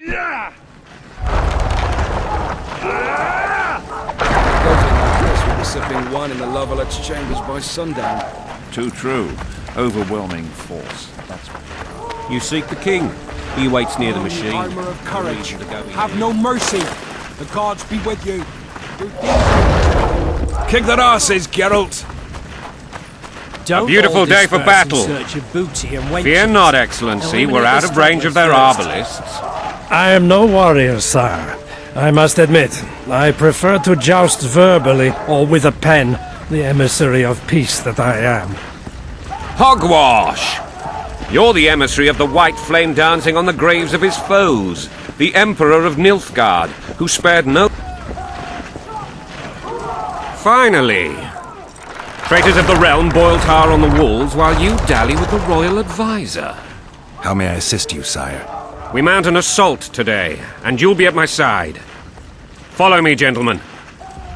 We'll be sipping wine in the Lovelet's chambers by sundown. Too true. Overwhelming force. That's what. You seek the king. He waits near the machine. Armor of courage. Have no mercy. The gods be with you. Kick their asses, Geralt. A beautiful day for battle. Fear not, Excellency. We're out of range of their arbalists. I am no warrior, sire. I must admit, I prefer to joust verbally or with a pen, the emissary of peace that I am. Hogwash! You're the emissary of the white flame dancing on the graves of his foes, the Emperor of Nilfgaard, who spared no... Finally! Traitors of the realm boil tar on the walls while you dally with the royal advisor. How may I assist you, sire? We mount an assault today, and you'll be at my side. Follow me, gentlemen.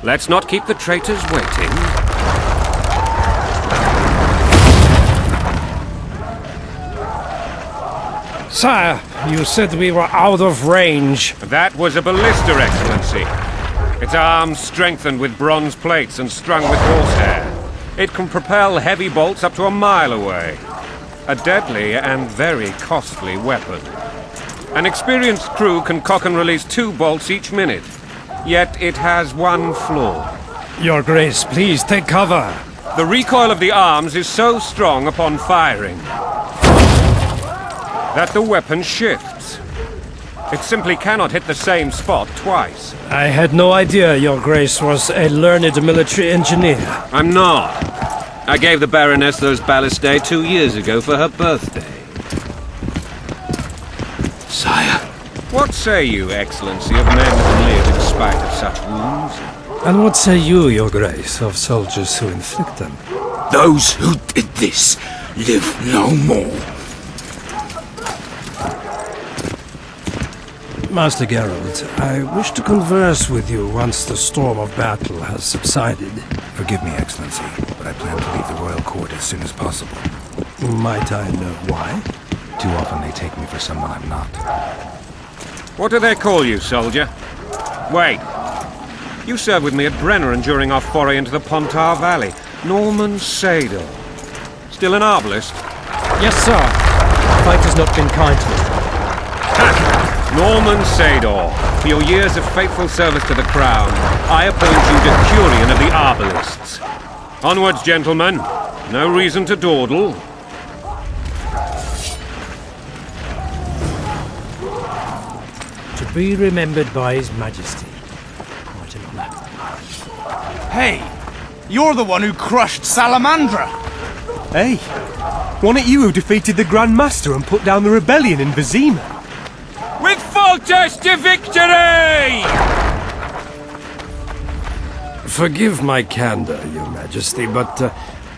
Let's not keep the traitors waiting. Sire, you said we were out of range. That was a ballista, Excellency. Its arms strengthened with bronze plates and strung with horsehair. It can propel heavy bolts up to a mile away. A deadly and very costly weapon. An experienced crew can cock and release 2 bolts each minute. Yet it has one flaw. Your Grace, please take cover. The recoil of the arms is so strong upon firing that the weapon shifts. It simply cannot hit the same spot twice. I had no idea Your Grace was a learned military engineer. I'm not. I gave the Baroness those ballistae 2 years ago for her birthday. Sire. What say you, Excellency, of men who live in spite of such wounds? And what say you, Your Grace, of soldiers who inflict them? Those who did this live no more. Master Geralt, I wish to converse with you once the storm of battle has subsided. Forgive me, Excellency, but I plan to leave the royal court as soon as possible. Might I know why? Too often they take me for someone I'm not. What do they call you, soldier? Wait. You served with me at Brenneran during our foray into the Pontar Valley. Norman Sador. Still an arbalist? Yes, sir. Fate has not been kind to me. Ha! Norman Sador, for your years of faithful service to the crown, I appoint you Decurion of the Arbalists. Onwards, gentlemen. No reason to dawdle. To be remembered by His Majesty. Quite an honor. Hey! You're the one who crushed Salamandra! Hey, wasn't it you who defeated the Grand Master and put down the rebellion in Vizima? With Foltest to victory! Forgive my candor, Your Majesty, but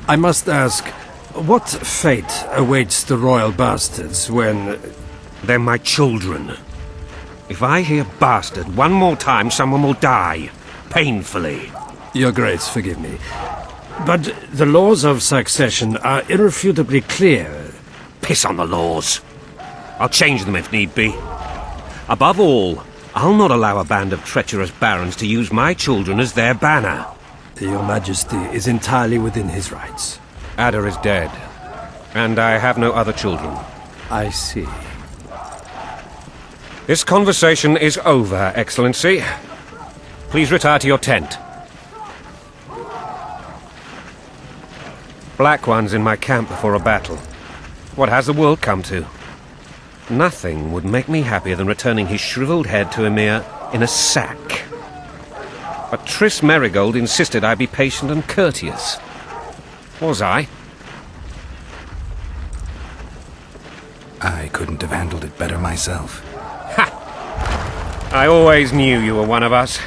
I must ask, what fate awaits the royal bastards when... They're my children. If I hear bastard one more time, someone will die. Painfully. Your Grace, forgive me. But the laws of succession are irrefutably clear. Piss on the laws. I'll change them if need be. Above all, I'll not allow a band of treacherous barons to use my children as their banner. Your Majesty is entirely within his rights. Ada is dead, and I have no other children. I see. This conversation is over, Excellency. Please retire to your tent. Black One's in my camp before a battle. What has the world come to? Nothing would make me happier than returning his shriveled head to Emir in a sack. But Triss Merigold insisted I be patient and courteous. Was I? I couldn't have handled it better myself. Ha! I always knew you were one of us.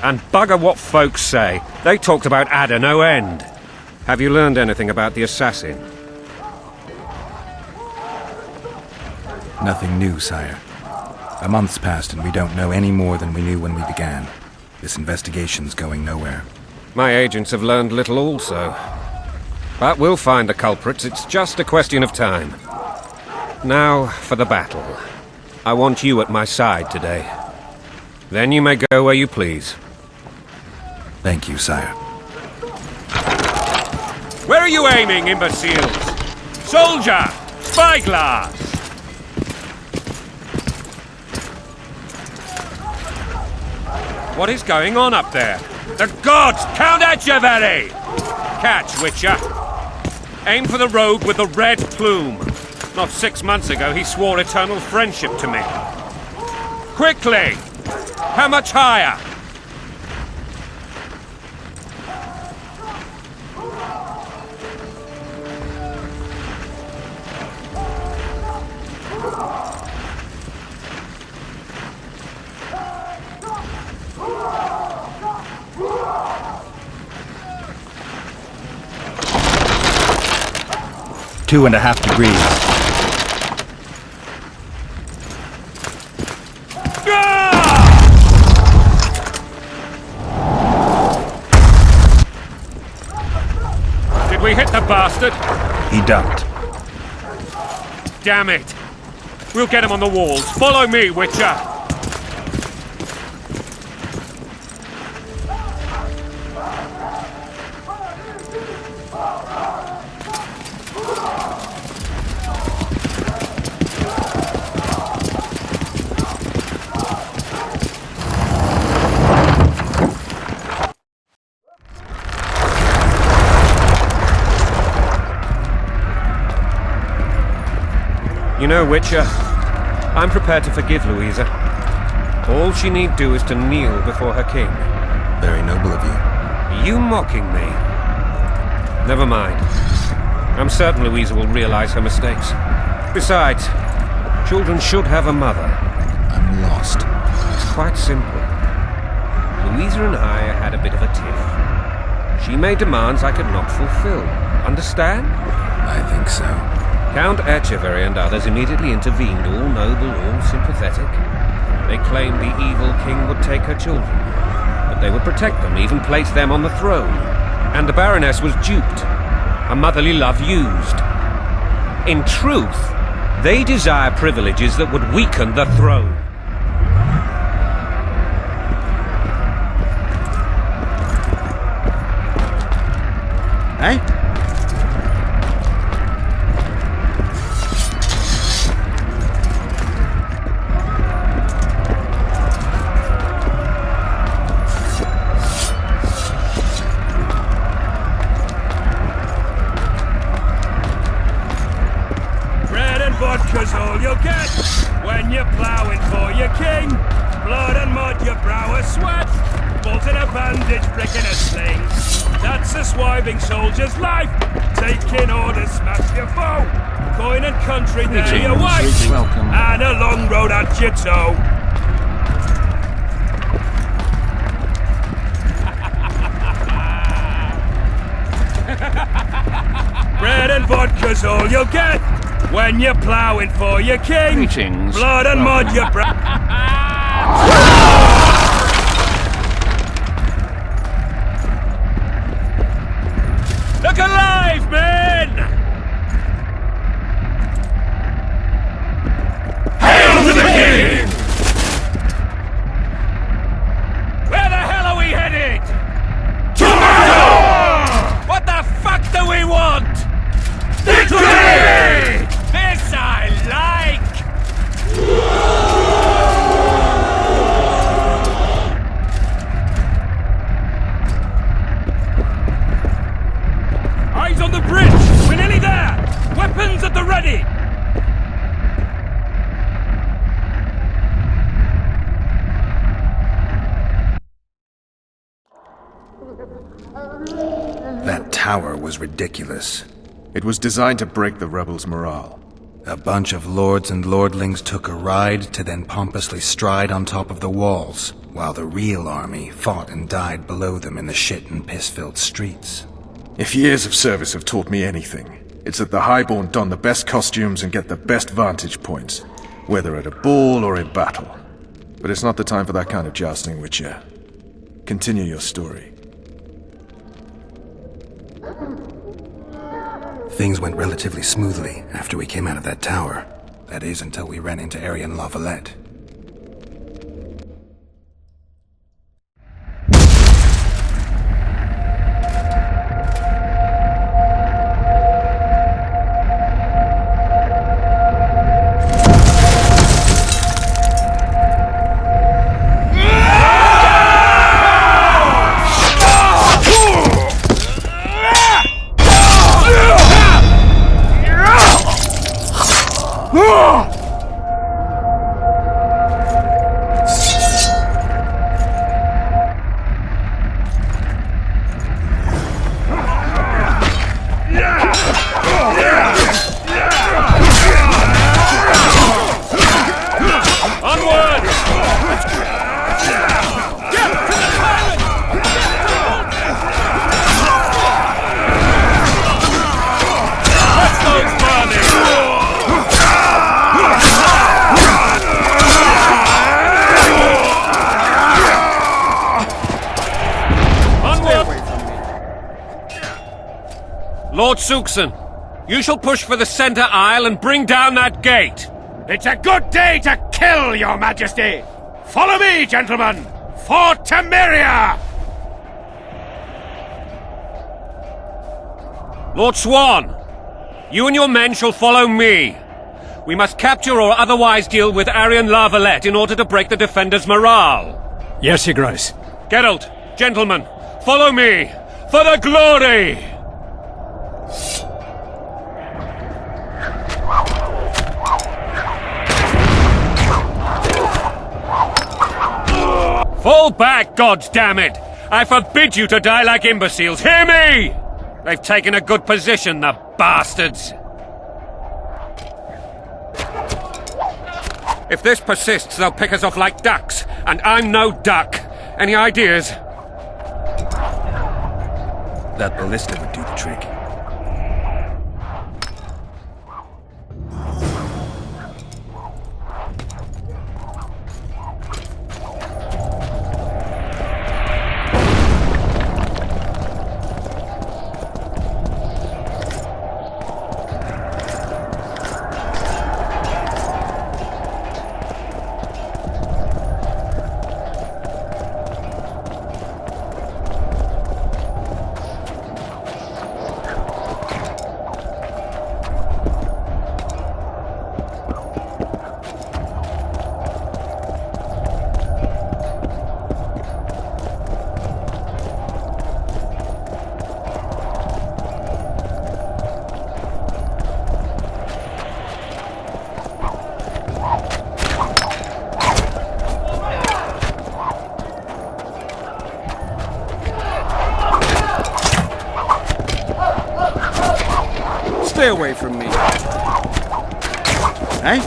And bugger what folks say. They talked about Ada no end. Have you learned anything about the assassin? Nothing new, sire. A month's passed and we don't know any more than we knew when we began. This investigation's going nowhere. My agents have learned little also. But we'll find the culprits. It's just a question of time. Now for the battle. I want you at my side today. Then you may go where you please. Thank you, sire. Where are you aiming, imbeciles? Soldier! Spyglass! What is going on up there? The gods! Count Etcheverry! Catch, Witcher. Aim for the rogue with the red plume. Not 6 months ago, he swore eternal friendship to me. Quickly! How much higher? Two and a half degrees. Did we hit the bastard? He ducked. Damn it! We'll get him on the walls. Follow me, Witcher! You know, Witcher, I'm prepared to forgive Louisa. All she need do is to kneel before her king. Very noble of you. Are you mocking me? Never mind. I'm certain Louisa will realize her mistakes. Besides, children should have a mother. I'm lost. It's quite simple. Louisa and I had a bit of a tiff. She made demands I could not fulfill. Understand? I think so. Count Etcheverry and others immediately intervened, all noble, all sympathetic. They claimed the evil king would take her children, but they would protect them, even place them on the throne. And the Baroness was duped, her motherly love used. In truth, they desire privileges that would weaken the throne. Eh? Vodka's all you'll get when you're ploughing for your king. Blood and mud, your brow a sweat. Bolt in a bandage, brick in a sling. That's a swiving soldier's life. Taking orders, smash your foe. Coin and country, there your wife. Welcome. And a long road at your toe. Bread and vodka's all you'll get when you're ploughing for your king. Greetings. Blood and mud, your brow. Look alive, men! Hail to the king! Where the hell are we headed? To what the fuck do we want? Victory! This I like! Eyes on the bridge! We're nearly there! Weapons at the ready! That tower was ridiculous. It was designed to break the rebels' morale. A bunch of lords and lordlings took a ride to then pompously stride on top of the walls, while the real army fought and died below them in the shit and piss-filled streets. If years of service have taught me anything, it's that the highborn don the best costumes and get the best vantage points, whether at a ball or in battle. But it's not the time for that kind of jousting, Witcher. Continue your story. Things went relatively smoothly after we came out of that tower. That is, until we ran into Arian Lavalette. Lord Suxon, you shall push for the center aisle and bring down that gate. It's a good day to kill, your majesty! Follow me, gentlemen! For Temeria! Lord Swan, you and your men shall follow me. We must capture or otherwise deal with Arian Lavalette in order to break the defenders' morale. Yes, Your Grace. Geralt, gentlemen, follow me! For the glory! Fall back, goddammit! I forbid you to die like imbeciles, hear me! They've taken a good position, the bastards! If this persists, they'll pick us off like ducks, and I'm no duck. Any ideas? That ballista would do the trick. Stay away from me. Eh?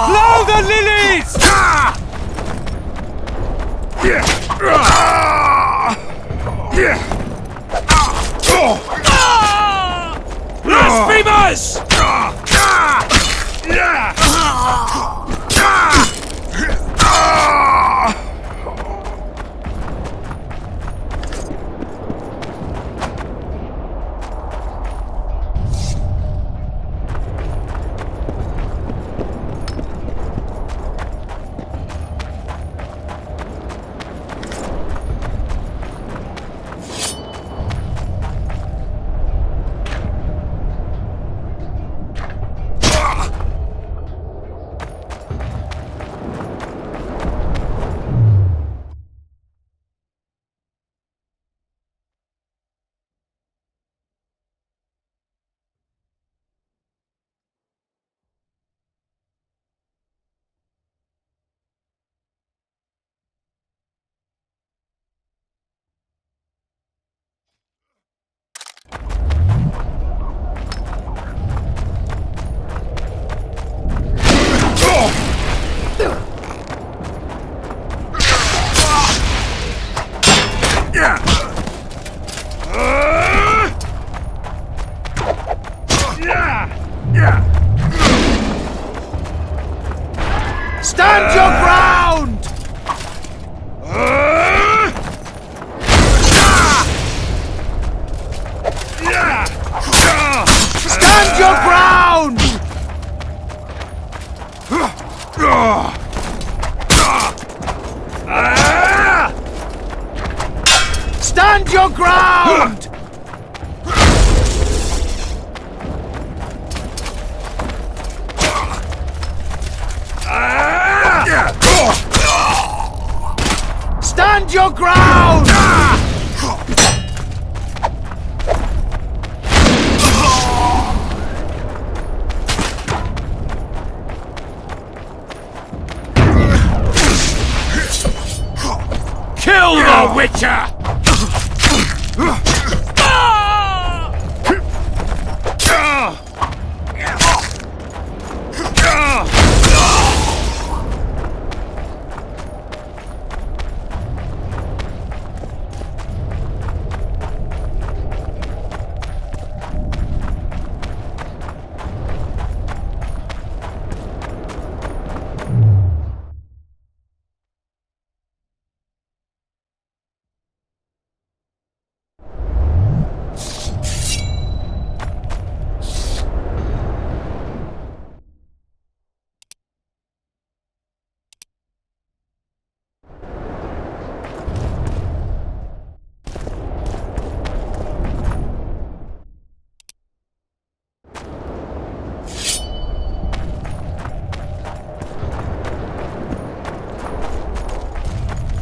Blow the lilies! Blasphemers! Stand your ground! Stand your ground! Stand your ground! Stand your ground! Kill the Witcher!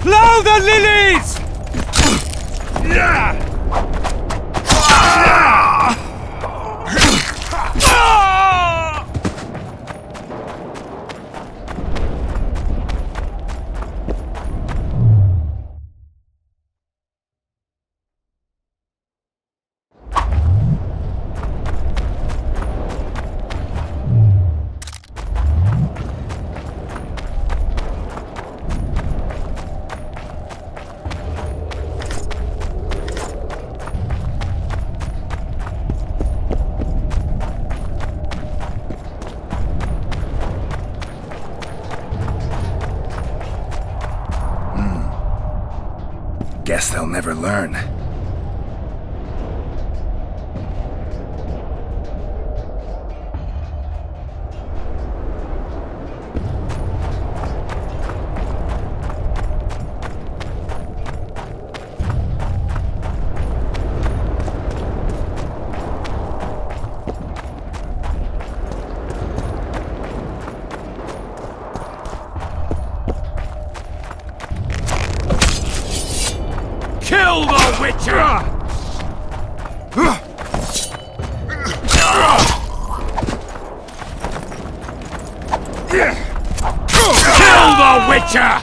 Blow the lilies! Guess they'll never learn. Kill the Witcher! Kill the Witcher!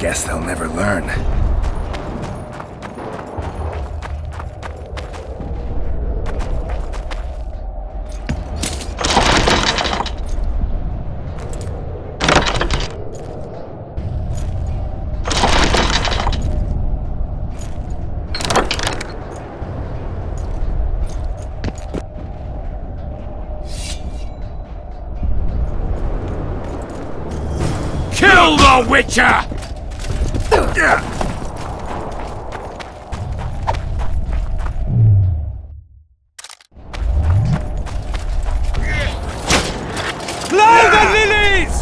Guess they'll never learn. Kill the Witcher! Blow the lilies!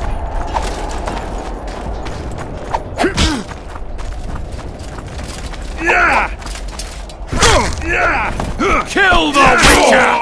Kill the Witcher!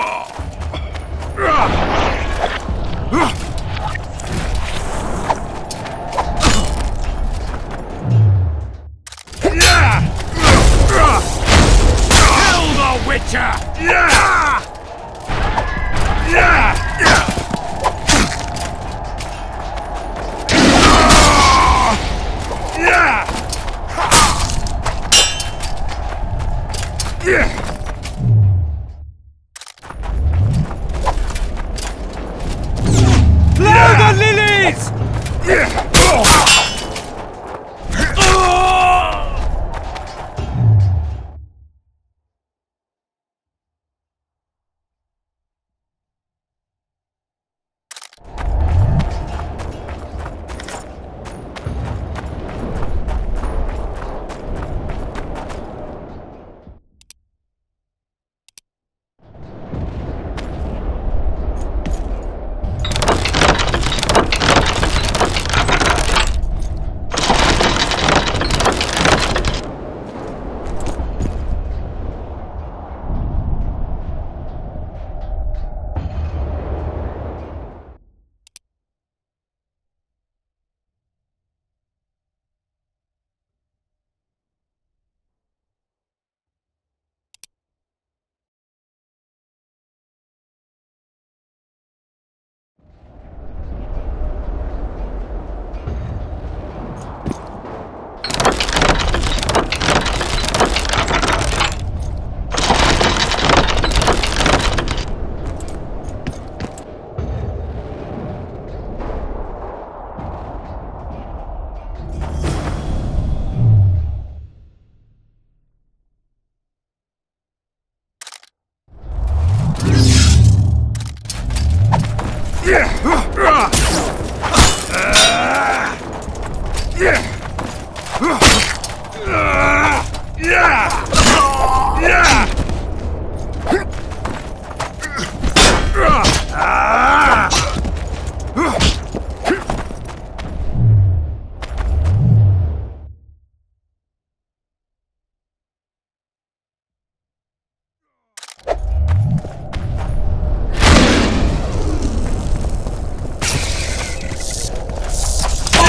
Blow the lilies!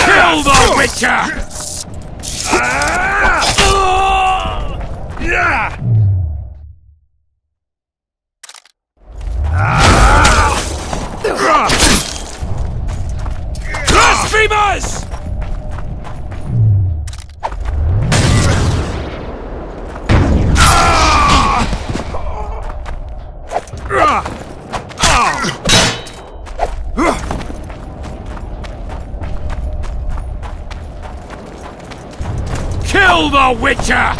Kill the Witcher! Blasphemers! Kill the Witcher!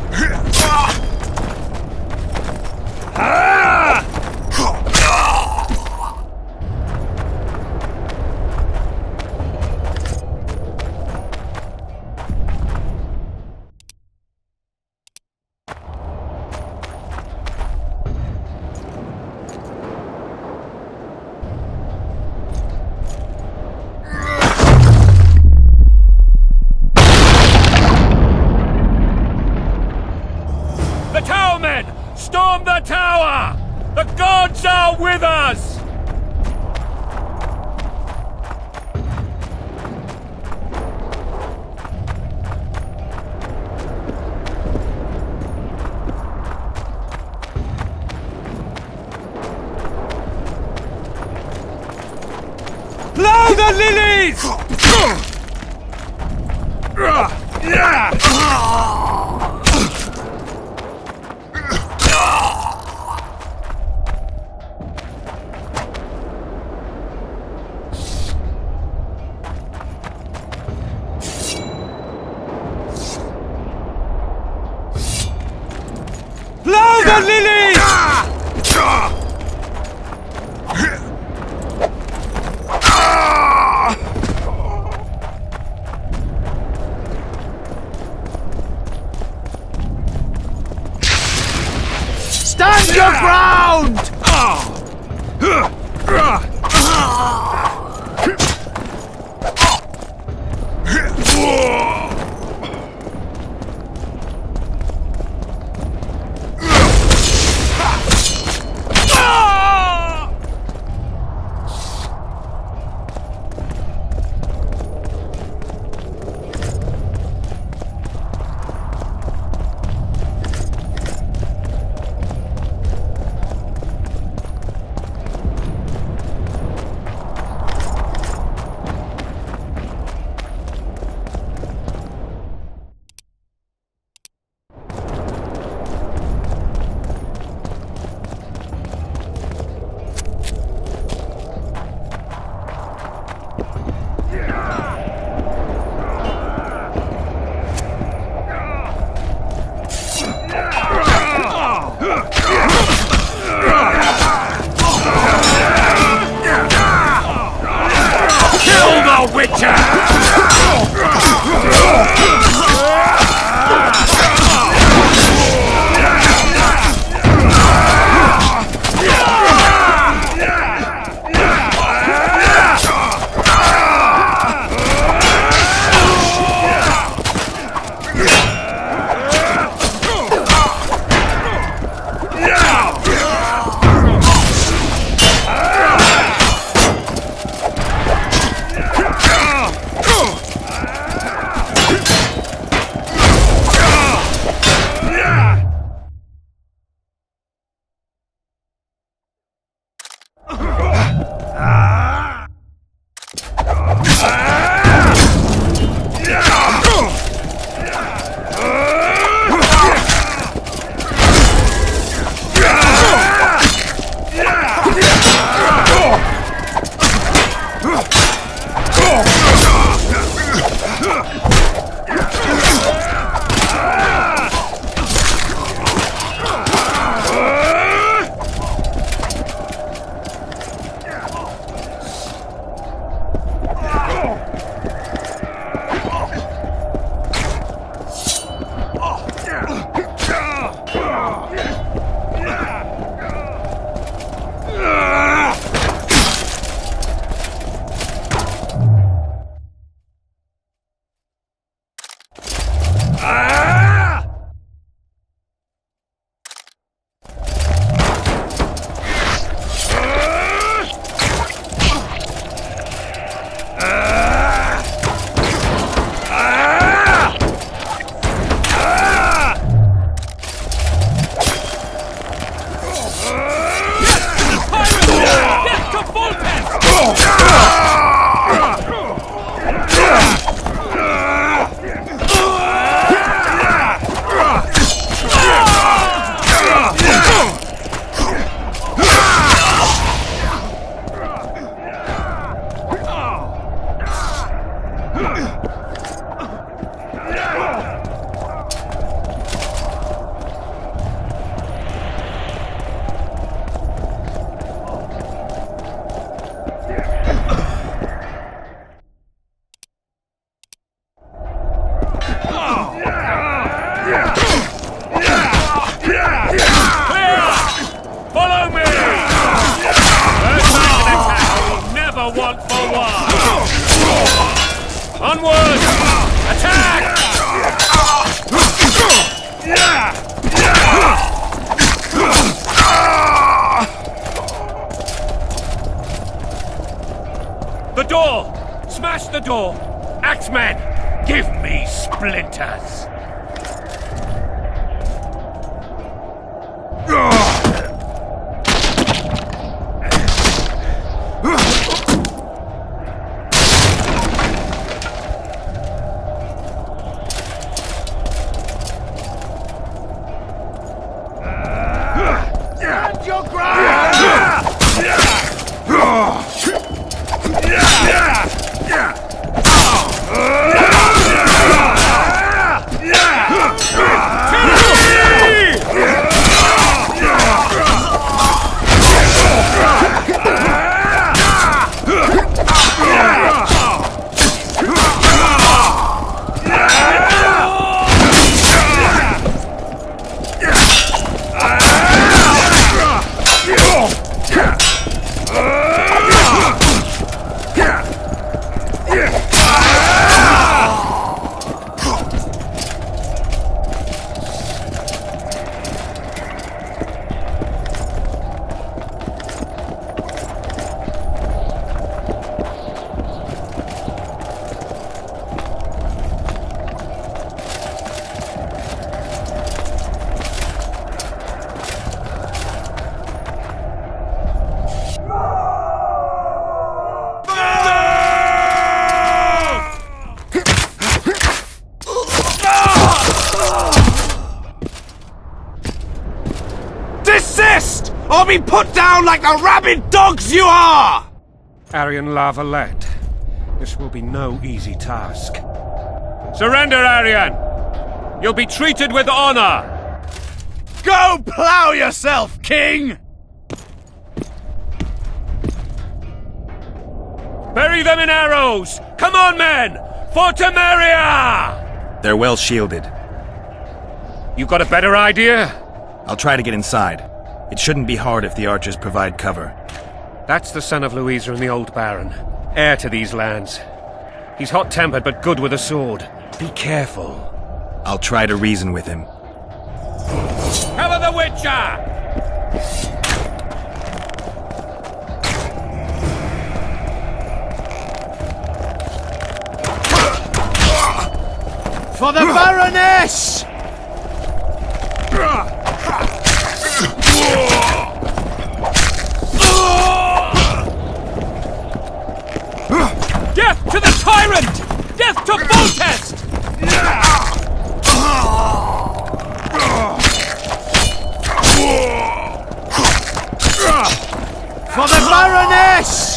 The Towermen! Storm the tower! The gods are with us! Blow the lilies! Blow the lilies! Stand your ground! Onward! Attack! The door! Smash the door! Axemen, give me splinters! or be put down like the rabid dogs you are! Aryan Lavalet, this will be no easy task. Surrender, Aryan! You'll be treated with honor! Go plough yourself, king! Bury them in arrows! Come on, men! For Temeria! They're well shielded. You got a better idea? I'll try to get inside. It shouldn't be hard if the archers provide cover. That's the son of Louisa and the old Baron, heir to these lands. He's hot-tempered but good with a sword. Be careful. I'll try to reason with him. Cover the Witcher! For the Baroness! Death to the tyrant! Death to Foltest! For the Baroness!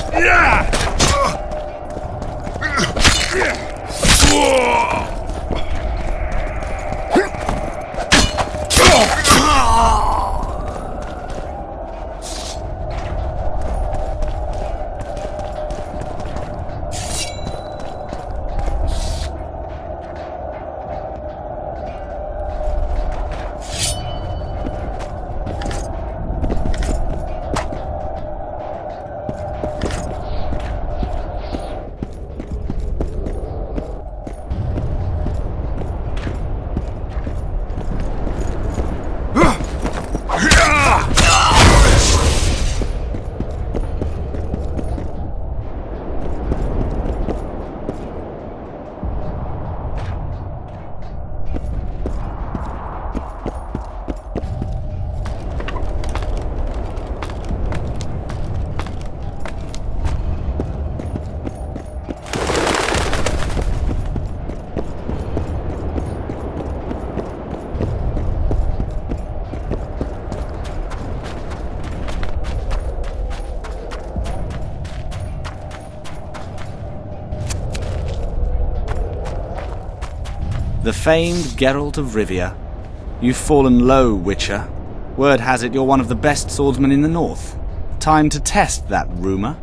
The famed Geralt of Rivia. You've fallen low, Witcher. Word has it you're one of the best swordsmen in the north. Time to test that rumor.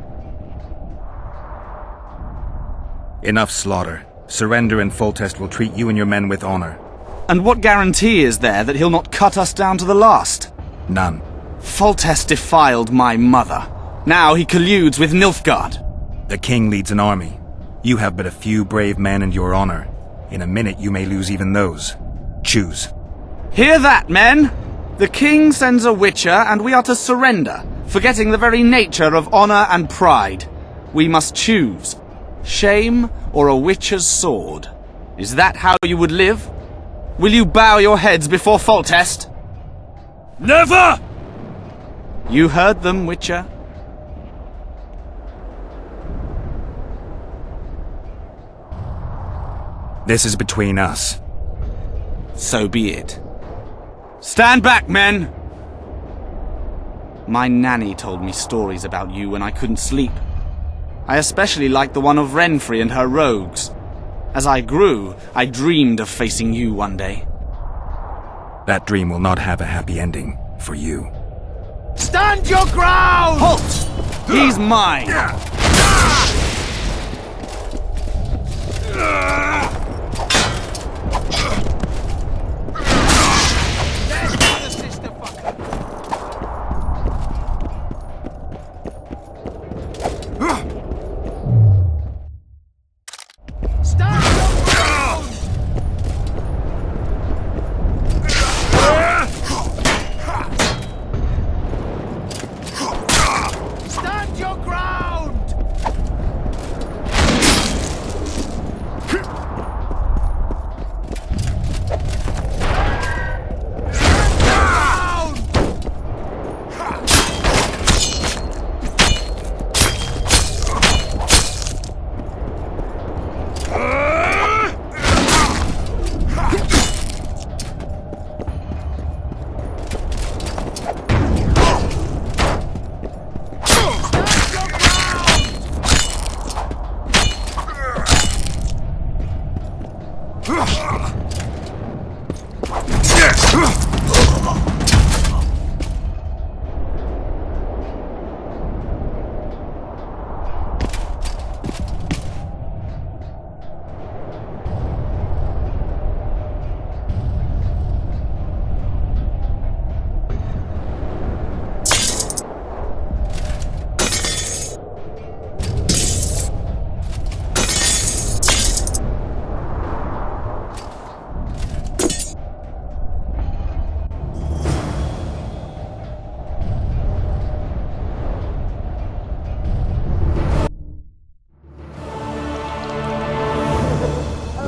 Enough slaughter. Surrender and Foltest will treat you and your men with honor. And what guarantee is there that he'll not cut us down to the last? None. Foltest defiled my mother. Now he colludes with Nilfgaard. The king leads an army. You have but a few brave men and your honor. In a minute you may lose even those. Choose. Hear that, men! The king sends a Witcher, and we are to surrender, forgetting the very nature of honor and pride. We must choose. Shame or a Witcher's sword. Is that how you would live? Will you bow your heads before Foltest? Never! You heard them, Witcher. This is between us. So be it. Stand back, men! My nanny told me stories about you when I couldn't sleep. I especially liked the one of Renfrey and her rogues. As I grew, I dreamed of facing you one day. That dream will not have a happy ending for you. Stand your ground! Halt! He's mine! Stand your ground!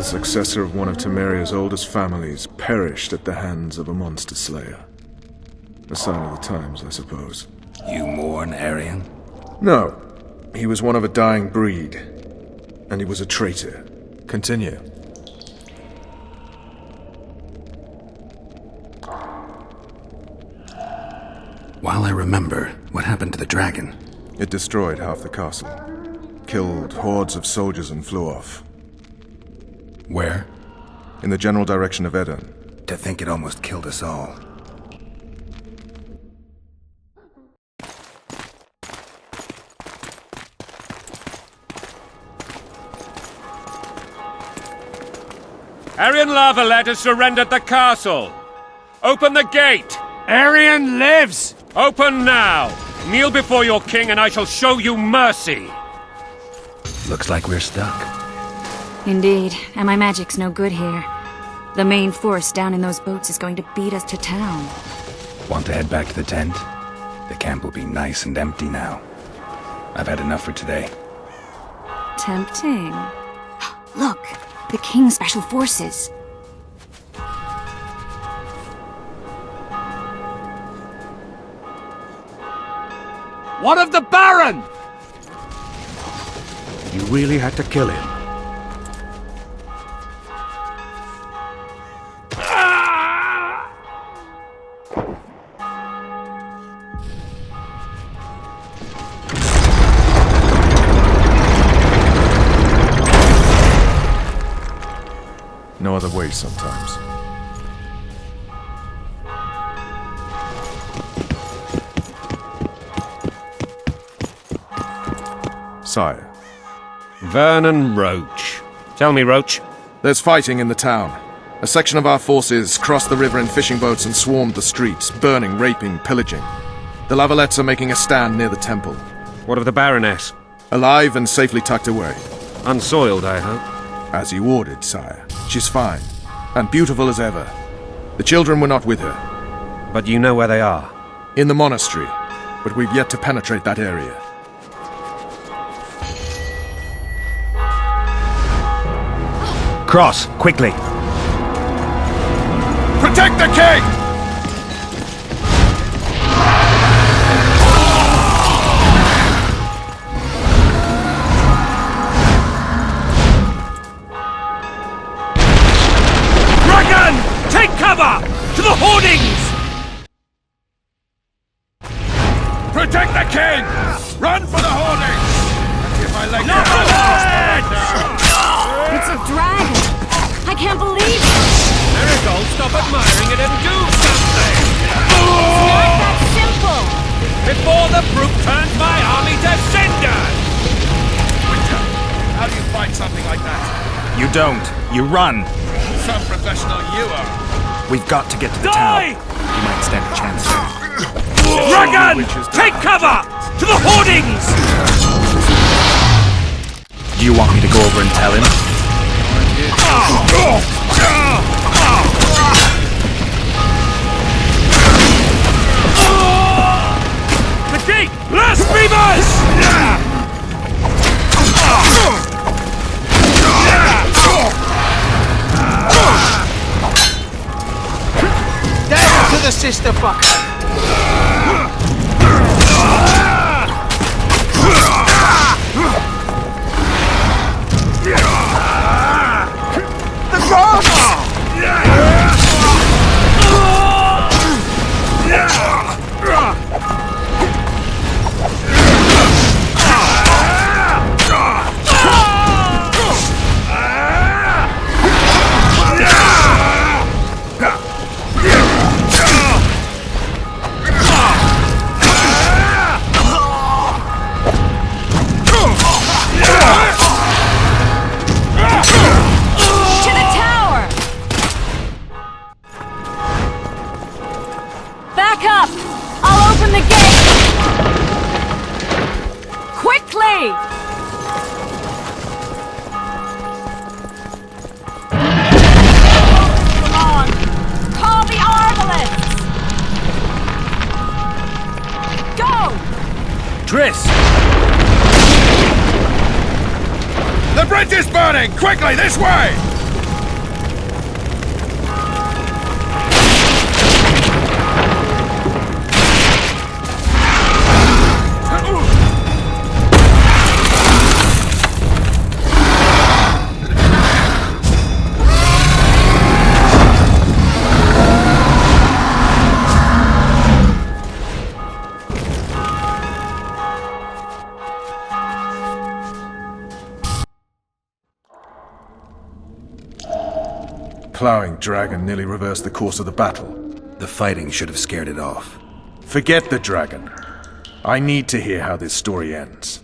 successor of one of Temeria's oldest families, perished at the hands of a monster slayer. A sign of the times, I suppose. You mourn Arian? No. He was one of a dying breed. And he was a traitor. Continue. While I remember, what happened to the dragon? It destroyed half the castle. Killed hordes of soldiers and flew off. Where? In the general direction of Edon. To think it almost killed us all. Arian Lavalet has surrendered the castle. Open the gate. Arian lives! Open now. Kneel before your king and I shall show you mercy. Looks like we're stuck. Indeed, and my magic's no good here. The main force down in those boats is going to beat us to town. Want to head back to the tent? The camp will be nice and empty now. I've had enough for today. Tempting. Look, the King's Special Forces. What of the Baron? You really had to kill him. No other way sometimes. Sire. Vernon Roach. Tell me, Roach. There's fighting in the town. A section of our forces crossed the river in fishing boats and swarmed the streets, burning, raping, pillaging. The Lavalets are making a stand near the temple. What of the Baroness? Alive and safely tucked away. Unsoiled, I hope. As you ordered, sire. She's fine. And beautiful as ever. The children were not with her. But you know where they are? In the monastery. But we've yet to penetrate that area. Cross, quickly! Protect the king! Dragon! Take cover! To the hoardings! Protect the king! Run for the hoardings! If I let It's a dragon! I can't believe it! Marigold, stop admiring it and do something! It's not that simple! Before the brute turns my army to cinder! Witcher, how do you fight something like that? You don't. You run. Some professional you are. We've got to get to the Die! town. You might stand a chance here. Dragon! Take cover! To the hoardings! Do you want me to go over and tell him? The gate! Blasphemers! Down to the sister fucker! The cross! To the tower! Back up! I'll open the gate! Quickly! Come on! Call the Arbalists! Go! Triss! The bridge is burning! Quickly, this way! ploughing dragon nearly reversed the course of the battle. The fighting should have scared it off. Forget the dragon. I need to hear how this story ends.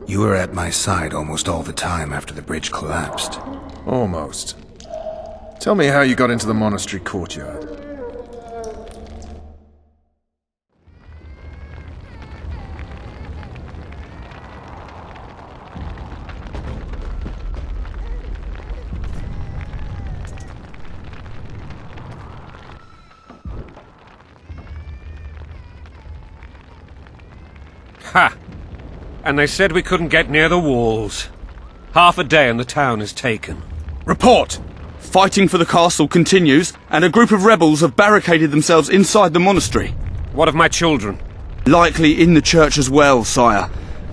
You were at my side almost all the time after the bridge collapsed. Almost. Tell me how you got into the monastery courtyard. Ha! And they said we couldn't get near the walls. Half a day and the town is taken. Report! Fighting for the castle continues, and a group of rebels have barricaded themselves inside the monastery. What of my children? Likely in the church as well, sire.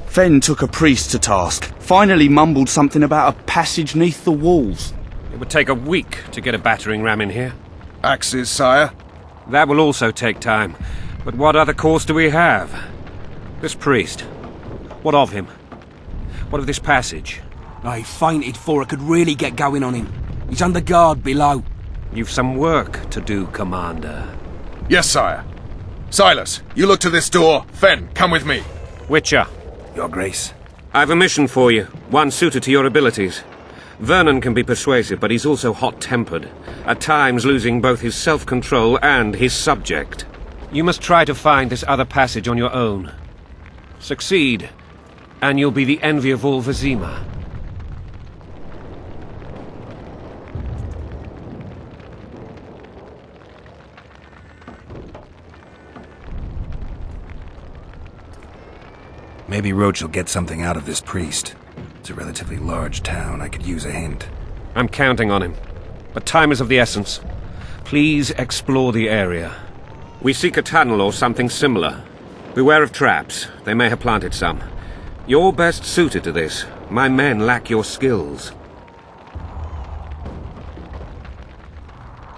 Fen took a priest to task. Finally mumbled something about a passage neath the walls. It would take a week to get a battering ram in here. Axes, sire? That will also take time. But what other course do we have? This priest. What of him? What of this passage? I fainted before I could really get going on him. He's under guard below. You've some work to do, Commander. Yes, sire. Silas, you look to this door. Fen, come with me. Witcher. Your Grace. I've a mission for you, one suited to your abilities. Vernon can be persuasive, but he's also hot-tempered, at times losing both his self-control and his subject. You must try to find this other passage on your own. Succeed, and you'll be the envy of all Vizima. Maybe Roach will get something out of this priest. It's a relatively large town. I could use a hint. I'm counting on him. But time is of the essence. Please explore the area. We seek a tunnel or something similar. Beware of traps. They may have planted some. You're best suited to this. My men lack your skills.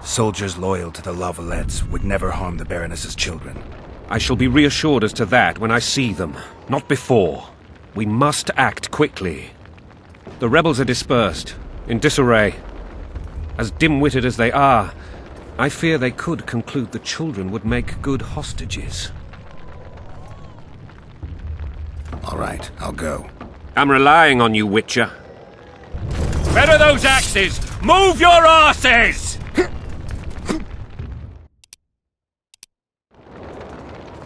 Soldiers loyal to the Lavalettes would never harm the Baroness's children. I shall be reassured as to that when I see them, not before. We must act quickly. The rebels are dispersed, in disarray. As dim-witted as they are, I fear they could conclude the children would make good hostages. All right, I'll go. I'm relying on you, Witcher. Where are those axes? Move your arses!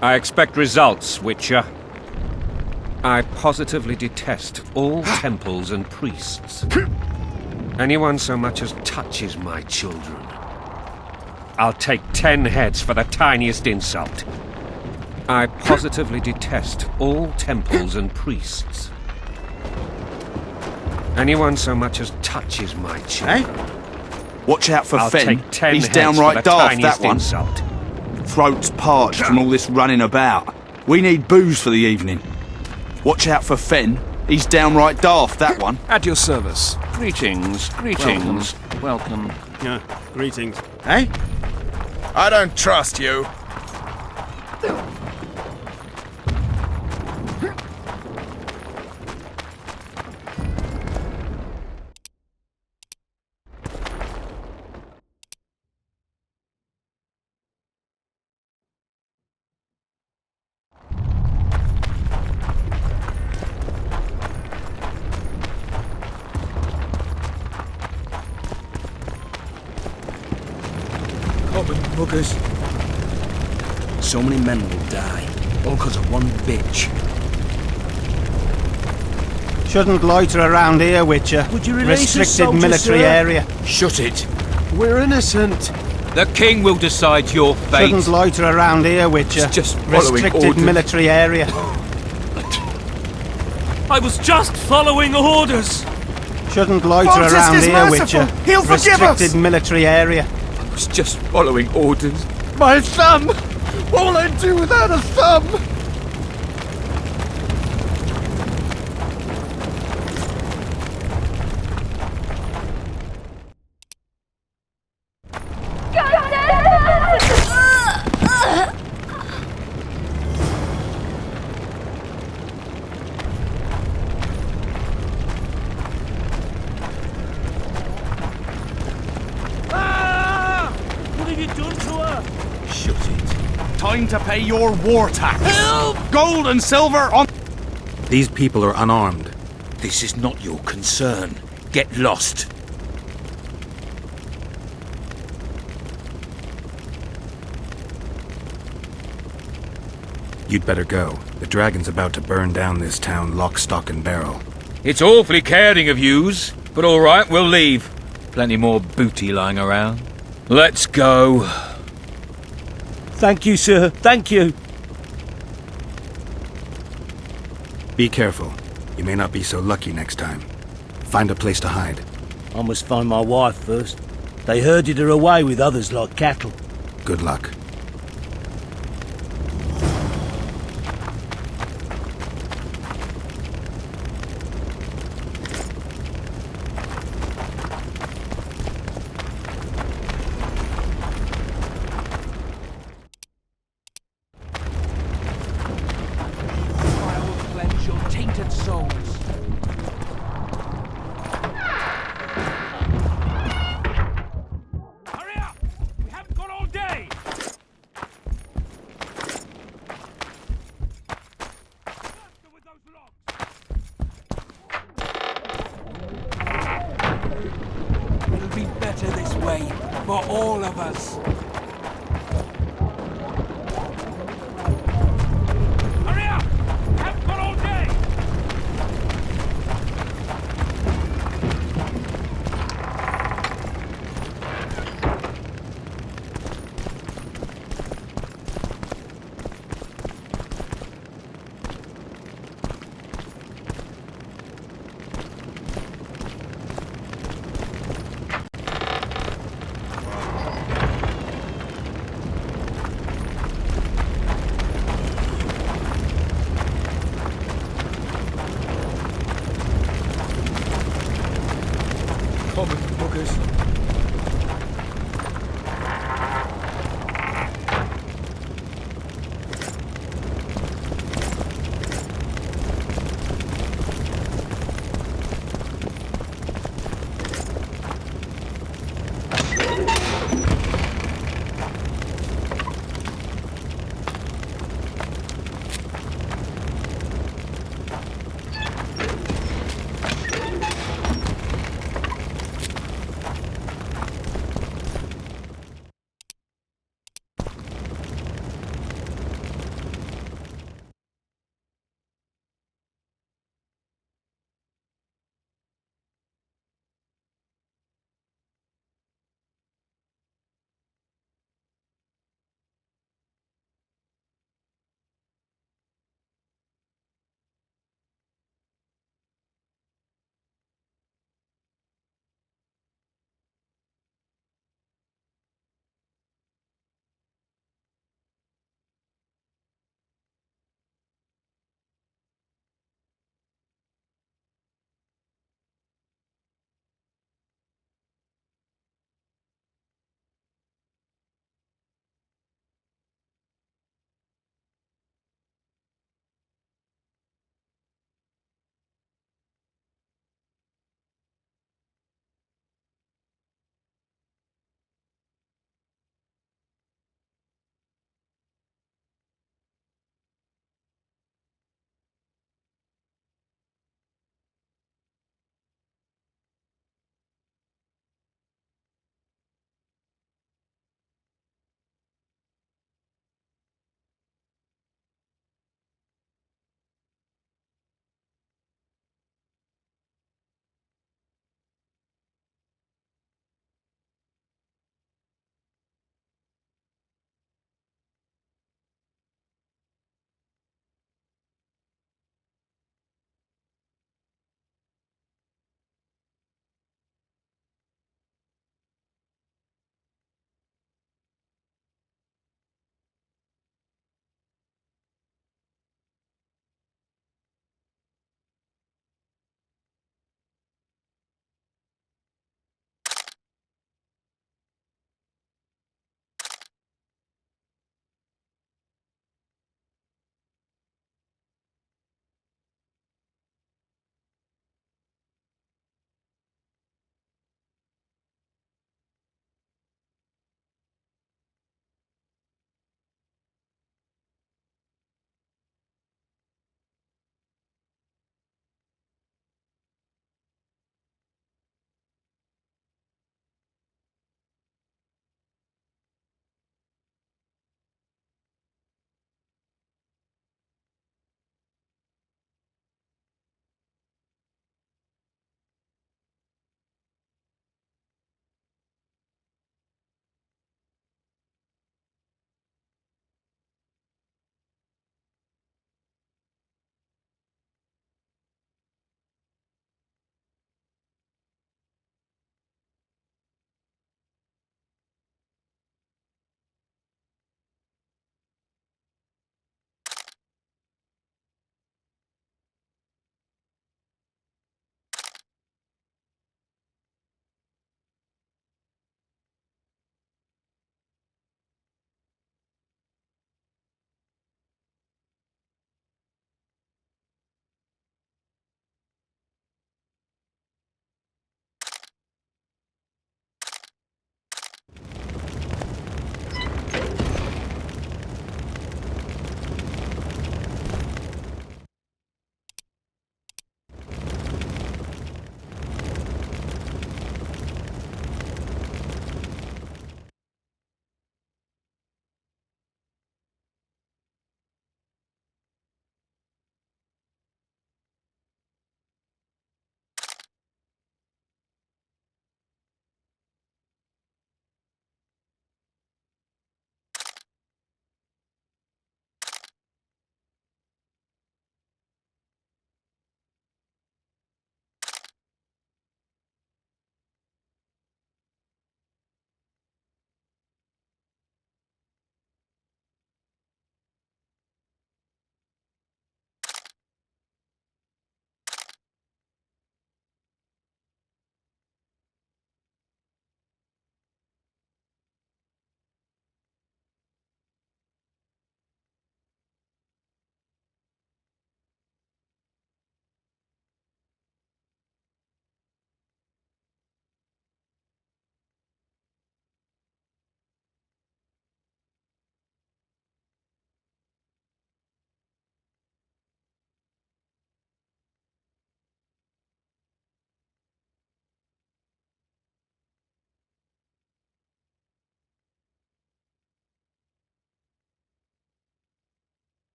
I expect results, Witcher. I positively detest all temples and priests. Anyone so much as touches my children, I'll take 10 heads for the tiniest insult. I positively detest all temples and priests. Anyone so much as touches my children. Watch out for I'll Fen. take 10 He's heads downright for the daft, tiniest that one. insult. Throat's parched from all this running about. We need booze for the evening. Watch out for Fen. He's downright daft, that one. At your service. Greetings, greetings. Welcome. Greetings. Hey? I don't trust you. Buggers. So many men will die, all because of one bitch. Shouldn't loiter around here, Witcher. Would you release us, Restricted soldier, military sir? area. Shut it. We're innocent. The king will decide your fate. Shouldn't loiter around here, Witcher. It's just following Restricted orders. military area. I was just following orders. Shouldn't loiter Francis around is here, merciful. Witcher. He'll forgive us. Restricted military area. I was just following orders. My son! What will I do without a thumb? to pay your war tax. Help! Gold and silver on... These people are unarmed. This is not your concern. Get lost. You'd better go. The dragon's about to burn down this town lock, stock, and barrel. It's awfully caring of yous, but all right, we'll leave. Plenty more booty lying around. Let's go. Thank you, sir. Thank you. Be careful. You may not be so lucky next time. Find a place to hide. I must find my wife first. They herded her away with others like cattle. Good luck. It'll be better this way, for all of us. Hurry up! We haven't got all day!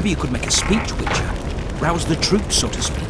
Maybe you could make a speech, Witcher. Rouse the troops, so to speak.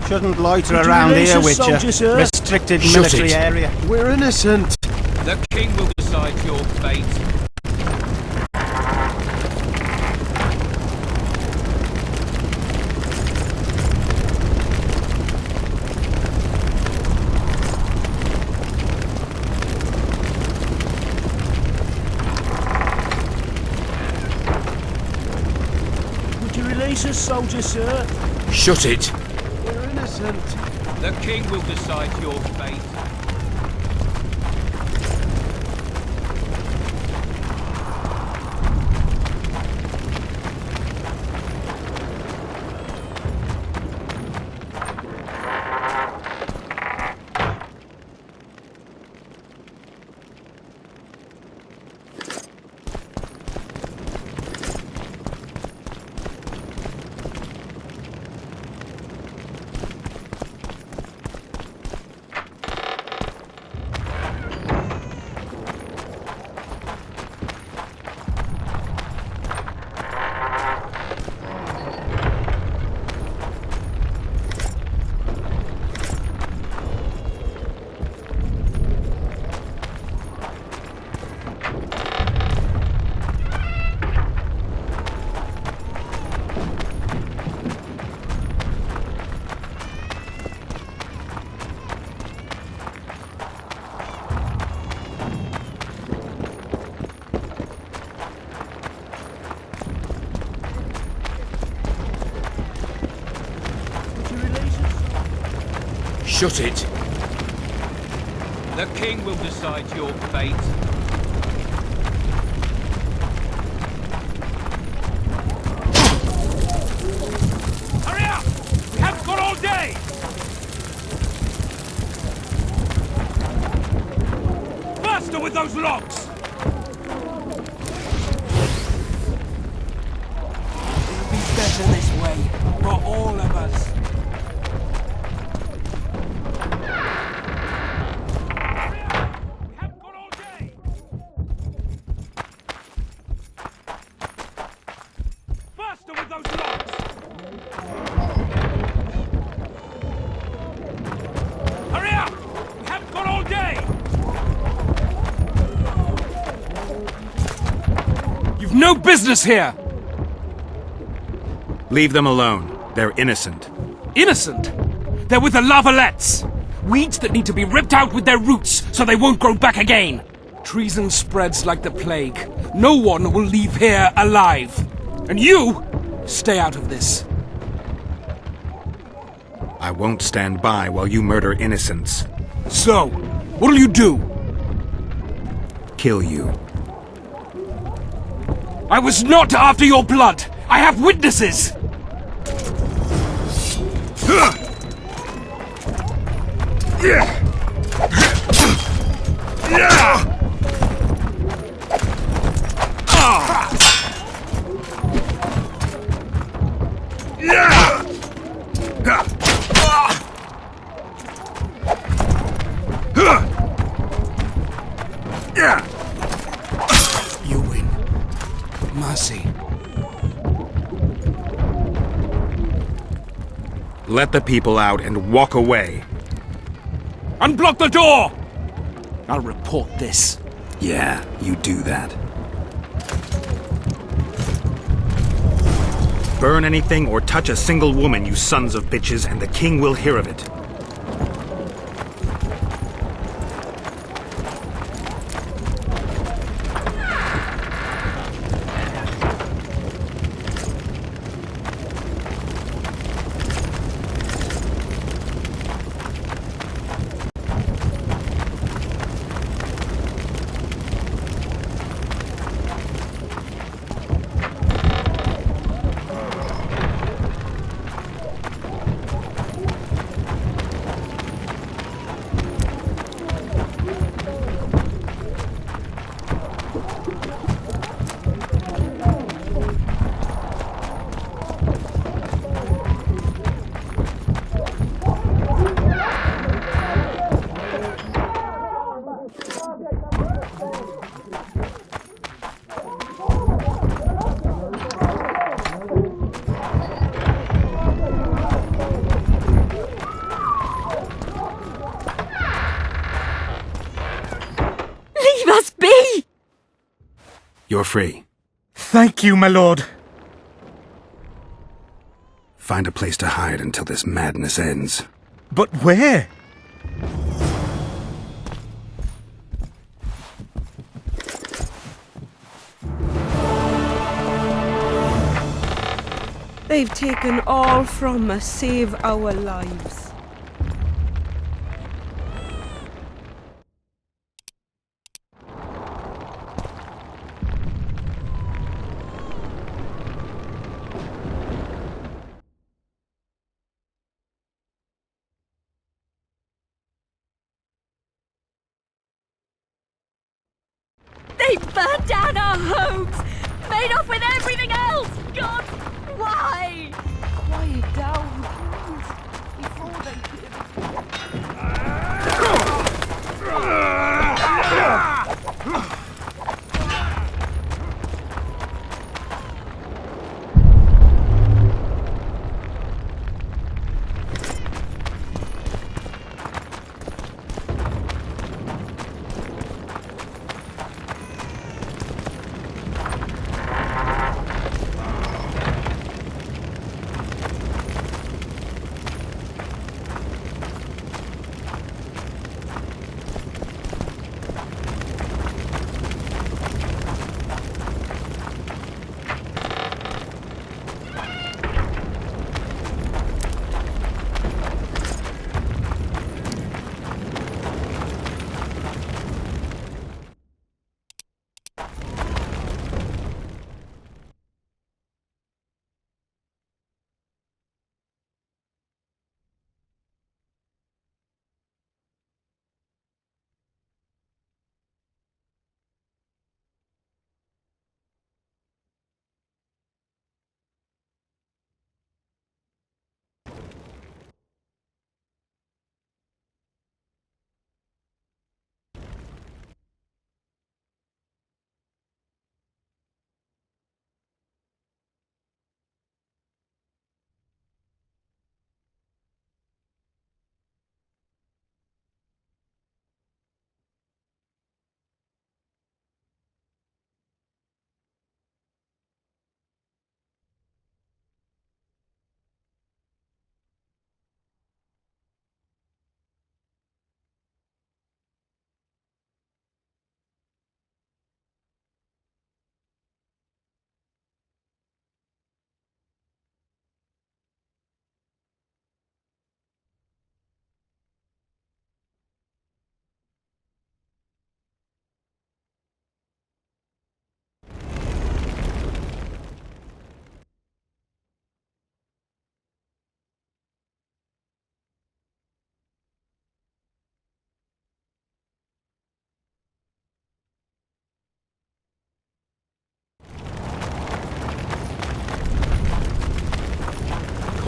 Shouldn't loiter around here, Witcher. Restricted military area. We're innocent. The king will decide your fate. Would you release us, soldier, sir? Shut it! We're innocent. The king will decide your fate. Shut it! The king will decide your fate. Hurry up! We haven't got all day! Faster with those locks! It'll be better this way, for all of us. faster with those locks! Hurry up! We haven't got all day! You've no business here! Leave them alone. They're innocent. Innocent? They're with the Lavalettes! Weeds that need to be ripped out with their roots so they won't grow back again! Treason spreads like the plague. No one will leave here alive. And you, stay out of this. I won't stand by while you murder innocents. So, what'll you do? Kill you. I was not after your blood! I have witnesses! You win. Mercy. Let the people out and walk away. Unblock the door! I'll report this. Yeah, you do that. Burn anything or touch a single woman, you sons of bitches, and the king will hear of it. You're free. Thank you, my lord. Find a place to hide until this madness ends. But where? They've taken all from us, save our lives. They burned down our homes! Made off with everything else! God, why? Quiet down, please, before they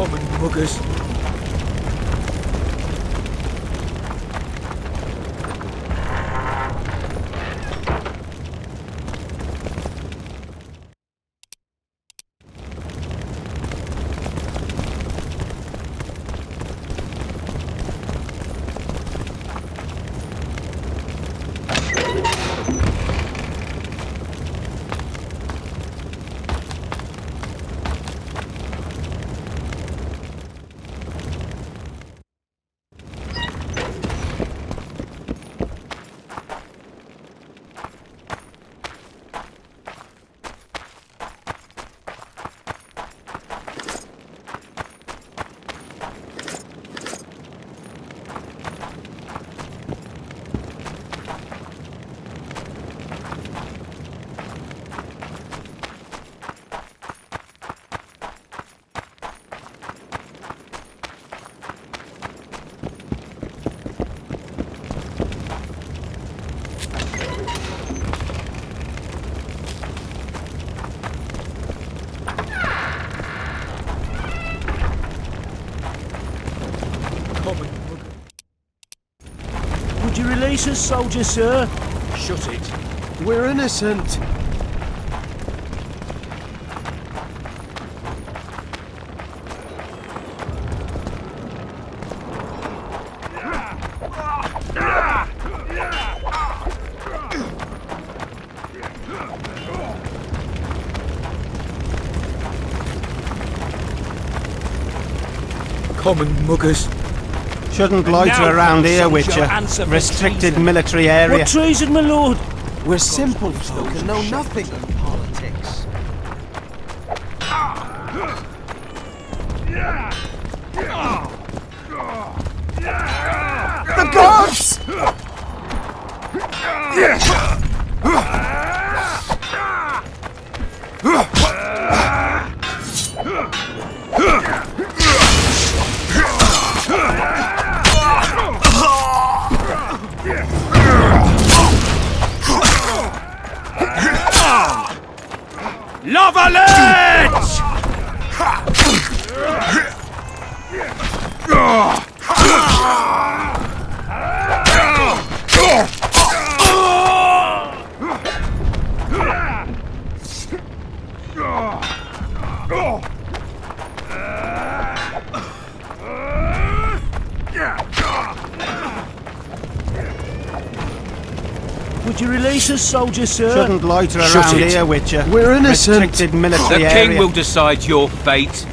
Common muggers. Would you release us, soldier, sir? Shut it. We're innocent. Common muggers. Shouldn't loiter around here, Witcher. Restricted military area. What treason, my lord? We're simple folk and know nothing of politics. The gods! Lava-Ledge! Would you release us, soldier, sir? Shouldn't loiter Shut around it. here, Witcher. We're innocent. Restricted military The area. king will decide your fate.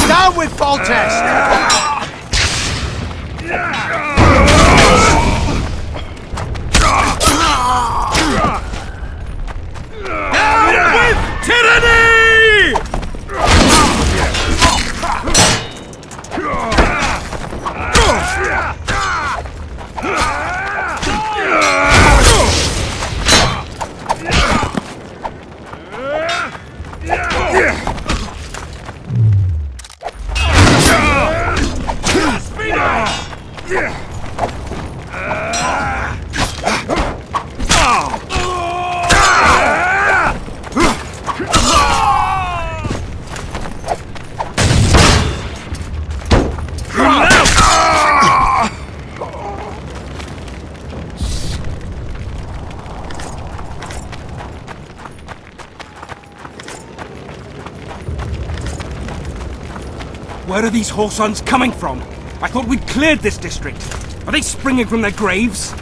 Down with Foltest! Where are these Horsons coming from? I thought we'd cleared this district. Are they springing from their graves?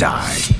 die.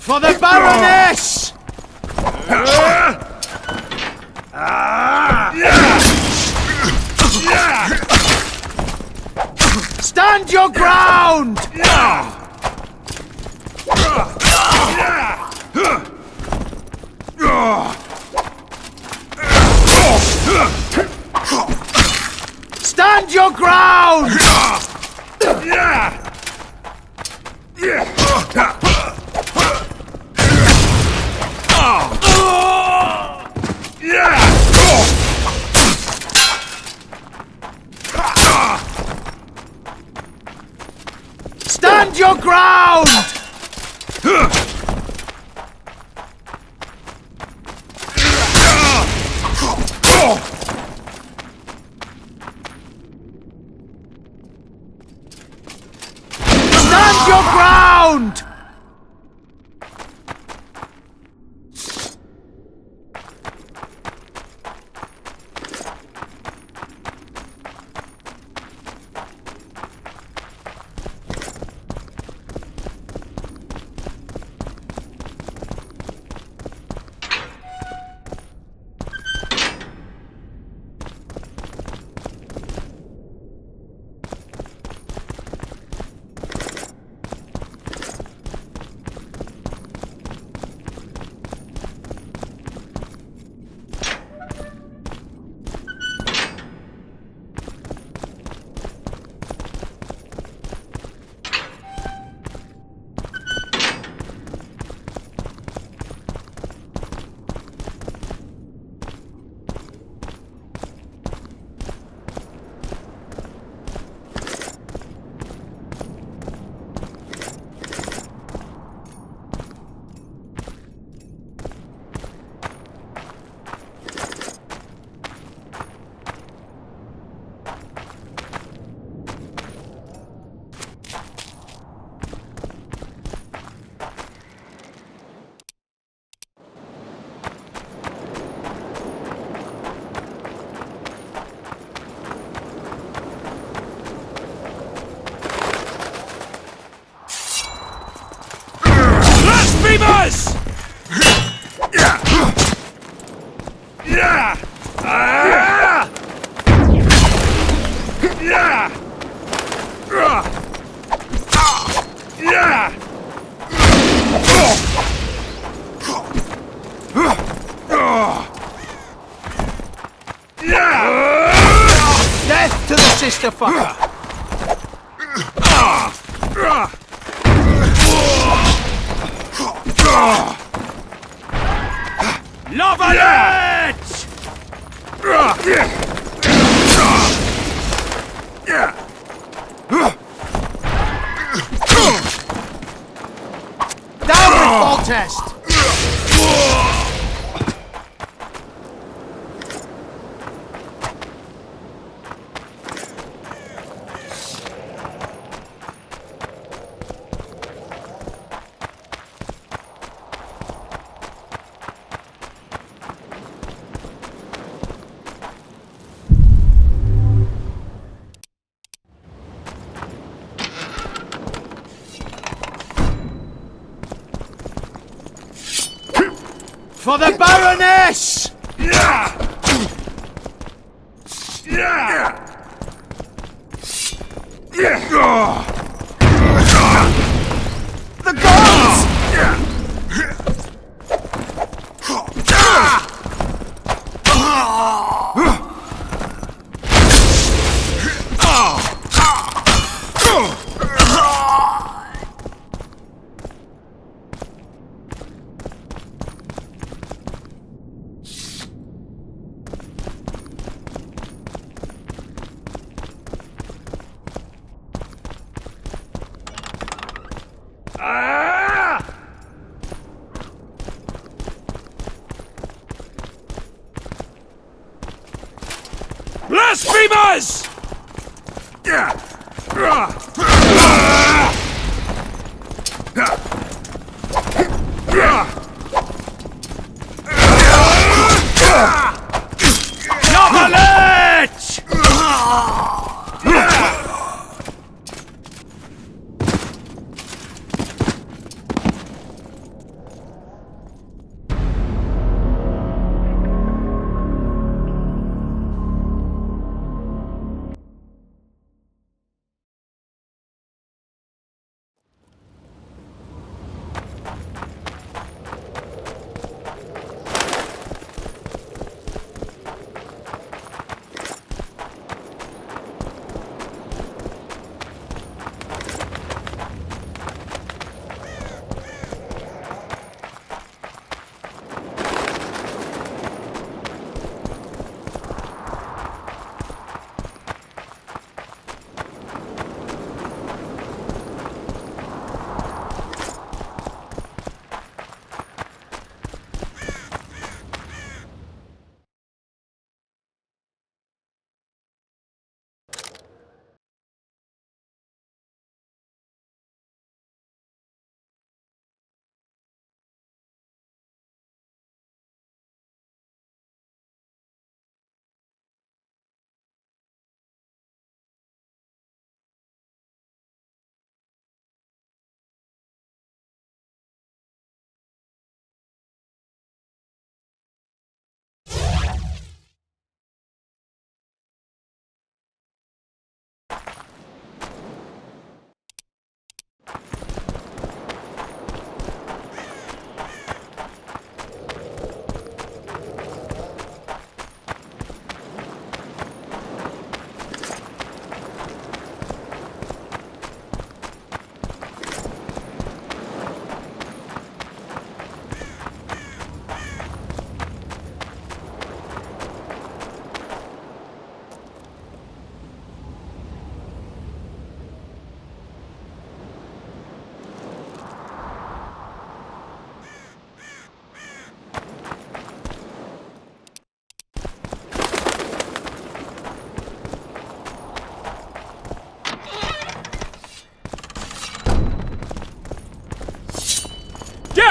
For the Baroness! Stand your ground! Stand your ground! Stand your ground! Stand your ground! Blasphemers! Death to the sister fucker! Lavalette! Down with Foltest! For the Baroness! The gods! Blasphemers! Lavalette!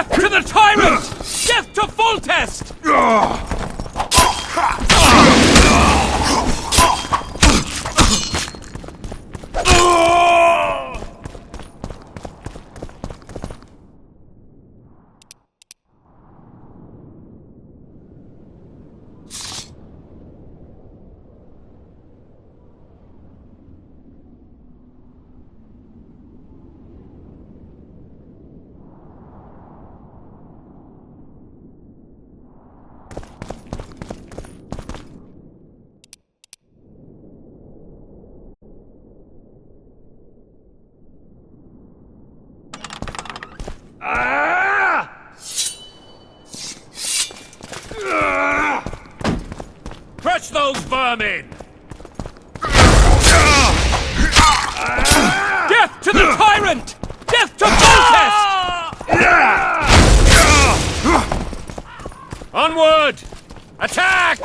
Death to the tyrant! Death to Foltest! Crush those vermin! Death to the tyrant! Death to Foltest! Onward! Attack!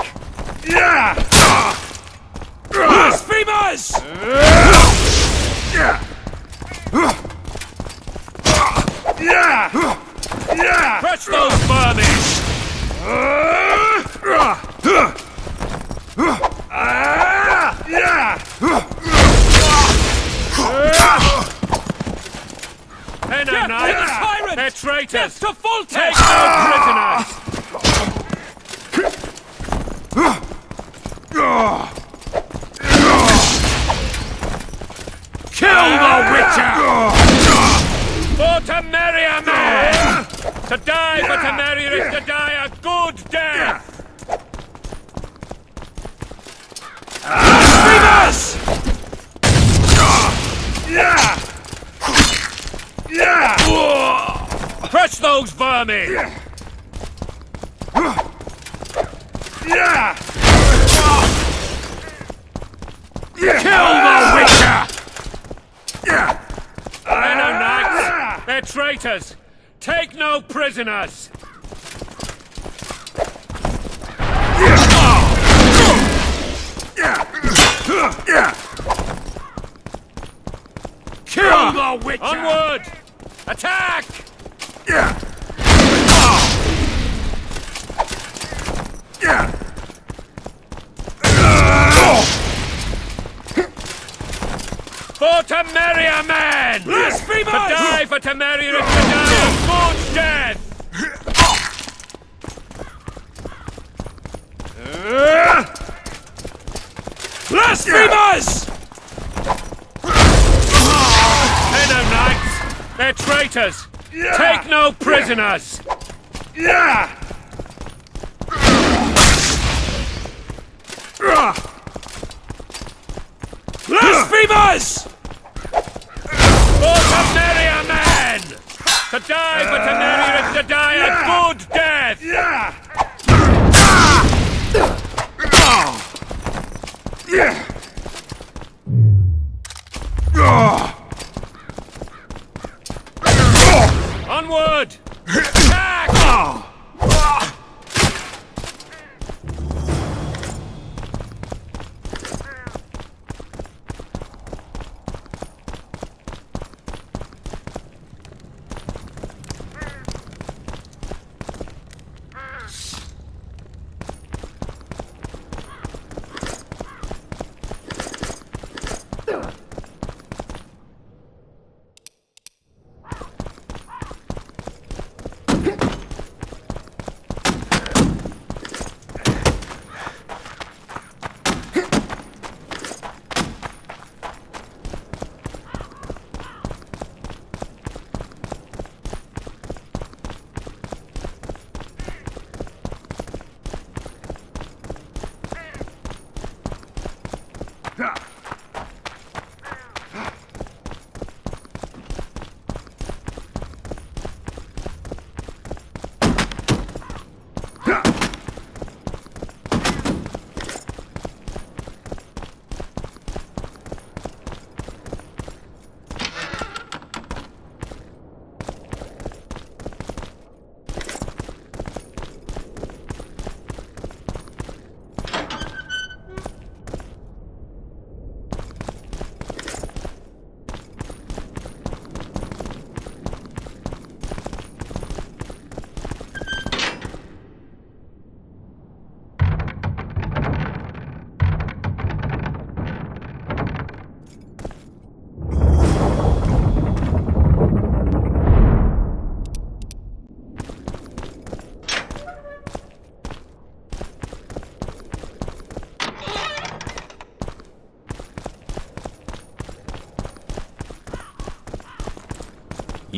Blasphemers! Crush those vermin! Tyrant! They're traitors! Death to Foltest! Take no prisoners! Kill the Witcher! For Temeria, to die for Temeria is to die a good death! Blasphemers! Crush those vermin! Kill the Witcher! Menno Knights! They're traitors! Take no prisoners! Kill the Witcher! Onward! Attack! For Temeria, men! Blasphemers! To die for Temeria is to die a good death! Blasphemers! Menno Knights! They're traitors! Take no prisoners! Blasphemers! For Temeria, men! To die for Temeria is to die a good death! Onward! Attack!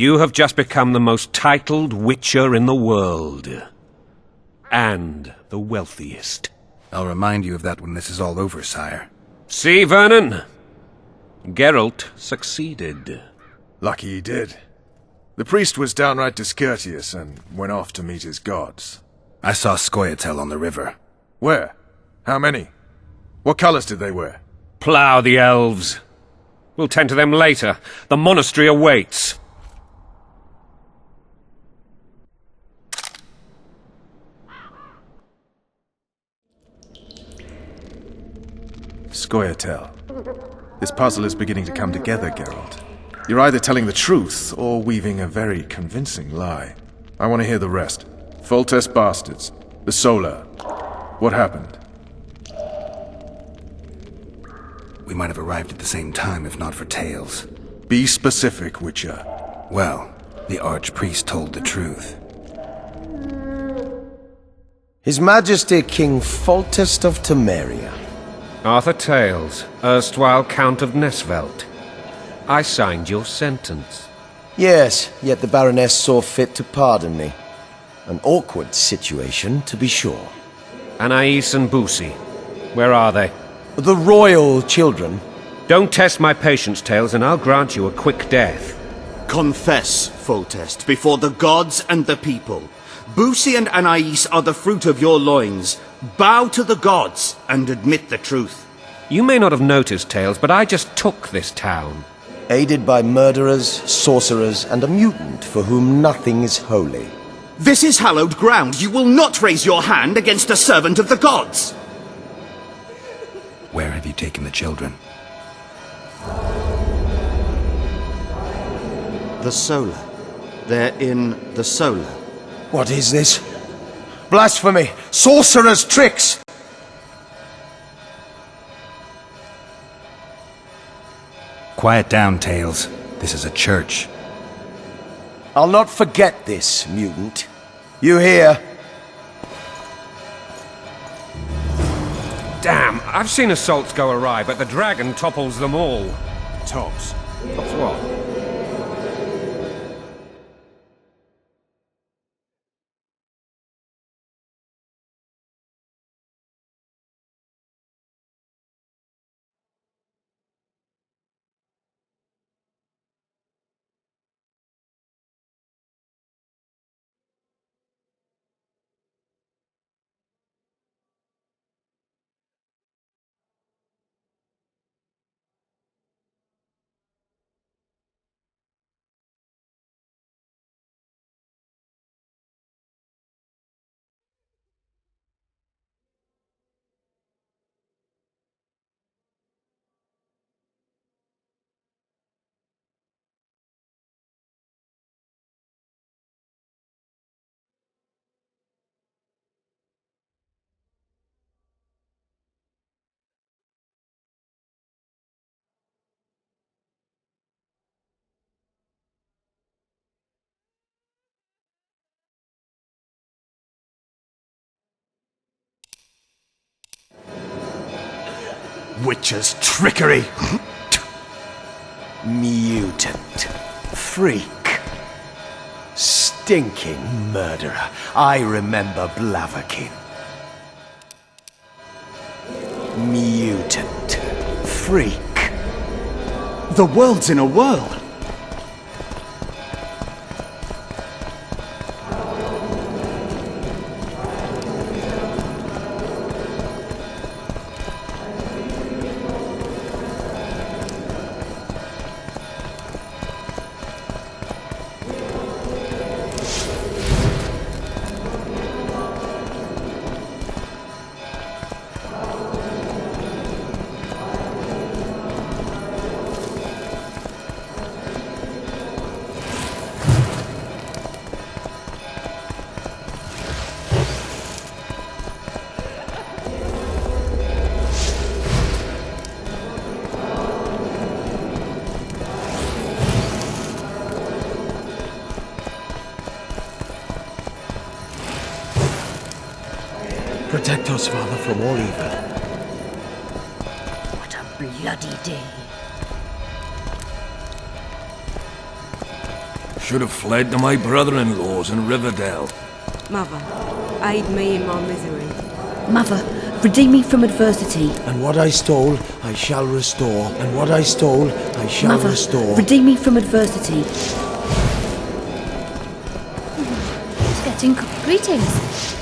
You have just become the most titled witcher in the world. And the wealthiest. I'll remind you of that when this is all over, sire. See, Vernon? Geralt succeeded. Lucky he did. The priest was downright discourteous and went off to meet his gods. I saw Scoia'tael on the river. Where? How many? What colors did they wear? Plough the elves. We'll tend to them later. The monastery awaits. Scoia'tael. This puzzle is beginning to come together, Geralt. You're either telling the truth or weaving a very convincing lie. I want to hear the rest. Foltest bastards. The Solar. What happened? We might have arrived at the same time if not for tales. Be specific, Witcher. Well, the Archpriest told the truth. His Majesty King Foltest of Temeria. Arthur Tales, erstwhile Count of Nesvelt. I signed your sentence. Yes, yet the Baroness saw fit to pardon me. An awkward situation, to be sure. Anais and Boussy, where are they? The royal children. Don't test my patience, Tales, and I'll grant you a quick death. Confess, Foltest, before the gods and the people. Boussy and Anais are the fruit of your loins. Bow to the gods and admit the truth. You may not have noticed, Tales, but I just took this town. Aided by murderers, sorcerers, and a mutant for whom nothing is holy. This is hallowed ground. You will not raise your hand against a servant of the gods. Where have you taken the children? The Solar. They're in the Solar. What is this? Blasphemy! Sorcerer's tricks! Quiet down, Tales. This is a church. I'll not forget this, mutant. You hear? Damn, I've seen assaults go awry, but the dragon topples them all. Tops. Tops what? Witcher's trickery! Mutant. Freak. Stinking murderer. I remember Blaviken. Mutant. Freak. The world's in a whirl. Protect us, Father, from all evil. What a bloody day. Should have fled to my brother-in-law's in Riverdale. Mother, aid me in my misery. Mother, redeem me from adversity. And what I stole, I shall restore. And what I stole, I shall Mother, restore. redeem me from adversity. It's getting greetings.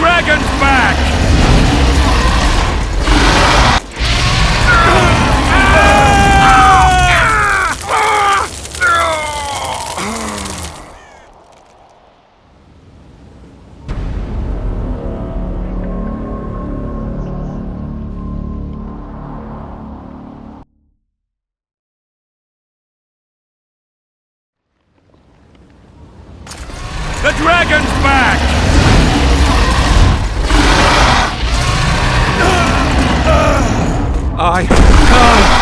dragon's back! The dragon's back! I can't.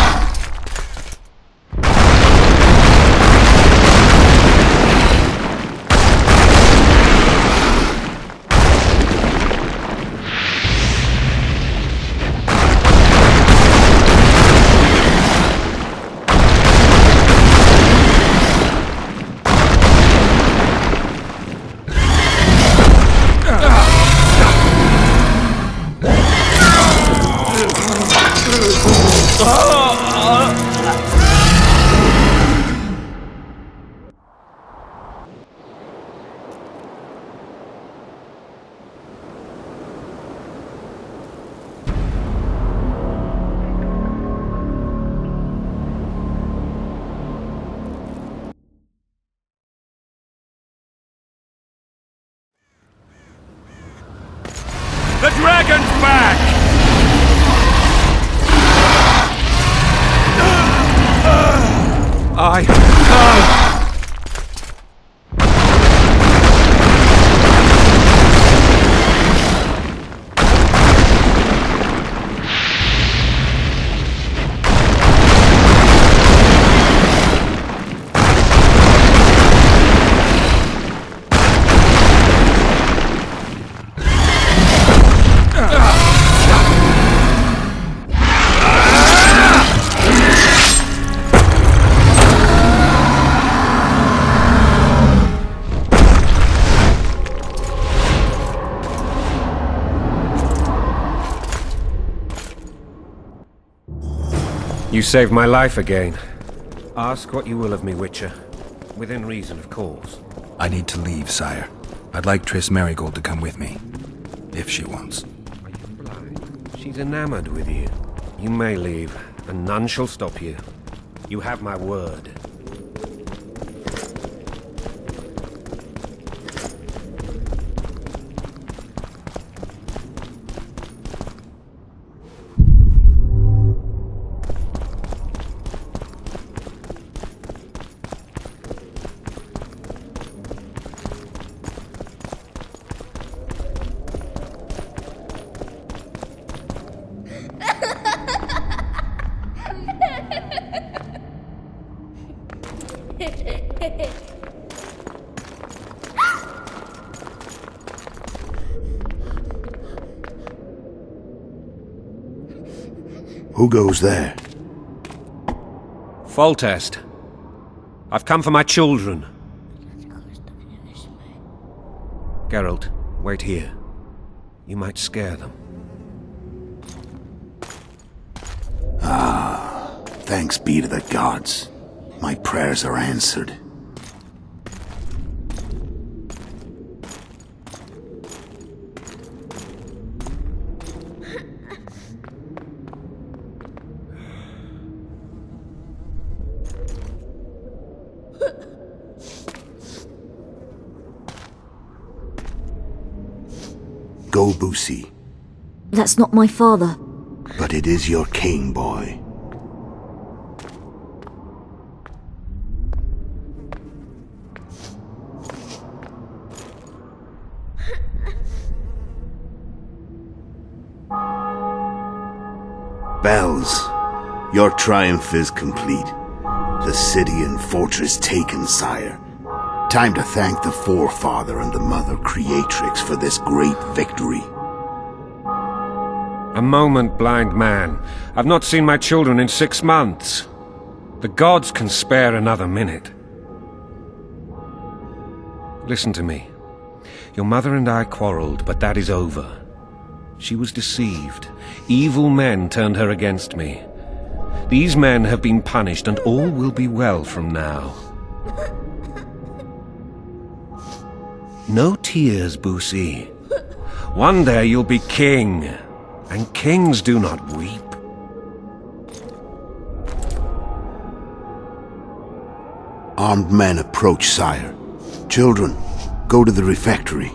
The dragon's back! I can't. You saved my life again. Ask what you will of me, Witcher. Within reason, of course. I need to leave, sire. I'd like Triss Merigold to come with me. If she wants. Are you blind? She's enamored with you. You may leave, and none shall stop you. You have my word. Who goes there? Foltest. I've come for my children. Geralt, wait here. You might scare them. Thanks be to the gods. My prayers are answered. Go, Boosie. That's not my father. But it is your king, boy. Bells, your triumph is complete. The city and fortress taken, sire. Time to thank the forefather and the mother creatrix for this great victory. A moment, blind man. I've not seen my children in 6 months. The gods can spare another minute. Listen to me. Your mother and I quarreled, but that is over. She was deceived. Evil men turned her against me. These men have been punished, and all will be well from now. No tears, Boosie. One day you'll be king, and kings do not weep. Armed men approach, sire. Children, go to the refectory.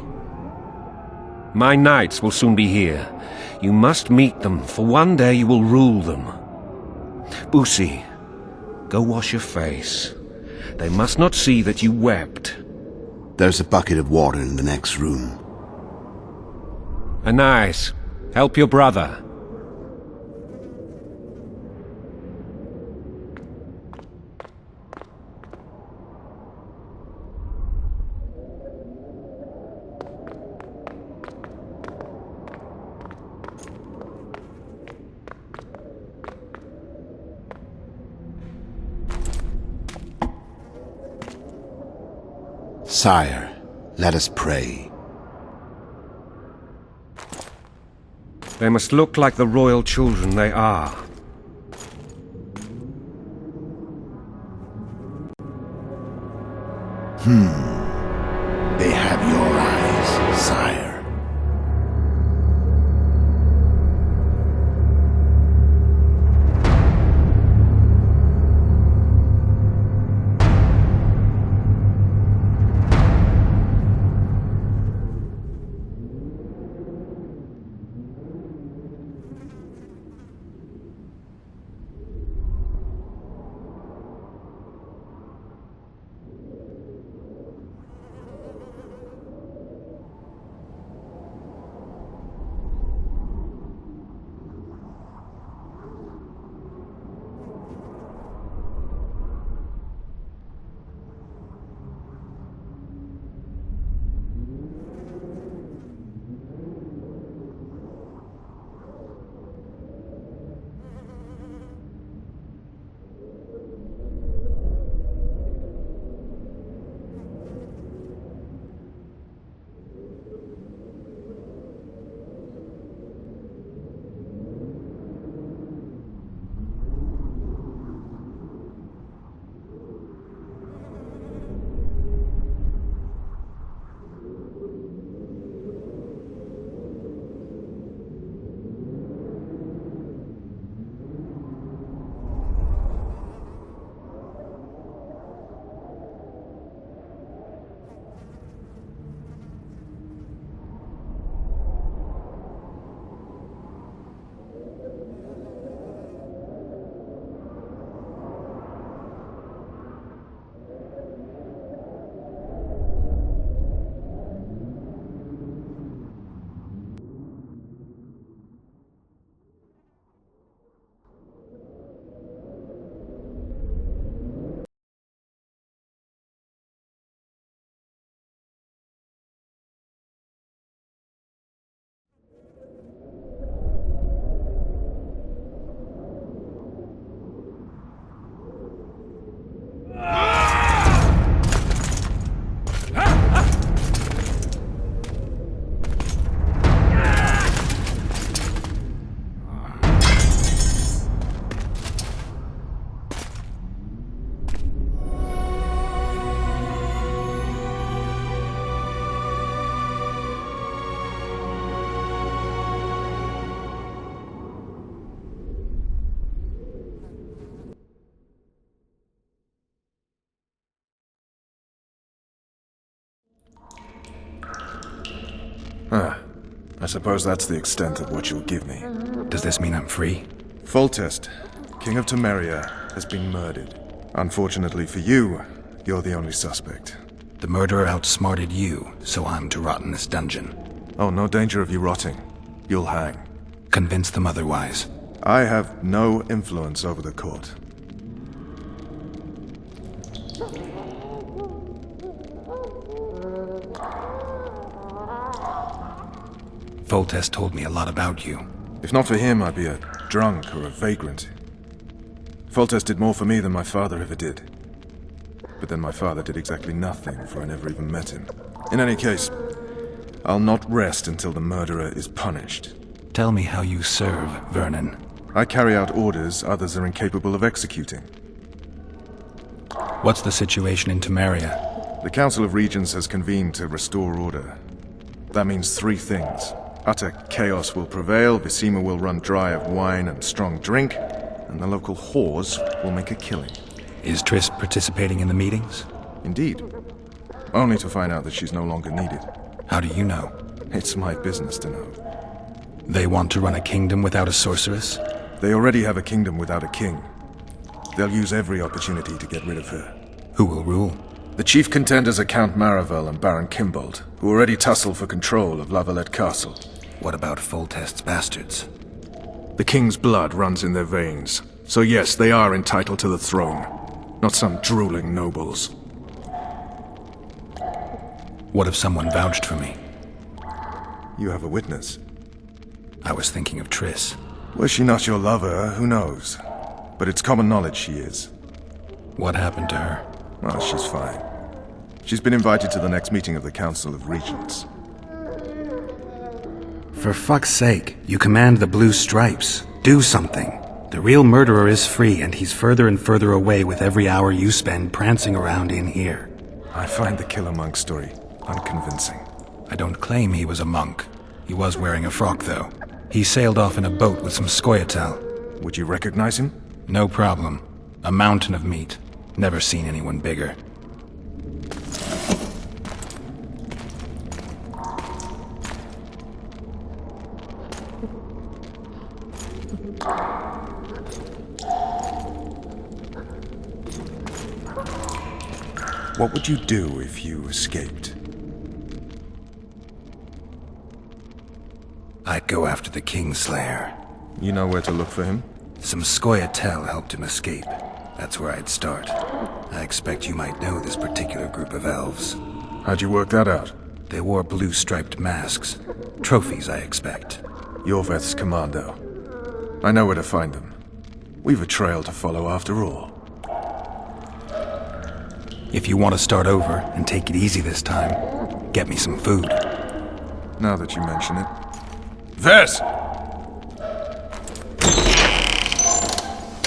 My knights will soon be here. You must meet them, for one day you will rule them. Boosie, go wash your face. They must not see that you wept. There's a bucket of water in the next room. Anais, help your brother. Sire, let us pray. They must look like the royal children they are. They have your eyes, sire. I suppose that's the extent of what you'll give me. Does this mean I'm free? Foltest, King of Temeria, has been murdered. Unfortunately for you, you're the only suspect. The murderer outsmarted you, so I'm to rot in this dungeon. Oh, no danger of you rotting. You'll hang. Convince them otherwise. I have no influence over the court. Foltest told me a lot about you. If not for him, I'd be a drunk or a vagrant. Foltest did more for me than my father ever did. But then my father did exactly nothing, for I never even met him. In any case, I'll not rest until the murderer is punished. Tell me how you serve, Vernon. I carry out orders others are incapable of executing. What's the situation in Temeria? The Council of Regents has convened to restore order. That means three things. Utter chaos will prevail, Visima will run dry of wine and strong drink, and the local whores will make a killing. Is Triss participating in the meetings? Indeed. Only to find out that she's no longer needed. How do you know? It's my business to know. They want to run a kingdom without a sorceress? They already have a kingdom without a king. They'll use every opportunity to get rid of her. Who will rule? The chief contenders are Count Maravel and Baron Kimbold, who already tussle for control of Lavalette Castle. What about Foltest's bastards? The king's blood runs in their veins, so yes, they are entitled to the throne. Not some drooling nobles. What if someone vouched for me? You have a witness. I was thinking of Triss. Was she not your lover? Who knows? But it's common knowledge she is. What happened to her? Well, she's fine. She's been invited to the next meeting of the Council of Regents. For fuck's sake, you command the Blue Stripes. Do something. The real murderer is free, and he's further and further away with every hour you spend prancing around in here. I find the Killer Monk story unconvincing. I don't claim he was a monk. He was wearing a frock, though. He sailed off in a boat with some Scoia'tael. Would you recognize him? No problem. A mountain of meat. Never seen anyone bigger. What would you do if you escaped? I'd go after the Kingslayer. You know where to look for him? Some Scoia'tael helped him escape. That's where I'd start. I expect you might know this particular group of elves. How'd you work that out? They wore blue-striped masks. Trophies, I expect. Yorveth's commando. I know where to find them. We've a trail to follow after all. If you want to start over and take it easy this time, get me some food. Now that you mention it. Vess!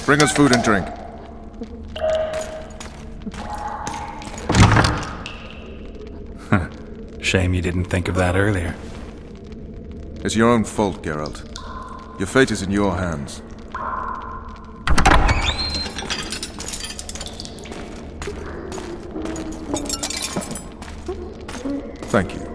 Bring us food and drink. Shame you didn't think of that earlier. It's your own fault, Geralt. Your fate is in your hands. Thank you.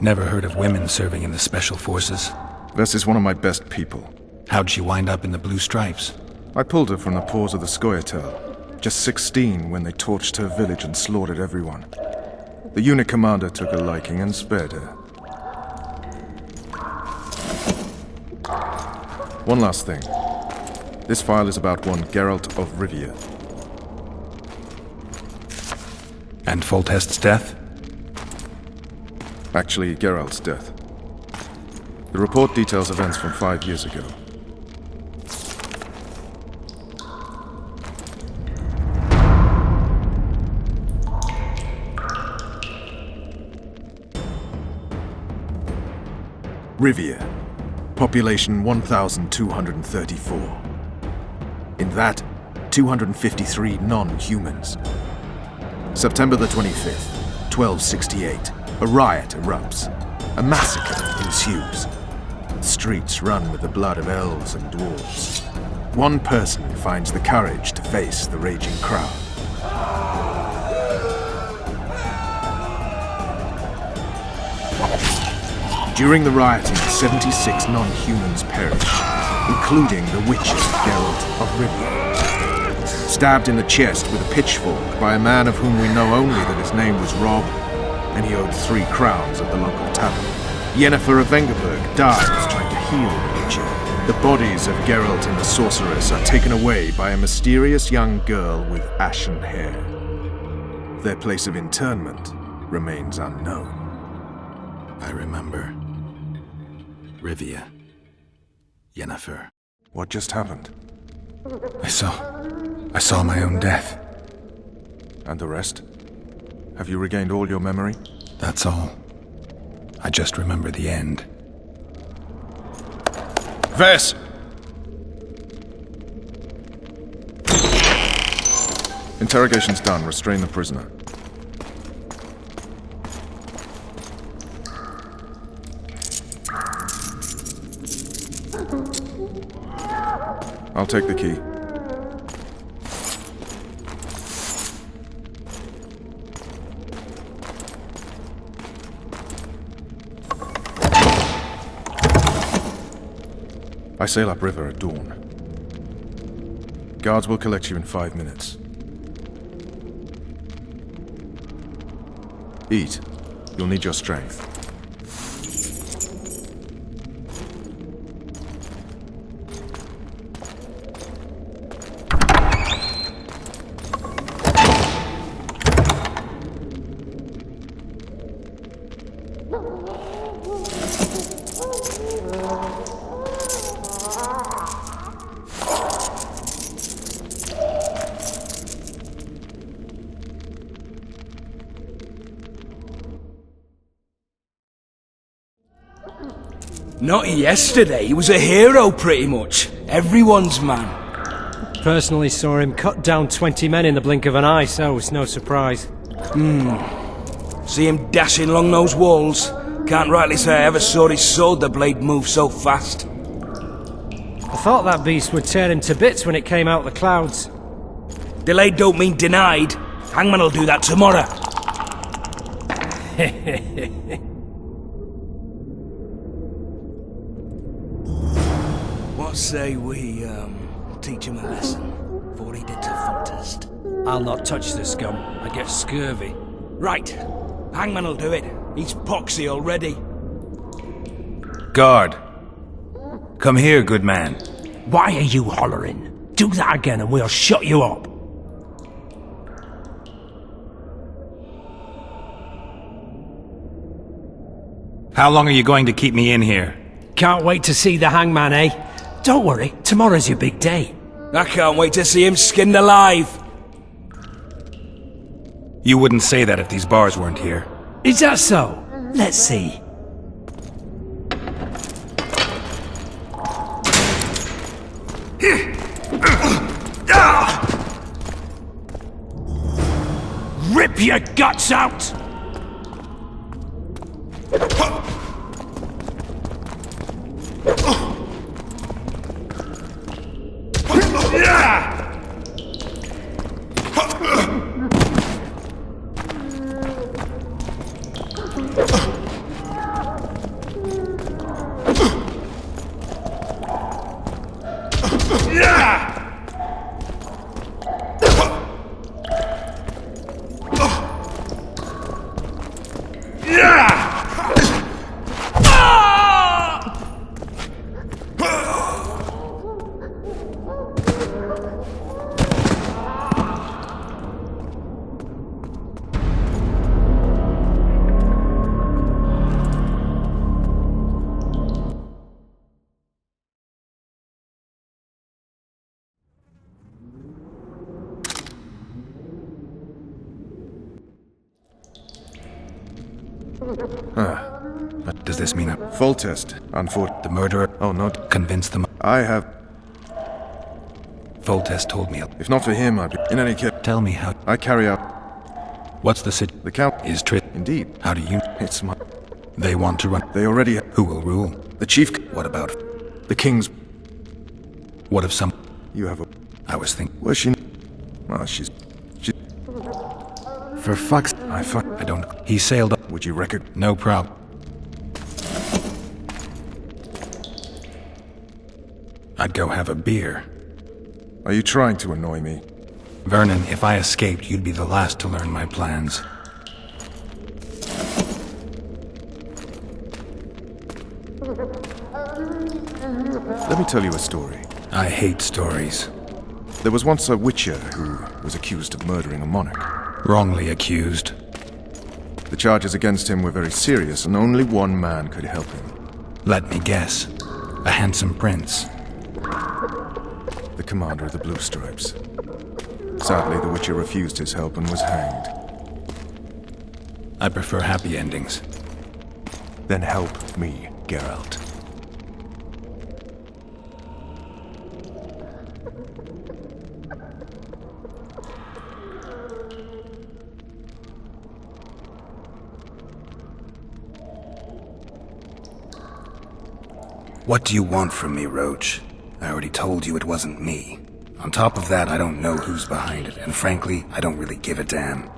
Never heard of women serving in the Special Forces. Vess is one of my best people. How'd she wind up in the Blue Stripes? I pulled her from the paws of the Scoia'tael. Just 16 when they torched her village and slaughtered everyone. The unit commander took a liking and spared her. One last thing. This file is about one Geralt of Rivia. And Foltest's death? Actually, Geralt's death. The report details events from 5 years ago. Rivia. Population 1,234. In that, 253 non-humans. September the 25th, 1268. A riot erupts. A massacre ensues. The streets run with the blood of elves and dwarves. One person finds the courage to face the raging crowd. During the rioting, 76 non-humans perish, including the Witcher Geralt of Rivia. Stabbed in the chest with a pitchfork by a man of whom we know only that his name was Rob, and he owed 3 crowns at the local tavern. Yennefer of Vengerberg dies trying to heal the Witcher. The bodies of Geralt and the sorceress are taken away by a mysterious young girl with ashen hair. Their place of internment remains unknown. I remember. Rivia. Yennefer. What just happened? I saw my own death. And the rest? Have you regained all your memory? That's all. I just remember the end. Ves! Interrogation's done. Restrain the prisoner. I'll take the key. I sail upriver at dawn. Guards will collect you in 5 minutes. Eat. You'll need your strength. Not yesterday, he was a hero pretty much. Everyone's man. Personally saw him cut down 20 men in the blink of an eye, so it's no surprise. See him dashing along those walls? Can't rightly say I ever saw his sword the blade move so fast. I thought that beast would tear him to bits when it came out the clouds. Delayed don't mean denied. Hangman'll do that tomorrow. What say we, teach him a lesson before he did to Fontest? I'll not touch the scum. I get scurvy. Right. Hangman'll do it. He's poxy already. Guard! Come here, good man. Why are you hollering? Do that again and we'll shut you up. How long are you going to keep me in here? Can't wait to see the hangman, eh? Don't worry, tomorrow's your big day. I can't wait to see him skinned alive. You wouldn't say that if these bars weren't here. Is that so? Let's see. Rip your guts out! What does this mean? Full test. Unfortunate. The murderer? Oh, not Convinced them. I have. Foltest told me. If not for him, I'd be. In any case. Tell me how. I carry out. What's the city? The count. Is Trit. Indeed. How do you? It's my. They want to run. They already. Who will rule? The chief. What about? The king's. What if some? You have a. I was thinking. Was she? Well, she's. For fuck's. I don't. He sailed up. Would you reckon? No problem. I'd go have a beer. Are you trying to annoy me? Vernon, if I escaped, you'd be the last to learn my plans. Let me tell you a story. I hate stories. There was once a witcher who was accused of murdering a monarch. Wrongly accused. The charges against him were very serious, and only one man could help him. Let me guess. A handsome prince. The commander of the Blue Stripes. Sadly, the Witcher refused his help and was hanged. I prefer happy endings. Then help me, Geralt. What do you want from me, Roach? I already told you it wasn't me. On top of that, I don't know who's behind it, and frankly, I don't really give a damn.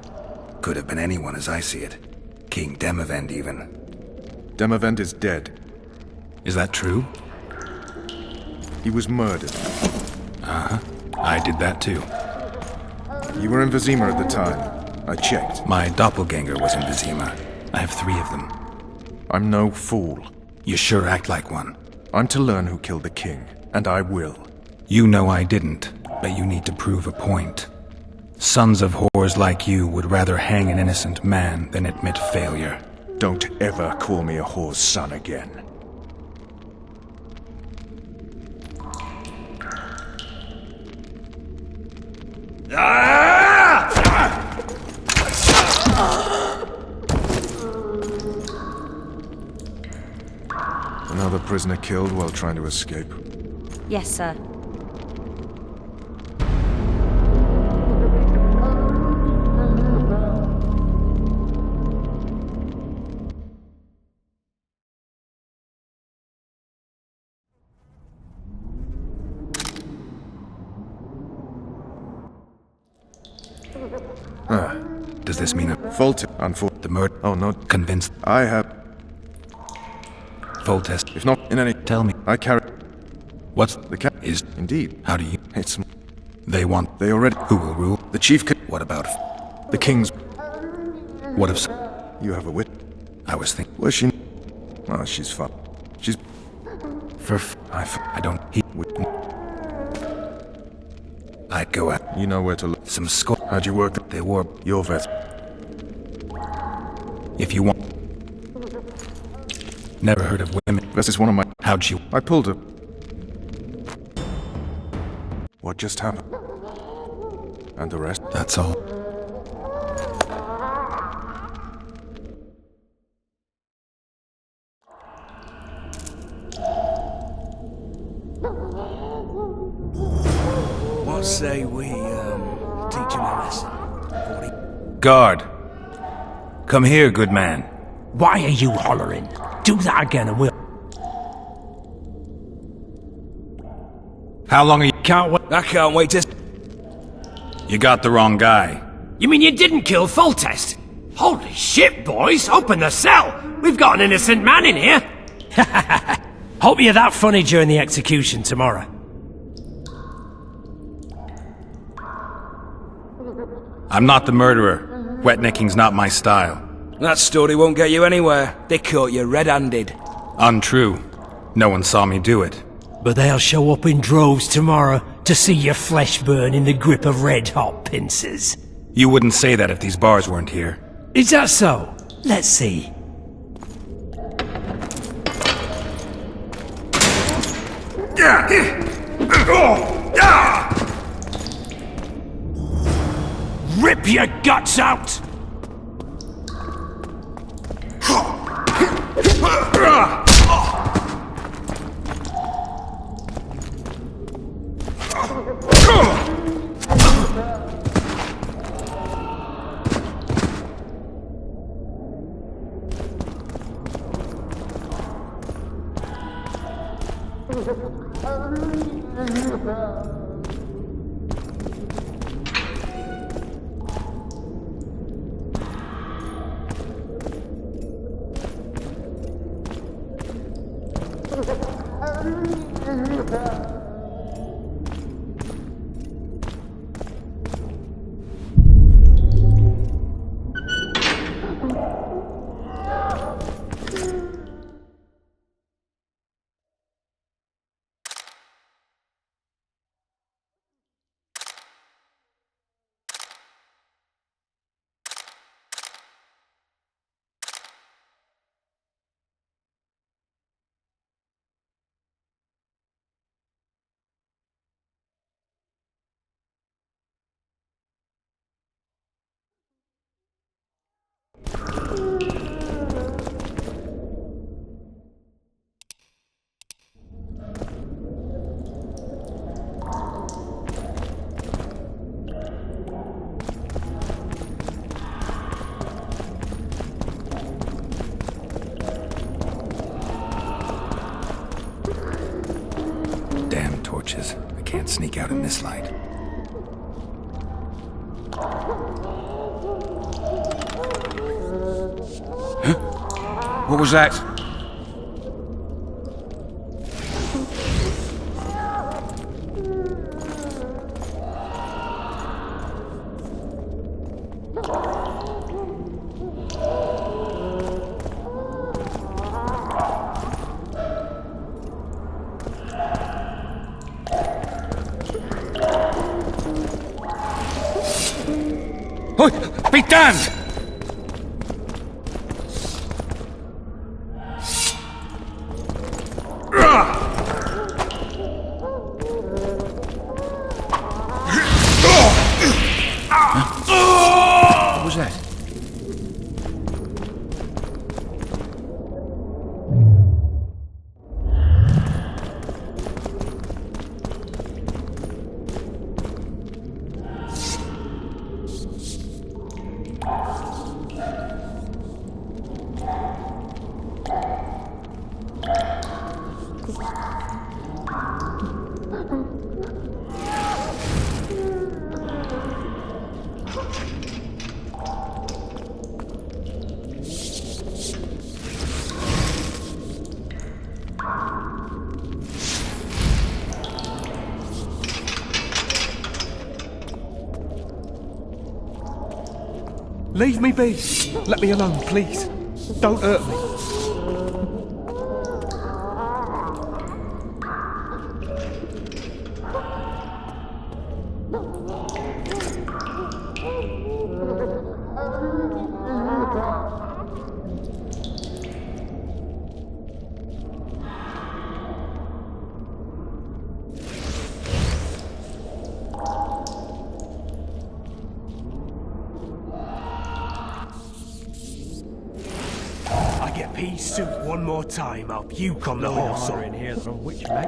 Could have been anyone as I see it. King Demavend, even. Demavend is dead. Is that true? He was murdered. Uh-huh. I did that too. You were in Vizima at the time. I checked. My doppelganger was in Vizima. I have 3 of them. I'm no fool. You sure act like one. I'm to learn who killed the king, and I will. You know I didn't, but you need to prove a point. Sons of whores like you would rather hang an innocent man than admit failure. Don't ever call me a whore's son again. Another prisoner killed while trying to escape. Yes, sir. Does this mean a Foltest? The murder? Oh, no. Convinced? I have. Foltest. If not in any. Tell me. I carry. What's The cat is? Indeed. How do you? It's. They want. They already. Who will rule? The chief. What about? The king's. What if? You have a wit. I was thinking. Where's she? Oh, she's fun. She's. I don't. I'd go at. You know where to look. Some score. How'd you work? They wore. Your vet. If you want. Never heard of women. This is one of my. How'd you? I pulled her. What just happened? And the rest? That's all. What say we, teach him a lesson? Guard. Come here, good man. Why are you hollering? Do that again and we'll... How long are you? Can't wait. I can't wait to... You got the wrong guy. You mean you didn't kill Foltest? Holy shit, boys! Open the cell! We've got an innocent man in here! Hope you're that funny during the execution tomorrow. I'm not the murderer. Wetnecking's not my style. That story won't get you anywhere. They caught you red-handed. Untrue. No one saw me do it. But they'll show up in droves tomorrow to see your flesh burn in the grip of red-hot pincers. You wouldn't say that if these bars weren't here. Is that so? Let's see. Rip your guts out! stairs. I can't sneak out in this light. Huh? What was that? Oh, be damned! What was that? Leave me be. Let me alone, please. Don't hurt me. Pea soup one more time, I'll puke on the horse. in here from which mate?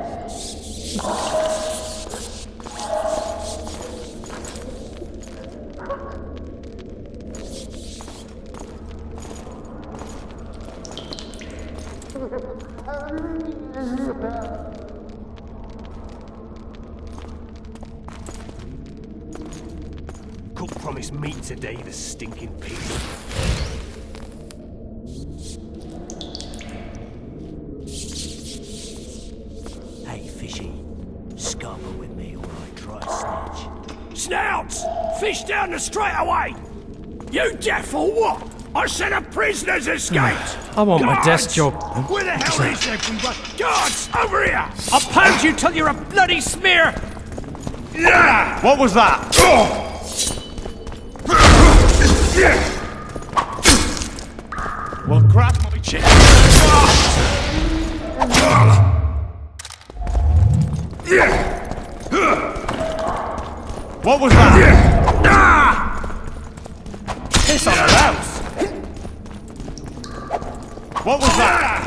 Cook promised meat today, the stinking pig. Hey, Fishy. Scupper with me or I try snitch. Snouts! Fish down the straight away! You deaf or what? I said a prisoner's escaped! I want my desk job. Where the hell is everyone? Guards! Over here! I'll pound you till you're a bloody smear! Yeah! What was that? Well, grab my chicken. What was that? Piss on the house. What was that?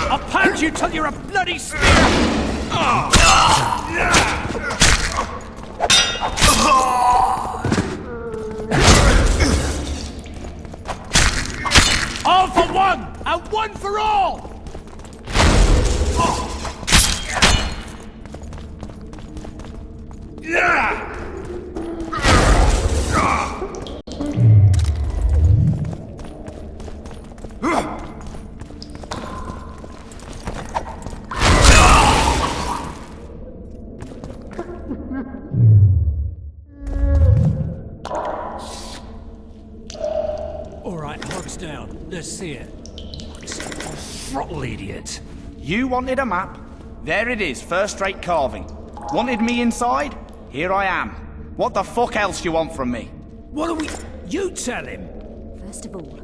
I'll pound you till you're a bloody smear! All for one, and one for all! Alright, hogs down. Let's see it. Throttle idiot. You wanted a map? There it is, first-rate carving. Wanted me inside? Here I am. What the fuck else you want from me? What are we... You tell him! First of all,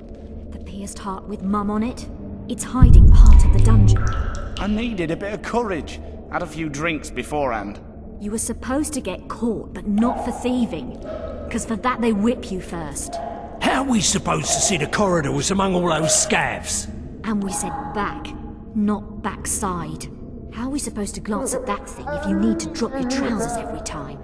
the pierced heart with Mum on it. It's hiding part of the dungeon. I needed a bit of courage. Had a few drinks beforehand. You were supposed to get caught, but not for thieving. Because for that they whip you first. How are we supposed to see the corridors among all those scavs? And we said back, not backside. How are we supposed to glance at that thing if you need to drop your trousers every time?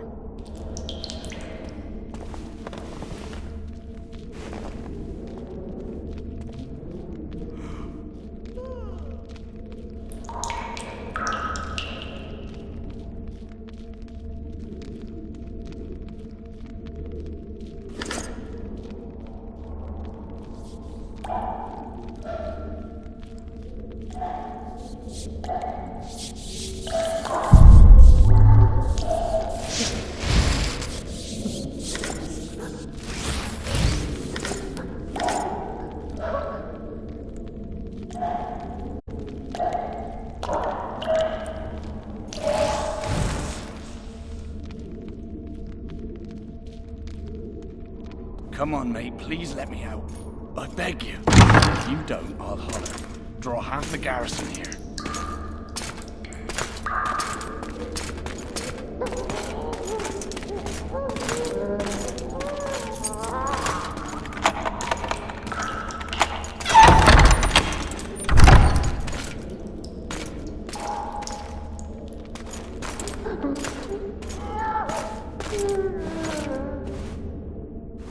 Come on, mate, please let me out. I beg you. If you don't, I'll holler. Draw half the garrison here.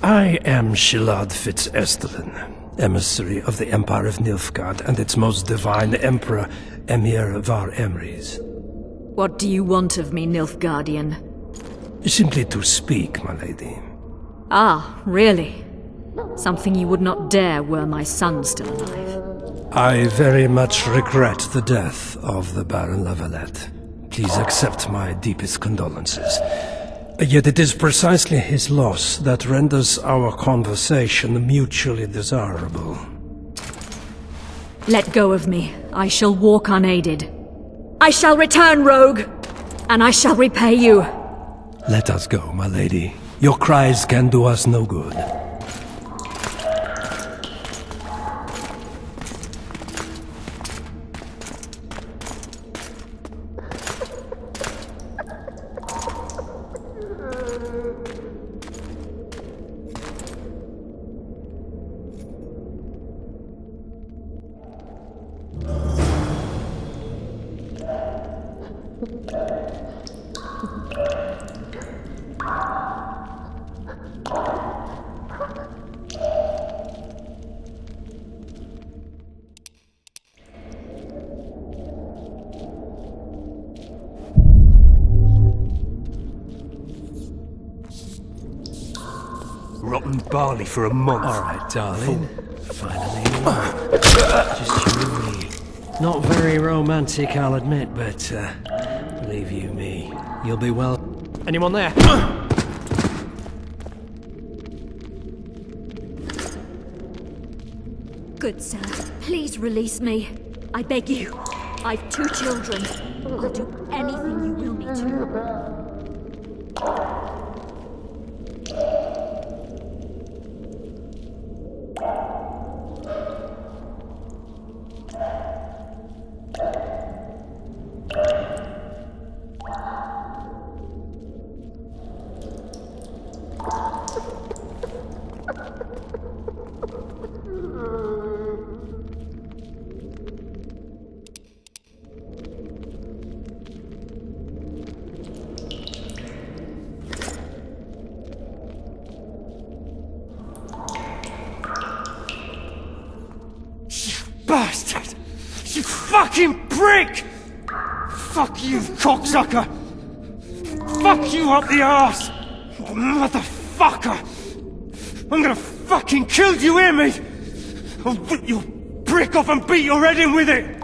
I am Shilad Fitz-Estelin, emissary of the Empire of Nilfgaard and its most divine Emperor, Emir Var Emrys. What do you want of me, Nilfgaardian? Simply to speak, my lady. Ah, really? Something you would not dare were my son still alive. I very much regret the death of the Baron Lavalette. Please accept my deepest condolences. Yet it is precisely his loss that renders our conversation mutually desirable. Let go of me. I shall walk unaided. I shall return, rogue! And I shall repay you. Let us go, my lady. Your cries can do us no good. Rotten barley for a month. All right, darling. Finally, just you and me. Not very romantic, I'll admit, but believe you me, you'll be well. Anyone there? Good sir, please release me. I beg you. I've 2 children. I'll do anything you will me to. Bastard! You fucking prick! Fuck you, cocksucker! Fuck you up the arse! Motherfucker! I'm gonna fucking kill you, hear me? I'll rip your brick off and beat your head in with it!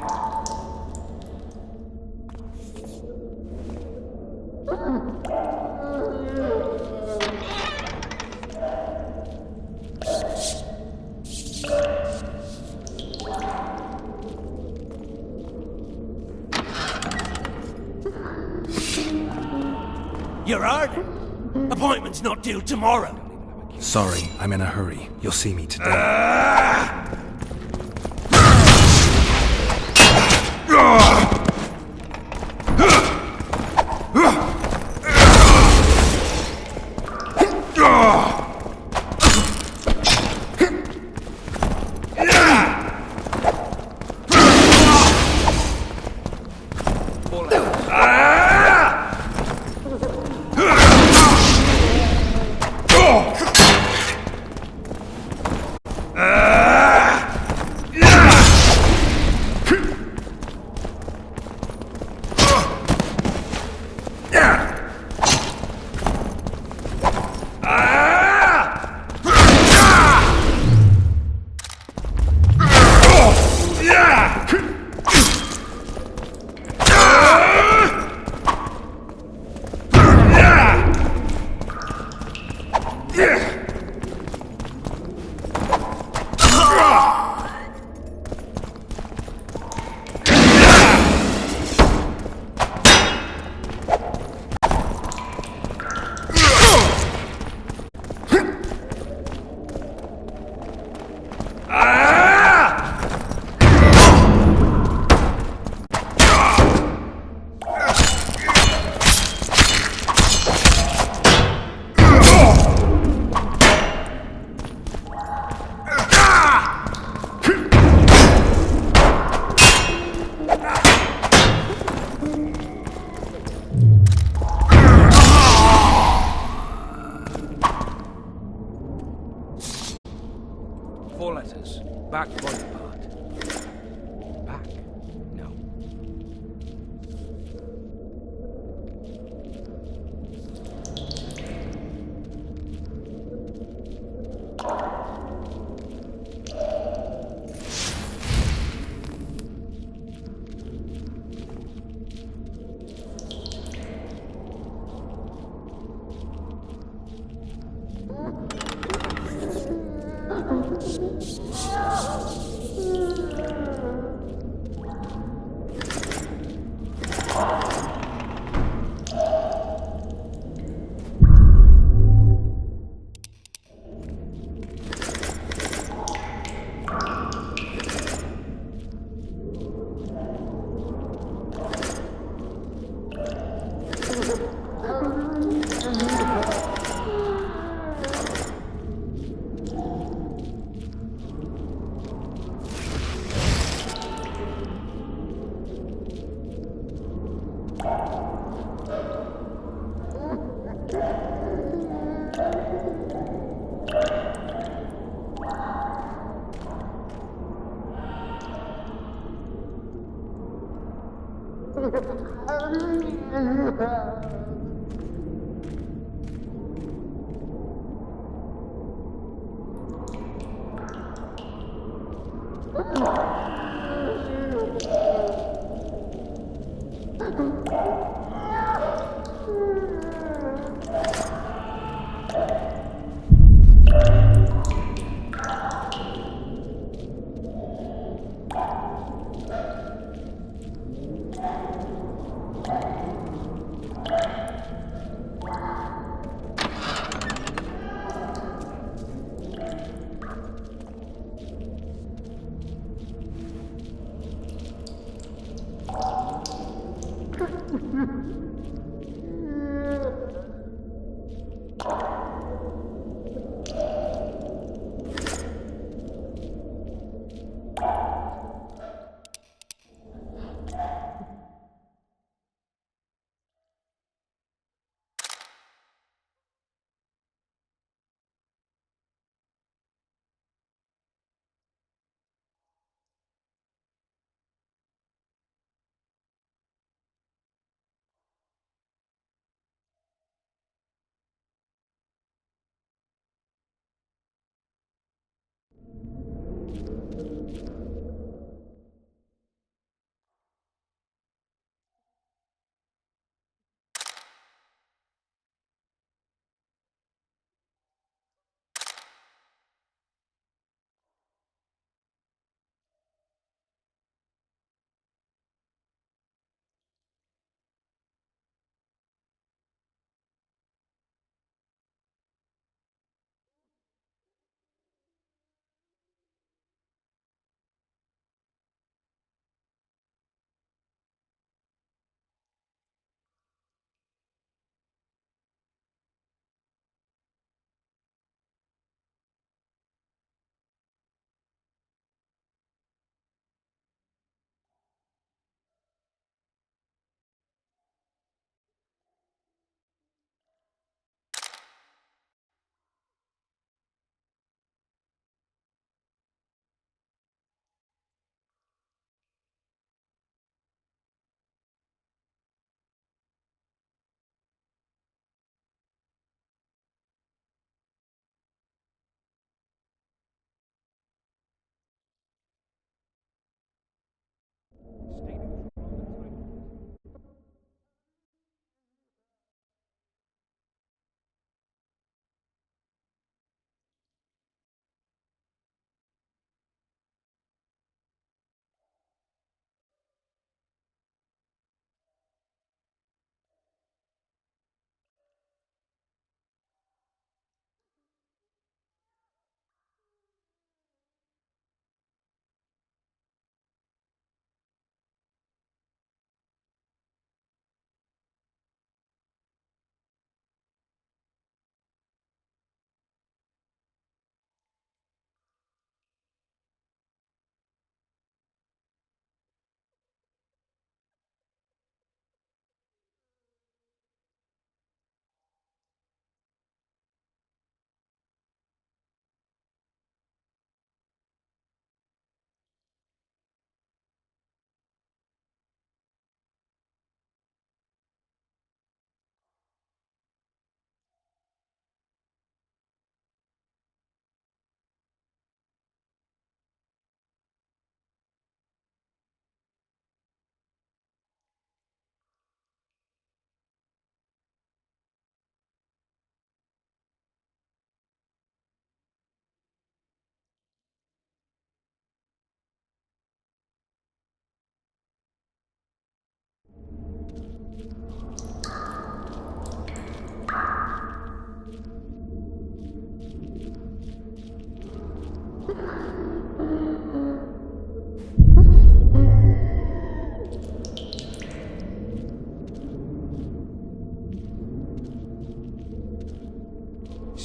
You're hurt? Appointment's not due tomorrow. Sorry, I'm in a hurry. You'll see me today. back, Bonaparte. Back? No.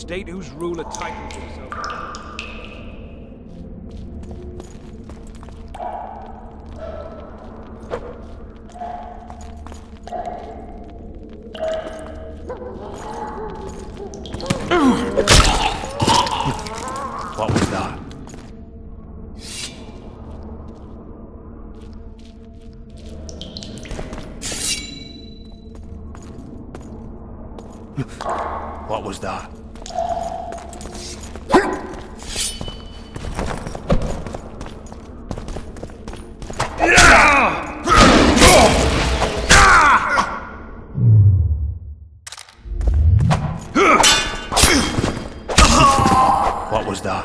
state whose ruler titles himself. What was that? What was that? What was that?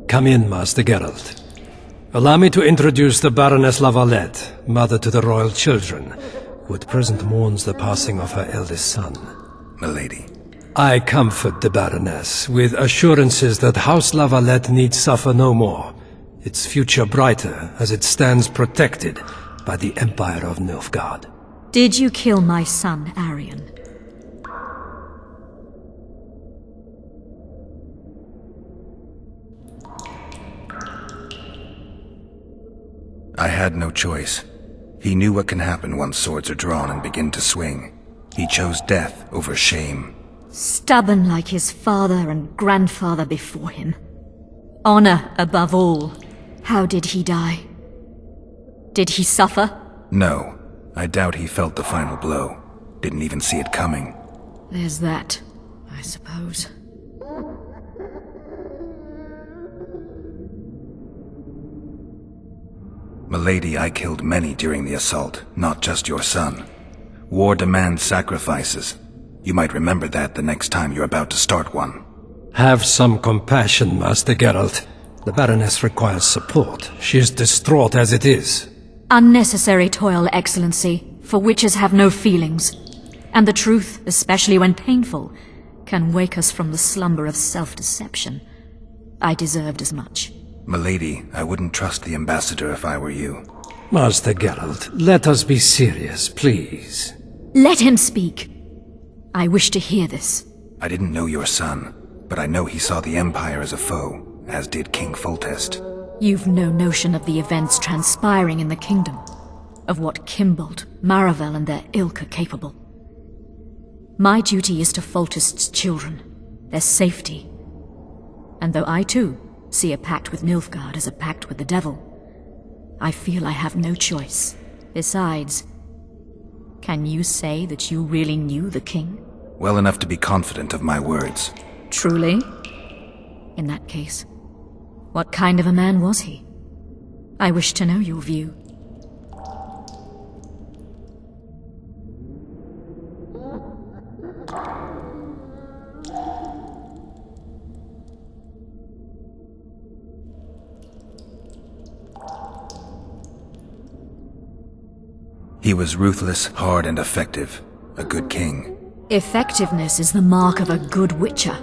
Come in, Master Geralt. Allow me to introduce the Baroness Lavalette, mother to the royal children, who at present mourns the passing of her eldest son. Milady. I comfort the Baroness with assurances that House Lavalette need suffer no more, its future brighter as it stands protected by the Empire of Nilfgaard. Did you kill my son, Arion? I had no choice. He knew what can happen once swords are drawn and begin to swing. He chose death over shame. Stubborn like his father and grandfather before him. Honor above all. How did he die? Did he suffer? No. I doubt he felt the final blow. Didn't even see it coming. There's that, I suppose. Milady, I killed many during the assault, not just your son. War demands sacrifices. You might remember that the next time you're about to start one. Have some compassion, Master Geralt. The Baroness requires support. She is distraught as it is. Unnecessary toil, Excellency, for witches have no feelings. And the truth, especially when painful, can wake us from the slumber of self-deception. I deserved as much. Milady, I wouldn't trust the ambassador if I were you. Master Geralt, let us be serious, please. Let him speak. I wish to hear this. I didn't know your son, but I know he saw the Empire as a foe, as did King Foltest. You've no notion of the events transpiring in the kingdom, of what Kimbold, Maravel and their ilk are capable. My duty is to Foltest's children, their safety. And though I too see a pact with Nilfgaard as a pact with the devil, I feel I have no choice. Besides, can you say that you really knew the king? Well enough to be confident of my words. Truly? In that case, what kind of a man was he? I wish to know your view. He was ruthless, hard, and effective. A good king. Effectiveness is the mark of a good witcher.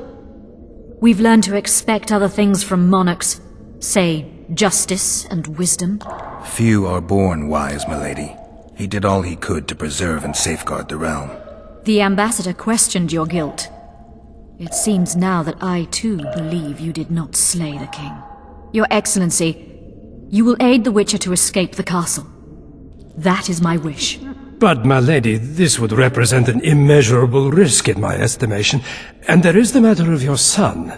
We've learned to expect other things from monarchs, say, justice and wisdom. Few are born wise, milady. He did all he could to preserve and safeguard the realm. The ambassador questioned your guilt. It seems now that I too believe you did not slay the king. Your Excellency, you will aid the witcher to escape the castle. That is my wish. But, my lady, this would represent an immeasurable risk in my estimation. And there is the matter of your son.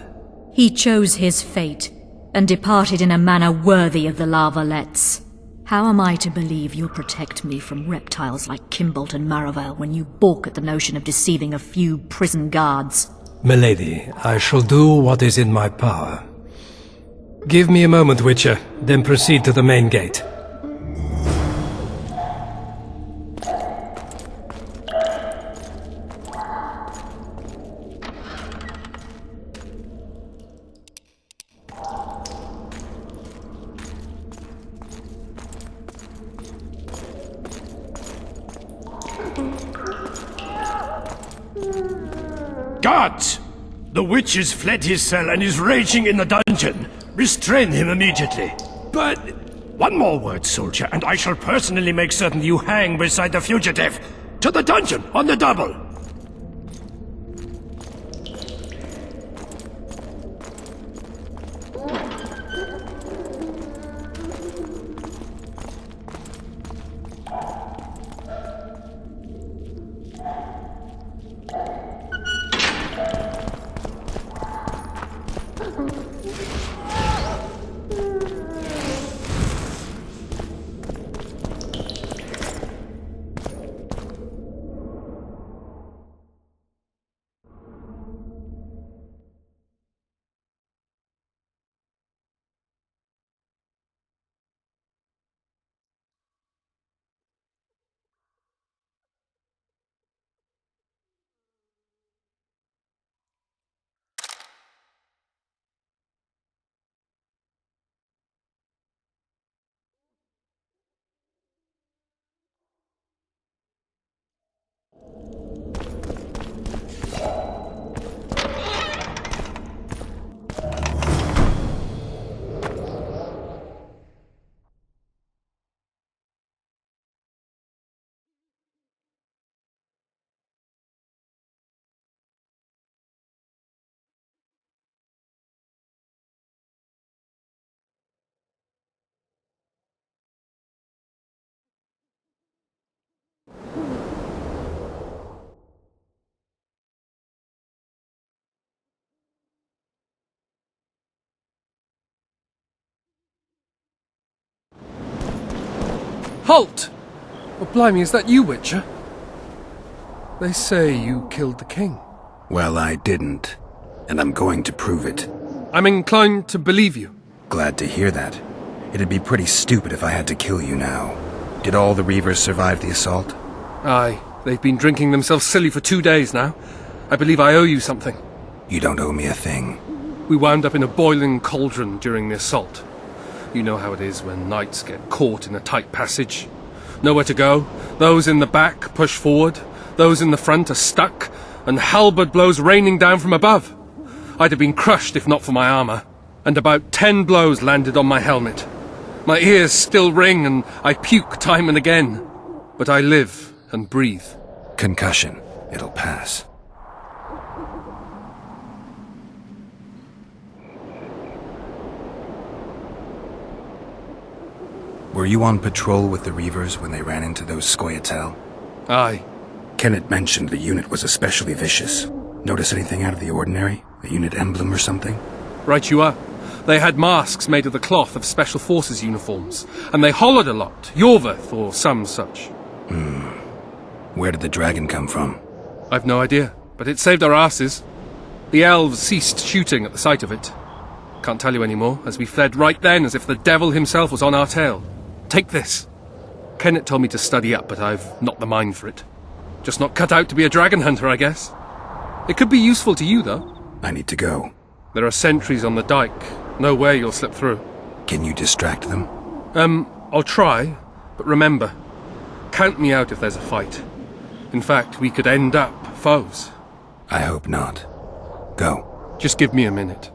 He chose his fate, and departed in a manner worthy of the Lavalets. How am I to believe you'll protect me from reptiles like Kimbold and Maravel when you balk at the notion of deceiving a few prison guards? Milady, I shall do what is in my power. Give me a moment, Witcher, then proceed to the main gate. Guards! The witch has fled his cell and is raging in the dungeon. Restrain him immediately. But one more word, soldier, and I shall personally make certain you hang beside the fugitive. To the dungeon, on the double! Halt! Oh, blimey, is that you, Witcher? They say you killed the king. Well, I didn't. And I'm going to prove it. I'm inclined to believe you. Glad to hear that. It'd be pretty stupid if I had to kill you now. Did all the Reavers survive the assault? Aye. They've been drinking themselves silly for 2 days now. I believe I owe you something. You don't owe me a thing. We wound up in a boiling cauldron during the assault. You know how it is when knights get caught in a tight passage. Nowhere to go. Those in the back push forward. Those in the front are stuck. And halberd blows raining down from above. I'd have been crushed if not for my armor. And about 10 blows landed on my helmet. My ears still ring and I puke time and again. But I live and breathe. Concussion. It'll pass. Were you on patrol with the Reavers when they ran into those Scoia'tael? Aye. Kenneth mentioned the unit was especially vicious. Notice anything out of the ordinary? A unit emblem or something? Right you are. They had masks made of the cloth of Special Forces uniforms, and they hollered a lot, Yorveth or some such. Where did the dragon come from? I've no idea, but it saved our asses. The elves ceased shooting at the sight of it. Can't tell you anymore, as we fled right then as if the devil himself was on our tail. Take this. Kenneth told me to study up, but I've not the mind for it. Just not cut out to be a dragon hunter, I guess. It could be useful to you, though. I need to go. There are sentries on the dike. No way you'll slip through. Can you distract them? I'll try, but remember, count me out if there's a fight. In fact, we could end up foes. I hope not. Go. Just give me a minute.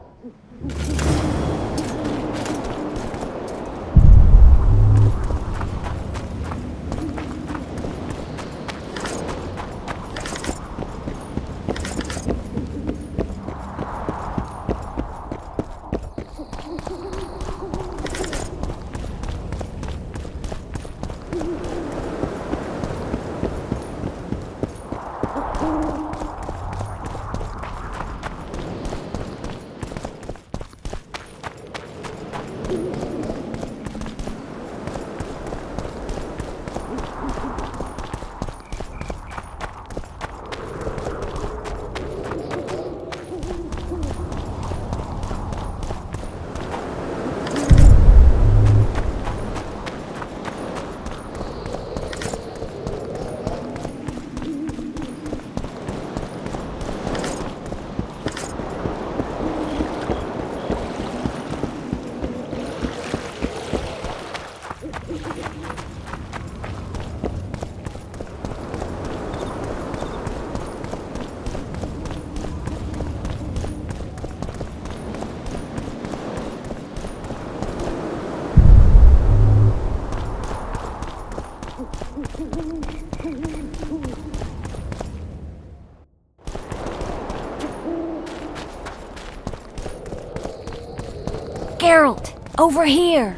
Geralt, over here!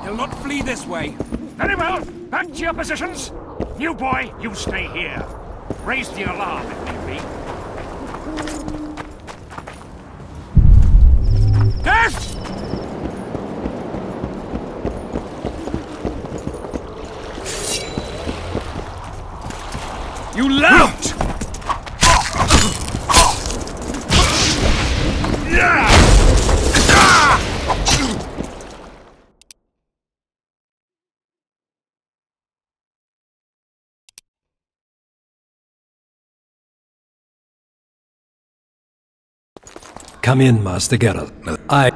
He'll not flee this way. Very well. Back to your positions. New boy, you stay here. Raise the alarm if need be. Yes! You lout! Come in, Master Geralt. I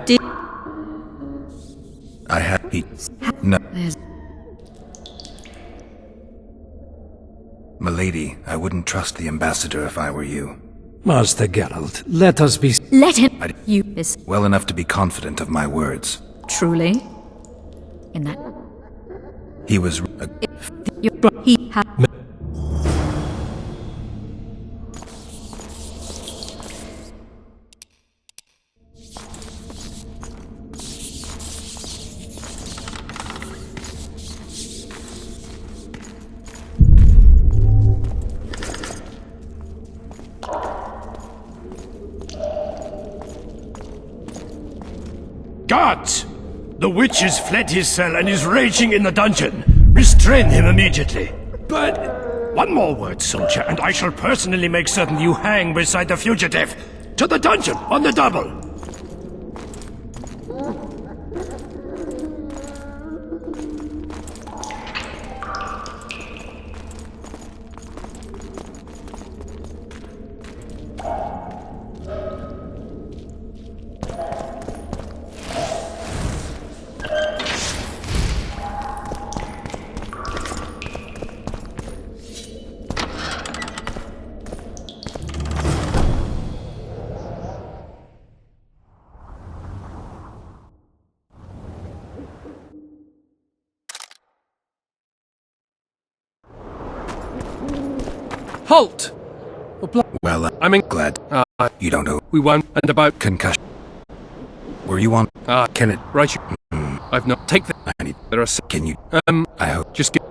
have... No. Milady, I wouldn't trust the ambassador if I were you. Master Geralt, let us be... Let him... You... This... Well enough to be confident of my words. Truly? In that... He was... He had... The witch has fled his cell and is raging in the dungeon. Restrain him immediately. But one more word, soldier, and I shall personally make certain you hang beside the fugitive. To the dungeon, on the double. Halt! Well, I'm glad. You don't know. We won, and about Concussion. Were you on? Can it? Right. I've not. Take the. I need. There are. Can you? I hope. Just get.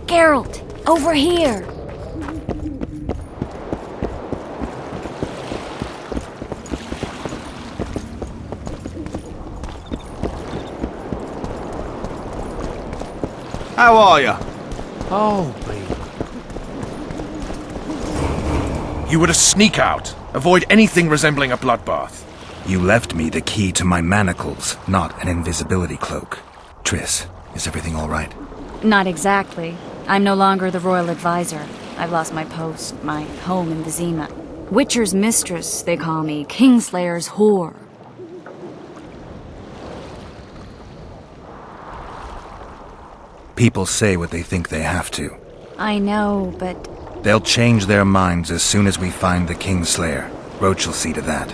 Geralt, over here! How are you? Oh, You were to sneak out. Avoid anything resembling a bloodbath. You left me the key to my manacles, not an invisibility cloak. Triss, is everything all right? Not exactly. I'm no longer the royal advisor. I've lost my post, my home in Vizima. Witcher's mistress, they call me. Kingslayer's whore. People say what they think they have to. I know, but... They'll change their minds as soon as we find the Kingslayer. Roach will see to that.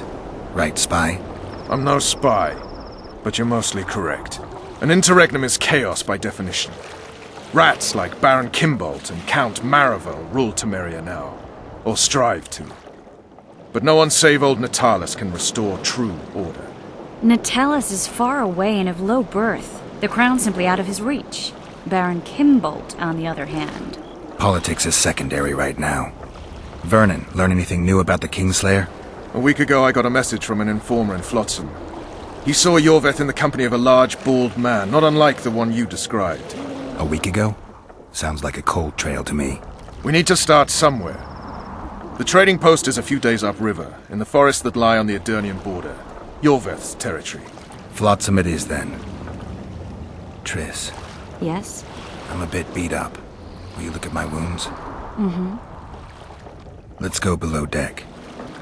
Right, spy? I'm no spy, but you're mostly correct. An interregnum is chaos by definition. Rats like Baron Kimbolt and Count Maravel rule Temeria now, or strive to. But no one save old Natalis can restore true order. Natalis is far away and of low birth. The crown's simply out of his reach. Baron Kimbolt, on the other hand. Politics is secondary right now. Vernon, learn anything new about the Kingslayer? A week ago I got a message from an informer in Flotsam. He saw Yorveth in the company of a large, bald man, not unlike the one you described. A week ago? Sounds like a cold trail to me. We need to start somewhere. The trading post is a few days upriver, in the forests that lie on the Edirnian border. Yorveth's territory. Flotsam it is, then. Triss. Yes? I'm a bit beat up. Will you look at my wounds? Mm-hmm. Let's go below deck.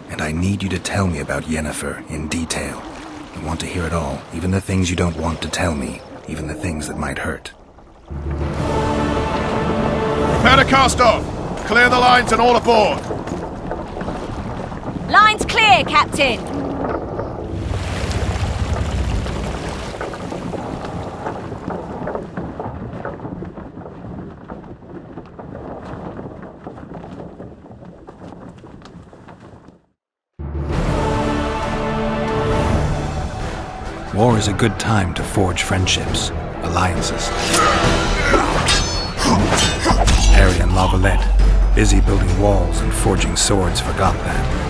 And I need you to tell me about Yennefer in detail. I want to hear it all, even the things you don't want to tell me, even the things that might hurt. Prepare to cast off! Clear the lines and all aboard! Line's clear, Captain! War is a good time to forge friendships, alliances. Harry and Lavalette, busy building walls and forging swords, forgot that.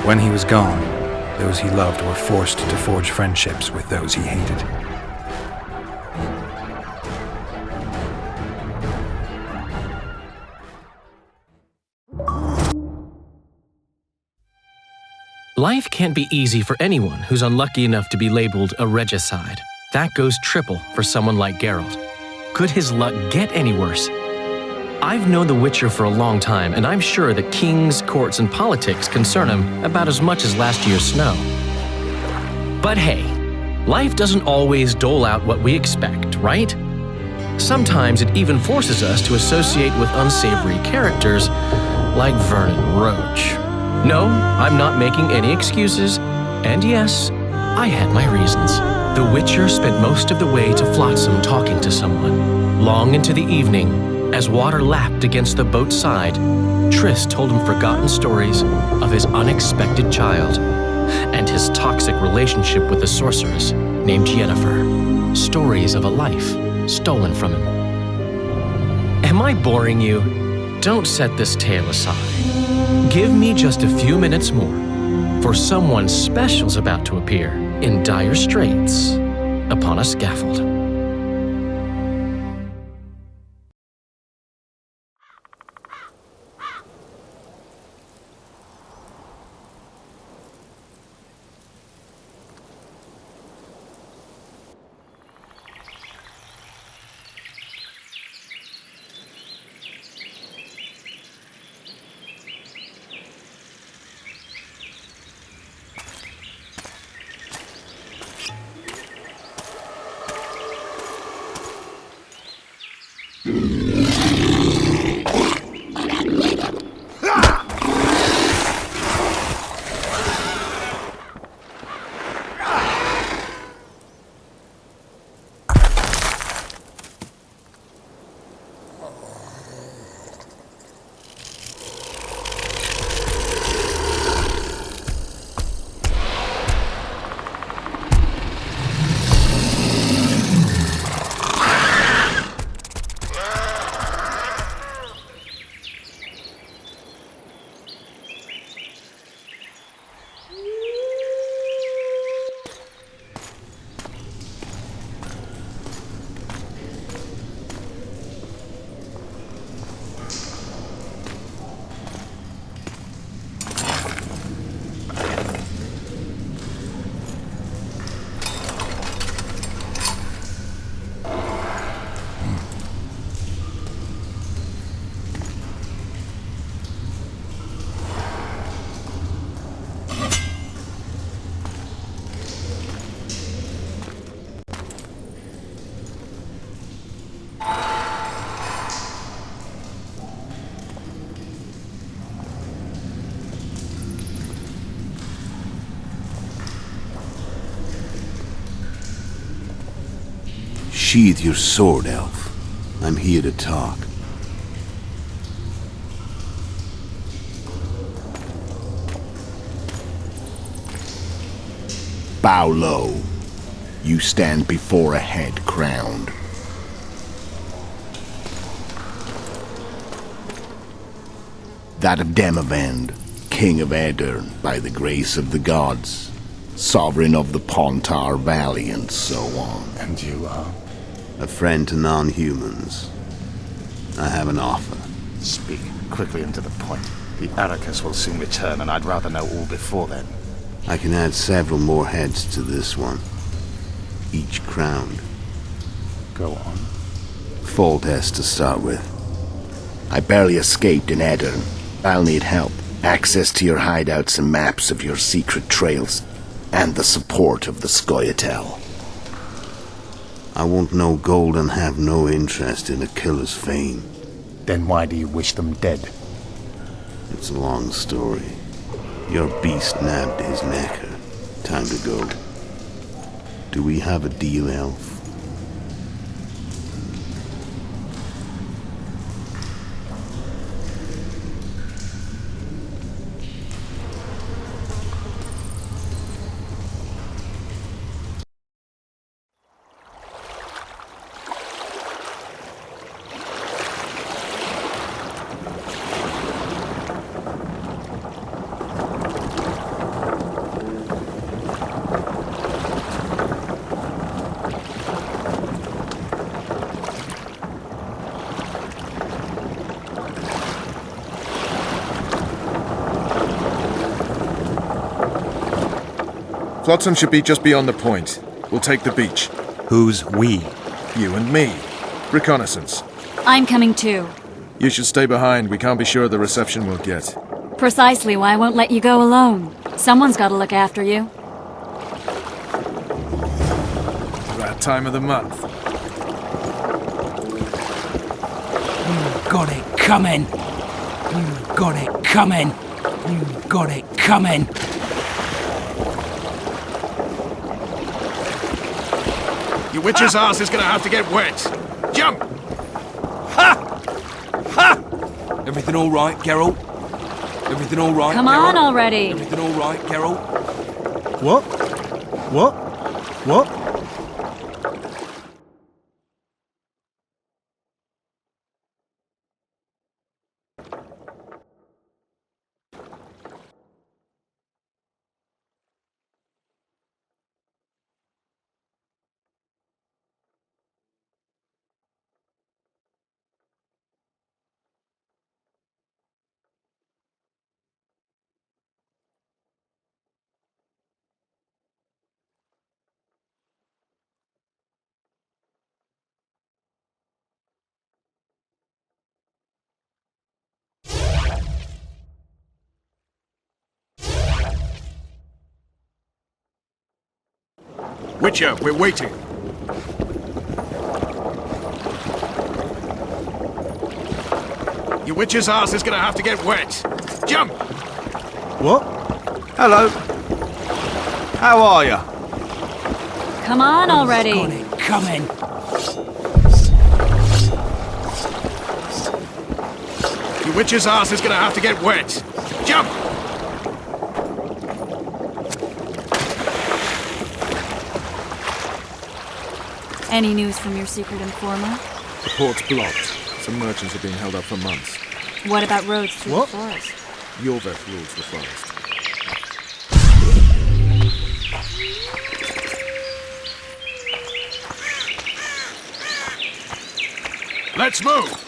When he was gone, those he loved were forced to forge friendships with those he hated. Life can't be easy for anyone who's unlucky enough to be labeled a regicide. That goes triple for someone like Geralt. Could his luck get any worse? I've known the Witcher for a long time, and I'm sure that kings, courts, and politics concern him about as much as last year's snow. But hey, life doesn't always dole out what we expect, right? Sometimes it even forces us to associate with unsavory characters like Vernon Roach. No, I'm not making any excuses, and yes, I had my reasons. The Witcher spent most of the way to Flotsam talking to someone. Long into the evening, as water lapped against the boat's side, Triss told him forgotten stories of his unexpected child and his toxic relationship with a sorceress named Yennefer. Stories of a life stolen from him. Am I boring you? Don't set this tale aside. Give me just a few minutes more, for someone special's about to appear in dire straits upon a scaffold. Sheathe your sword, elf. I'm here to talk. Bow low. You stand before a head crowned. That of Demavend, King of Aedirn, by the grace of the gods, sovereign of the Pontar Valley, and so on. And you are? A friend to non-humans. I have an offer. Speak quickly and to the point. The Arrakis will soon return, and I'd rather know all before then. I can add several more heads to this one. Each crowned. Go on. Foltest to start with. I barely escaped in Aedirn. I'll need help. Access to your hideouts and maps of your secret trails. And the support of the Scoia'tael. I want no gold and have no interest in a killer's fame. Then why do you wish them dead? It's a long story. Your beast nabbed his necker. Time to go. Do we have a deal, elf? Flotsam should be just beyond the point. We'll take the beach. Who's we? You and me. Reconnaissance. I'm coming too. You should stay behind. We can't be sure of the reception we'll get. Precisely why I won't let you go alone. Someone's got to look after you. That time of the month. You got it coming. You got it coming. You got it coming. Your witch's ass is gonna have to get wet. Jump! Ha! Ha! Everything all right, Geralt? Everything all right, Come Geralt? on already. Everything all right, Geralt? What? What? What? Witcher, we're waiting. Your witch's ass is gonna have to get wet. Jump! What? Hello. How are you? Come on already. Got it coming. Your witch's ass is gonna have to get wet. Jump! Any news from your secret informer? The port's blocked. Some merchants are being held up for months. What about roads through What? the forest? Yorveth rules the forest. Let's move!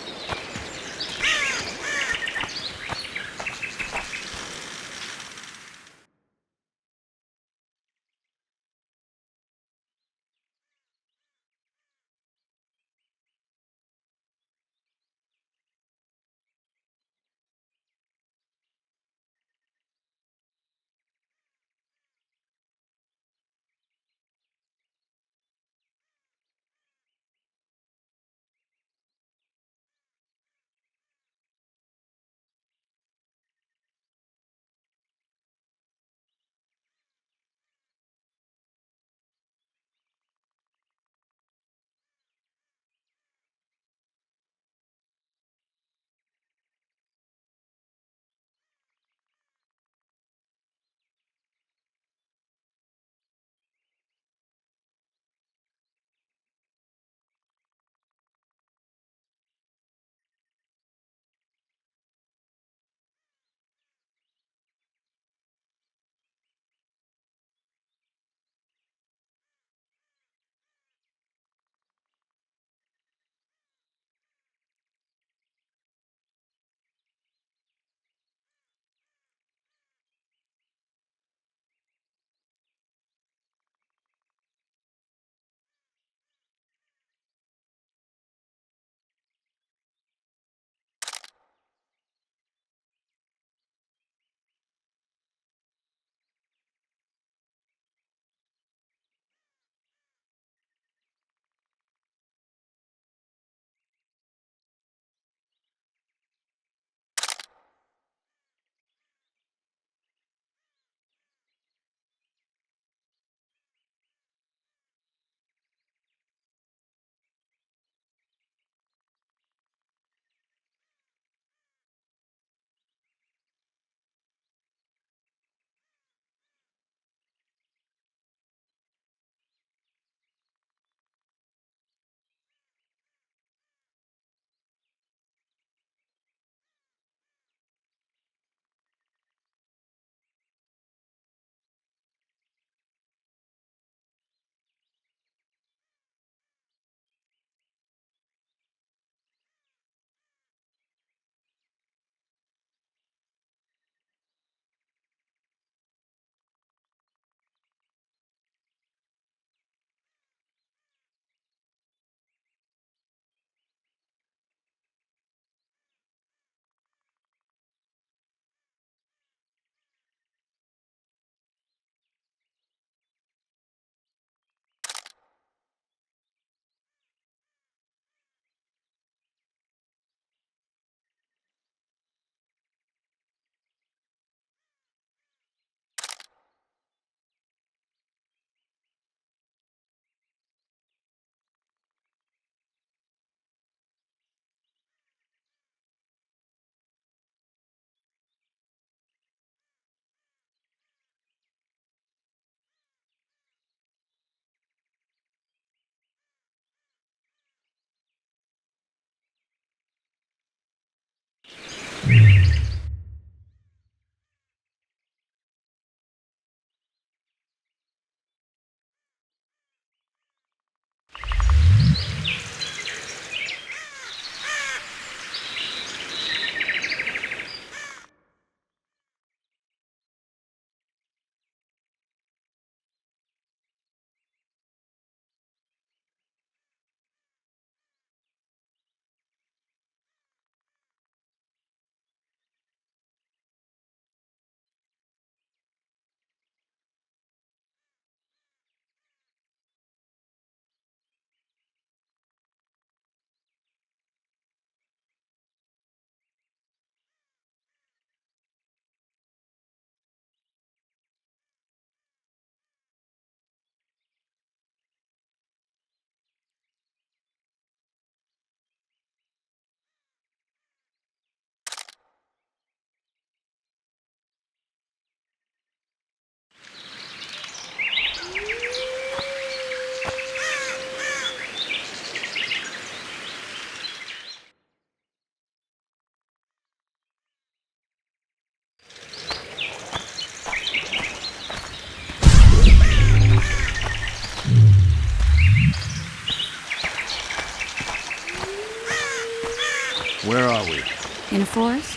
Where are we? In a forest?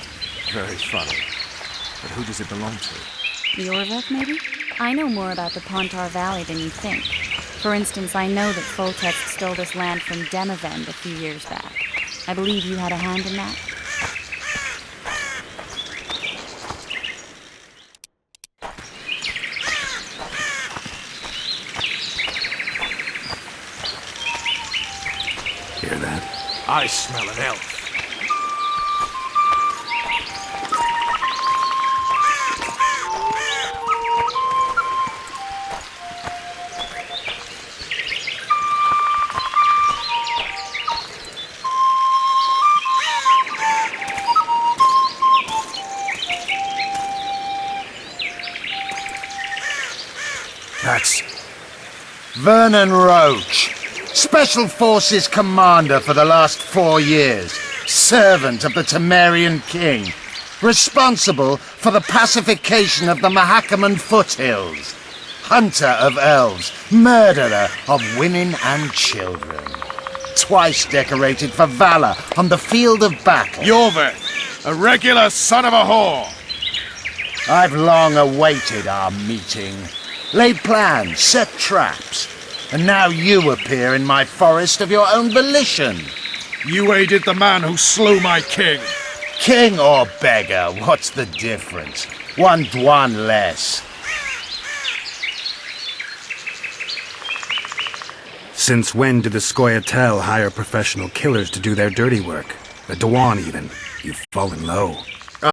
Very funny. But who does it belong to? The Orveth, maybe? I know more about the Pontar Valley than you think. For instance, I know that Foltest stole this land from Demavend a few years back. I believe you had a hand in that? Hear that? I smell an elf. That's Vernon Roach, Special Forces Commander for the last 4 years, servant of the Temerian King, responsible for the pacification of the Mahakaman foothills, hunter of elves, murderer of women and children, twice decorated for valor on the field of battle. Yorveth, a regular son of a whore. I've long awaited our meeting. Laid plans, set traps, and now you appear in my forest of your own volition. You aided the man who slew my king. King or beggar, what's the difference? One Dwan less. Since when did the Scoia'tael hire professional killers to do their dirty work? The Dwan even. You've fallen low.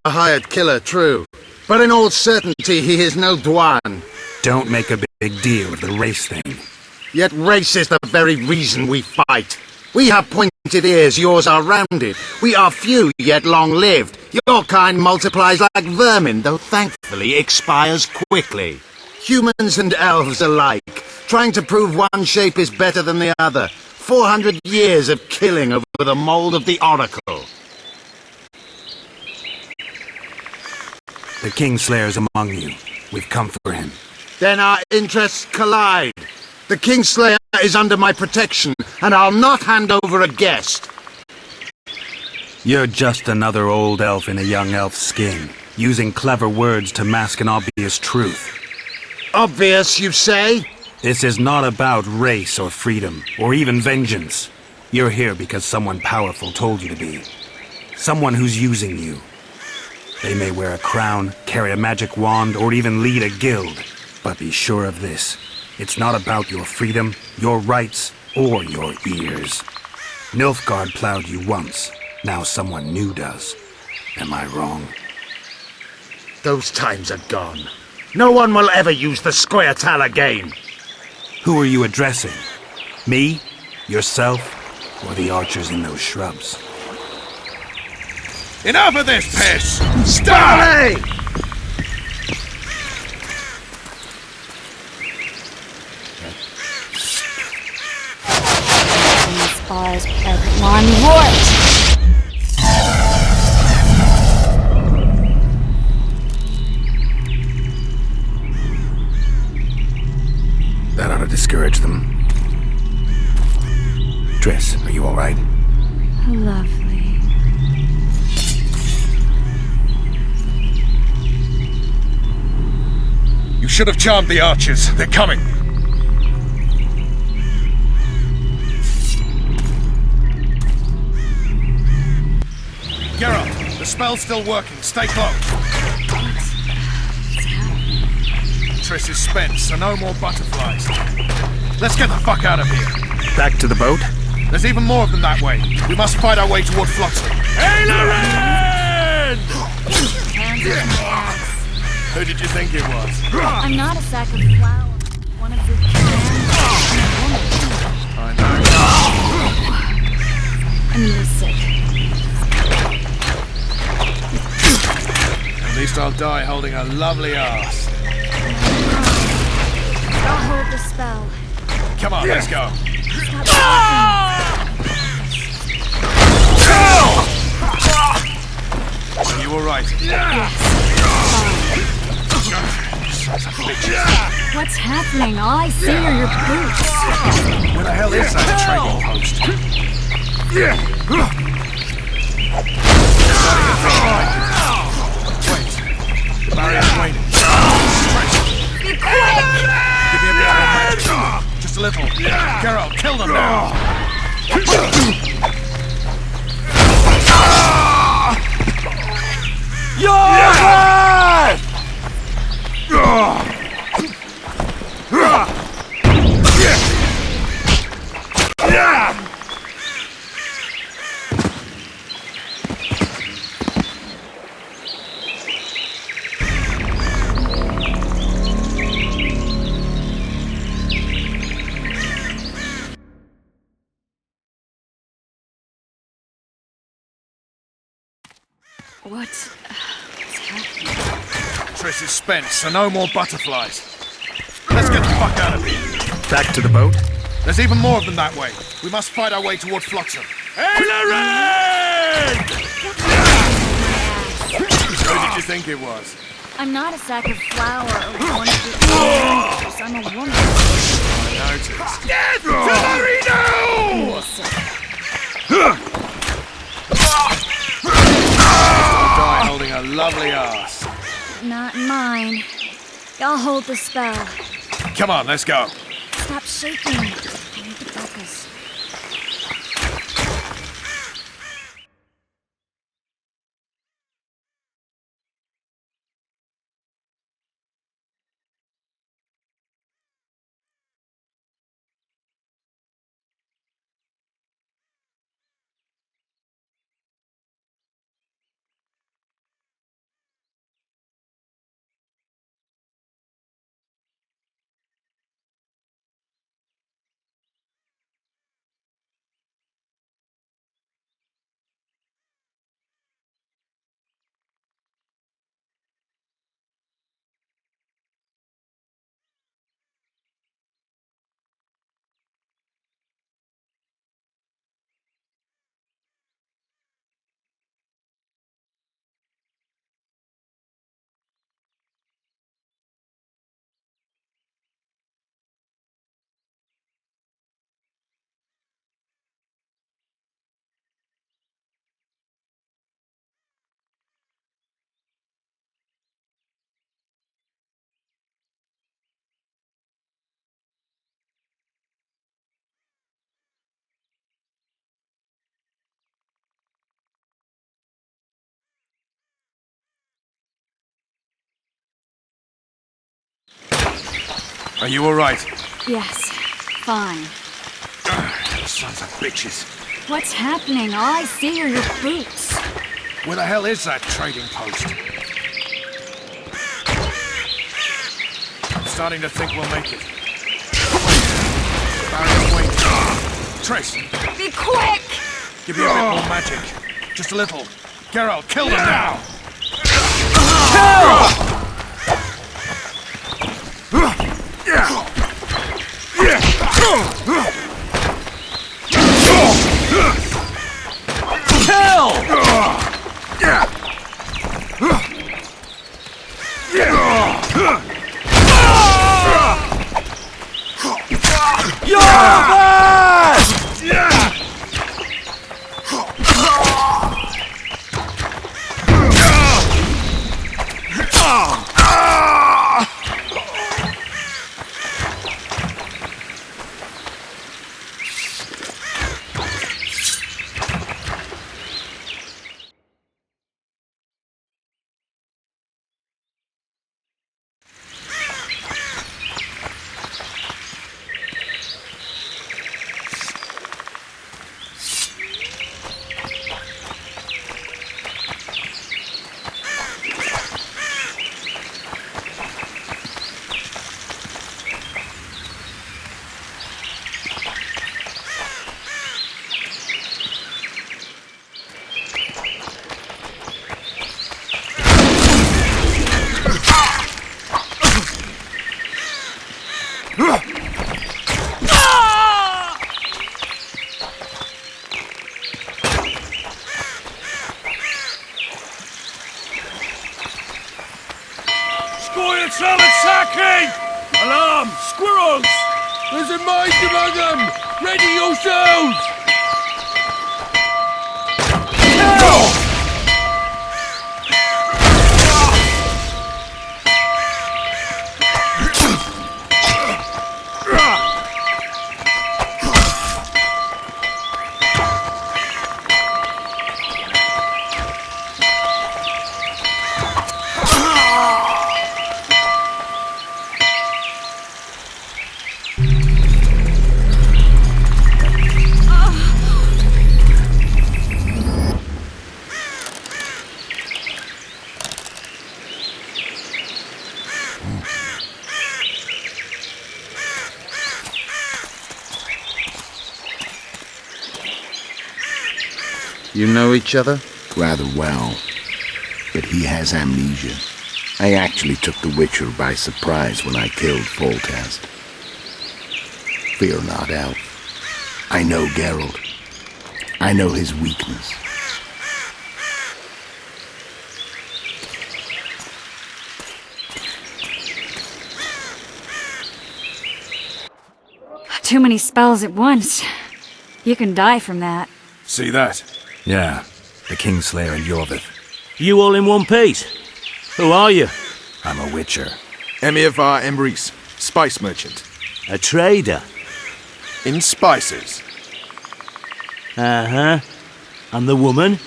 A hired killer, true. But in all certainty, he is no Dwan. Don't make a big deal of the race thing. Yet race is the very reason we fight. We have pointed ears, yours are rounded. We are few, yet long-lived. Your kind multiplies like vermin, though thankfully expires quickly. Humans and elves alike, trying to prove one shape is better than the other. 400 years of killing over the mold of the Oracle. The Kingslayer's among you. We've come for him. Then our interests collide. The Kingslayer is under my protection, and I'll not hand over a guest. You're just another old elf in a young elf's skin, using clever words to mask an obvious truth. Obvious, you say? This is not about race or freedom, or even vengeance. You're here because someone powerful told you to be. Someone who's using you. They may wear a crown, carry a magic wand, or even lead a guild. But be sure of this. It's not about your freedom, your rights, or your ears. Nilfgaard plowed you once. Now someone new does. Am I wrong? Those times are gone. No one will ever use the Scoia'tael again. Who are you addressing? Me? Yourself? Or the archers in those shrubs? Enough of this piss! Stop! As far as Pokemon works! discourage them. Triss, are you alright? Lovely. You should have charmed the archers. They're coming. Geralt, the spell's still working. Stay close. Triss is spent, so no more butterflies. Let's get the fuck out of here. Back to the boat? There's even more of them that way. We must fight our way toward Flotsam. Aileron! Hands off my ass. Who did you think it was? I'm not a sack of flour. One of your I know. I'm a little sick. At least I'll die holding a lovely ass. I'll hold the spell. Come on, let's go. Are you alright? Yes. Sons of bitches. What's happening? All I see are your boots. Where the hell is that trading post? Wait. The barrier's waiting. Be quick! Give me a bit of magic. Just a little. Geralt, kill them now. What's happening? Triss is spent, so no more butterflies. Let's get the fuck out of here. Back to the boat? There's even more of them that way. We must fight our way toward Flotsam. Aileron! Who did you think it was? I'm not a sack of flour or one of your I'm a woman. I noticed. Yes! Torino! Die holding a lovely ass. Not mine. I'll hold the spell. Come on, let's go. Stop shaking. I need to focus. Are you alright? Yes. Fine. Sons of bitches. What's happening? All I see are your boots. Where the hell is that trading post? I'm starting to think we'll make it. Barrier's waiting. Triss, Be quick! give me a bit more magic. Just a little. Geralt, kill them now! You're bad! Squirrels are attacking! Alarm! Squirrels! There's a mind among them! Ready yourselves! You know each other? Rather well. But he has amnesia. I actually took the Witcher by surprise when I killed Foltest. Fear not, Elf. I know Geralt. I know his weakness. Too many spells at once. You can die from that. See that? Yeah, the Kingslayer and Yorvith. You all in one piece? Who are you? I'm a Witcher. Emir var Emrys, spice merchant. A trader? In spices. Uh-huh. And the woman?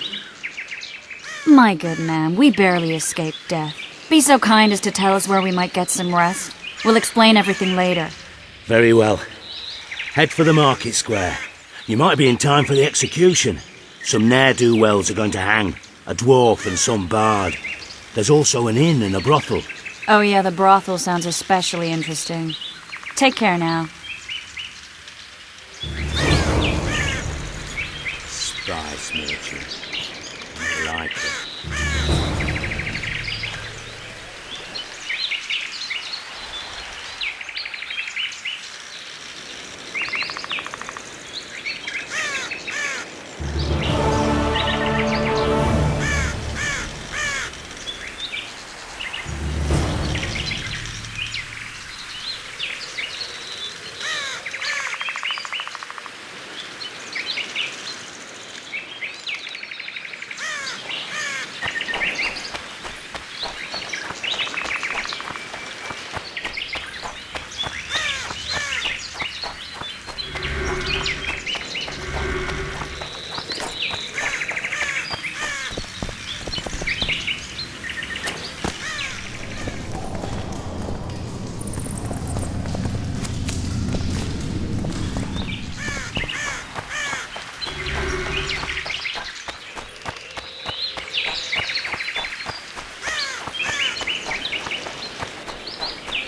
My good man, we barely escaped death. Be so kind as to tell us where we might get some rest. We'll explain everything later. Very well. Head for the market square. You might be in time for the execution. Some ne'er-do-wells are going to hang. A dwarf and some bard. There's also an inn and a brothel. Oh yeah, the brothel sounds especially interesting. Take care now. Spice merchant. I like it.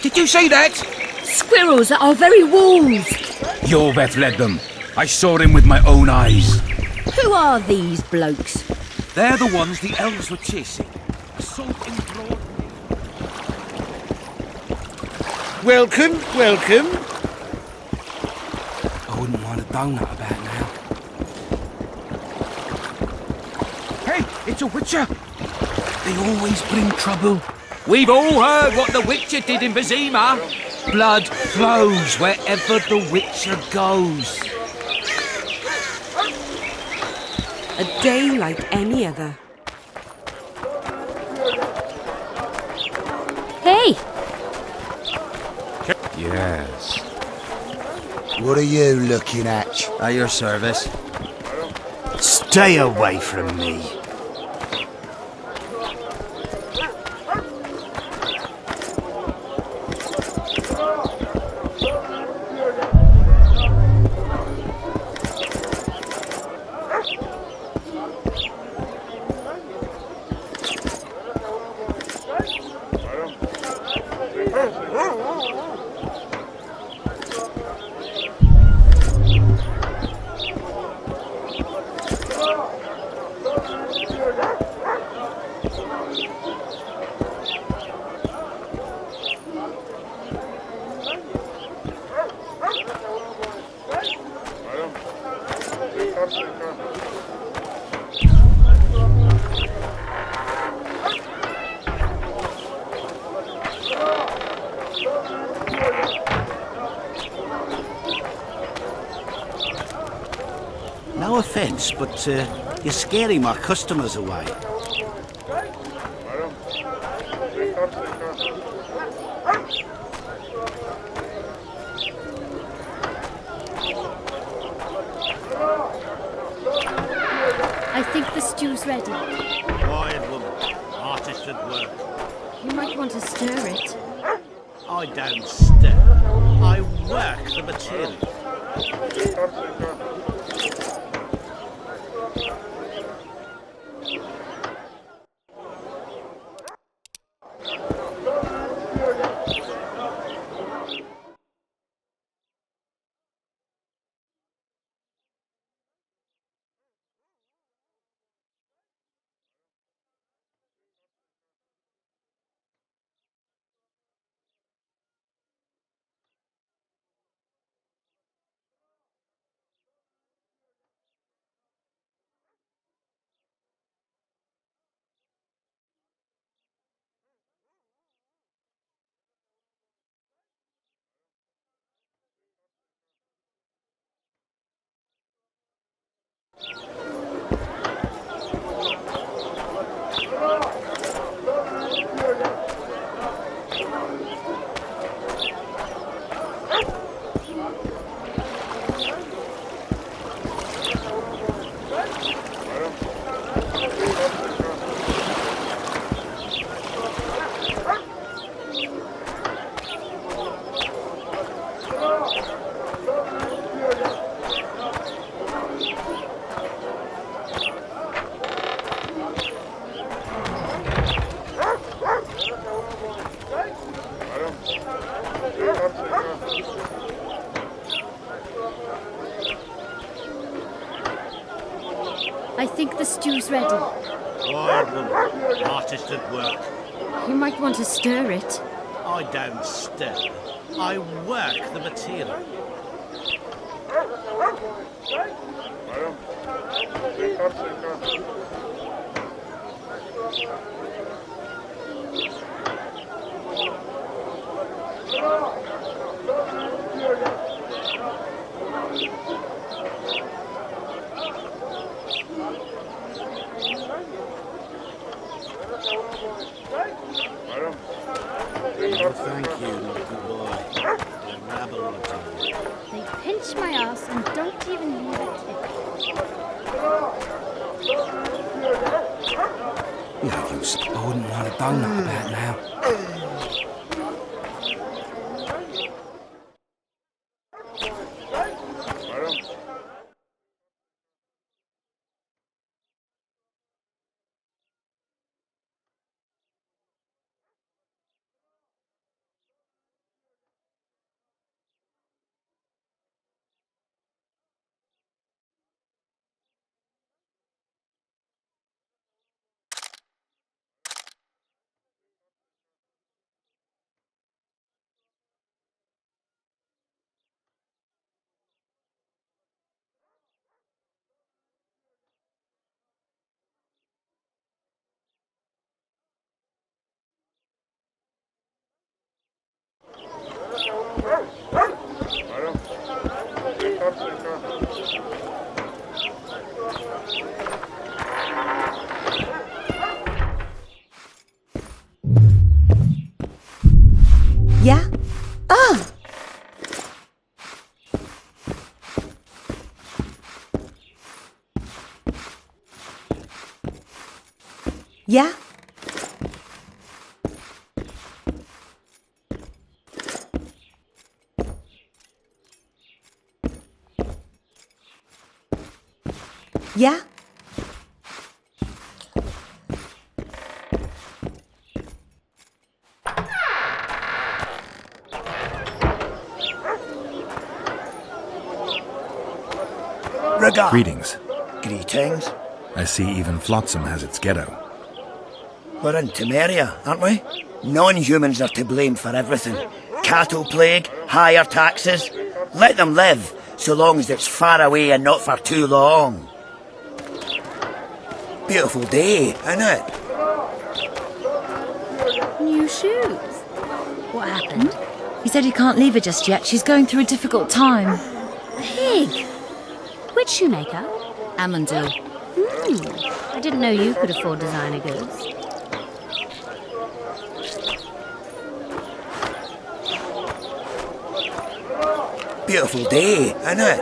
Did you see that? Squirrels at our very walls! Yorveth led them. I saw him with my own eyes. Who are these blokes? They're the ones the elves were chasing. Assault in broad... Welcome, welcome. I wouldn't mind a donut about now. Hey, it's a Witcher. They always bring trouble. We've all heard what the Witcher did in Vizima. Blood flows wherever the Witcher goes. A day like any other. Hey! Yes. What are you looking at? At your service. Stay away from me. No offence, but you're scaring my customers away. I think the stew's ready. Quiet woman, artist at work. You might want to stir it. I don't stir. I work the material. I think the stew's ready. Quiet woman, artist at work. You might want to stir it. I don't stir. I work the material. Thank you, not goodbye. The rabble of time. They pinch my ass and don't even leave a tip. Yeah, I wouldn't want to done that about now. Ah! Yeah? Yeah? Regard. Greetings. Greetings. I see even Flotsam has its ghetto. We're in Temeria, aren't we? Non-humans are to blame for everything. Cattle plague, higher taxes. Let them live, so long as it's far away and not for too long. Beautiful day, isn't it? New shoes. What happened? He said he can't leave her just yet. She's going through a difficult time. Pig! Which shoemaker? Amundil. I didn't know you could afford designer goods. Beautiful day, isn't it?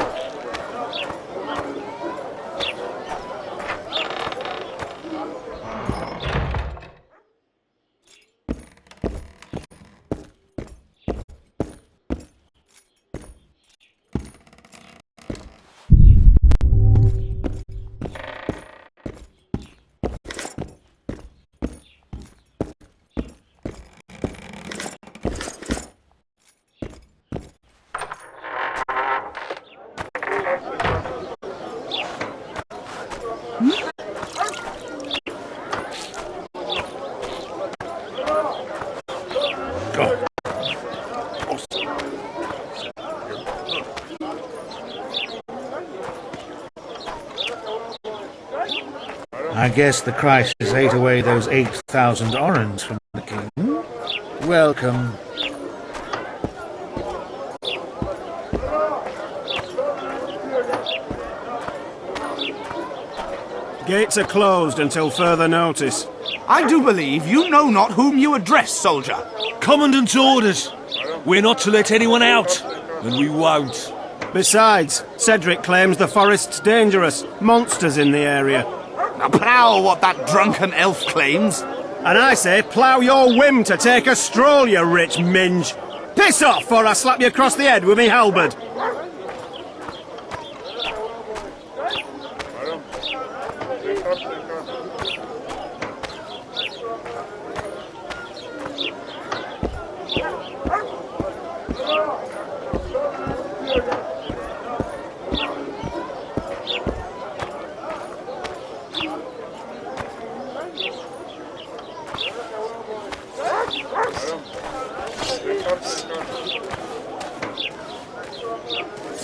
I guess the crisis ate away those 8,000 orange from the king. Welcome. Gates are closed until further notice. I do believe you know not whom you address, soldier. Commandant's orders. We're not to let anyone out, and we won't. Besides, Cedric claims the forest's dangerous. Monsters in the area. Now prowl what that drunken elf claims. And I say, plough your whim to take a stroll, you rich minge. Piss off, or I slap you across the head with me halberd.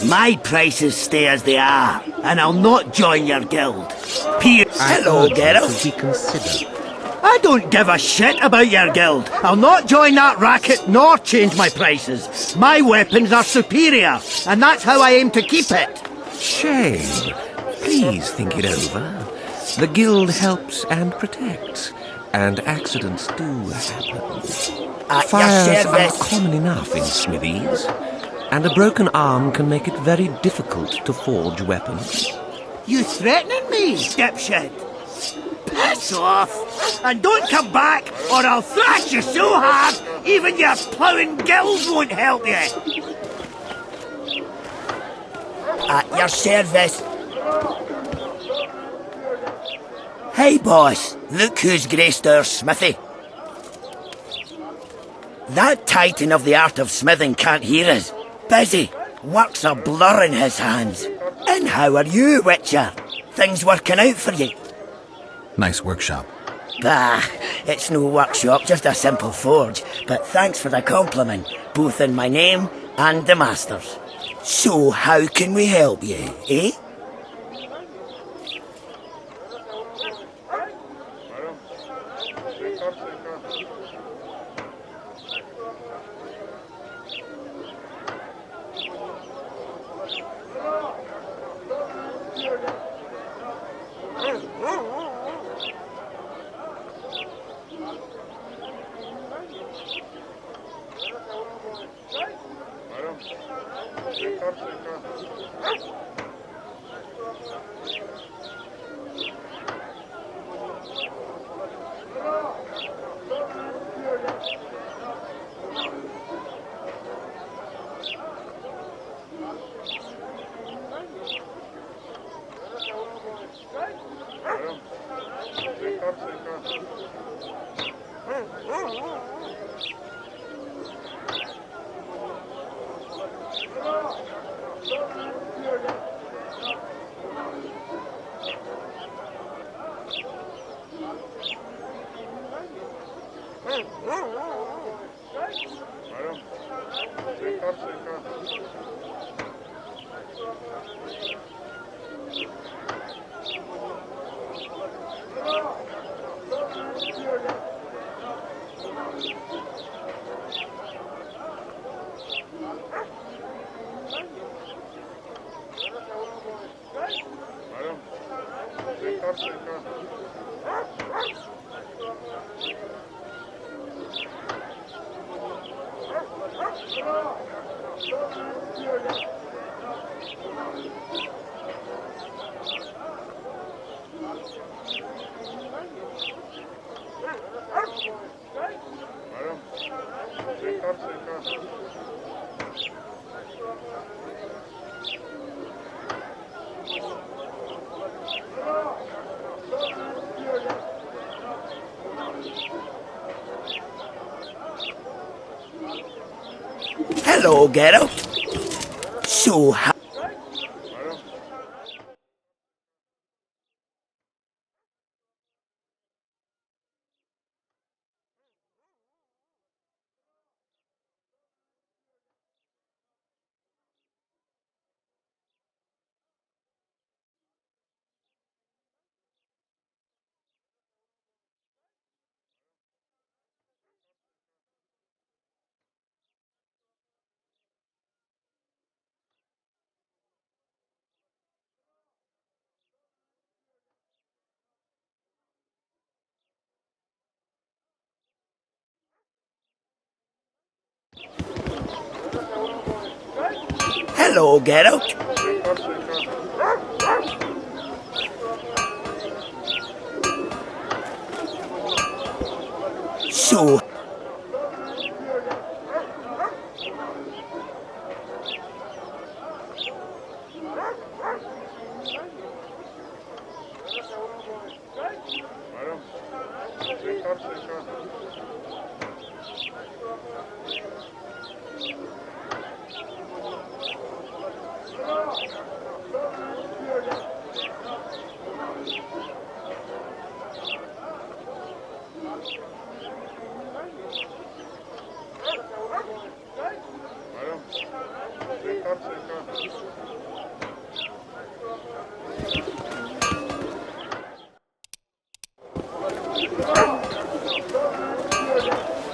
My prices stay as they are, and I'll not join your guild. Hello, Geralt. I don't give a shit about your guild. I'll not join that racket nor change my prices. My weapons are superior, and that's how I aim to keep it. Shame. Please think it over. The guild helps and protects, and accidents do happen. Fires are common enough in smithies, and a broken arm can make it very difficult to forge weapons. You threatening me, dipshit? Piss off! And don't come back, or I'll thrash you so hard, even your ploughing gills won't help you! At your service. Hey, boss. Look who's graced our smithy. That titan of the art of smithing can't hear us. Busy. Work's a blur in his hands. And how are you, Witcher? Things working out for you? Nice workshop. Bah, it's no workshop, just a simple forge. But thanks for the compliment, both in my name and the master's. So how can we help you, eh? Right? Hello, Geralt. So how... Hello, Geralt. So...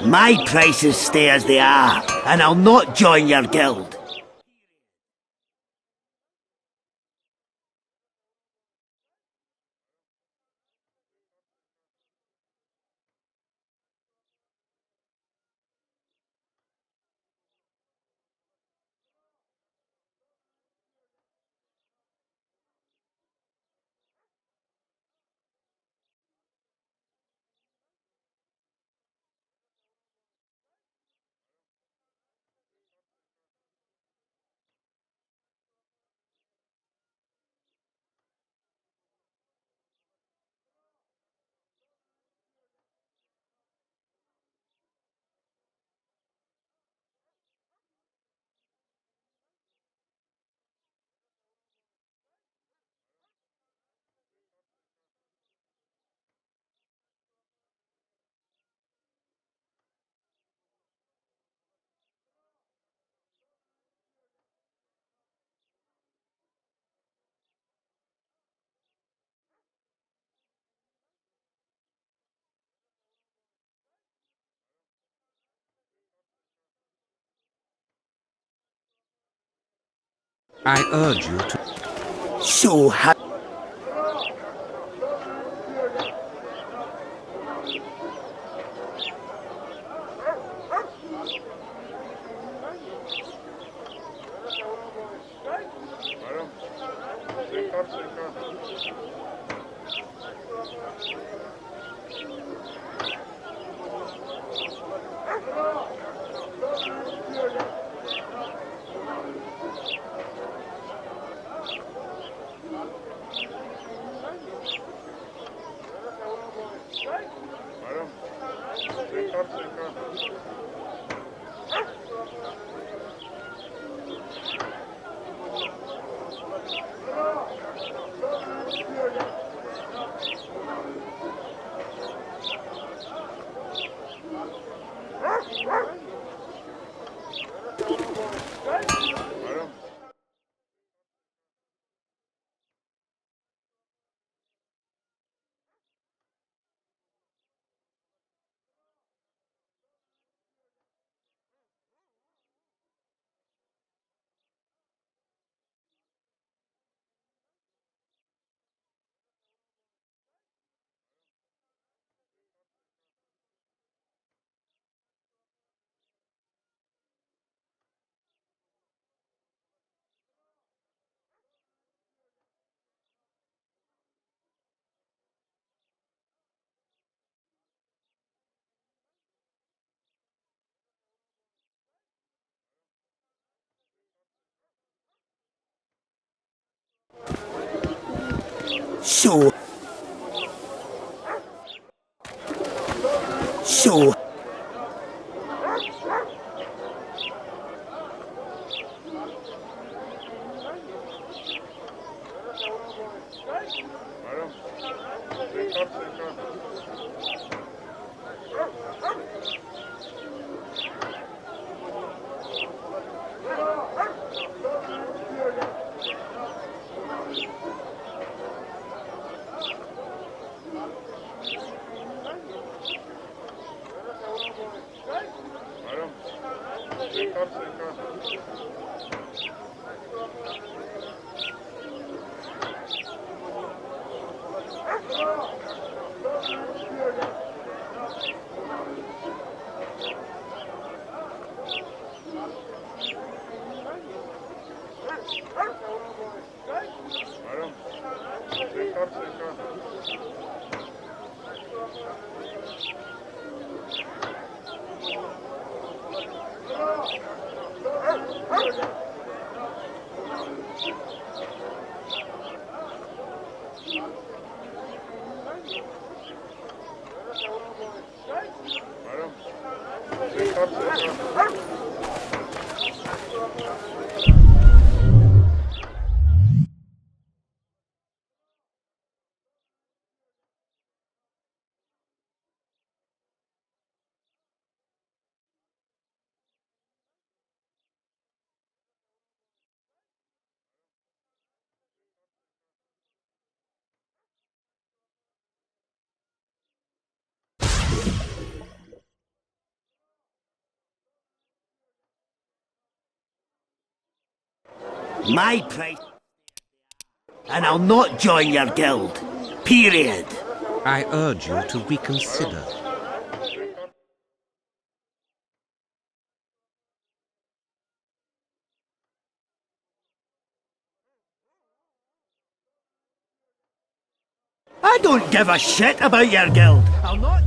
My prices stay as they are, and I'll not join your guild. I urge you to... So how... So... My price. And I'll not join your guild. Period. I urge you to reconsider. I don't give a shit about your guild. I'll not...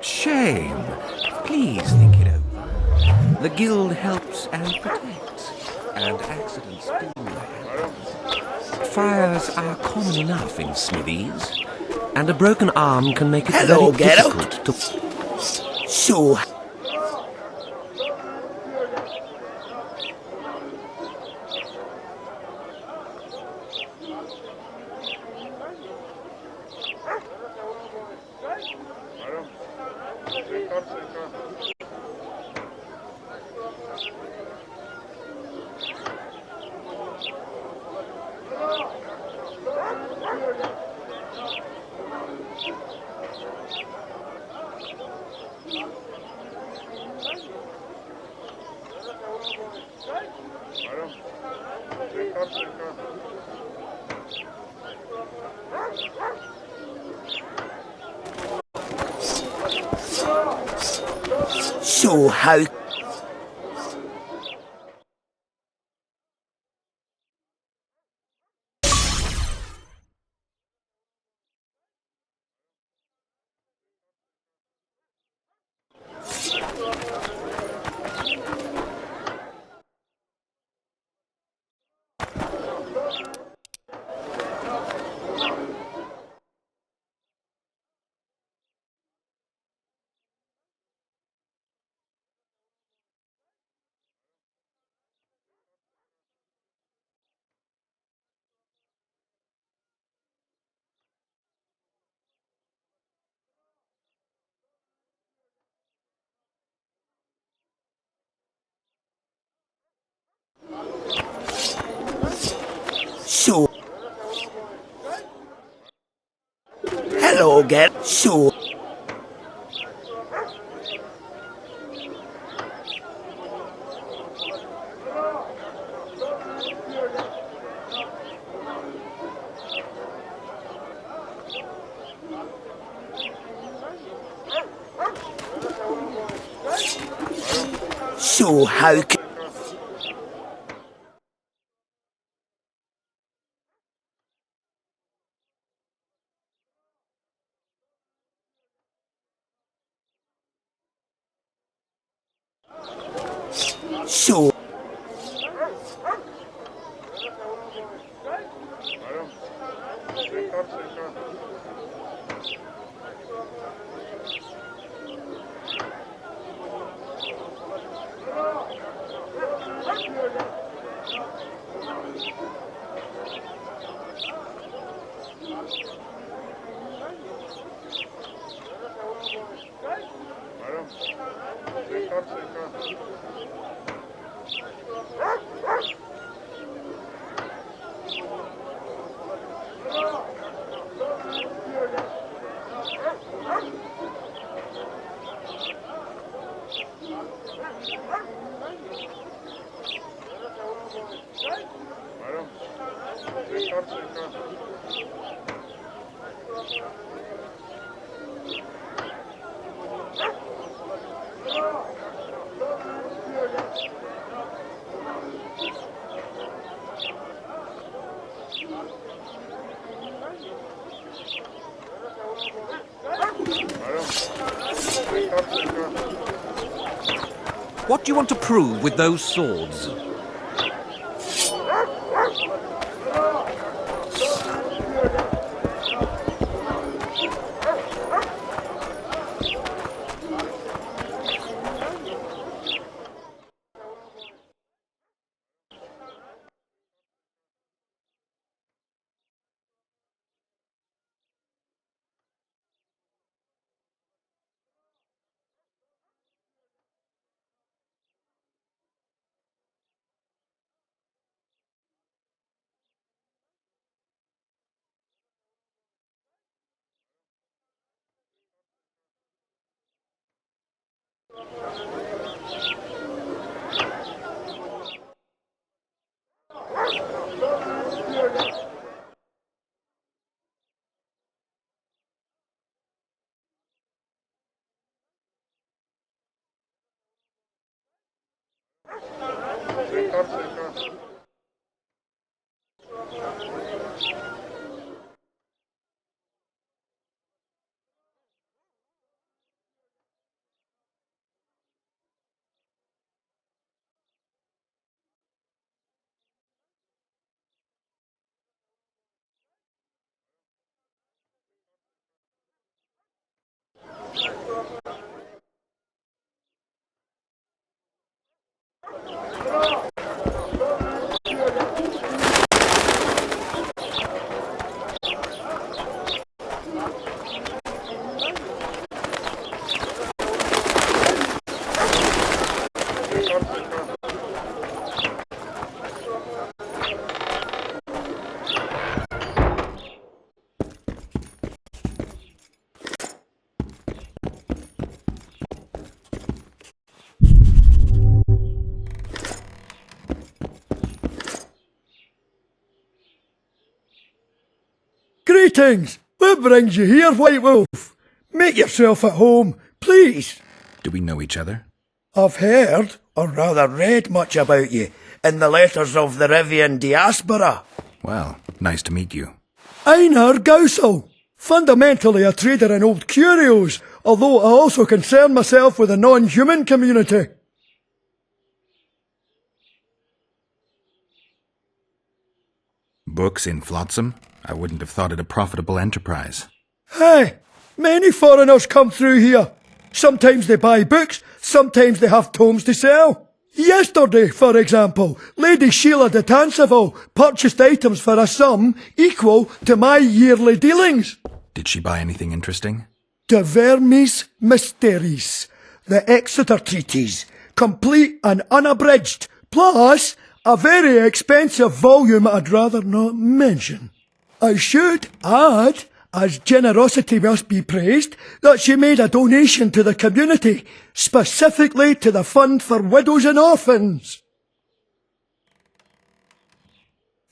Shame. Please think it over. The guild helps and protects. and accidents do happen. Fires are common enough in smithies, and a broken arm can make it Hello, very difficult to... So... So how... So... Hello, get... So... So how... So... What do you want to prove with those swords? Greetings! What brings you here, White Wolf? Make yourself at home, please. Do we know each other? I've heard, or rather read much about you, in the letters of the Rivian diaspora. Well, nice to meet you. Einar Gausel, fundamentally a trader in old curios, although I also concern myself with the non-human community. Books in Flotsam? I wouldn't have thought it a profitable enterprise. Hey, many foreigners come through here. Sometimes they buy books, sometimes they have tomes to sell. Yesterday, for example, Lady Sheila de Tanseville purchased items for a sum equal to my yearly dealings. Did she buy anything interesting? De Vermis Mysteries, the Exeter Treatise, complete and unabridged, plus a very expensive volume I'd rather not mention. I should add, as generosity must be praised, that she made a donation to the community, specifically to the Fund for Widows and Orphans.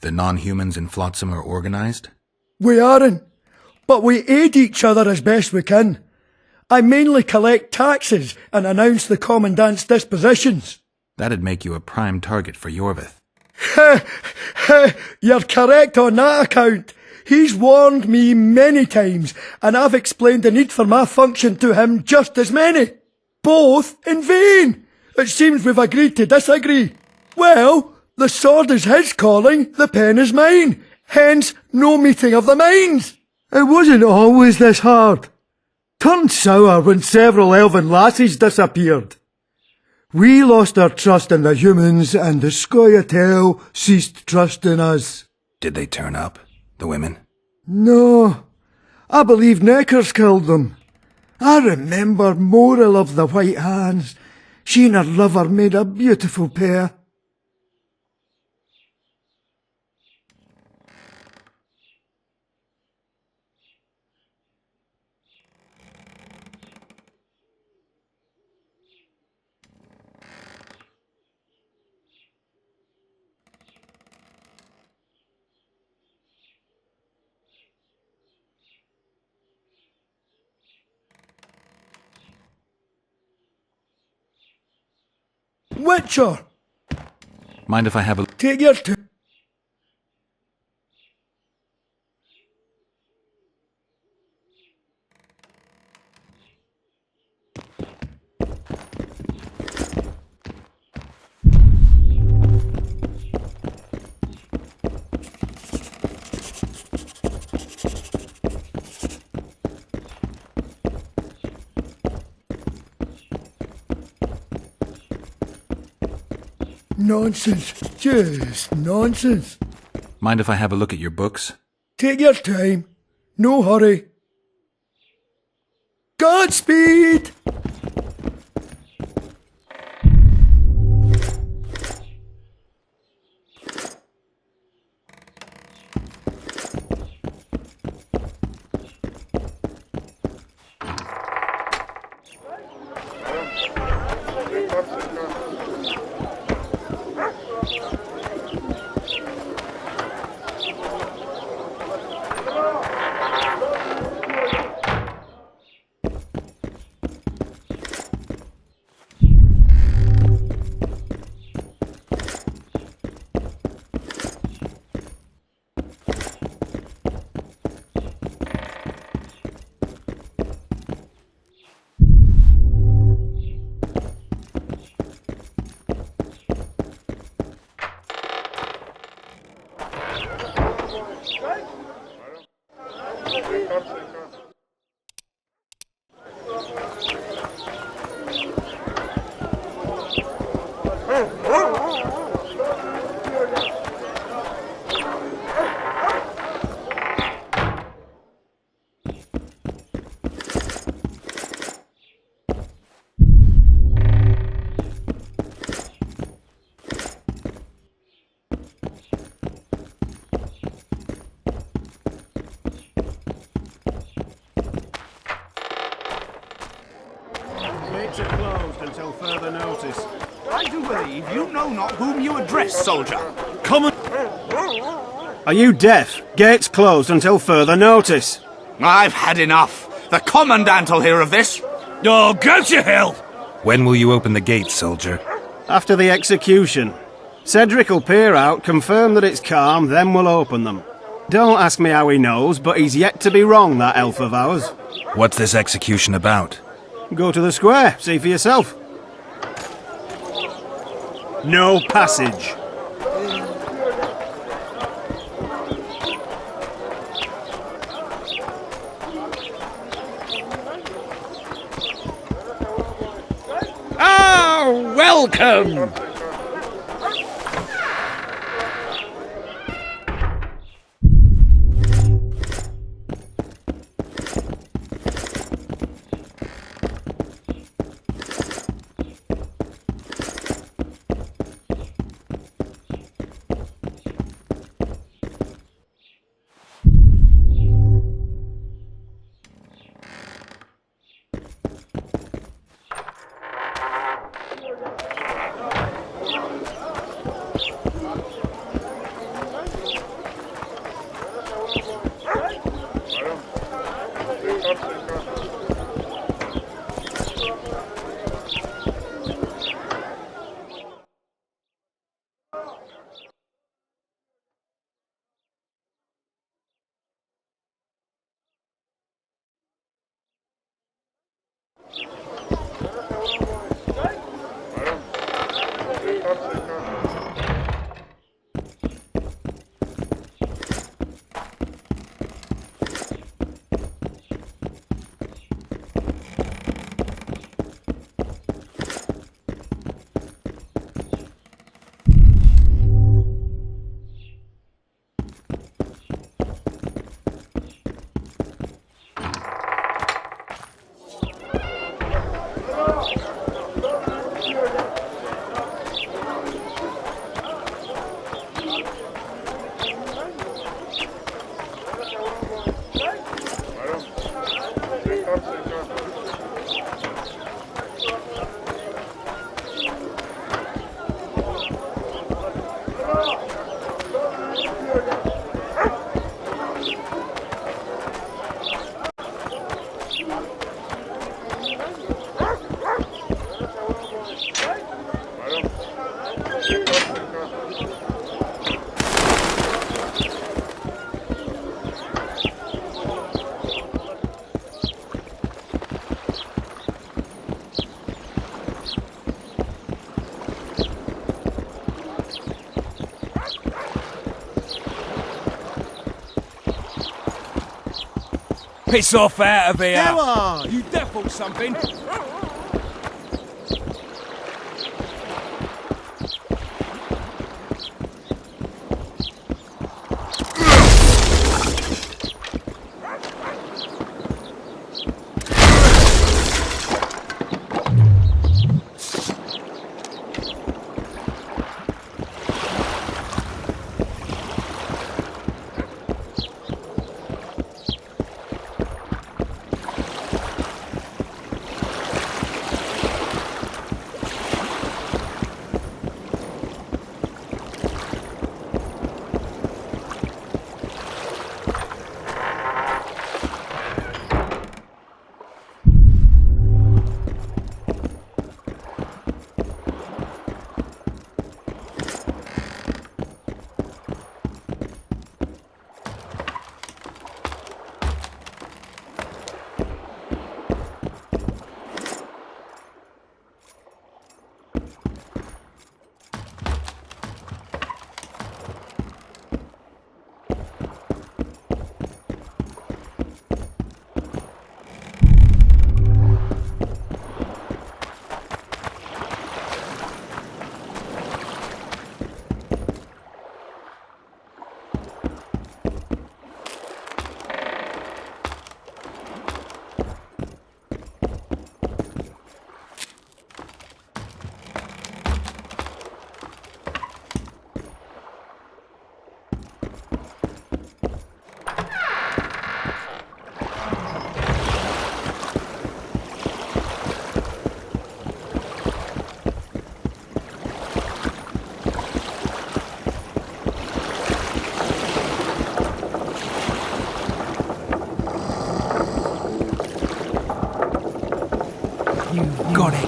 The non-humans in Flotsam are organized? We aren't, but we aid each other as best we can. I mainly collect taxes and announce the Commandant's dispositions. That'd make you a prime target for Yorvith. You're correct on that account. He's warned me many times, and I've explained the need for my function to him just as many. Both in vain. It seems we've agreed to disagree. Well, the sword is his calling, the pen is mine. Hence, no meeting of the minds. It wasn't always this hard. Turned sour when several elven lassies disappeared. We lost our trust in the humans, and the Scoia'tael ceased trusting us. Did they turn up? The women? No. I believe Neckers killed them. I remember Morrill of the White Hands. She and her lover made a beautiful pair. Witcher! Mind if I have a... Take your time. Nonsense. Just nonsense. Mind if I have a look at your books? Take your time. No hurry. Godspeed! notice. I do believe you know not whom you address, soldier. Come on! Are you deaf? Gates closed until further notice. I've had enough. The Commandant'll hear of this. Oh, go to hell! When will you open the gates, soldier? After the execution. Cedric will peer out, confirm that it's calm, then we'll open them. Don't ask me how he knows, but he's yet to be wrong, that elf of ours. What's this execution about? Go to the square, see for yourself. No passage. Oh, welcome! Piss off out of here! Go on! You deaf or something?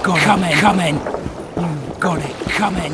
got it coming. You've got it coming.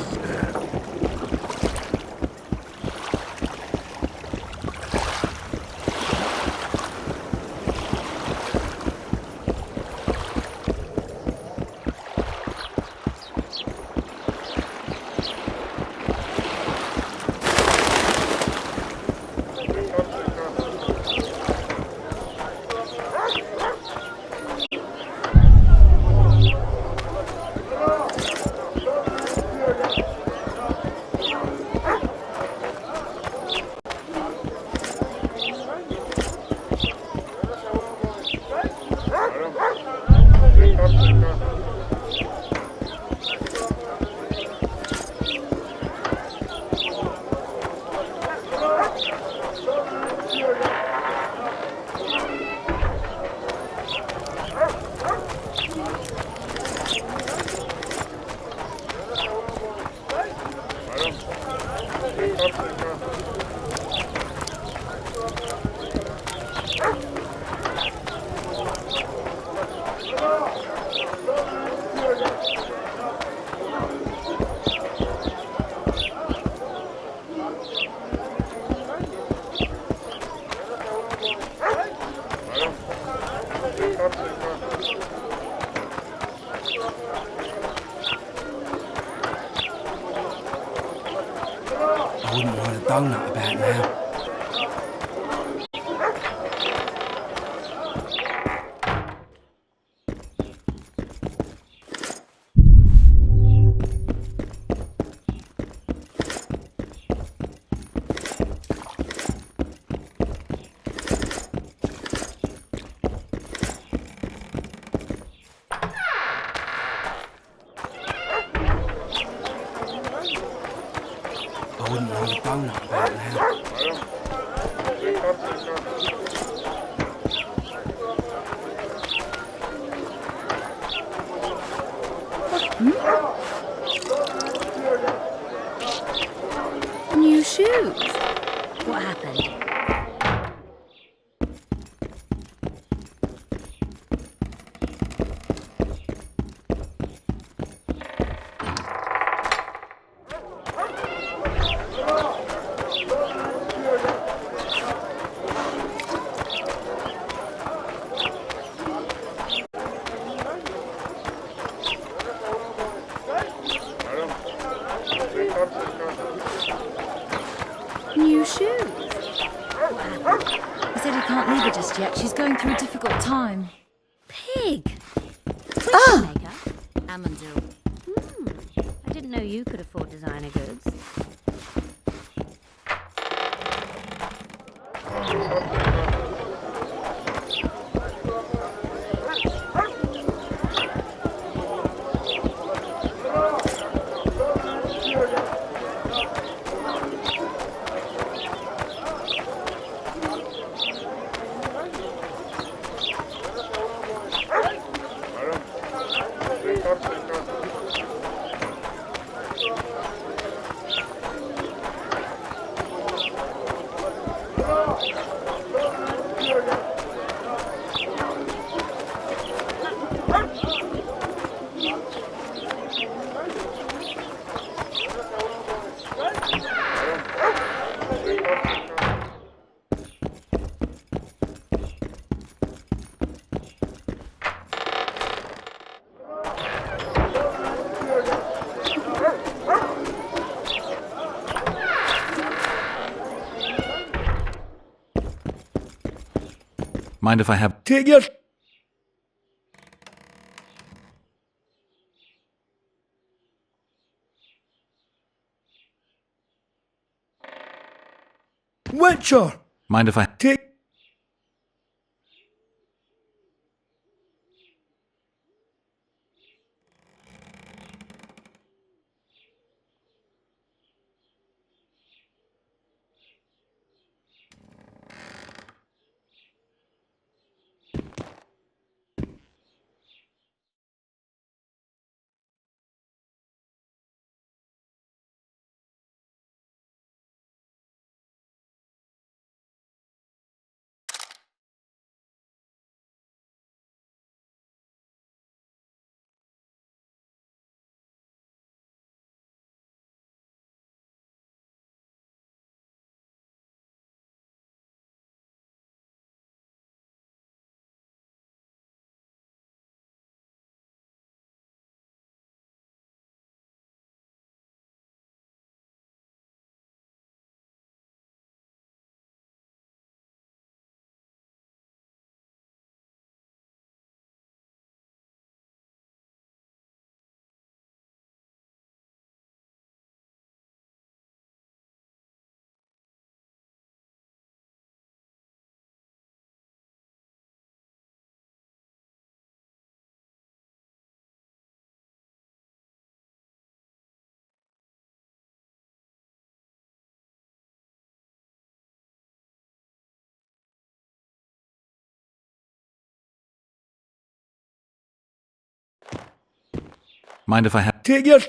I wouldn't want a donut about now. I wouldn't want a donut about now. New shoes? What happened? New shoes? What happened? He said he can't leave her just yet. She's going through a difficult time. Pig! Maker? Amundil. I didn't know you could afford designer goods. Mind if I have... Take your... Witcher! Mind if I... Take... Mind if I have... Take your...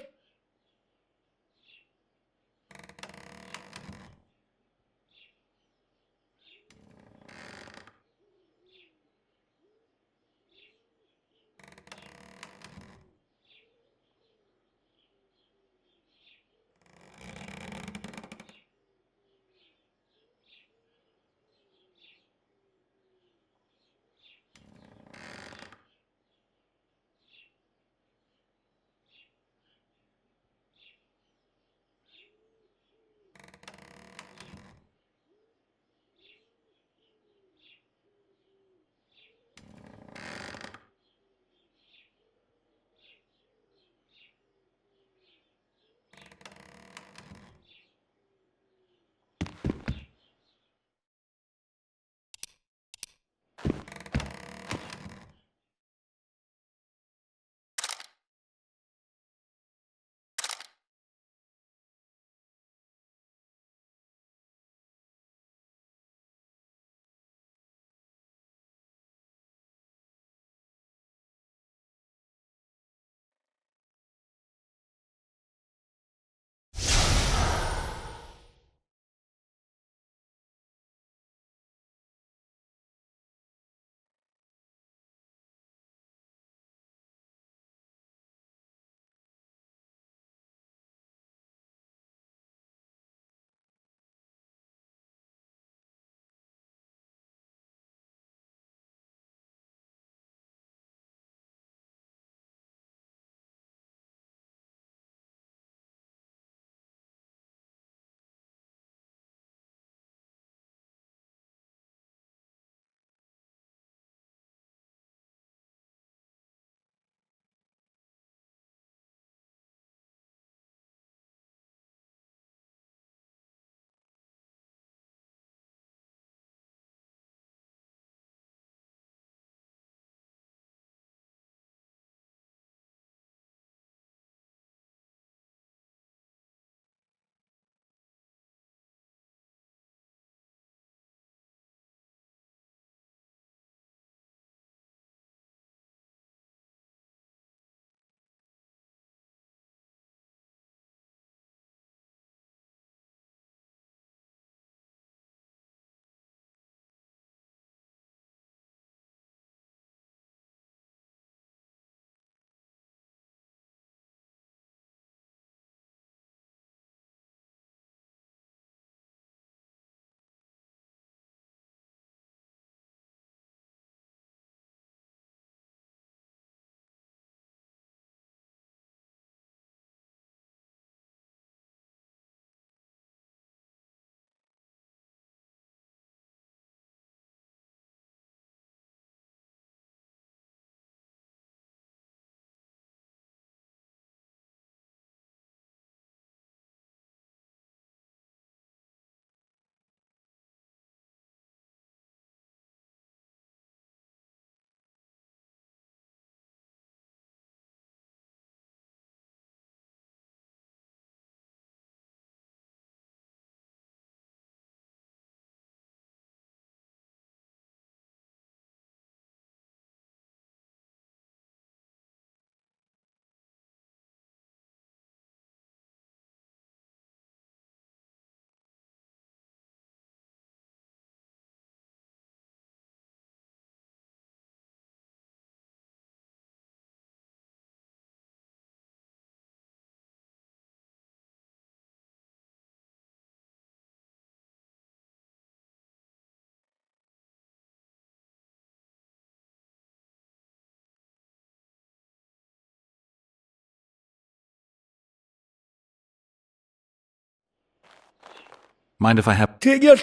Mind if I have... Take your...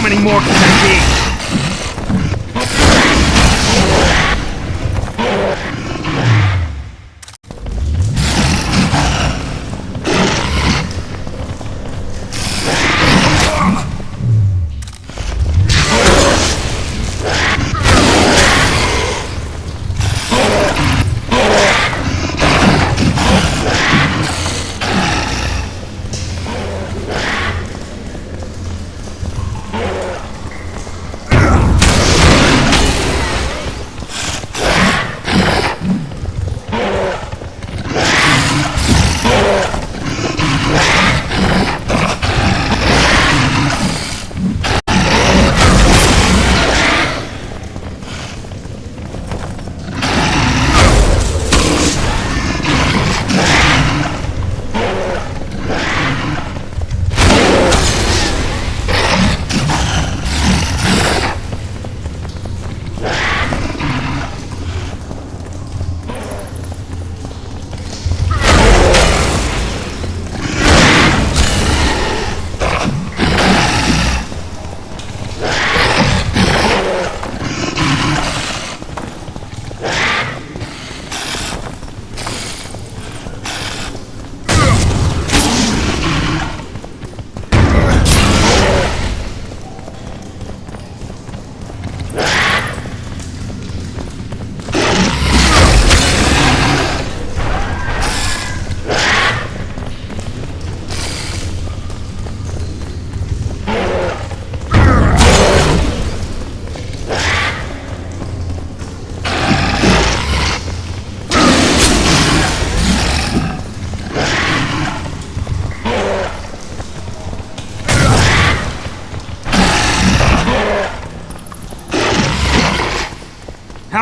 many more can there be?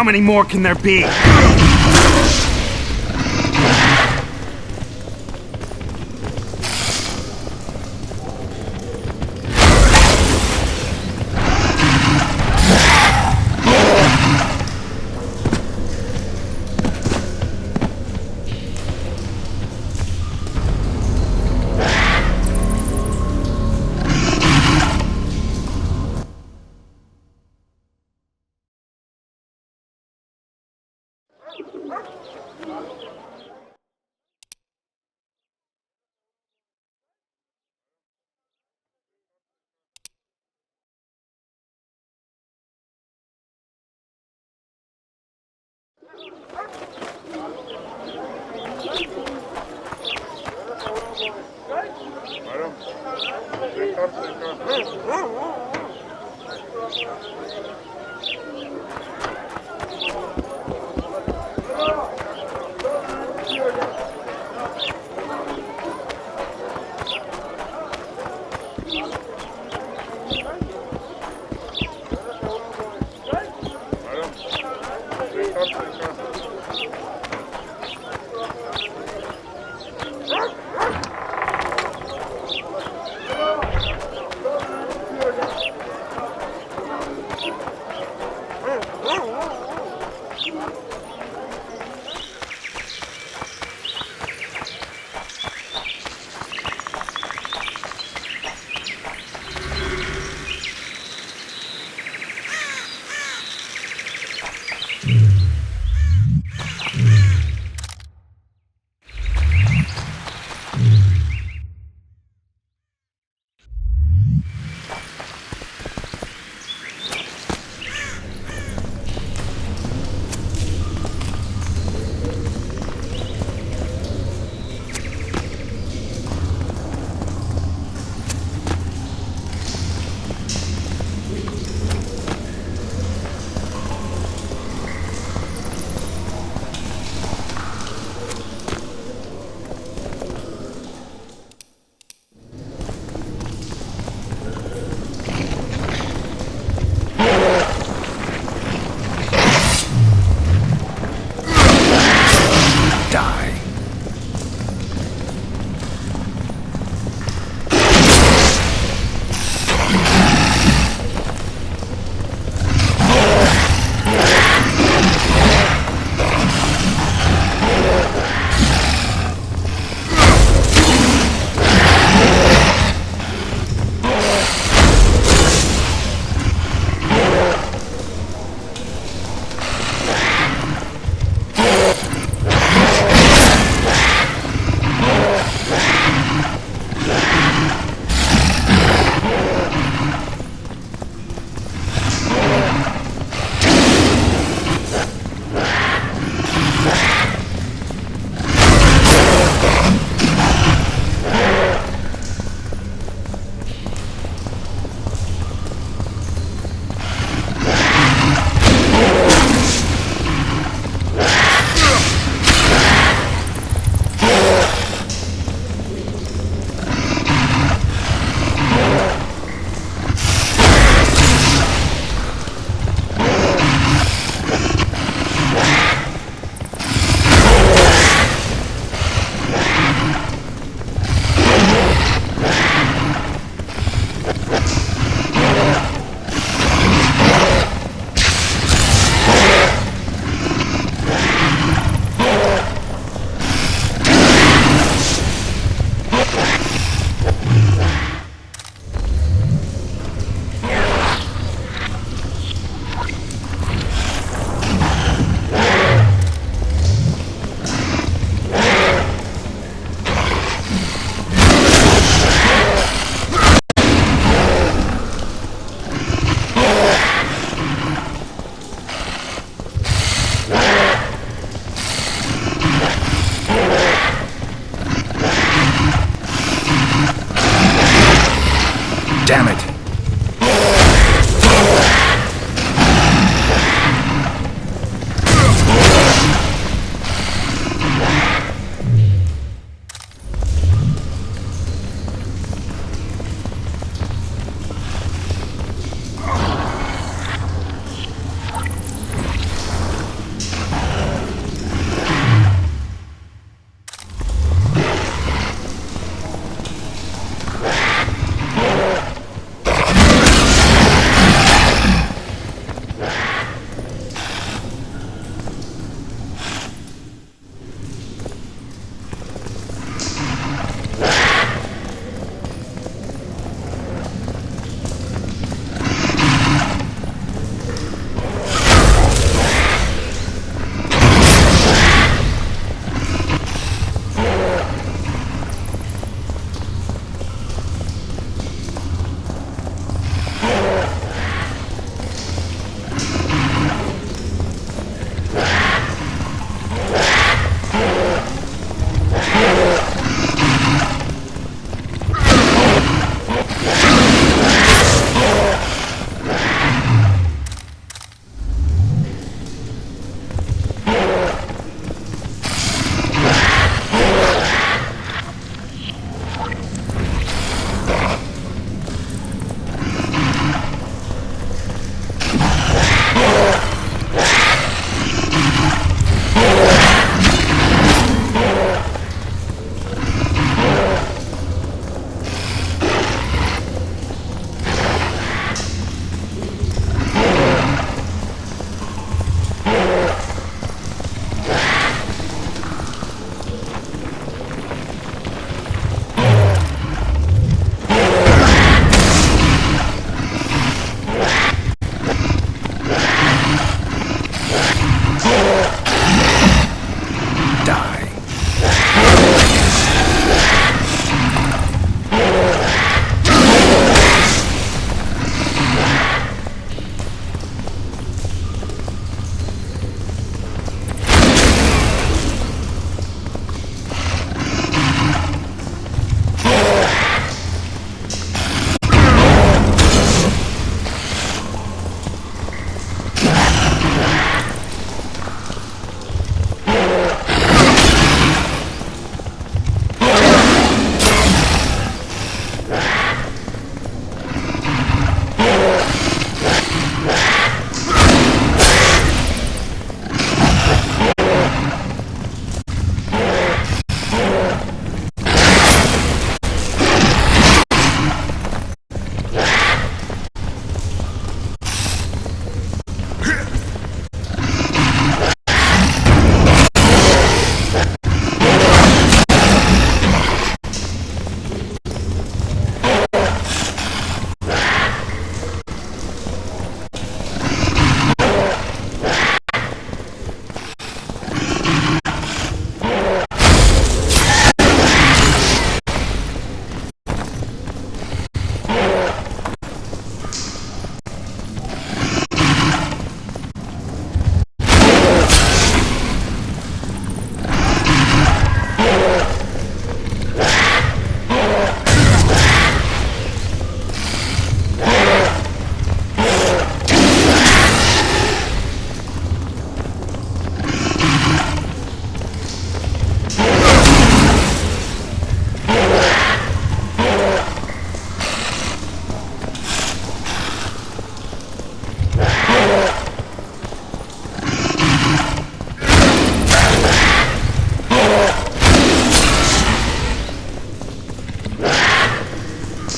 How many more can there be?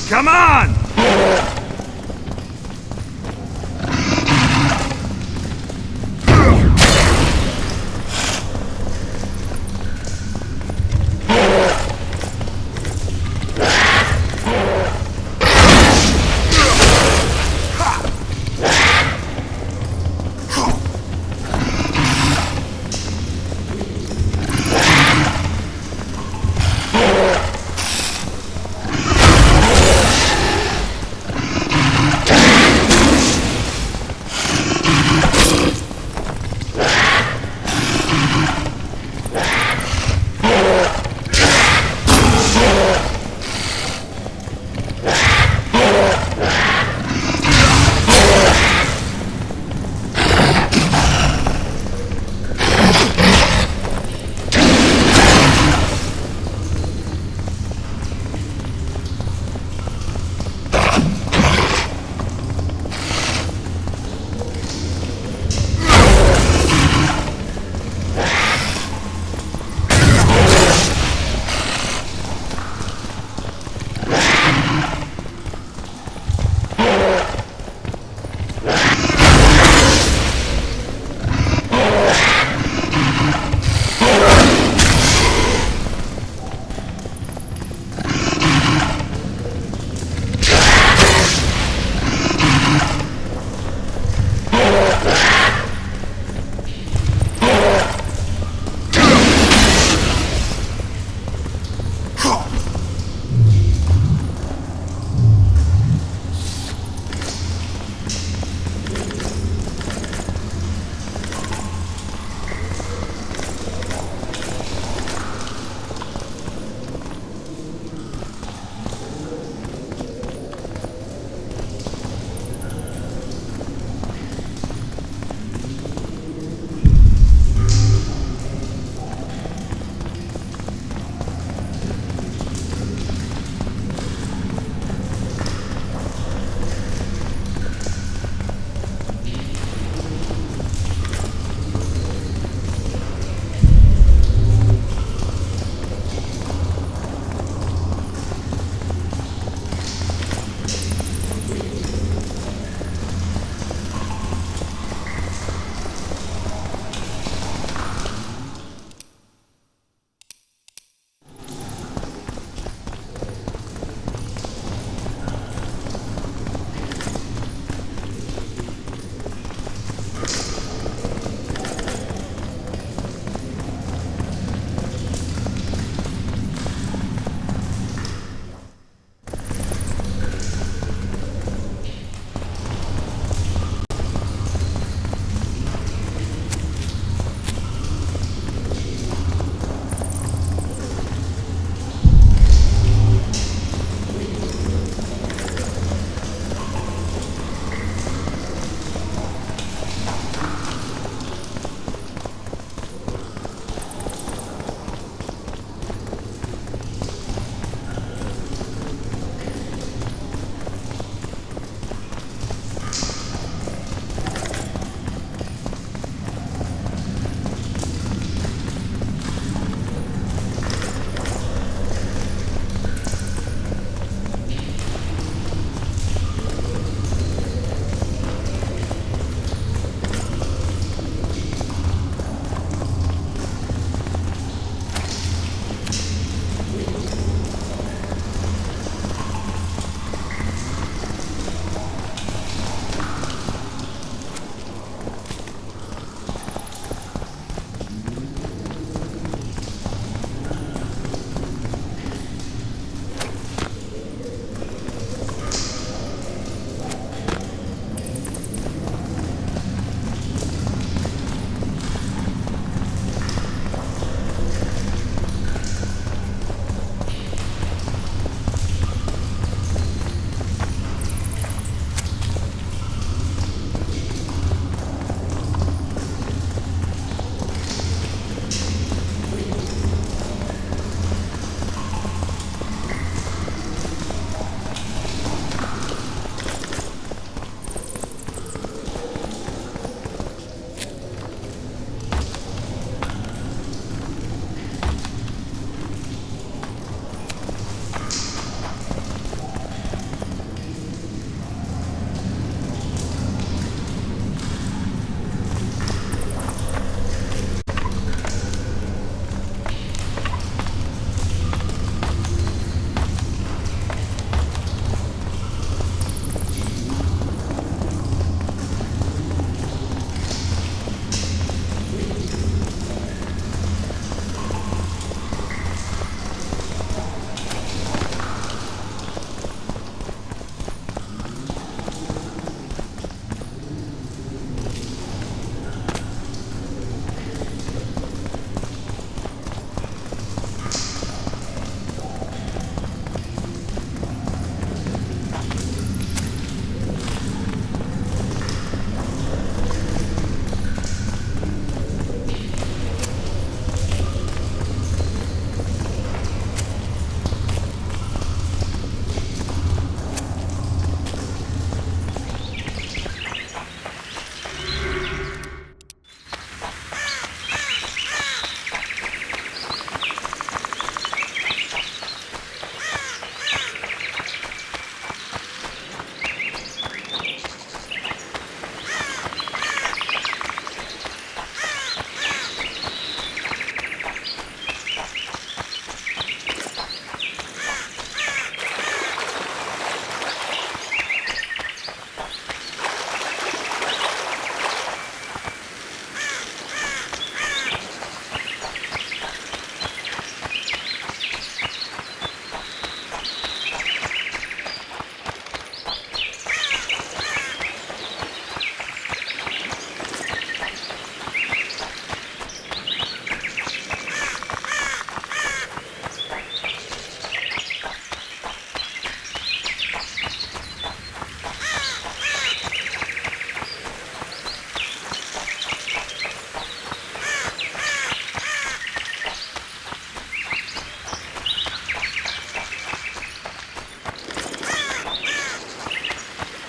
Come on!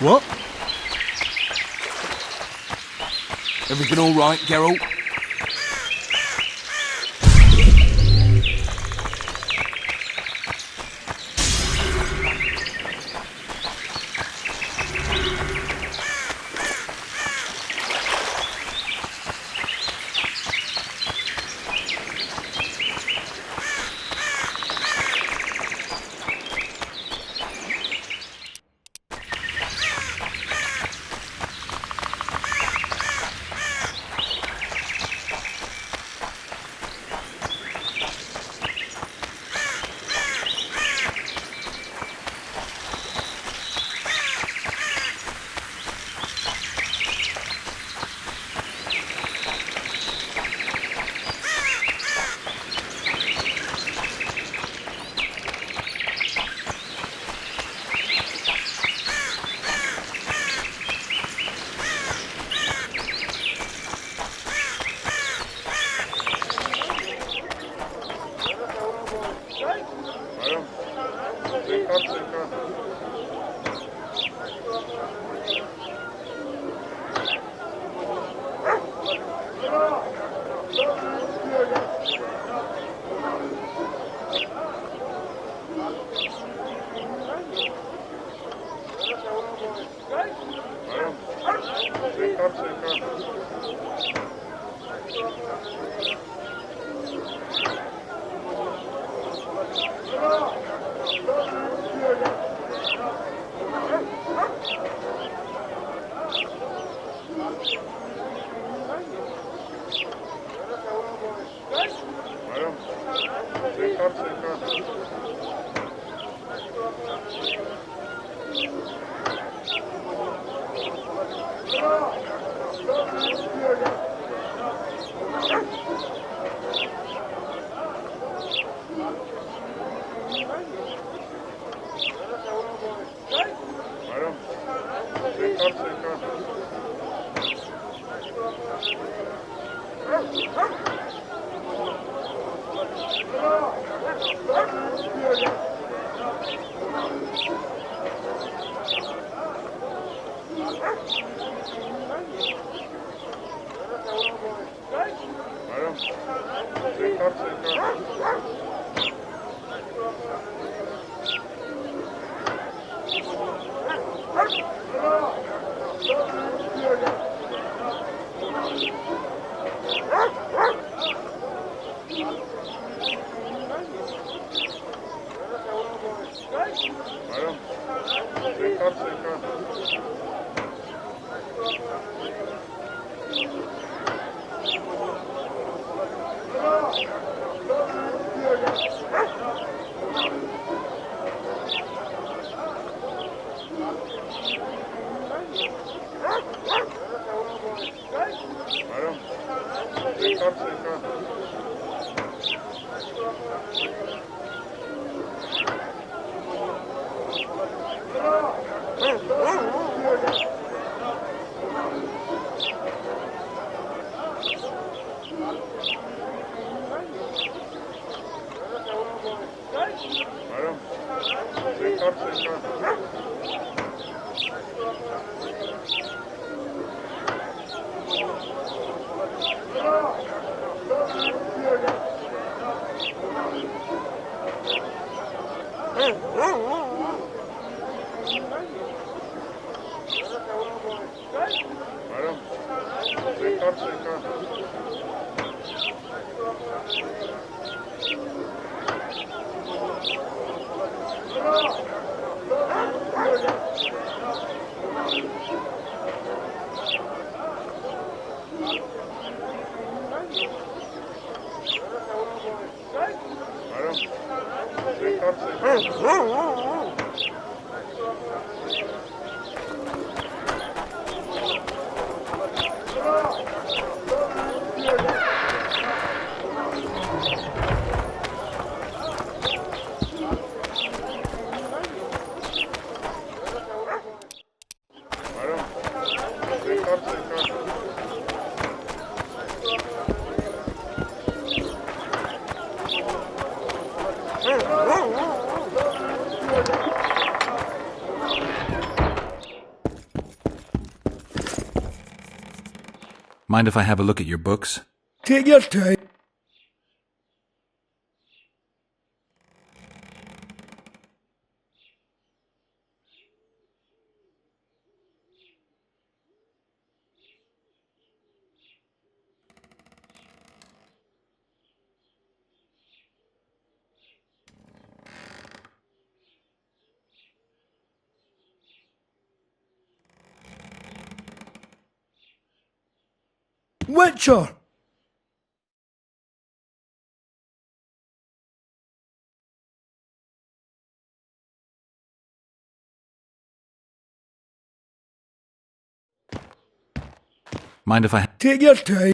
What? Everything all right, Geralt? Mind if I have a look at your books? Take your time. Witcher! Mind if I... Take your time.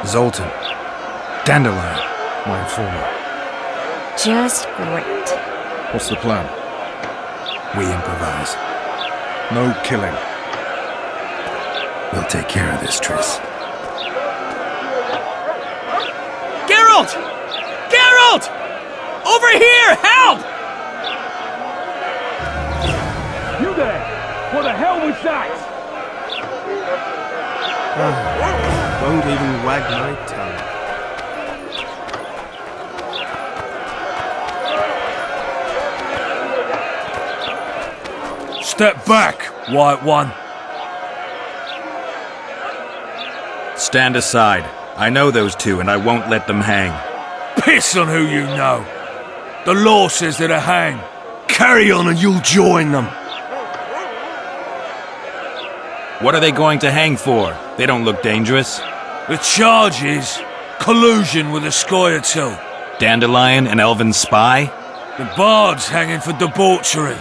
Zoltan. Dandelion, my informer. Just great. What's the plan? We improvise. No killing. We'll take care of this, Triss. Geralt! Geralt! Over here! Help! You there! What the hell was that? Won't even wag my tongue. Step back, White One. Stand aside. I know those two, and I won't let them hang. Piss on who you know. The law says they're to hang. Carry on and you'll join them. What are they going to hang for? They don't look dangerous. The charge is collusion with the Scoia'tael. Dandelion, an elven spy? The bard's hanging for debauchery.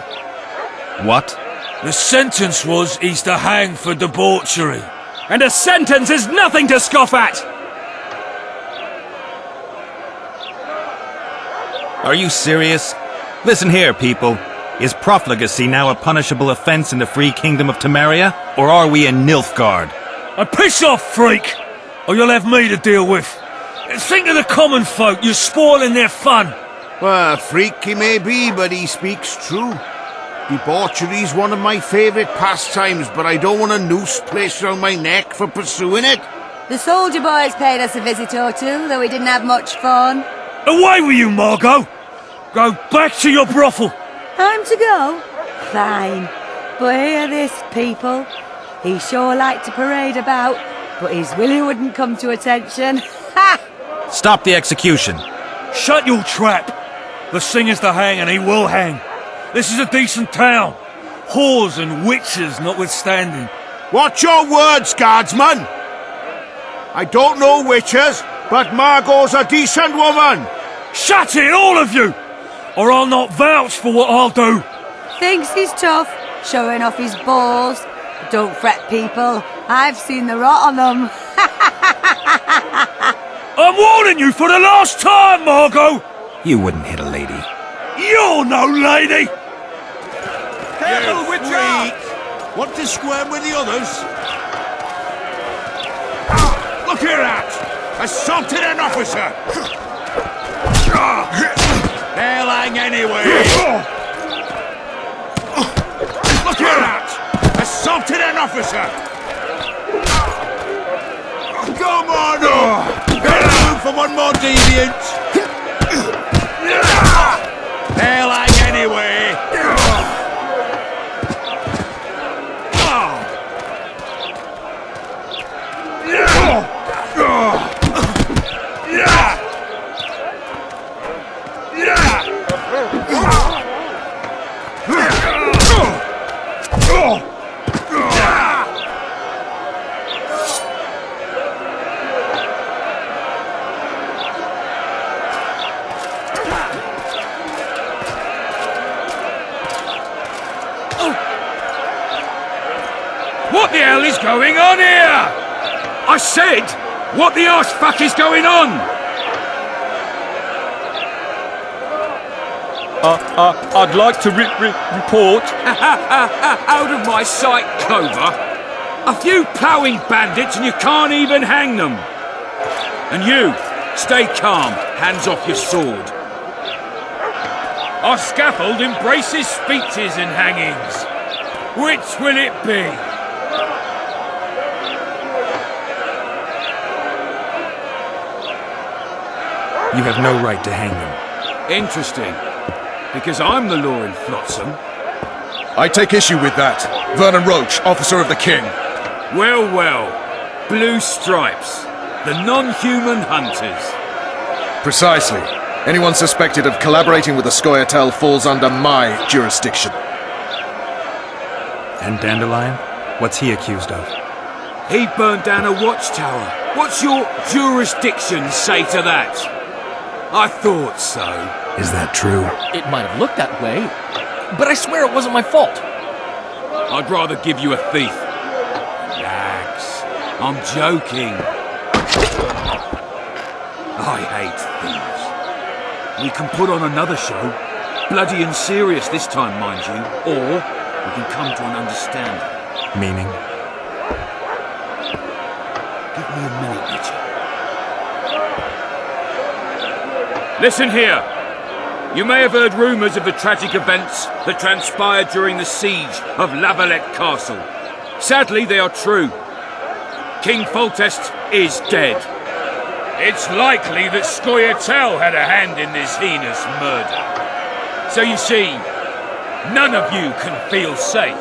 What? The sentence was he's to hang for debauchery. And a sentence is nothing to scoff at! Are you serious? Listen here, people. Is profligacy now a punishable offense in the free kingdom of Temeria? Or are we in Nilfgaard? Piss off, freak! Or you'll have me to deal with. Think of the common folk, you're spoiling their fun. Well, a freak he may be, but he speaks true. Debauchery's one of my favourite pastimes, but I don't want a noose placed around my neck for pursuing it. The soldier boys paid us a visit or two, though we didn't have much fun. Away with you, Margot! Go back to your brothel! Time to go? Fine. But hear this, people. He sure liked to parade about, but his Willie wouldn't come to attention. Ha! Stop the execution. Shut your trap! The singer's to hang and he will hang. This is a decent town. Whores and witches notwithstanding. Watch your words, guardsman! I don't know witches, but Margot's a decent woman! Shut it, all of you! Or I'll not vouch for what I'll do. Thinks he's tough, showing off his balls. Don't fret, people. I've seen the rot on them. I'm warning you for the last time, Margot! You wouldn't hit a lady. You're no lady! Careful, Witcher! Want to squirm with the others? Look here, at! Assaulted an officer! They'll hang anyway! Look here, at! Assaulted an officer! Come on! Got room for one more deviant! They'll hang anyway! What the hell is going on here? I said, what the arse fuck is going on? I'd like to report. Out of my sight, Clover. A few ploughing bandits and you can't even hang them. And you, stay calm, hands off your sword. Our scaffold embraces speeches and hangings. Which will it be? You have no right to hang them. Interesting. Because I'm the law in Flotsam. I take issue with that. Vernon Roach, officer of the king. Well, well. Blue stripes. The non-human hunters. Precisely. Anyone suspected of collaborating with the Scoia'tael falls under my jurisdiction. And Dandelion? What's he accused of? He burned down a watchtower. What's your jurisdiction say to that? I thought so. Is that true? It might have looked that way, but I swear it wasn't my fault. I'd rather give you a thief. Relax. I'm joking. I hate thieves. We can put on another show, bloody and serious this time, mind you, or we can come to an understanding. Meaning? Give me a minute, Richard. Listen here. You may have heard rumours of the tragic events that transpired during the siege of La Valette Castle. Sadly, they are true. King Foltest is dead. It's likely that Scoia'tael had a hand in this heinous murder. So you see, none of you can feel safe.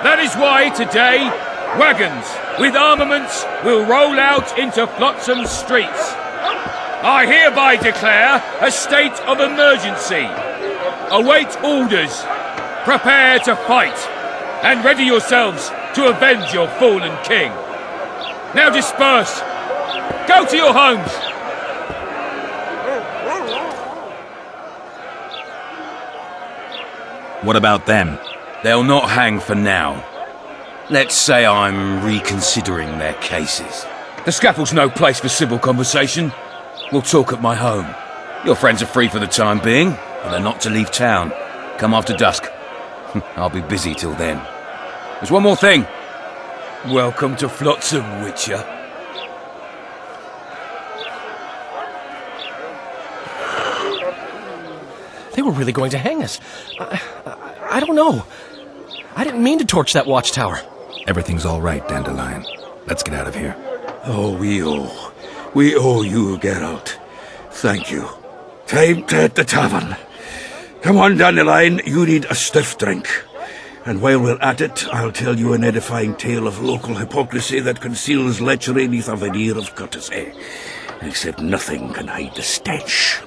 That is why today, wagons with armaments will roll out into Flotsam's streets. I hereby declare a state of emergency. Await orders. Prepare to fight. And ready yourselves to avenge your fallen king. Now disperse. Go to your homes. What about them? They'll not hang for now. Let's say I'm reconsidering their cases. The scaffold's no place for civil conversation. We'll talk at my home. Your friends are free for the time being, but they're not to leave town. Come after dusk. I'll be busy till then. There's one more thing. Welcome to Flotsam, Witcher. They were really going to hang us. I don't know. I didn't mean to torch that watchtower. Everything's all right, Dandelion. Let's get out of here. Oh, we owe you, Geralt. Thank you. Time to hit the tavern. Come on, Dandelion, you need a stiff drink. And while we're at it, I'll tell you an edifying tale of local hypocrisy that conceals lechery neath a veneer of courtesy. Except nothing can hide the stench.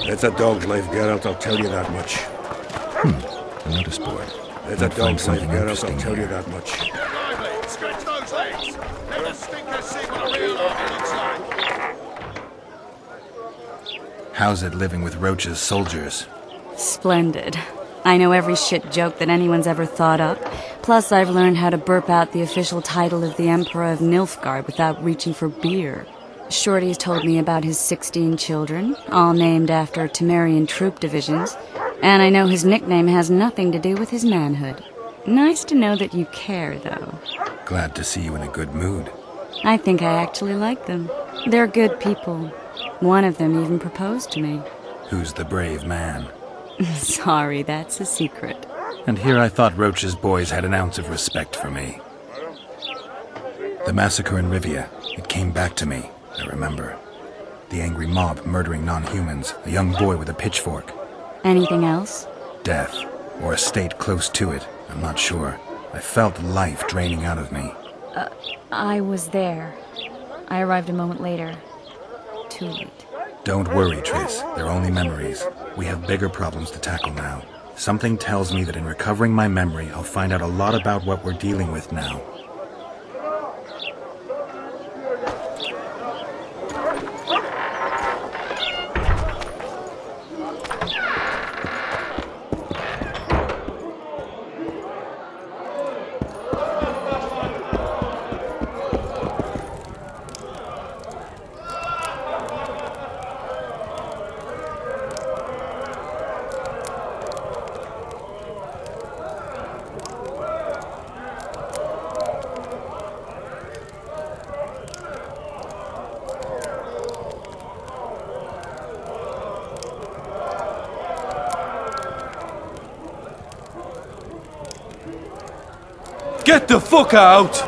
It's a dog's life, Geralt, I'll tell you that much. A notice board. It's a dog's life, Geralt, I'll tell you that much. Stretch those legs! Let the stinker see what a real army looks like! How's it living with Roach's soldiers? Splendid. I know every shit joke that anyone's ever thought up. Plus, I've learned how to burp out the official title of the Emperor of Nilfgaard without reaching for beer. Shorty's told me about his 16 children, all named after Temerian troop divisions, and I know his nickname has nothing to do with his manhood. Nice to know that you care, though. Glad to see you in a good mood. I think I actually like them. They're good people. One of them even proposed to me. Who's the brave man? Sorry, that's a secret. And here I thought Roach's boys had an ounce of respect for me. The massacre in Rivia, it came back to me, I remember. The angry mob murdering non-humans, a young boy with a pitchfork. Anything else? Death, or a state close to it, I'm not sure. I felt life draining out of me. I was there. I arrived a moment later. Too late. Don't worry, Triss. They're only memories. We have bigger problems to tackle now. Something tells me that in recovering my memory, I'll find out a lot about what we're dealing with now. Get the fuck out!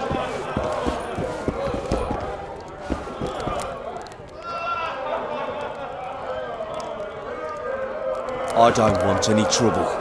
I don't want any trouble.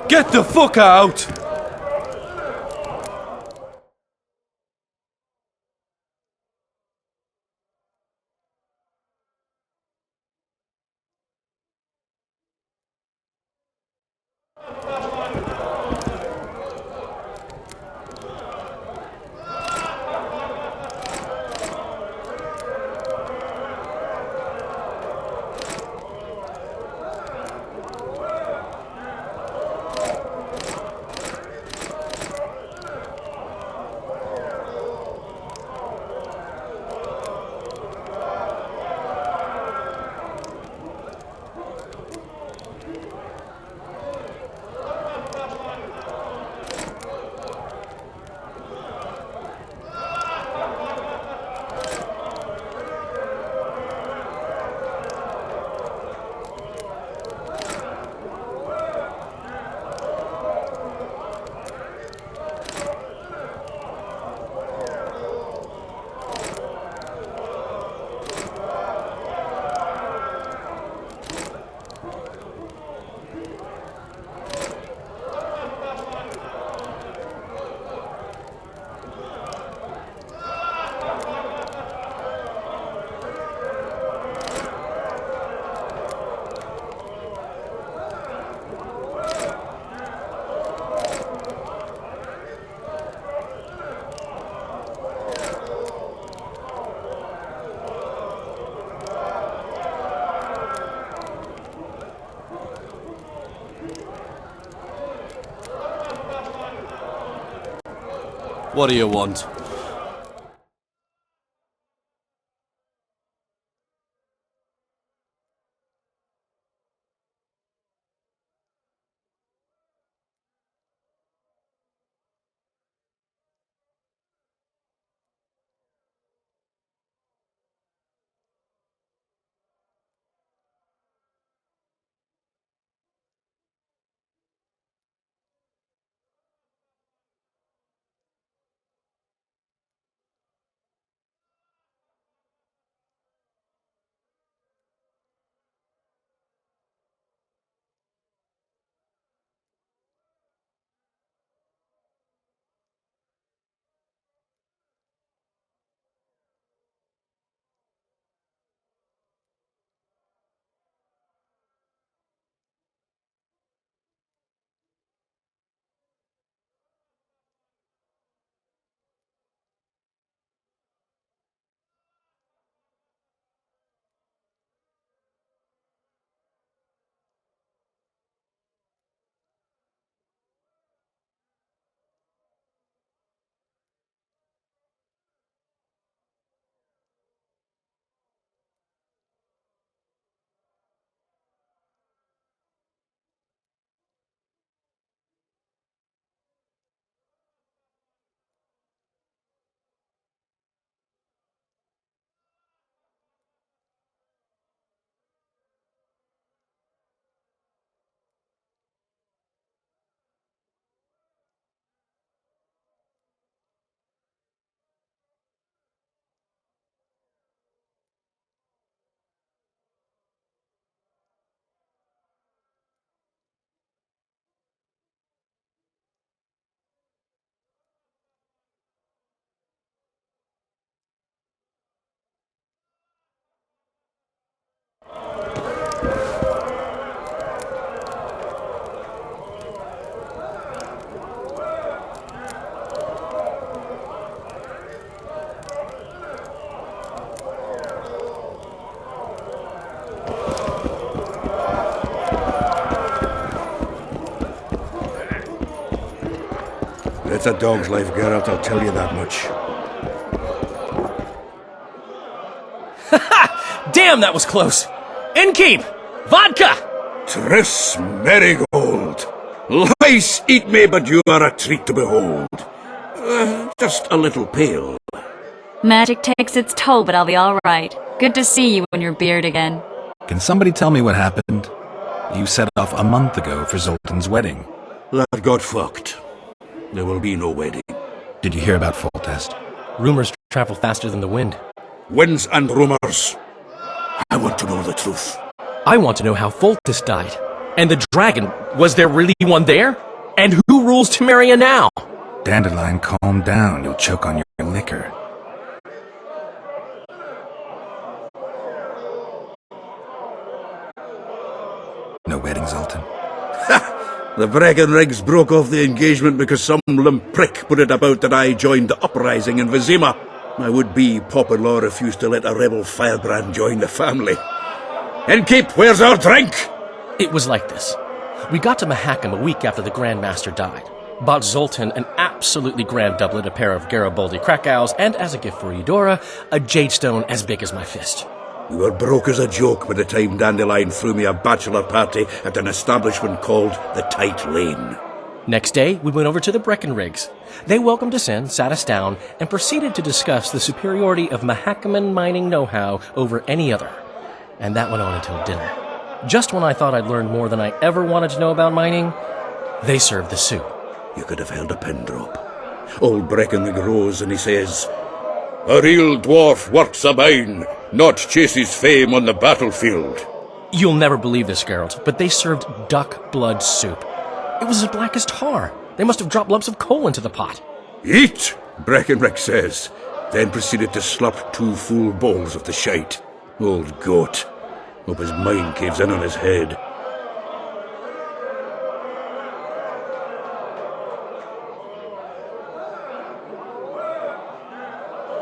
Get the fuck out! What do you want? Let a dog's life get out, I'll tell you that much. Damn, that was close! Innkeep! Vodka! Tris Marigold! Lice eat me, but you are a treat to behold. Just a little pale. Magic takes its toll, but I'll be alright. Good to see you and your beard again. Can somebody tell me what happened? You set off a month ago for Zoltan's wedding. That got fucked. There will be no wedding. Did you hear about Foltest? Rumors travel faster than the wind. Winds and rumors. I want to know the truth. I want to know how Foltest died. And the dragon, was there really one there? And who rules Temeria now? Dandelion, calm down. You'll choke on your liquor. No wedding, Zoltan? The Breckenrigs broke off the engagement because some limp prick put it about that I joined the uprising in Vizima. My would-be Popper-in-law refused to let a rebel firebrand join the family. Innkeep, where's our drink? It was like this. We got to Mahakam a week after the Grand Master died. Bought Zoltan an absolutely grand doublet, a pair of Garibaldi Krakau's, and as a gift for Eudora, a jadestone as big as my fist. We were broke as a joke by the time Dandelion threw me a bachelor party at an establishment called the Tight Lane. Next day, we went over to the Breckenrigs. They welcomed us in, sat us down, and proceeded to discuss the superiority of Mahakaman mining know-how over any other. And that went on until dinner. Just when I thought I'd learned more than I ever wanted to know about mining, they served the soup. You could have held a pin drop. Old Breckenrig rose and he says, "A real dwarf works a mine, not chases fame on the battlefield." You'll never believe this, Geralt, but they served duck blood soup. It was as black as tar. They must have dropped lumps of coal into the pot. "Eat," Breckenrig says, then proceeded to slurp 2 full bowls of the shite. Old goat. Hope his mind caves in on his head.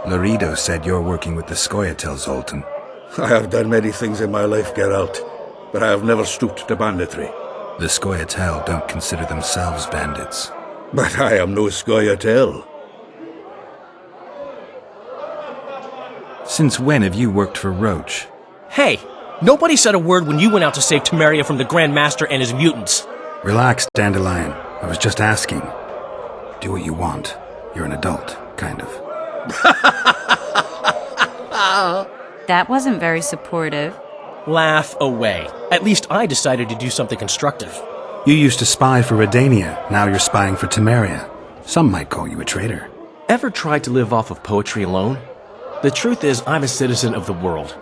Laredo said you're working with the Scoia'tael, Zoltan. I have done many things in my life, Geralt, but I have never stooped to banditry. The Scoia'tael don't consider themselves bandits. But I am no Scoia'tael. Since when have you worked for Roach? Hey, nobody said a word when you went out to save Temeria from the Grand Master and his mutants. Relax, Dandelion. I was just asking. Do what you want. You're an adult, kind of. That wasn't very supportive. Laugh away. At least I decided to do something constructive. You used to spy for Redania. Now you're spying for Temeria. Some might call you a traitor. Ever tried to live off of poetry alone? The truth is, I'm a citizen of the world.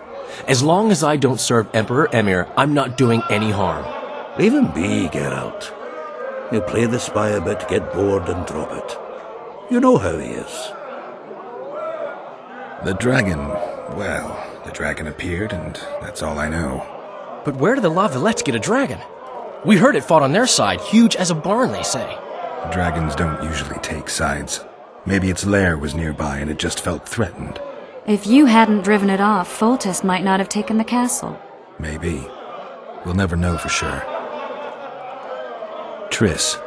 As long as I don't serve Emperor Emir, I'm not doing any harm. Leave him be, Geralt. He'll play the spy a bit, get bored and drop it. You know how he is. The dragon, well, the dragon appeared and that's all I know. But where do the La Valettes get a dragon? We heard it fought on their side, huge as a barn, they say. Dragons don't usually take sides. Maybe its lair was nearby and it just felt threatened. If you hadn't driven it off, Foltest might not have taken the castle. Maybe. We'll never know for sure. Triss,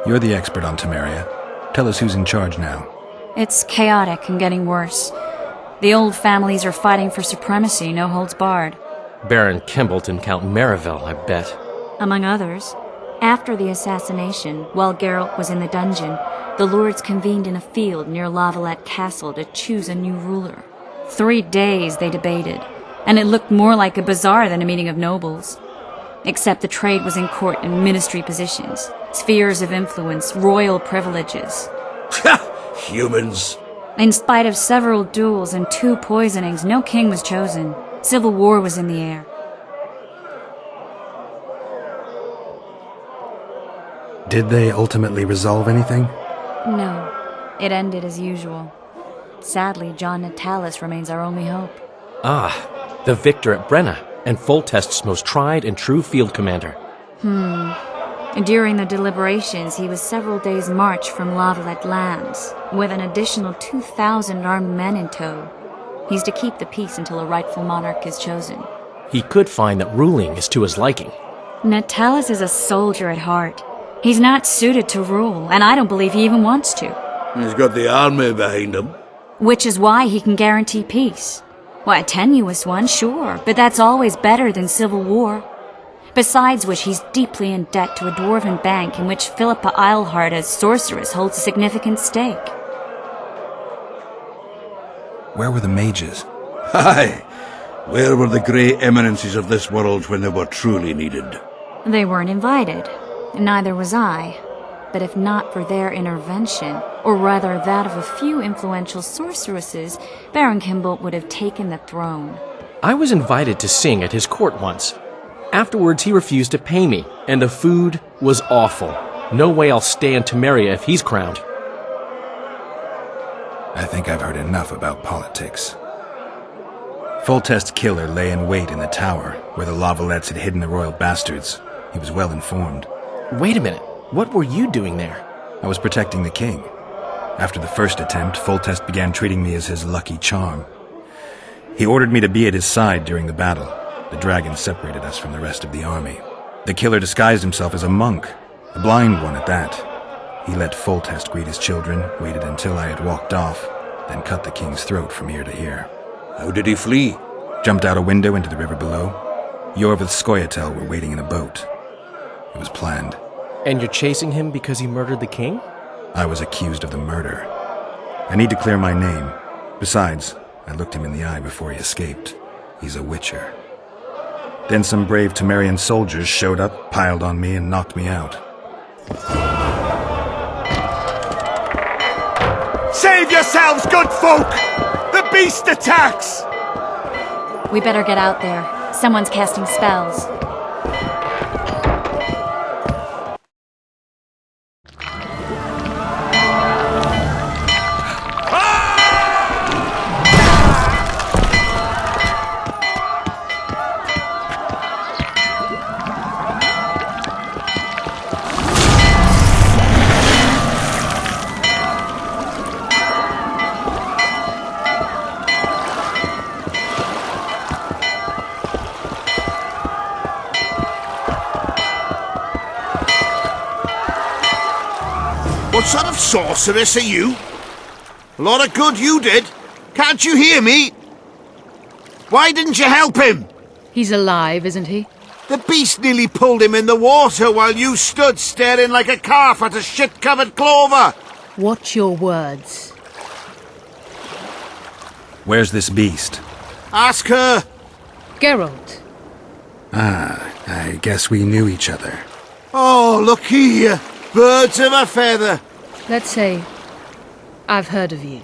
you're the expert on Temeria. Tell us who's in charge now. It's chaotic and getting worse. The old families are fighting for supremacy, no holds barred. Baron Kimbolt and Count Marivel, I bet. Among others. After the assassination, while Geralt was in the dungeon, the lords convened in a field near La Valette Castle to choose a new ruler. 3 days they debated, and it looked more like a bazaar than a meeting of nobles. Except the trade was in court and ministry positions, spheres of influence, royal privileges. Humans. In spite of several duels and 2 poisonings, no king was chosen. Civil war was in the air. Did they ultimately resolve anything? No. It ended as usual. Sadly, John Natalis remains our only hope. Ah, the victor at Brenna, and Foltest's most tried and true field commander. During the deliberations, he was several days' march from La Valette lands, with an additional 2,000 armed men in tow. He's to keep the peace until a rightful monarch is chosen. He could find that ruling is to his liking. Natalis is a soldier at heart. He's not suited to rule, and I don't believe he even wants to. He's got the army behind him. Which is why he can guarantee peace. Well, a tenuous one, sure, but that's always better than civil war. Besides which, he's deeply in debt to a dwarven bank in which Philippa Eilhart, as sorceress, holds a significant stake. Where were the mages? Aye. Where were the grey eminences of this world when they were truly needed? They weren't invited. Neither was I. But if not for their intervention, or rather that of a few influential sorceresses, Baron Kimbolt would have taken the throne. I was invited to sing at his court once. Afterwards, he refused to pay me, and the food was awful. No way I'll stay in Temeria if he's crowned. I think I've heard enough about politics. Foltest's killer lay in wait in the tower, where the Lavalettes had hidden the royal bastards. He was well informed. Wait a minute. What were you doing there? I was protecting the king. After the first attempt, Foltest began treating me as his lucky charm. He ordered me to be at his side during the battle. The dragon separated us from the rest of the army. The killer disguised himself as a monk, a blind one at that. He let Foltest greet his children, waited until I had walked off, then cut the king's throat from ear to ear. How did he flee? Jumped out a window into the river below. Yor with Skoyatel were waiting in a boat. It was planned. And you're chasing him because he murdered the king? I was accused of the murder. I need to clear my name. Besides, I looked him in the eye before he escaped. He's a witcher. Then some brave Temerian soldiers showed up, piled on me, and knocked me out. Save yourselves, good folk! The beast attacks! We better get out there. Someone's casting spells. What sort of sorceress are you? A lot of good you did. Can't you hear me? Why didn't you help him? He's alive, isn't he? The beast nearly pulled him in the water while you stood staring like a calf at a shit-covered clover. Watch your words. Where's this beast? Ask her. Geralt. Ah, I guess we knew each other. Oh, look here. Birds of a feather. Let's say I've heard of you.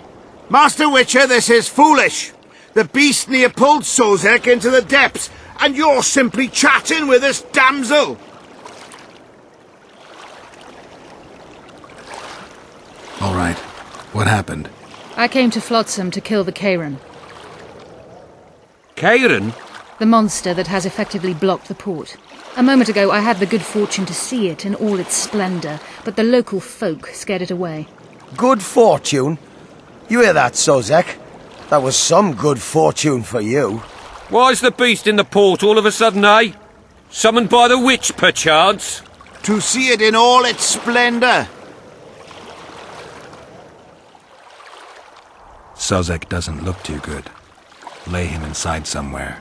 Master Witcher, this is foolish. The beast near pulled Sozek into the depths, and you're simply chatting with this damsel. All right. What happened? I came to Flotsam to kill the Kairan. Kairan? The monster that has effectively blocked the port. A moment ago I had the good fortune to see it in all its splendour, but the local folk scared it away. Good fortune? You hear that, Sozek? That was some good fortune for you. Why's the beast in the port all of a sudden, eh? Summoned by the witch, perchance? To see it in all its splendour. Sozek doesn't look too good. Lay him inside somewhere.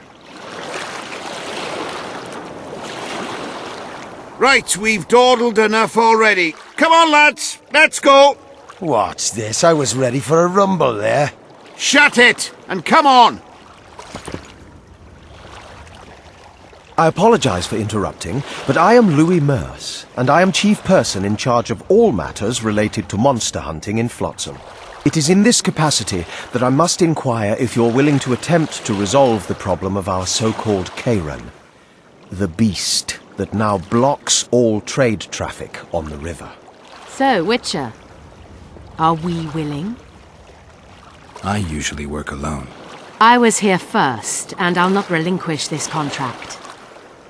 Right, we've dawdled enough already. Come on, lads, let's go. What's this? I was ready for a rumble there. Shut it, and come on. I apologize for interrupting, but I am Louis Merce, and I am chief person in charge of all matters related to monster hunting in Flotsam. It is in this capacity that I must inquire if you're willing to attempt to resolve the problem of our so-called Kairan, the beast that now blocks all trade traffic on the river. So, Witcher, are we willing? I usually work alone. I was here first, and I'll not relinquish this contract.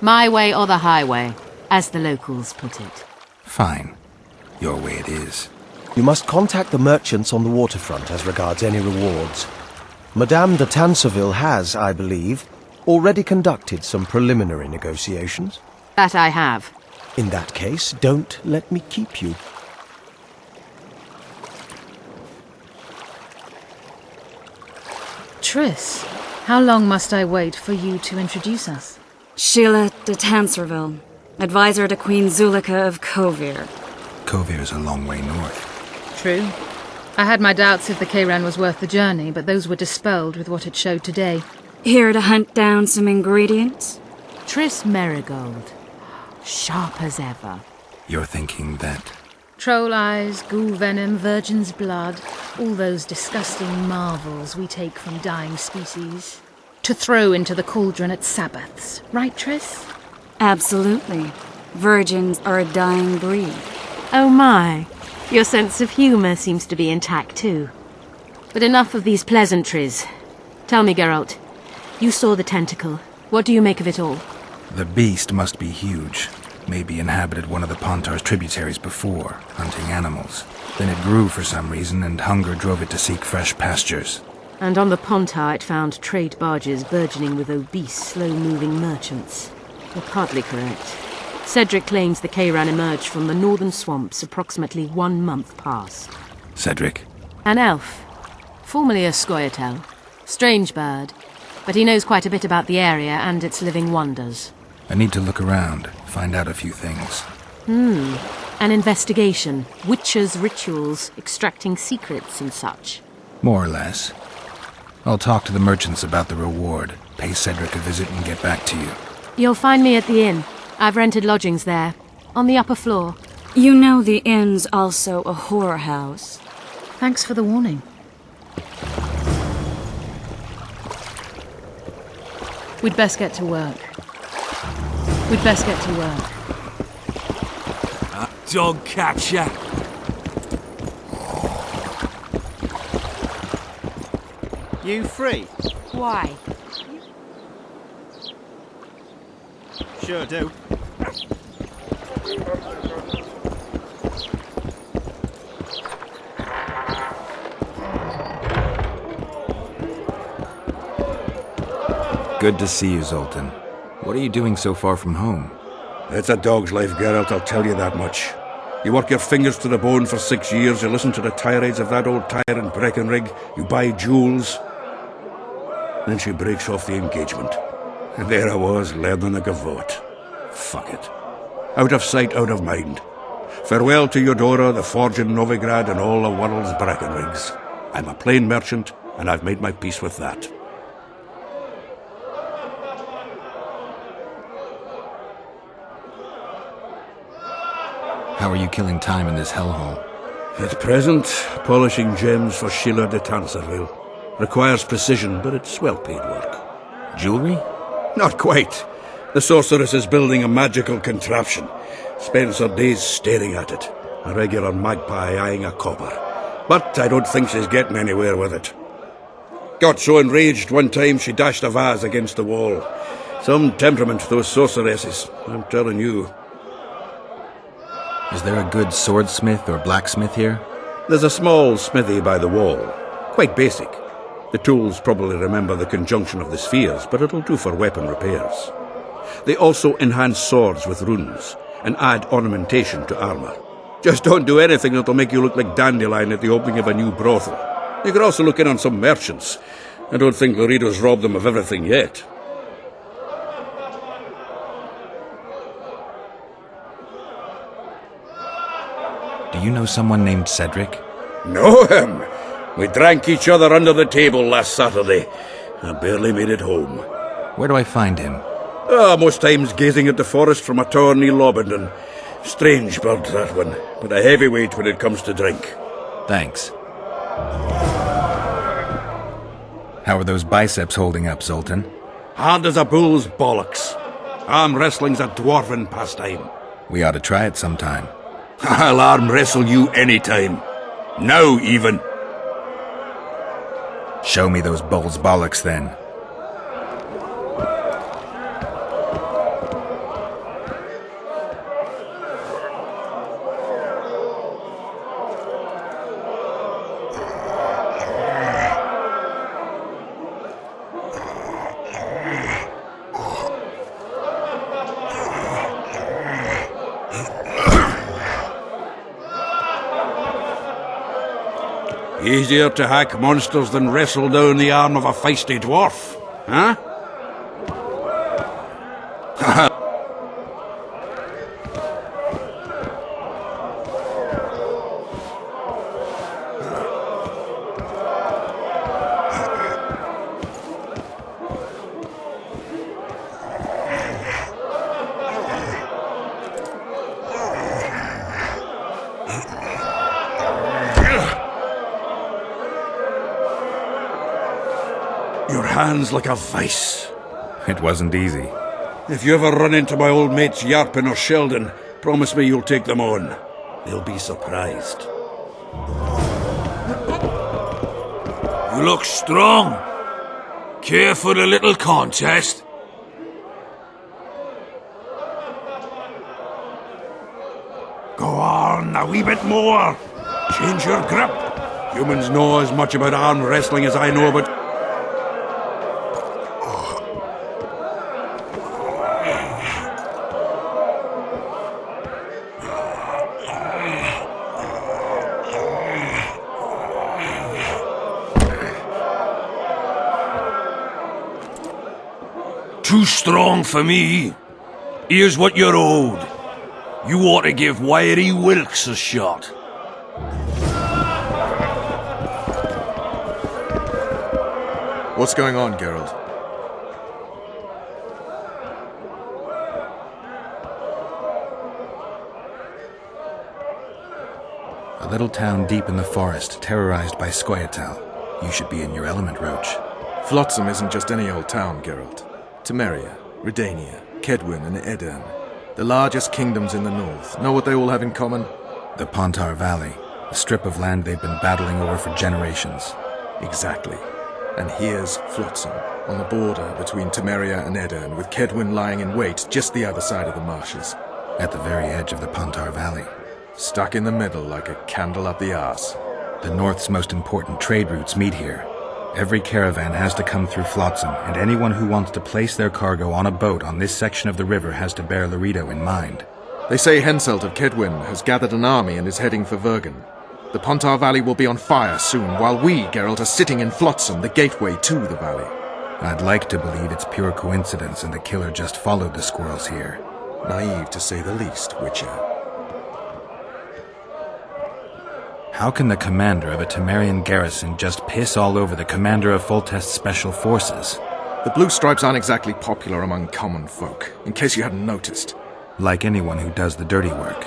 My way or the highway, as the locals put it. Fine. Your way it is. You must contact the merchants on the waterfront as regards any rewards. Madame de Tanseville has, I believe, already conducted some preliminary negotiations. That I have. In that case, don't let me keep you. Triss, how long must I wait for you to introduce us? Sheila de Tanserville, advisor to Queen Zulika of Kovir. Kovir's a long way north. True. I had my doubts if the Kairan was worth the journey, but those were dispelled with what it showed today. Here to hunt down some ingredients? Triss Merigold. Sharp as ever. You're thinking that... Troll eyes, ghoul venom, virgin's blood, all those disgusting marvels we take from dying species. To throw into the cauldron at Sabbaths. Right, Triss? Absolutely. Virgins are a dying breed. Oh my. Your sense of humour seems to be intact too. But enough of these pleasantries. Tell me, Geralt. You saw the tentacle. What do you make of it all? The beast must be huge. Maybe inhabited one of the Pontar's tributaries before, hunting animals. Then it grew for some reason, and hunger drove it to seek fresh pastures. And on the Pontar it found trade barges burgeoning with obese, slow-moving merchants. You're partly correct. Cedric claims the Kayran emerged from the northern swamps approximately 1 month past. Cedric? An elf. Formerly a Scoia'tael. Strange bird. But he knows quite a bit about the area and its living wonders. I need to look around, find out a few things. An investigation. Witches' rituals, extracting secrets and such. More or less. I'll talk to the merchants about the reward, pay Cedric a visit and get back to you. You'll find me at the inn. I've rented lodgings there, on the upper floor. You know the inn's also a whorehouse. Thanks for the warning. We'd best get to work. We'd best get to work. Dog catcher. You free? Why? Sure do. Good to see you, Zoltan. What are you doing so far from home? It's a dog's life, Geralt, I'll tell you that much. You work your fingers to the bone for 6 years, you listen to the tirades of that old tyrant Breckenrig, you buy jewels. Then she breaks off the engagement. And there I was, learning a gavotte. Fuck it. Out of sight, out of mind. Farewell to Eudora, the forge in Novigrad, and all the world's Breckenrigs. I'm a plain merchant, and I've made my peace with that. How are you killing time in this hellhole? At present, polishing gems for Sheila de Tanserville. Requires precision, but it's well-paid work. Jewelry? Not quite. The sorceress is building a magical contraption. Spends her days staring at it. A regular magpie eyeing a copper. But I don't think she's getting anywhere with it. Got so enraged one time she dashed a vase against the wall. Some temperament, those sorceresses, I'm telling you. Is there a good swordsmith or blacksmith here? There's a small smithy by the wall. Quite basic. The tools probably remember the conjunction of the spheres, but it'll do for weapon repairs. They also enhance swords with runes, and add ornamentation to armor. Just don't do anything that'll make you look like Dandelion at the opening of a new brothel. You could also look in on some merchants. I don't think Loredo's robbed them of everything yet. Do you know someone named Cedric? Know him? We drank each other under the table last Saturday. I barely made it home. Where do I find him? Most times gazing at the forest from a tower near Lobendon. Strange bird, that one, but a heavyweight when it comes to drink. Thanks. How are those biceps holding up, Zoltan? Hard as a bull's bollocks. Arm wrestling's a dwarven pastime. We ought to try it sometime. I'll arm wrestle you anytime. Now, even. Show me those bull's bollocks, then. Easier to hack monsters than wrestle down the arm of a feisty dwarf, huh? Your hand's like a vice. It wasn't easy. If you ever run into my old mates Yarpin or Sheldon, promise me you'll take them on. They'll be surprised. You look strong. Care for a little contest? Go on, a wee bit more. Change your grip. Humans know as much about arm wrestling as I know about... Too strong for me. Here's what you're owed. You ought to give Wiry Wilkes a shot. What's going on, Geralt? A little town deep in the forest, terrorized by Scoia'tael. You should be in your element, Roach. Flotsam isn't just any old town, Geralt. Temeria, Redania, Kedwin, and Edirn. The largest kingdoms in the north. Know what they all have in common? The Pontar Valley, a strip of land they've been battling over for generations. Exactly. And here's Flotsam, on the border between Temeria and Edirn, with Kedwin lying in wait just the other side of the marshes. At the very edge of the Pontar Valley. Stuck in the middle like a candle up the arse. The north's most important trade routes meet here. Every caravan has to come through Flotsam, and anyone who wants to place their cargo on a boat on this section of the river has to bear Loreto in mind. They say Henselt of Kedwin has gathered an army and is heading for Vergen. The Pontar Valley will be on fire soon, while we, Geralt, are sitting in Flotsam, the gateway to the valley. I'd like to believe it's pure coincidence and the killer just followed the squirrels here. Naive to say the least, Witcher. How can the commander of a Temerian garrison just piss all over the commander of Foltest's special forces? The Blue Stripes aren't exactly popular among common folk, in case you hadn't noticed. Like anyone who does the dirty work.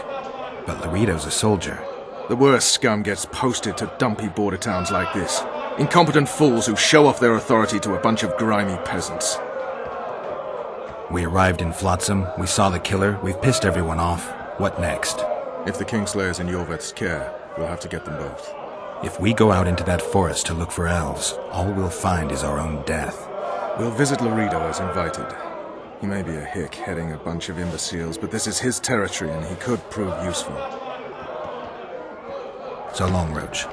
But Loreto's a soldier. The worst scum gets posted to dumpy border towns like this. Incompetent fools who show off their authority to a bunch of grimy peasants. We arrived in Flotsam, we saw the killer, we've pissed everyone off. What next? If the Kingslayer's in Yorvet's care, we'll have to get them both. If we go out into that forest to look for elves, all we'll find is our own death. We'll visit Loreto as invited. He may be a hick heading a bunch of imbeciles, but this is his territory and he could prove useful. So long, Roach.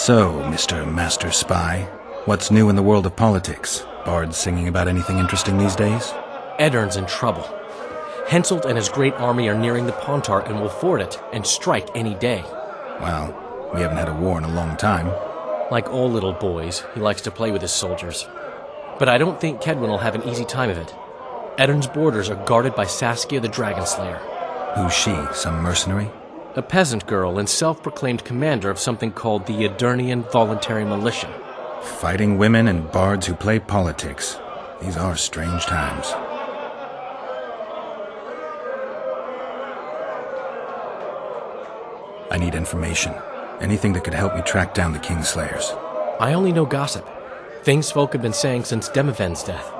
So, Mr. Master Spy, what's new in the world of politics? Bards singing about anything interesting these days? Eddern's in trouble. Henselt and his great army are nearing the Pontar and will ford it and strike any day. Well, we haven't had a war in a long time. Like all little boys, he likes to play with his soldiers. But I don't think Kedwin will have an easy time of it. Eddern's borders are guarded by Saskia the Dragon Slayer. Who's she? Some mercenary? A peasant girl and self-proclaimed commander of something called the Edirnian Voluntary Militia. Fighting women and bards who play politics. These are strange times. I need information. Anything that could help me track down the Kingslayers. I only know gossip. Things folk have been saying since Demiven's death.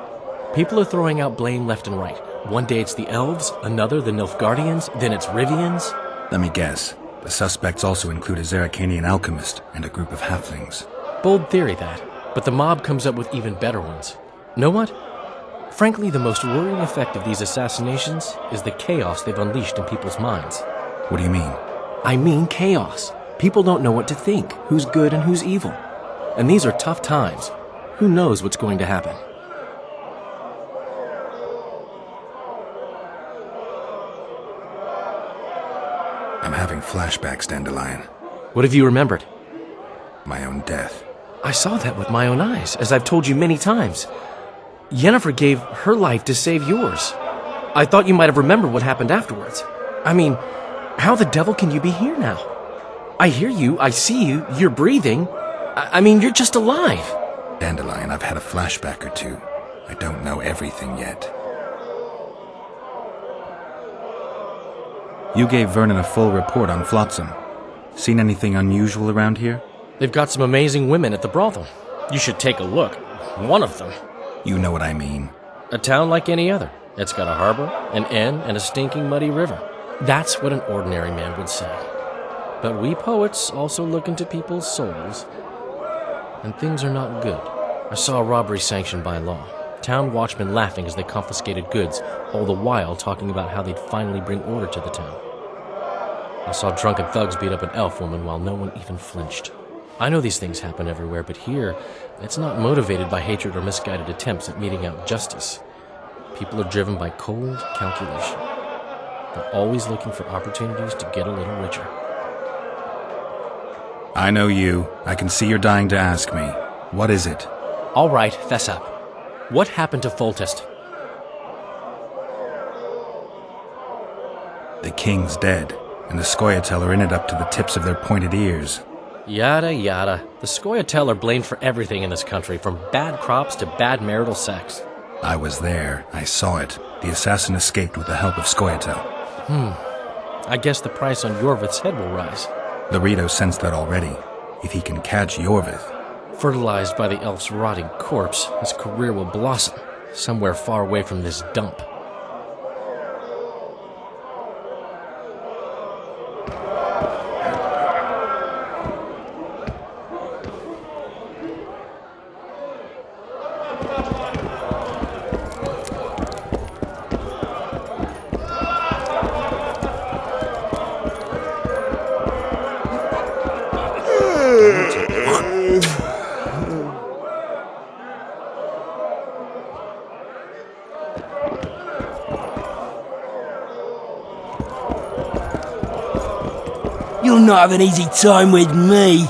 People are throwing out blame left and right. One day it's the elves, another the Nilfgaardians, then it's Rivians. Let me guess. The suspects also include a Zerrikanian alchemist and a group of halflings. Bold theory, that. But the mob comes up with even better ones. Know what? Frankly, the most worrying effect of these assassinations is the chaos they've unleashed in people's minds. What do you mean? I mean chaos. People don't know what to think, who's good and who's evil. And these are tough times. Who knows what's going to happen? I'm having flashbacks, Dandelion. What have you remembered? My own death. I saw that with my own eyes, as I've told you many times. Yennefer gave her life to save yours. I thought you might have remembered what happened afterwards. I mean, how the devil can you be here now? I hear you, I see you, you're breathing. I mean, you're just alive. Dandelion, I've had a flashback or two. I don't know everything yet. You gave Vernon a full report on Flotsam. Seen anything unusual around here? They've got some amazing women at the brothel. You should take a look. One of them. You know what I mean. A town like any other. It's got a harbor, an inn, and a stinking muddy river. That's what an ordinary man would say. But we poets also look into people's souls. And things are not good. I saw a robbery sanctioned by law. Town watchmen laughing as they confiscated goods, all the while talking about how they'd finally bring order to the town. I saw drunken thugs beat up an elf woman while no one even flinched. I know these things happen everywhere, but here, it's not motivated by hatred or misguided attempts at meting out justice. People are driven by cold calculation. They're always looking for opportunities to get a little richer. I know you. I can see you're dying to ask me. What is it? All right, fess up. What happened to Foltest? The king's dead, and the Scoia'tael are in it up to the tips of their pointed ears. Yada yada. The Scoia'tael are blamed for everything in this country, from bad crops to bad marital sex. I was there. I saw it. The assassin escaped with the help of Scoia'tael. I guess the price on Yorvith's head will rise. The Rito sensed that already. If he can catch Yorvith... Fertilized by the elf's rotting corpse, his career will blossom, somewhere far away from this dump. You'll not have an easy time with me.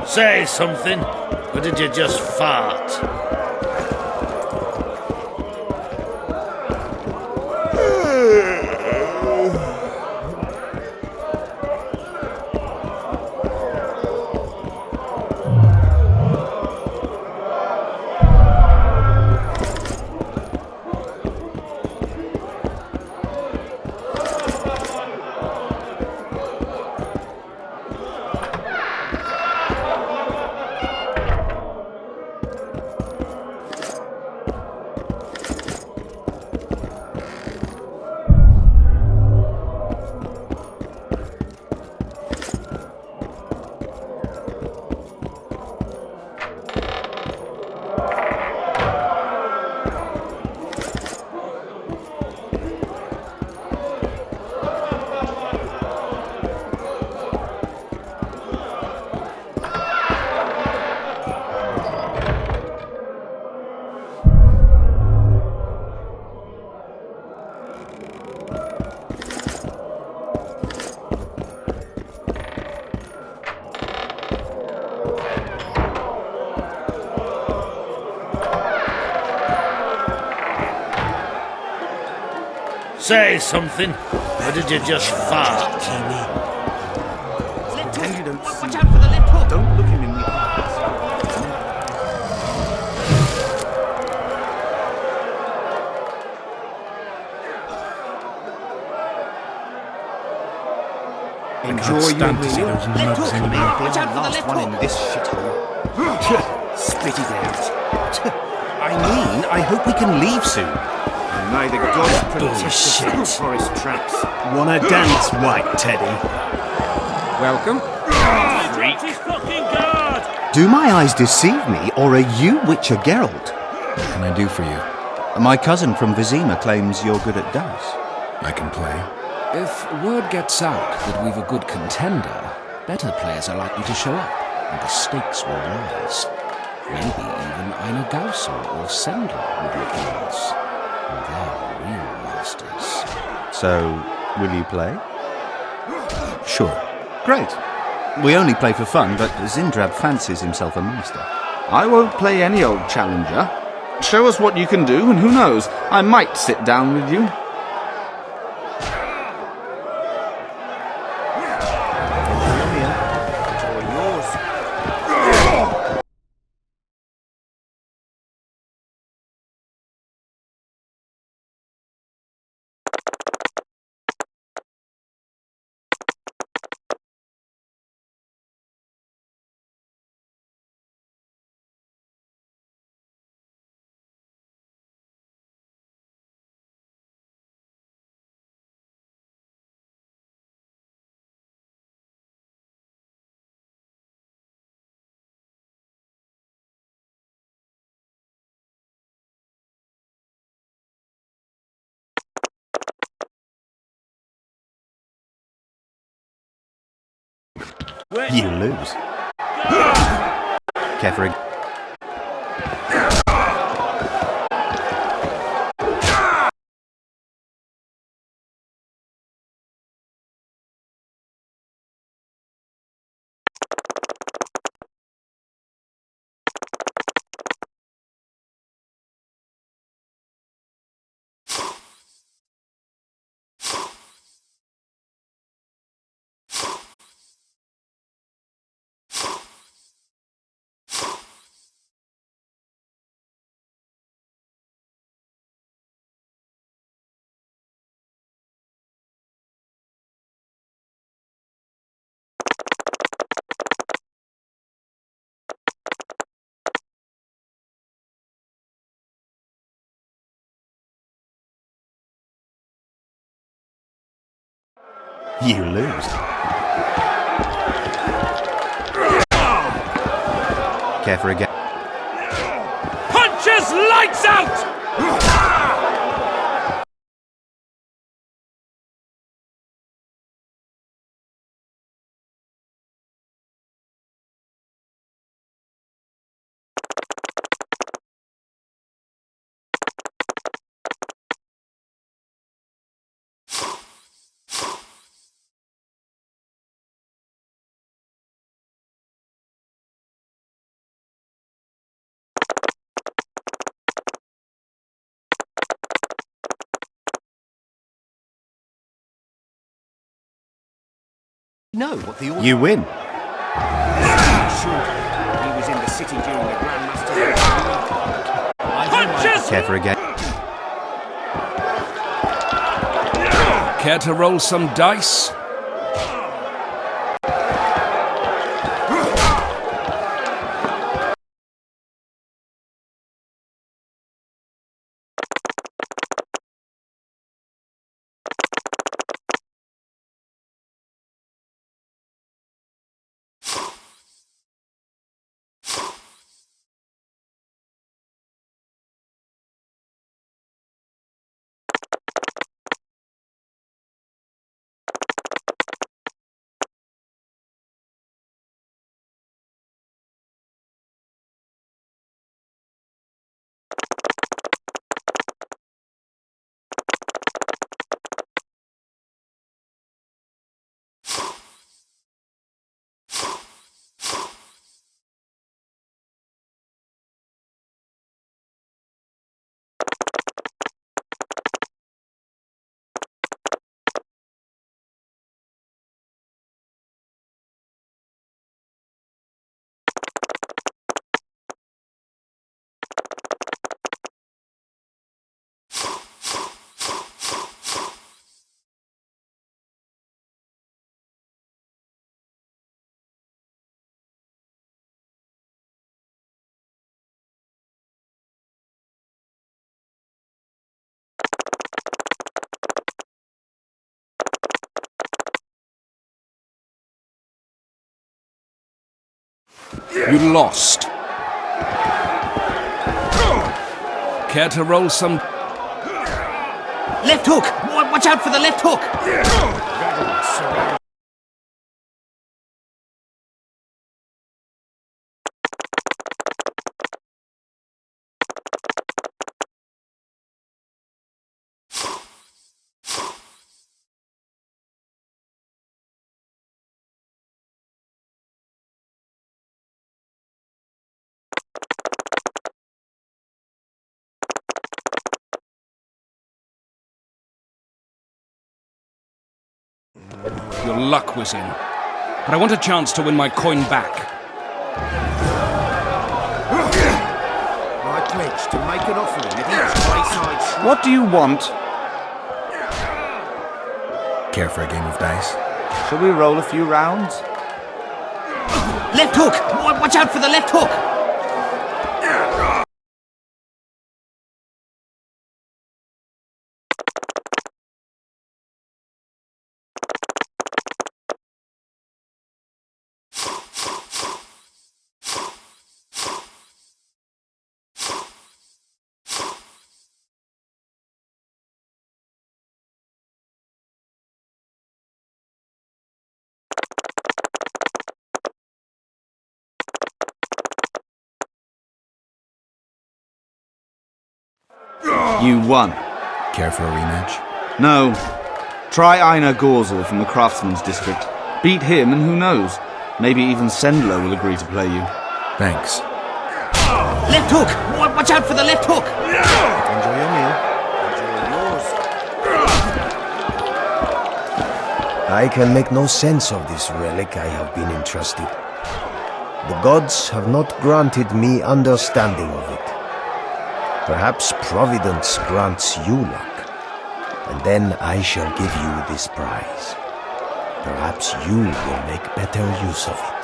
Say something, or did you just fart? Say something, or did you just fart? Pretend you don't see. Watch out for the lip hook! Don't look him in the eyes. Enjoy your meal. Those nubs in the last one in this shithole. Spit it out. I mean, I hope we can leave soon. May the gods protect us from forest traps. Wanna dance, White Teddy? Welcome. Freak. Do my eyes deceive me, or are you Witcher Geralt? What can I do for you? My cousin from Vizima claims you're good at dice. I can play. If word gets out that we've a good contender, better players are likely to show up, and the stakes will rise. Maybe even Einar Gaussel or Sendler would look at us. And they're real masters. So, will you play? Sure. Great. We only play for fun, but Zindrab fancies himself a master. I won't play any old challenger. Show us what you can do, and who knows, I might sit down with you. You lose. Kefrig. You lose. Kefrig. Punches lights out! No, what the order? You win. He was in the city during the Grandmaster's. Punches! Care for a game? Care to roll some dice? You lost. Care to roll some... Left hook! Watch out for the left hook! Your luck was in. But I want a chance to win my coin back. I pledge to make an offering at each wayside. What do you want? Care for a game of dice? Shall we roll a few rounds? Left hook! Watch out for the left hook! You won. Care for a rematch? No. Try Einar Gorzel from the Craftsman's District. Beat him and who knows? Maybe even Sendler will agree to play you. Thanks. Left hook! Watch out for the left hook! Enjoy your meal. Enjoy yours. I can make no sense of this relic I have been entrusted. The gods have not granted me understanding of it. Perhaps Providence grants you luck, and then I shall give you this prize. Perhaps you will make better use of it.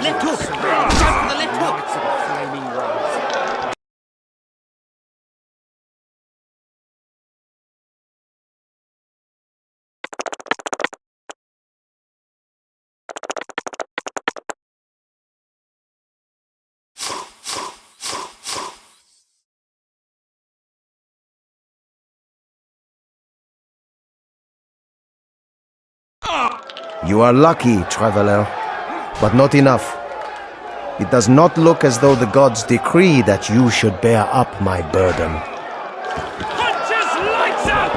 Left hook! Watch out for the left hook! You are lucky, traveler, but not enough. It does not look as though the gods decree that you should bear up my burden. Punches lights out!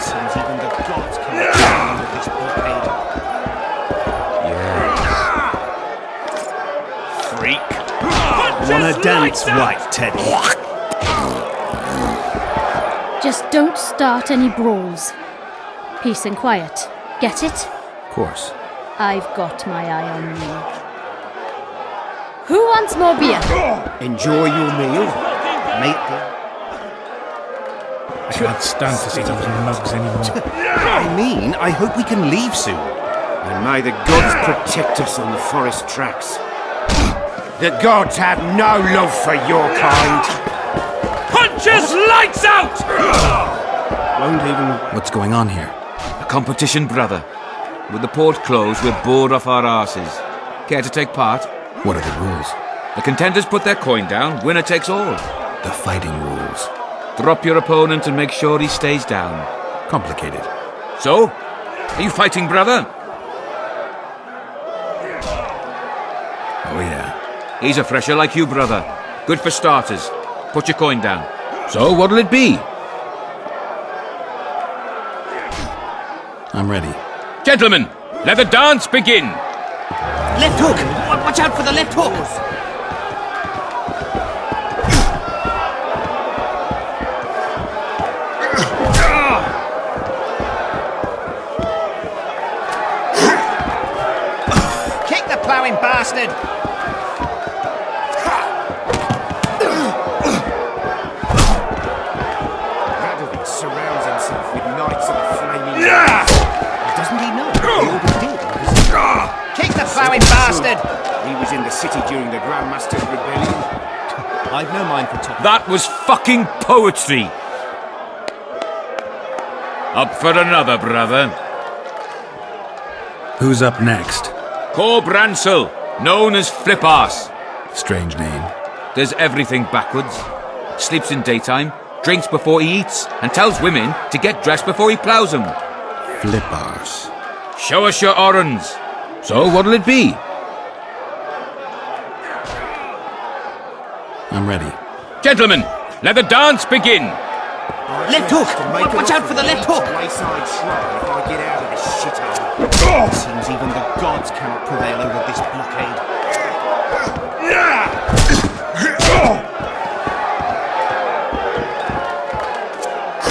Seems even the gods cannot deal with this blockade. Freak. Wanna dance, White Teddy? Just don't start any brawls. Peace and quiet. Get it? Of course. I've got my eye on you. Who wants more beer? Enjoy your meal. Mate. I can't stand to see those mugs anymore. I mean, I hope we can leave soon. And may the gods protect us on the forest tracks. The gods have no love for your kind. Punches lights out! Won't even... What's going on here? A competition, brother. With the port closed, we're bored off our arses. Care to take part? What are the rules? The contenders put their coin down, winner takes all. The fighting rules. Drop your opponent and make sure he stays down. Complicated. So? Are you fighting, brother? Oh yeah. He's a fresher like you, brother. Good for starters. Put your coin down. So, what'll it be? I'm ready. Gentlemen, let the dance begin! Left hook! Watch out for the left hook! Kick the ploughing bastard! bastard! He was in the city during the Grandmaster's rebellion. I've no mind for top. That was fucking poetry! Up for another, brother. Who's up next? Corb Ransel, known as Flip-Arse. Strange name. Does everything backwards. Sleeps in daytime, drinks before he eats, and tells women to get dressed before he ploughs them. Flip-Arse. Show us your orans. So what'll it be? I'm ready. Gentlemen, let the dance begin! Left hook! Watch out for the left hook! Wayside shrine if I get out of this shithole. It seems even the gods cannot prevail over this blockade.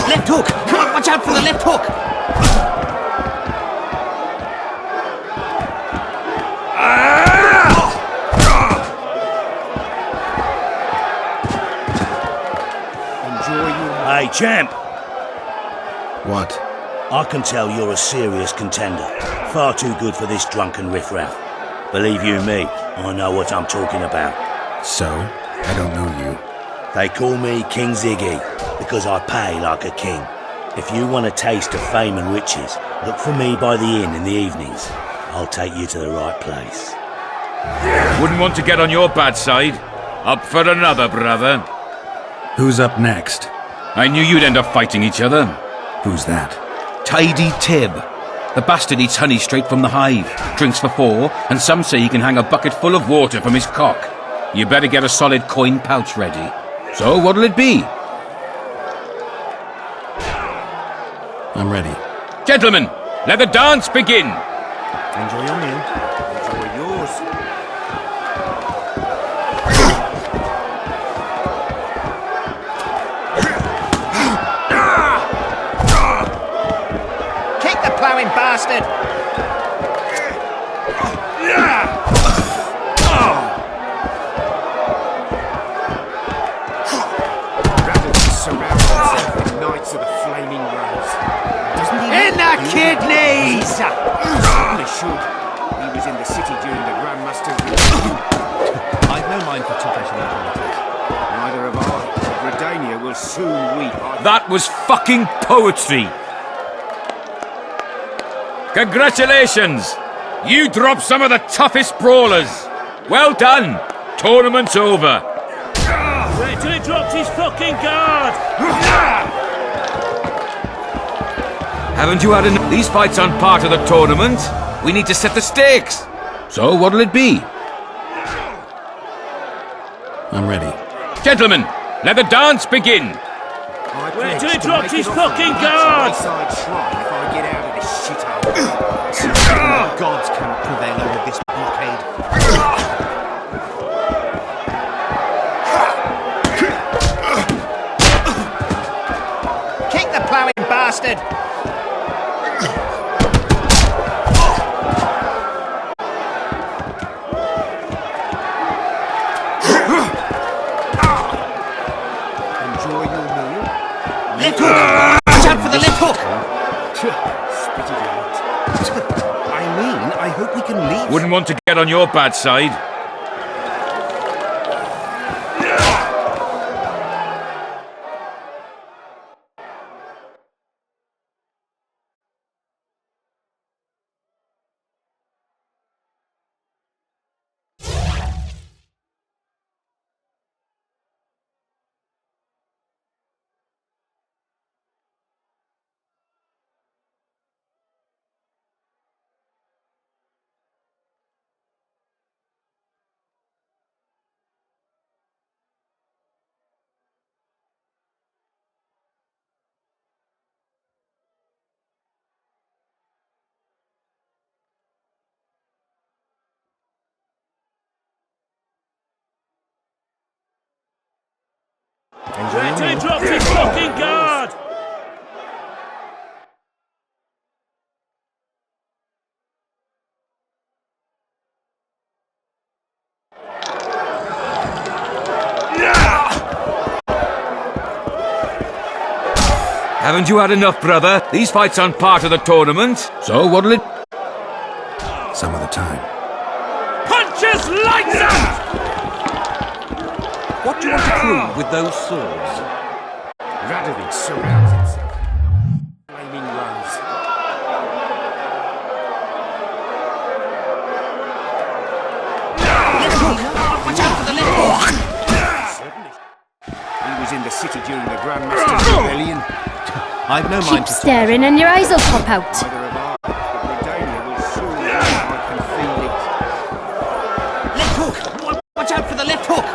Left hook! Come on, watch out for the left hook! Hey, champ. What? I can tell you're a serious contender. Far too good for this drunken riffraff. Believe you me, I know what I'm talking about. So? I don't know you. They call me King Ziggy, because I pay like a king. If you want a taste of fame and riches, look for me by the inn in the evenings. I'll take you to the right place. Wouldn't want to get on your bad side. Up for another, brother. Who's up next? I knew you'd end up fighting each other. Who's that? Tidy Tib. The bastard eats honey straight from the hive, drinks for 4, and some say he can hang a bucket full of water from his cock. You better get a solid coin pouch ready. So what'll it be? I'm ready. Gentlemen, let the dance begin! Enjoy your meal. Enjoy yours. Kick the ploughing bastard! Knights of the Flaming Rose. Doesn't he? In the kidneys! He should. He was in the city during the Grandmaster's rebellion. I've no mind for top echelon politics. Neither have I. Redania will soon weep. That was fucking poetry! Congratulations! You dropped some of the toughest brawlers! Well done! Tournament's over! Wait till he drops his fucking guard! Haven't you had enough? These fights aren't part of the tournament. We need to set the stakes. So what'll it be? I'm ready. Gentlemen, let the dance begin! Wait till he drops his fucking guard! Wayside shrine if I get out of this shithole. The gods cannot prevail over this blockade. Kick the ploughing bastard! Enjoy your meal. Left hook! Watch out for the left hook! Spit it out. I mean, I hope we can leave. Wouldn't want to get on your bad side. Wait till he drops his fucking guard! Haven't you had enough, brother? These fights aren't part of the tournament. So what'll it... Some of the time. Punches lights out! What do you want to prove with those swords? Radovid surrounds himself with flaming rose. Watch out for the left! Certainly. He was in the city during the Grandmaster's rebellion. I've no Keep mind to staring and your eyes will pop out. either of our, but Redania will soon learn I can feel it. Left hook! Watch out for the left hook!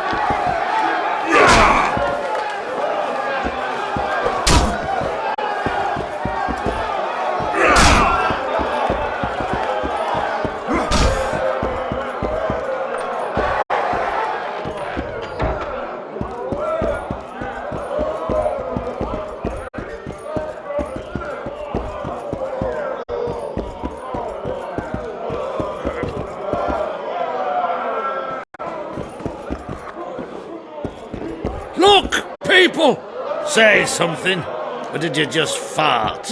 Look, people! Say something, or did you just fart?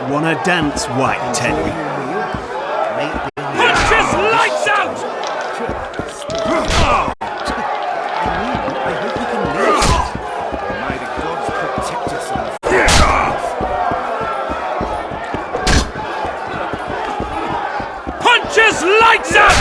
Wanna dance, White Teddy? Punches lights out! May the gods protect us on Punches lights out!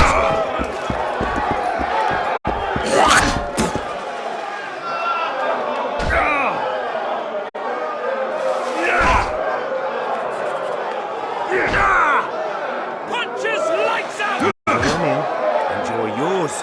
Punches lights out! Enjoy yours.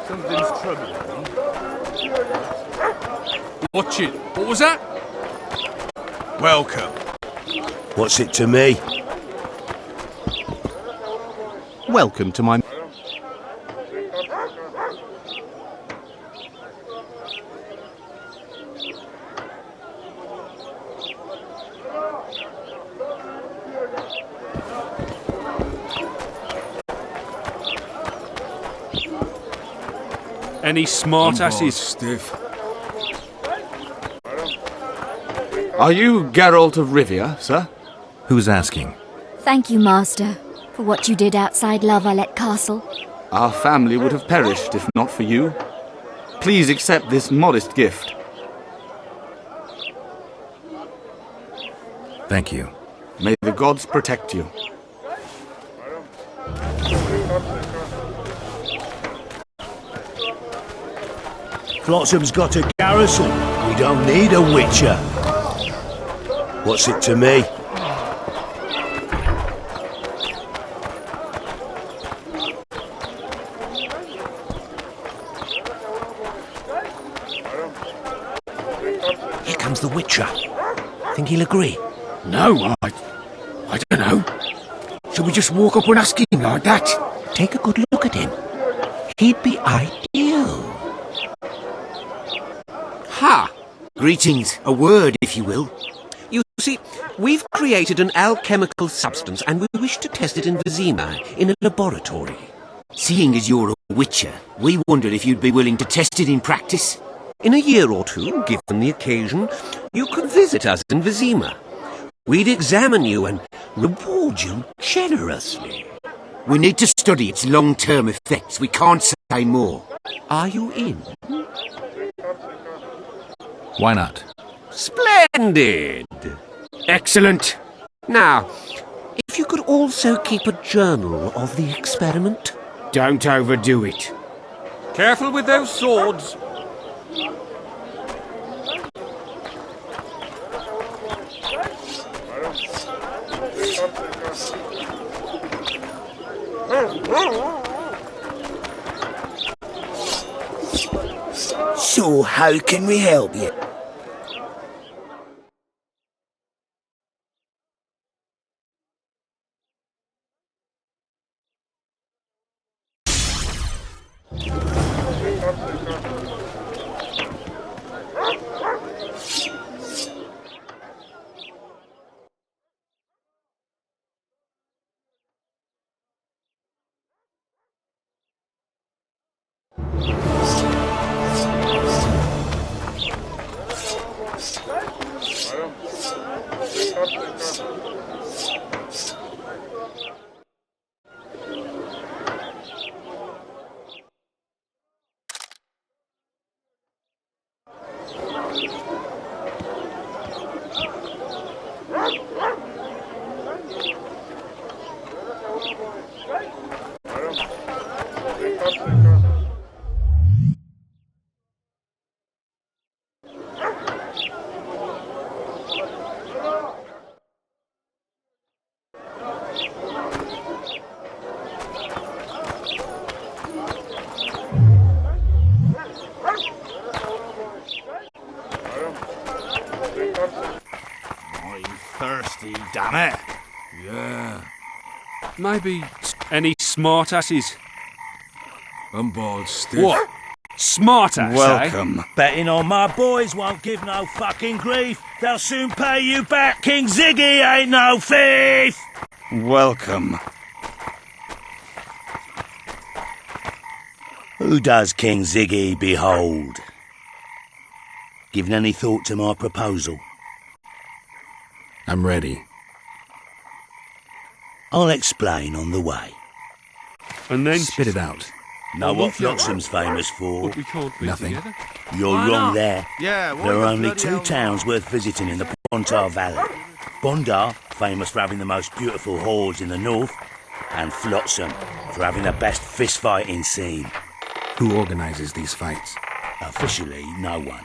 Something's troubling me. Watch it. What was that? Welcome. What's it to me? Welcome to my... Any smart asses? Stiff. Are you Geralt of Rivia, sir? Who's asking? Thank you, Master, for what you did outside La Valette Castle. Our family would have perished if not for you. Please accept this modest gift. Thank you. May the gods protect you. Flotsam's got a garrison. We don't need a witcher. What's it to me? Here comes the Witcher. Think he'll agree? No, I don't know. Shall we just walk up and ask him like that? Take a good look at him. He'd be ideal. Ha! Greetings. A word, if you will. You see, we've created an alchemical substance and we wish to test it in Vizima, in a laboratory. Seeing as you're a Witcher, we wondered if you'd be willing to test it in practice. In a year or two, given the occasion, you could visit us in Vizima. We'd examine you and reward you generously. We need to study its long-term effects. We can't say more. Are you in? Why not? Splendid! Excellent. Now, if you could also keep a journal of the experiment. Don't overdo it. Careful with those swords. So, how can we help you? Thirsty, damn it. Yeah. Maybe any smart asses? I'm bald stiff. What? Smart ass, Welcome. Betting on my boys won't give no fucking grief. They'll soon pay you back. King Ziggy ain't no thief. Welcome. Who does King Ziggy behold? Given any thought to my proposal? I'm ready. I'll explain on the way. And then spit it out. Know what Flotsам's famous for? But we can't be Nothing. together. You're Why wrong not? there. Yeah, why there are the only bloody two hell towns worth visiting in the Pontar Valley. Bondar, famous for having the most beautiful hordes in the north, and Flotsam, for having the best fist-fighting scene. Who organizes these fights? Officially, no one.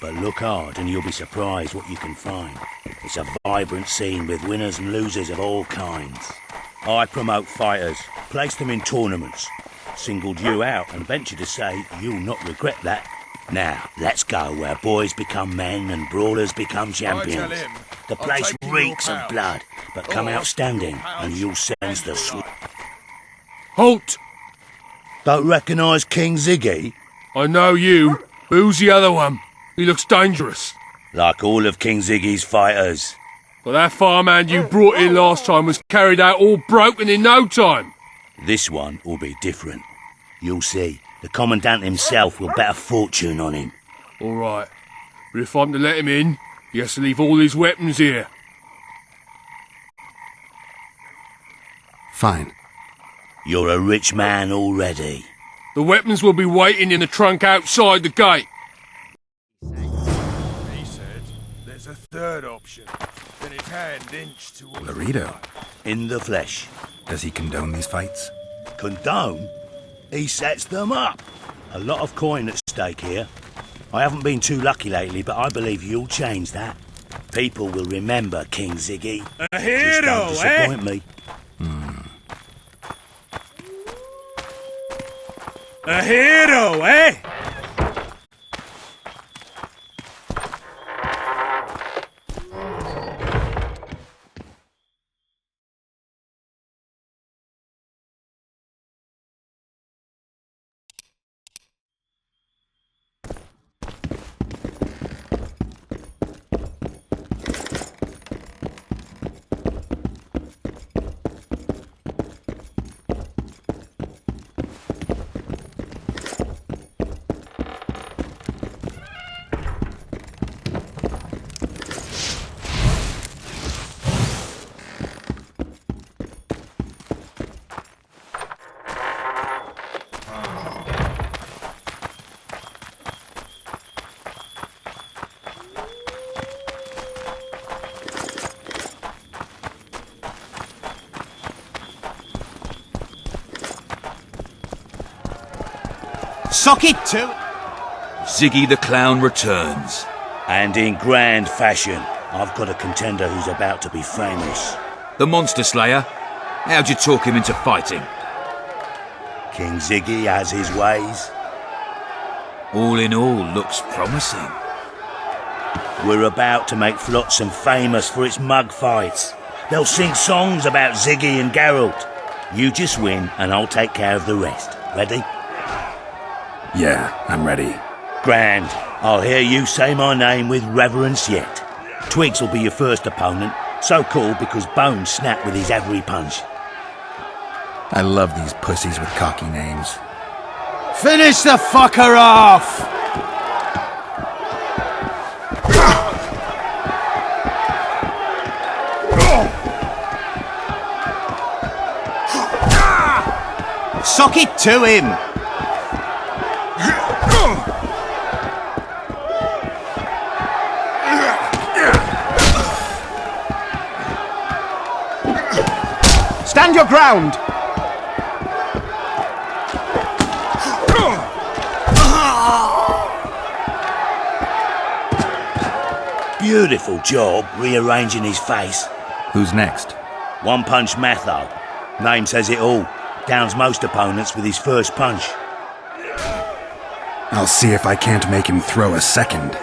But look hard and you'll be surprised what you can find. It's a vibrant scene with winners and losers of all kinds. I promote fighters, place them in tournaments. Singled you out and venture to say you'll not regret that. Now, let's go where boys become men and brawlers become champions. The place reeks of blood, but come out standing and you'll sense the sweet. Halt! Don't recognise King Ziggy? I know you. Who's the other one? He looks dangerous. Like all of King Ziggy's fighters. But that farmhand you brought in last time was carried out all broken in no time. This one will be different. You'll see. The Commandant himself will bet a fortune on him. All right. But if I'm to let him in, he has to leave all his weapons here. Fine. You're a rich man already. The weapons will be waiting in the trunk outside the gate. He said there's a third option. Then his hand inched towards Laredo. In the flesh. Does he condone these fights? Condone? He sets them up. A lot of coin at stake here. I haven't been too lucky lately, but I believe you'll change that. People will remember King Ziggy. A hero, Just don't disappoint me. A hero, eh? Sock it to... Ziggy the Clown returns. And in grand fashion. I've got a contender who's about to be famous. The Monster Slayer? How'd you talk him into fighting? King Ziggy has his ways. All in all, looks promising. We're about to make Flotsam famous for its mug fights. They'll sing songs about Ziggy and Geralt. You just win and I'll take care of the rest. Ready? Yeah, I'm ready. Grand. I'll hear you say my name with reverence yet. Twigs will be your first opponent. So called because Bones snapped with his every punch. I love these pussies with cocky names. Finish the fucker off! Sock it to him! Stand your ground! Beautiful job rearranging his face. Who's next? One Punch Matho. Name says it all. Downs most opponents with his first punch. I'll see if I can't make him throw a second.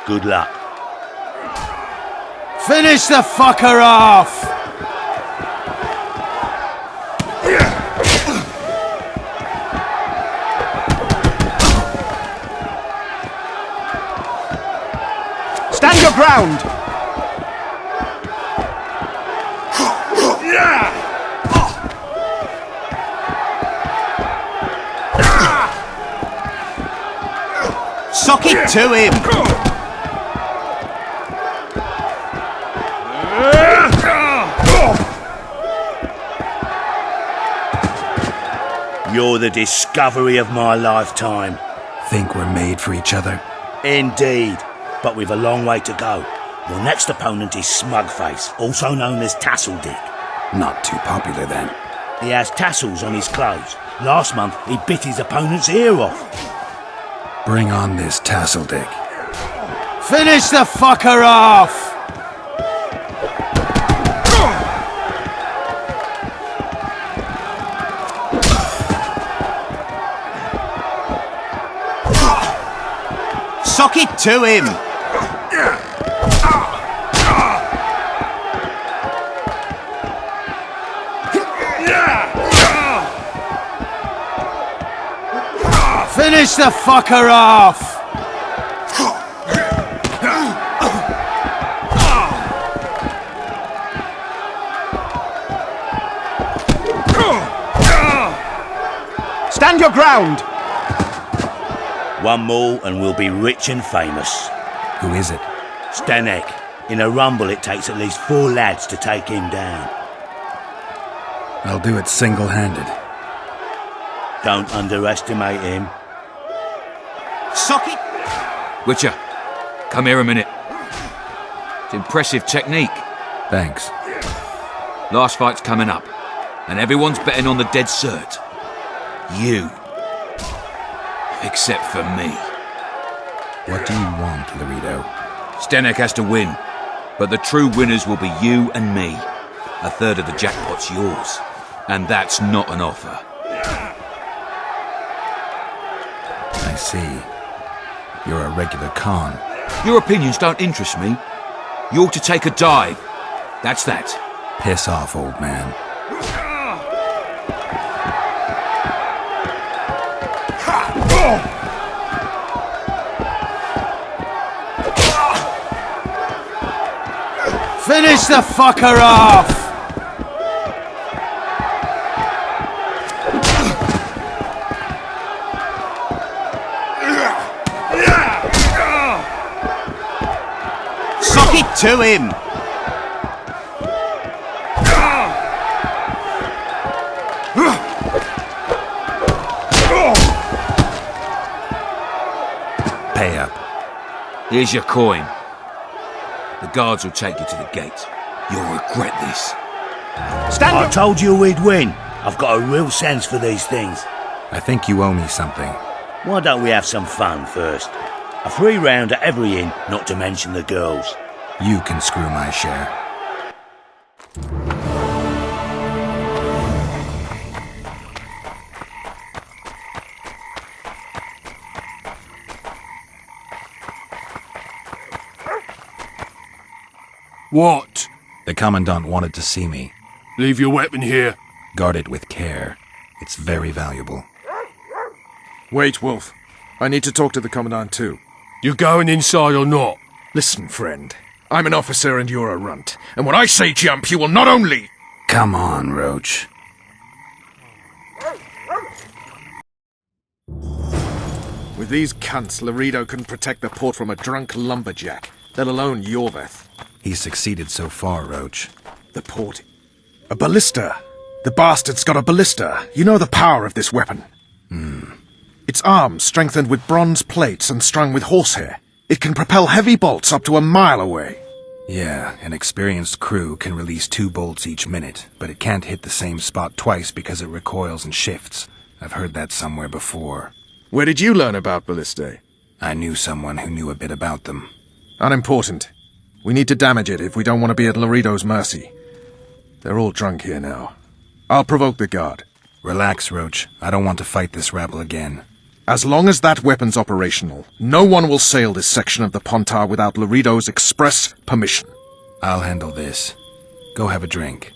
Good luck. Finish the fucker off! Stand your ground! Sock it to him! You're the discovery of my lifetime. Think we're made for each other? Indeed, but we've a long way to go. Your next opponent is Smugface, also known as Tassel Dick. Not too popular then. He has tassels on his clothes. Last month, he bit his opponent's ear off. Bring on this Tassel Dick. Finish the fucker off! Sock it to him! Finish the fucker off! Stand your ground! One more and we'll be rich and famous. Who is it? Stenek. In a rumble it takes at least 4 lads to take him down. I'll do it single-handed. Don't underestimate him. Sock it! Witcher, come here a minute. It's impressive technique. Thanks. Last fight's coming up, and everyone's betting on the dead cert. You. Except for me. What do you want, Laredo? Stenek has to win, but the true winners will be you and me. A third of the jackpot's yours, and that's not an offer. I see. You're a regular con. Your opinions don't interest me. You ought to take a dive. That's that. Piss off, old man. Finish the fucker off! Sock it to him! Pay up. Here's your coin. The guards will take you to the gate. You'll regret this. I told you we'd win. I've got a real sense for these things. I think you owe me something. Why don't we have some fun first? A free round at every inn, not to mention the girls. You can screw my share. What? The Commandant wanted to see me. Leave your weapon here. Guard it with care. It's very valuable. Wait, Wolf. I need to talk to the Commandant too. You going inside or not? Listen, friend. I'm an officer and you're a runt. And when I say jump, you will not only... Come on, Roach. With these cunts, Laredo couldn't protect the port from a drunk lumberjack, let alone Yorveth. He's succeeded so far, Roach. The port... A ballista. The bastard's got a ballista. You know the power of this weapon. Its arms strengthened with bronze plates and strung with horsehair. It can propel heavy bolts up to a mile away. Yeah, an experienced crew can release 2 bolts each minute, but it can't hit the same spot twice because it recoils and shifts. I've heard that somewhere before. Where did you learn about ballistae? I knew someone who knew a bit about them. Unimportant. We need to damage it if we don't want to be at Laredo's mercy. They're all drunk here now. I'll provoke the guard. Relax, Roach. I don't want to fight this rabble again. As long as that weapon's operational, no one will sail this section of the Pontar without Laredo's express permission. I'll handle this. Go have a drink.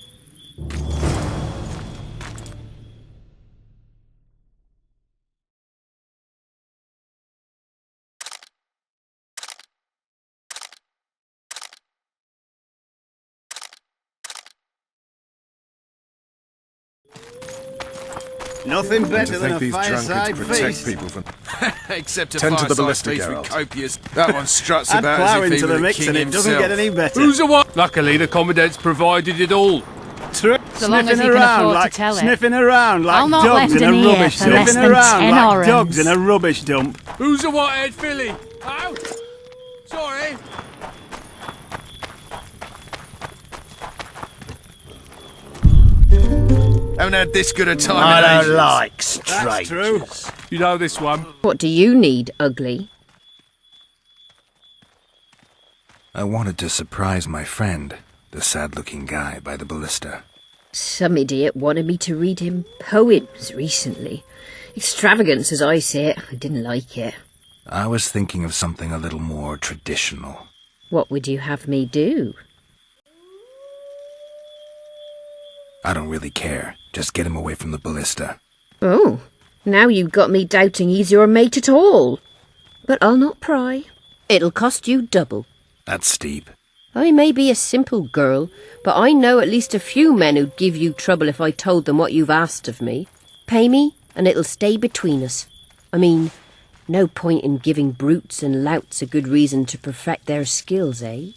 Nothing better to than think a these fireside drunkards protect feast. people from... Except a Tend to the fireside ballista, feast Geralt. with copious... That one struts Add about plough as if he into were the the mix king and it himself. doesn't get any better. Who's the what? Luckily, the Commandant's provided it all. So long as he can afford to tell it. Sniffing around like I'll not dogs lend in a an ear rubbish for less Sniffing than around 10 like orens. dogs in a rubbish dump. Who's the what-head filly? Oh? Sorry. Haven't had this good a time I in don't ages. like That's true. strangers. You know this one. What do you need, ugly? I wanted to surprise my friend, the sad-looking guy by the ballista. Some idiot wanted me to read him poems recently. Extravagance, as I say it. I didn't like it. I was thinking of something a little more traditional. What would you have me do? I don't really care. Just get him away from the ballista. Oh, now you've got me doubting he's your mate at all. But I'll not pry. It'll cost you double. That's steep. I may be a simple girl, but I know at least a few men who'd give you trouble if I told them what you've asked of me. Pay me, and it'll stay between us. I mean, no point in giving brutes and louts a good reason to perfect their skills, eh?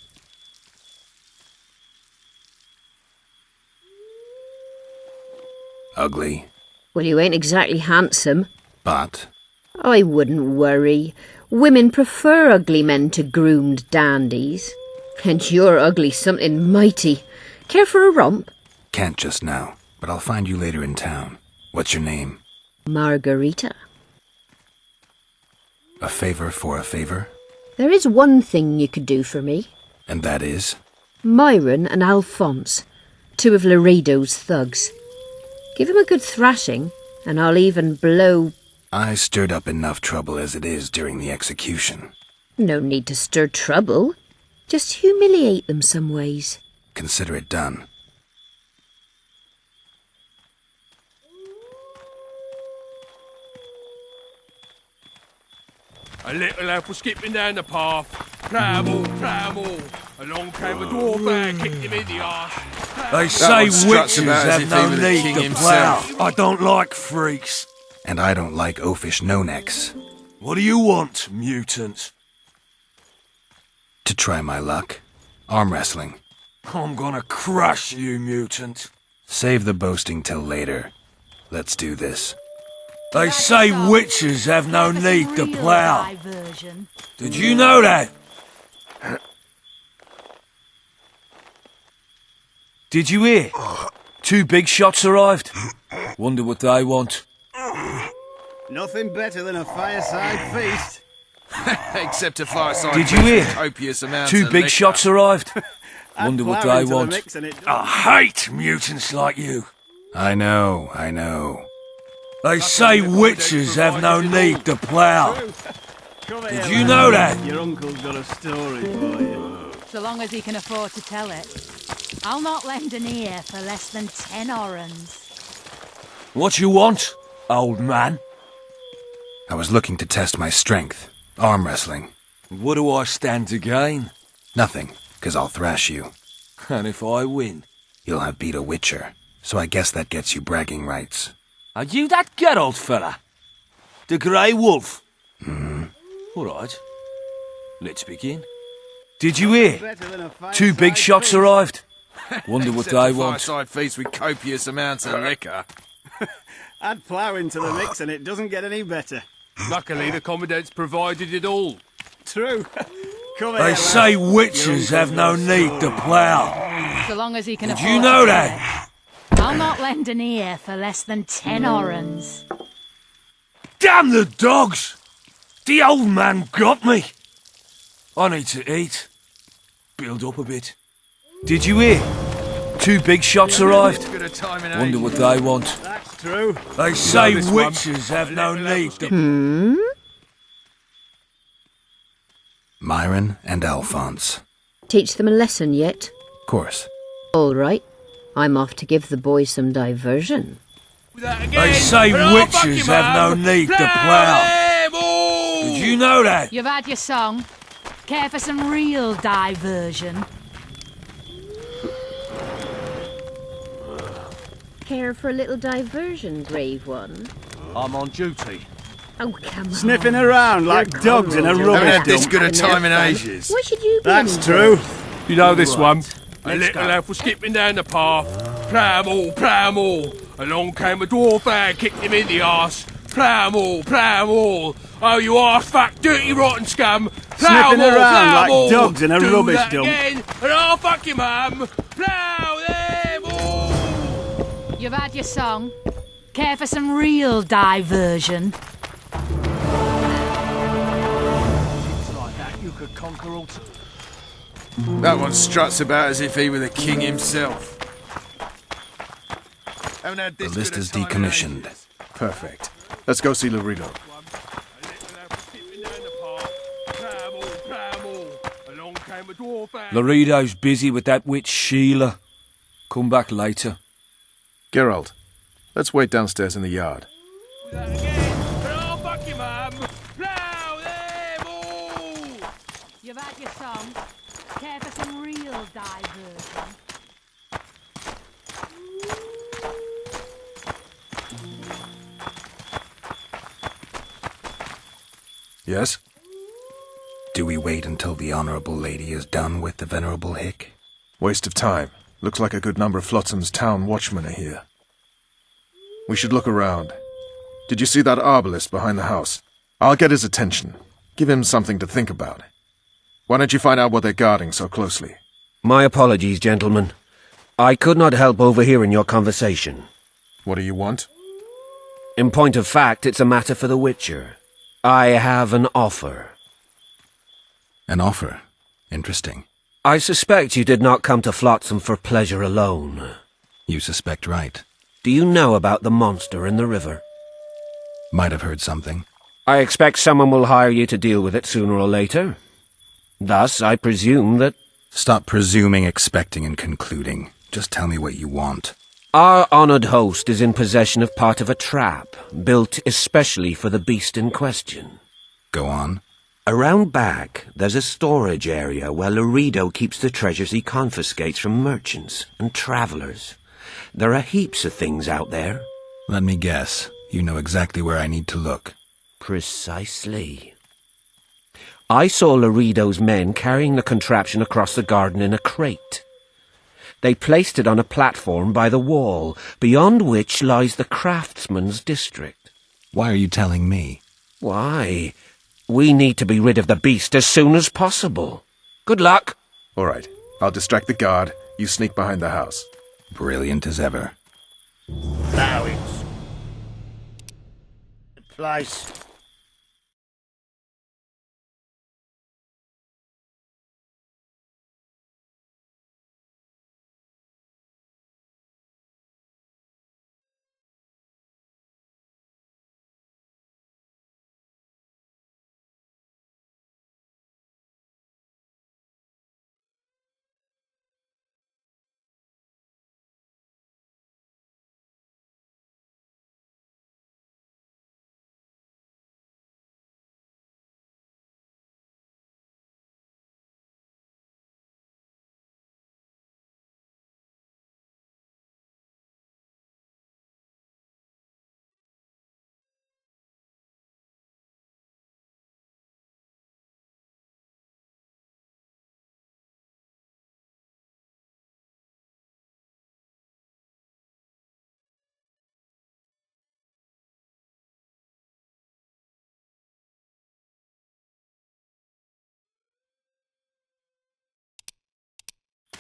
Ugly. Well, you ain't exactly handsome. But I wouldn't worry. Women prefer ugly men to groomed dandies. And you're ugly something mighty. Care for a romp? can't just now. But I'll find you later in town. What's your name? Margarita. A favor for a favor? There is one thing you could do for me. And that is? Myron and Alphonse, two of Laredo's thugs. Give him a good thrashing, and I'll even blow... I stirred up enough trouble as it is during the execution. No need to stir trouble. Just humiliate them some ways. Consider it done. A little elf was skipping down the path. Prattle, prattle. Along came a dwarf and kicked him in the arse. They say witches have no need to plough. I don't like freaks. And I don't like oafish no-necks. What do you want, mutant? To try my luck. Arm wrestling. I'm gonna crush you, mutant. Save the boasting till later. Let's do this. They say witches have no need to plough. Did you know that? Did you hear? 2 big shots arrived. Wonder what they want. Nothing better than a fireside feast. Except a fireside Did you feast hear? with copious amounts Two of big liquor. shots arrived. Add Wonder what flour they into the want. mix and it I hate mutants like you. I know. They say witches have no need to plough. Did you know that? Your uncle's got a story for you. So long as he can afford to tell it. I'll not lend an ear for less than 10 orens. What you want, old man? I was looking to test my strength. Arm wrestling. What do I stand to gain? Nothing, 'cause I'll thrash you. And if I win? You'll have beat a witcher, so I guess that gets you bragging rights. Are you that Geralt fella? The Grey Wolf? Hmm. All right. Let's begin. Did you hear? Two big shots arrived. Wonder what Except they a want. fireside feast with copious amounts of liquor. Add flour into the mix and it doesn't get any better. Luckily, the Commandant's provided it all. True. Come They here, say lad. witches Your have no uncle's got a need to plough. So long as he can Did afford you to know tell that? it. I'll not lend an ear for less than 10 orens. Damn the dogs! The old man got me. I need to eat. Build up a bit. Did you hear? Two big shots arrived. Good a time in Wonder ages. what they want. That's true. They say witches have no need to... Myron and Alphonse. Teach them a lesson yet? Course. All right. I'm off to give the boys some diversion. They say witches have no need to plough. Did you know that? You've had your song. Care for some real diversion? Care for a little diversion, brave one? I'm on duty. Oh, come on. Sniffing around like dogs in a Haven't rubbish had this dump. good a time in ages. Why should you be That's any true. good? You know this one. A Let's little go. elf was skipping down the path. Plough 'em all. Along came a dwarf and kicked him in the arse. Plough 'em all. Oh, you arse-fuck, dirty rotten scum. Plough 'em Sniffing all, around plough 'em like all. dogs in a Do rubbish that dump. again, and I'll fuck your mum. Plough them all. You've had your song. Care for some real diversion? Like that, you could conquer all. That one struts about as if he were the king himself. Haven't had The this list good a is time in decommissioned. ages. Perfect. Let's go see Laredo. Laredo's busy with that witch Sheila. Come back later. Geralt, let's wait downstairs in the yard. You've had your song. Care for some real diversion? Yes? Do we wait until the Honourable Lady is done with the Venerable Hick? Waste of time. Looks like a good number of Flotsam's town watchmen are here. We should look around. Did you see that arbalist behind the house? I'll get his attention. Give him something to think about. Why don't you find out what they're guarding so closely? My apologies, gentlemen. I could not help overhearing your conversation. What do you want? In point of fact, it's a matter for the Witcher. I have an offer. An offer? Interesting. I suspect you did not come to Flotsam for pleasure alone. You suspect right. Do you know about the monster in the river? Might have heard something. I expect someone will hire you to deal with it sooner or later. Thus, I presume that... Stop presuming, expecting, and concluding. Just tell me what you want. Our honoured host is in possession of part of a trap, built especially for the beast in question. Go on. Around back, there's a storage area where Laredo keeps the treasures he confiscates from merchants and travellers. There are heaps of things out there. Let me guess. You know exactly where I need to look. Precisely. I saw Laredo's men carrying the contraption across the garden in a crate. They placed it on a platform by the wall, beyond which lies the craftsman's district. Why are you telling me? Why? We need to be rid of the beast as soon as possible. Good luck. All right. I'll distract the guard. You sneak behind the house. Brilliant as ever. Now it's place.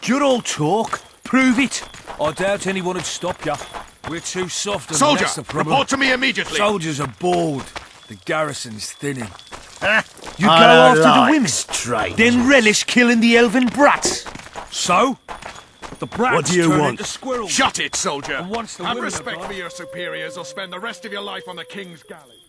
You're all talk. Prove it. I doubt anyone would stop you. We're too soft and Soldier, that's the problem. report to me immediately. Soldiers are bored. The garrison's thinning. You I go don't after like the women, strangers. then relish killing the elven brats. So? The brats What do you turn want? into squirrels. Shut it, soldier. And once the Have women are respect gone- for your superiors or spend the rest of your life on the king's galley.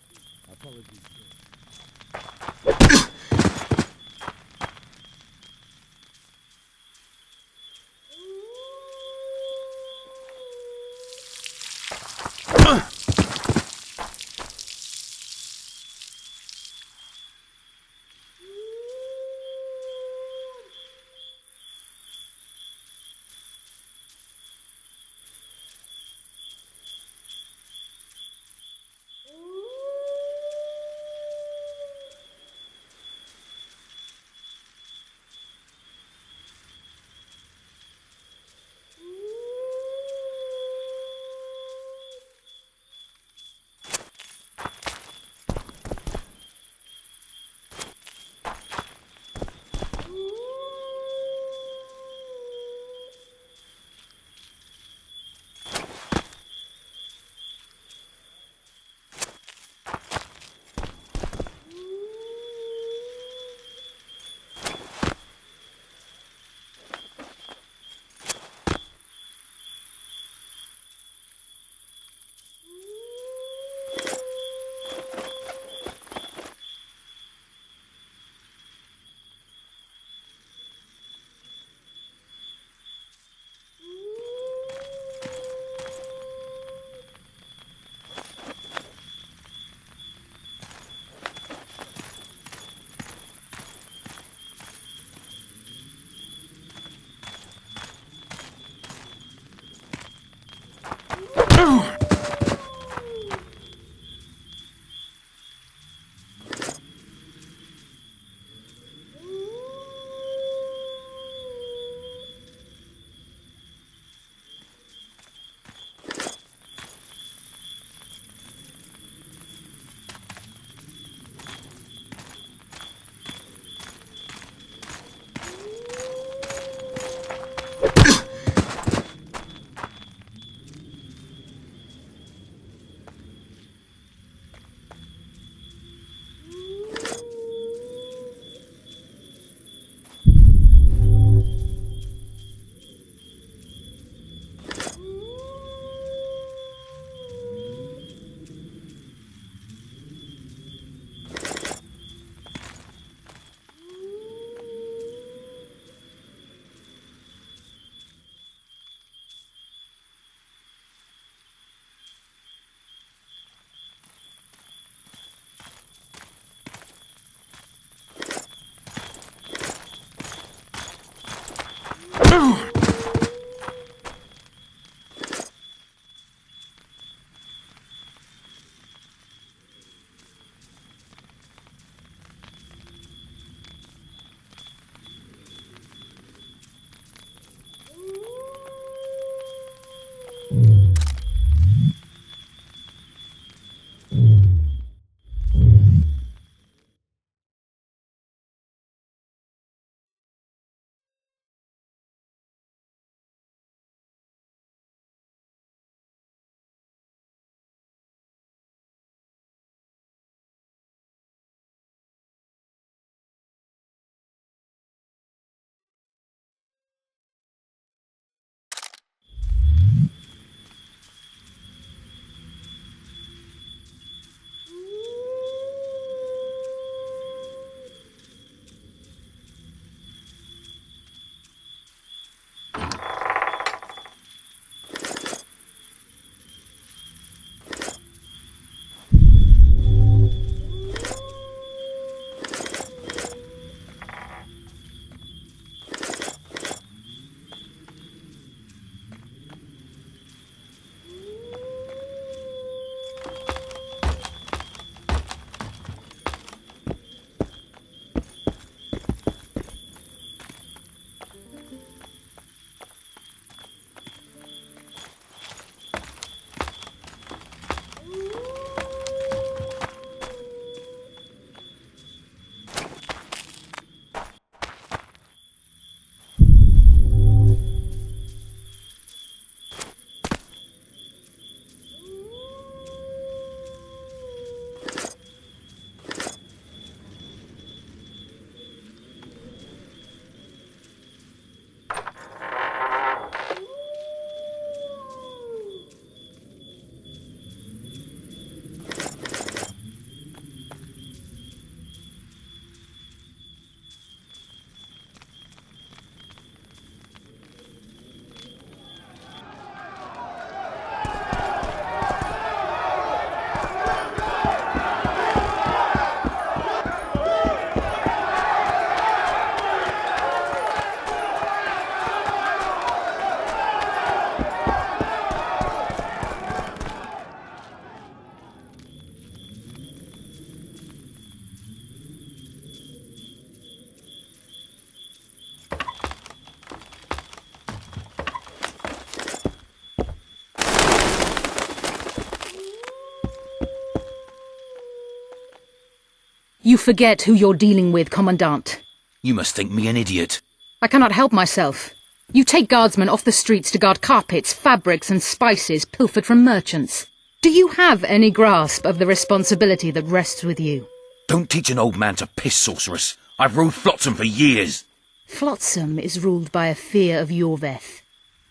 You forget who you're dealing with, Commandant. You must think me an idiot. I cannot help myself. You take guardsmen off the streets to guard carpets, fabrics and spices pilfered from merchants. Do you have any grasp of the responsibility that rests with you? Don't teach an old man to piss, sorceress. I've ruled Flotsam for years. Flotsam is ruled by a fear of Yorveth.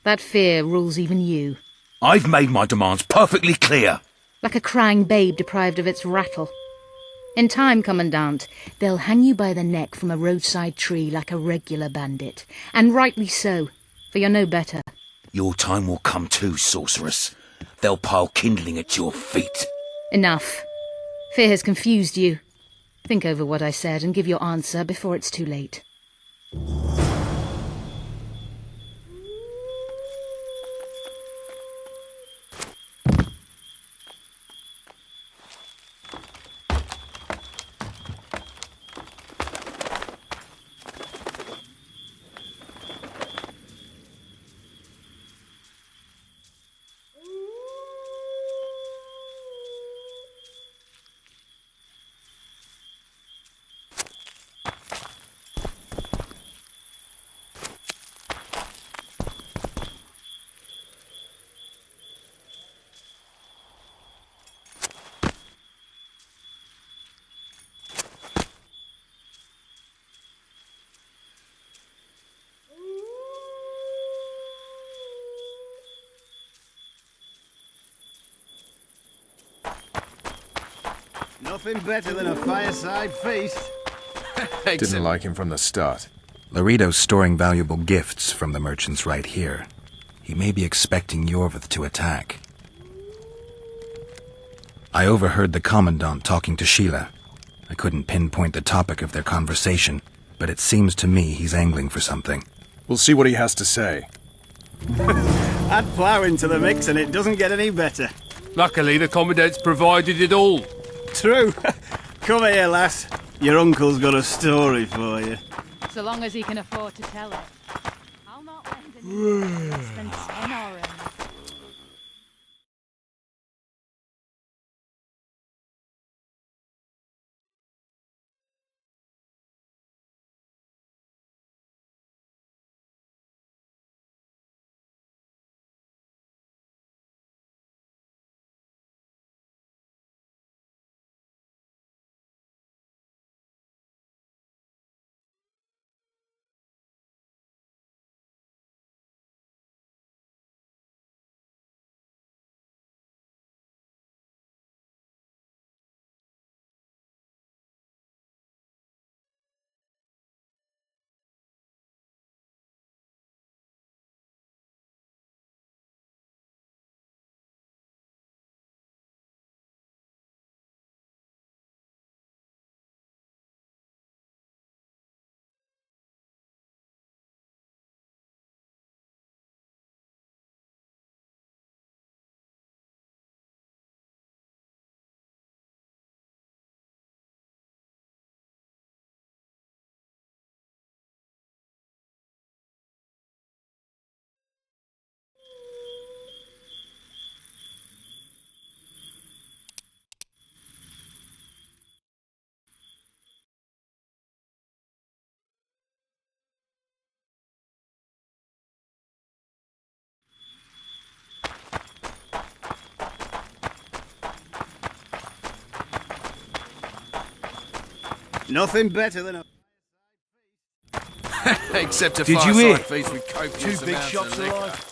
That fear rules even you. I've made my demands perfectly clear. Like a crying babe deprived of its rattle. In time, Commandant, they'll hang you by the neck from a roadside tree like a regular bandit. And rightly so, for you're no better. Your time will come too, sorceress. They'll pile kindling at your feet. Enough. Fear has confused you. Think over what I said and give your answer before it's too late. Nothing better than a fireside feast. Didn't like him from the start. Laredo's storing valuable gifts from the merchants right here. He may be expecting Yorveth to attack. I overheard the Commandant talking to Sheila. I couldn't pinpoint the topic of their conversation, but it seems to me he's angling for something. We'll see what he has to say. Add plough into the mix and it doesn't get any better. Luckily, the Commandant's provided it all. True. Come here, lass. Your uncle's got a story for you. So long as he can afford to tell it. I'll not lend an less than 10 oren. Nothing better than a... Except a Did you hear? feast with copious Two big amounts shots of liquor. arrived.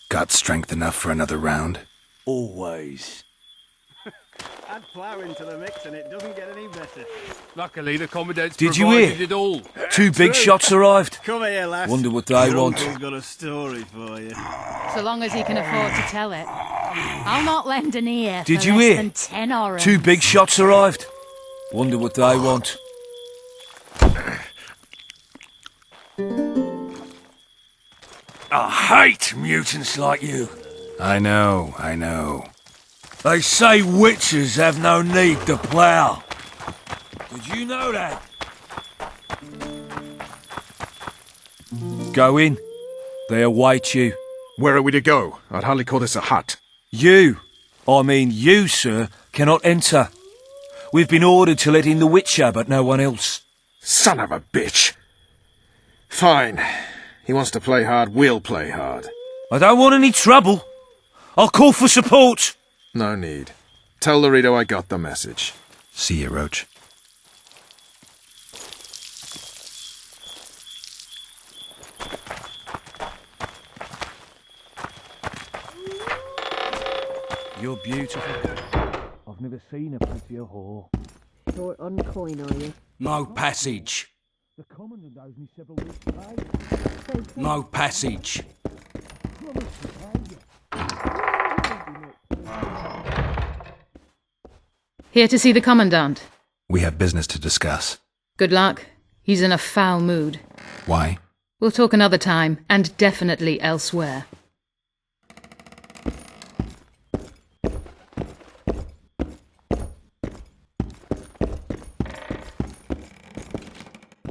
Got strength enough for another round? Always. Add plough into the mix and it doesn't get any better. Luckily, the Commandant's Did you provided hear? it all. Two big shots arrived. Come here, lass. Wonder what they Your want. uncle's got a story for you. So long as he can afford to tell it. I'll not lend an ear Did for you less hear? than 10 oren. Two big shots arrived. Wonder what they want. I hate mutants like you. I know. They say witches have no need to plough. Did you know that? Go in. They await you. Where are we to go? I'd hardly call this a hut. You, I mean you, sir, cannot enter. We've been ordered to let in the Witcher, but no one else. Son of a bitch. Fine. He wants to play hard, we'll play hard. I don't want any trouble. I'll call for support. No need. Tell Laredo I got the message. See you, Roach. You're beautiful. I've never seen a prettier whore. Short on coin, are you? No passage. The commandant owes me several weeks' pay. No passage. Here to see the Commandant. We have business to discuss. Good luck. He's in a foul mood. Why? We'll talk another time, and definitely elsewhere.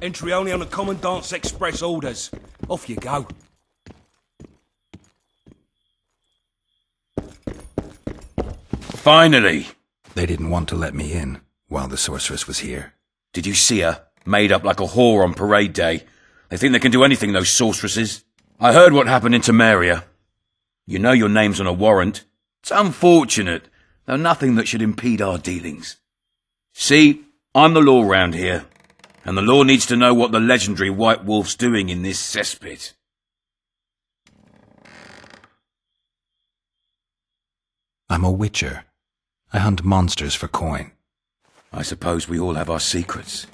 Entry only on the Commandant's express orders. Off you go. Finally! They didn't want to let me in while the sorceress was here. Did you see her? Made up like a whore on parade day. They think they can do anything, those sorceresses. I heard what happened in Temeria. You know your name's on a warrant. It's unfortunate, though nothing that should impede our dealings. See, I'm the law round here, and the law needs to know what the legendary White Wolf's doing in this cesspit. I'm a witcher. I hunt monsters for coin. I suppose we all have our secrets.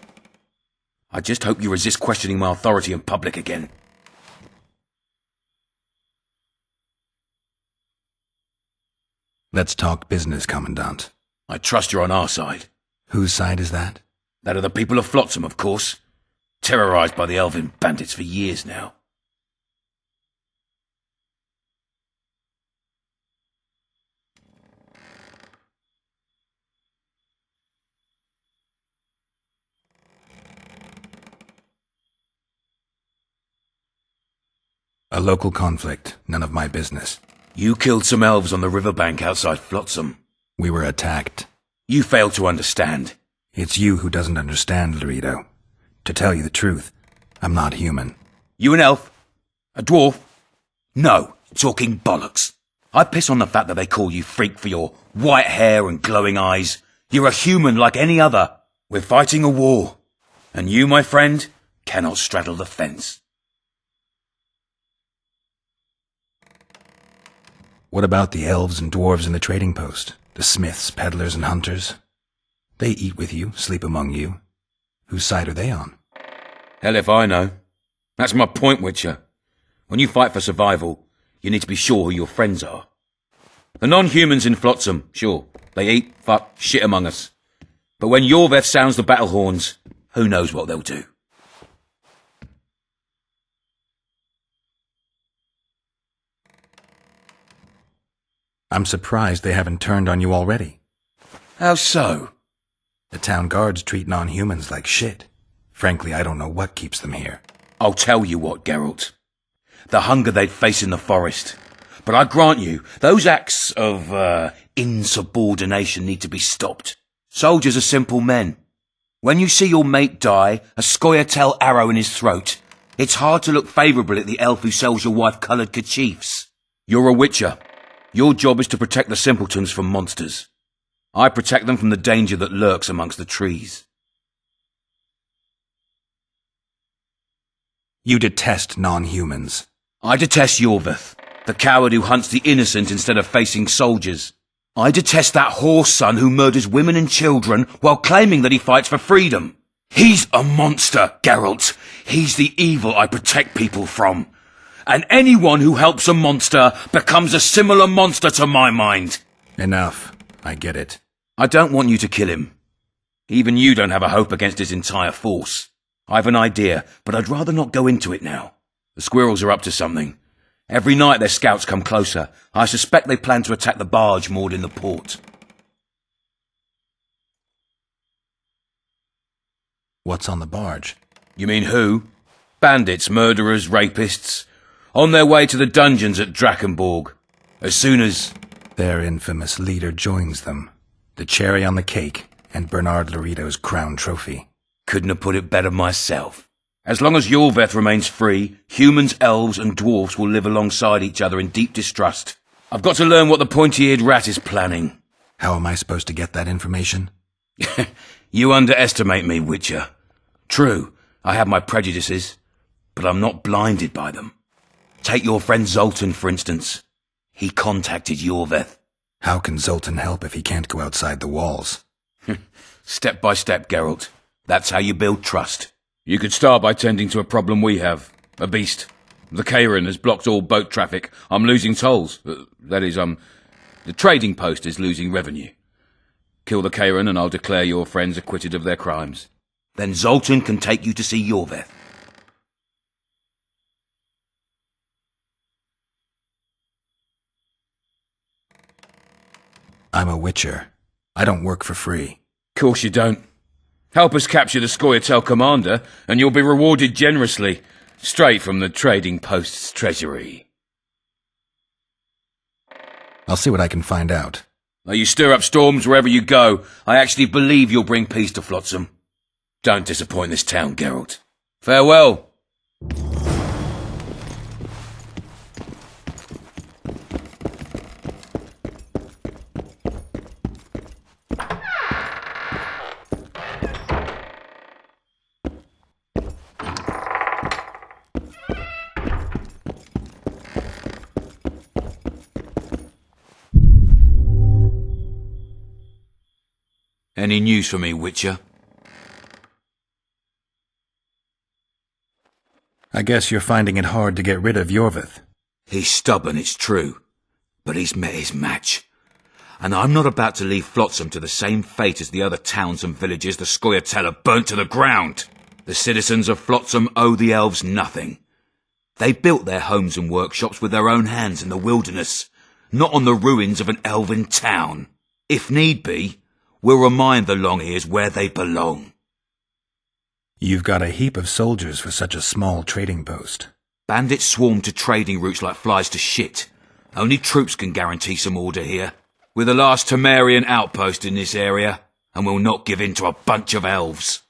I just hope you resist questioning my authority in public again. Let's talk business, Commandant. I trust you're on our side. Whose side is that? That of the people of Flotsam, of course. Terrorized by the elven bandits for years now. A local conflict, none of my business. You killed some elves on the riverbank outside Flotsam. We were attacked. You failed to understand. It's you who doesn't understand, Laredo. To tell you the truth, I'm not human. You an elf? A dwarf? No, talking bollocks. I piss on the fact that they call you freak for your white hair and glowing eyes. You're a human like any other. We're fighting a war. And you, my friend, cannot straddle the fence. What about the elves and dwarves in the trading post? The smiths, peddlers, and hunters? They eat with you, sleep among you. Whose side are they on? Hell if I know. That's my point, Witcher. When you fight for survival, you need to be sure who your friends are. The non-humans in Flotsam, sure, they eat, fuck, shit among us. But when Yorveth sounds the battle horns, who knows what they'll do. I'm surprised they haven't turned on you already. How so? The town guards treat non-humans like shit. Frankly, I don't know what keeps them here. I'll tell you what, Geralt. The hunger they'd face in the forest. But I grant you, those acts of, insubordination need to be stopped. Soldiers are simple men. When you see your mate die, a scoia'tael arrow in his throat, it's hard to look favourably at the elf who sells your wife coloured kerchiefs. You're a witcher. Your job is to protect the simpletons from monsters. I protect them from the danger that lurks amongst the trees. You detest non-humans. I detest Yorveth, the coward who hunts the innocent instead of facing soldiers. I detest that whore son who murders women and children while claiming that he fights for freedom. He's a monster, Geralt. He's the evil I protect people from. And anyone who helps a monster becomes a similar monster to my mind. Enough. I get it. I don't want you to kill him. Even you don't have a hope against his entire force. I've an idea, but I'd rather not go into it now. The squirrels are up to something. Every night their scouts come closer. I suspect they plan to attack the barge moored in the port. What's on the barge? You mean who? Bandits, murderers, rapists. On their way to the dungeons at Drakenborg. As soon as... Their infamous leader joins them. The cherry on the cake and Bernard Laredo's crown trophy. Couldn't have put it better myself. As long as Yorveth remains free, humans, elves and dwarfs will live alongside each other in deep distrust. I've got to learn what the pointy-eared rat is planning. How am I supposed to get that information? You underestimate me, Witcher. True, I have my prejudices, but I'm not blinded by them. Take your friend Zoltan, for instance. He contacted Yorveth. How can Zoltan help if he can't go outside the walls? Step by step, Geralt. That's how you build trust. You could start by tending to a problem we have. A beast. The Kairan has blocked all boat traffic. I'm losing tolls. That is, the trading post is losing revenue. Kill the Kairan and I'll declare your friends acquitted of their crimes. Then Zoltan can take you to see Yorveth. I'm a Witcher. I don't work for free. Course you don't. Help us capture the Scoia'tael commander, and you'll be rewarded generously, straight from the trading post's treasury. I'll see what I can find out. Now you stir up storms wherever you go. I actually believe you'll bring peace to Flotsam. Don't disappoint this town, Geralt. Farewell. Any news for me, Witcher? I guess you're finding it hard to get rid of Yorveth. He's stubborn, it's true, but he's met his match. And I'm not about to leave Flotsam to the same fate as the other towns and villages the Scoia'tael have burnt to the ground. The citizens of Flotsam owe the elves nothing. They built their homes and workshops with their own hands in the wilderness, not on the ruins of an elven town. If need be, we'll remind the Longears where they belong. You've got a heap of soldiers for such a small trading post. Bandits swarm to trading routes like flies to shit. Only troops can guarantee some order here. We're the last Temerian outpost in this area, and we'll not give in to a bunch of elves.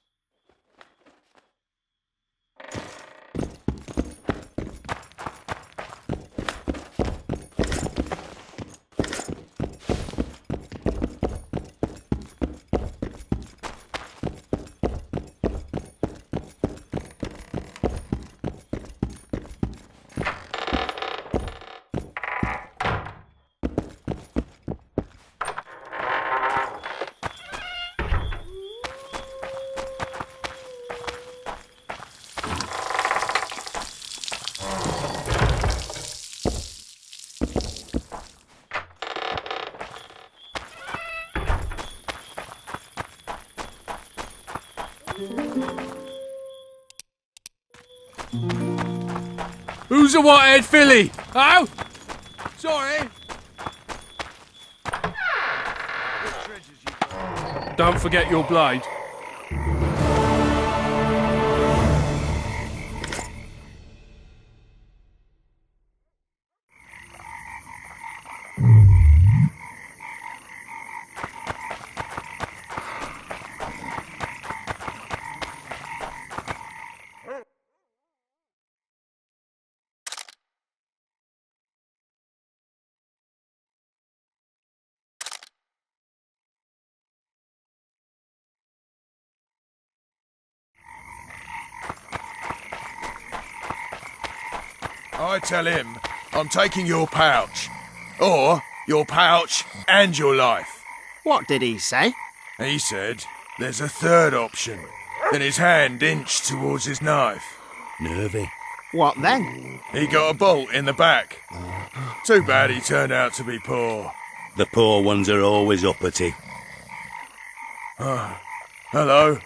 Who's a white-haired filly? Oh? Sorry. Don't forget your blade. I tell him I'm taking your pouch. Or your pouch and your life. What did he say? He said there's a third option. Then his hand inched towards his knife. Nervy. What then? He got a bolt in the back. Too bad he turned out to be poor. The poor ones are always uppity. Hello?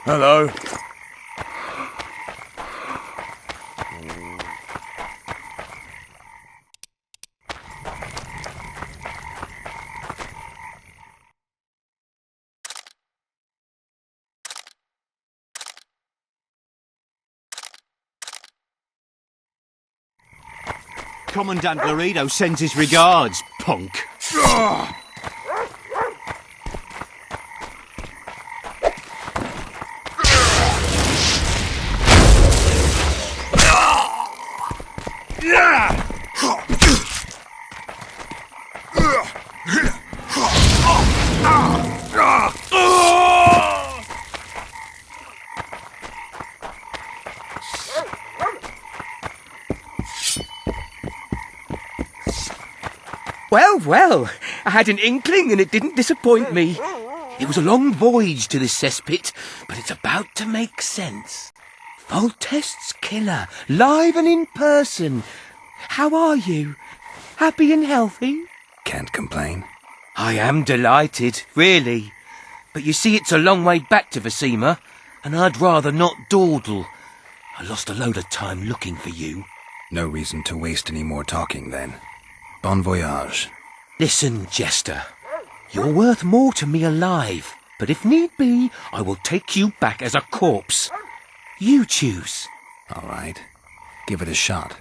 Hello? Commandant Laredo sends his regards, punk. Well, I had an inkling and it didn't disappoint me. It was a long voyage to this cesspit, but it's about to make sense. Voltest's killer, live and in person. How are you? Happy and healthy? Can't complain. I am delighted, really. But you see, it's a long way back to Vasima, and I'd rather not dawdle. I lost a load of time looking for you. No reason to waste any more talking, then. Bon voyage. Listen, Jester. You're worth more to me alive, but if need be, I will take you back as a corpse. You choose. All right. Give it a shot.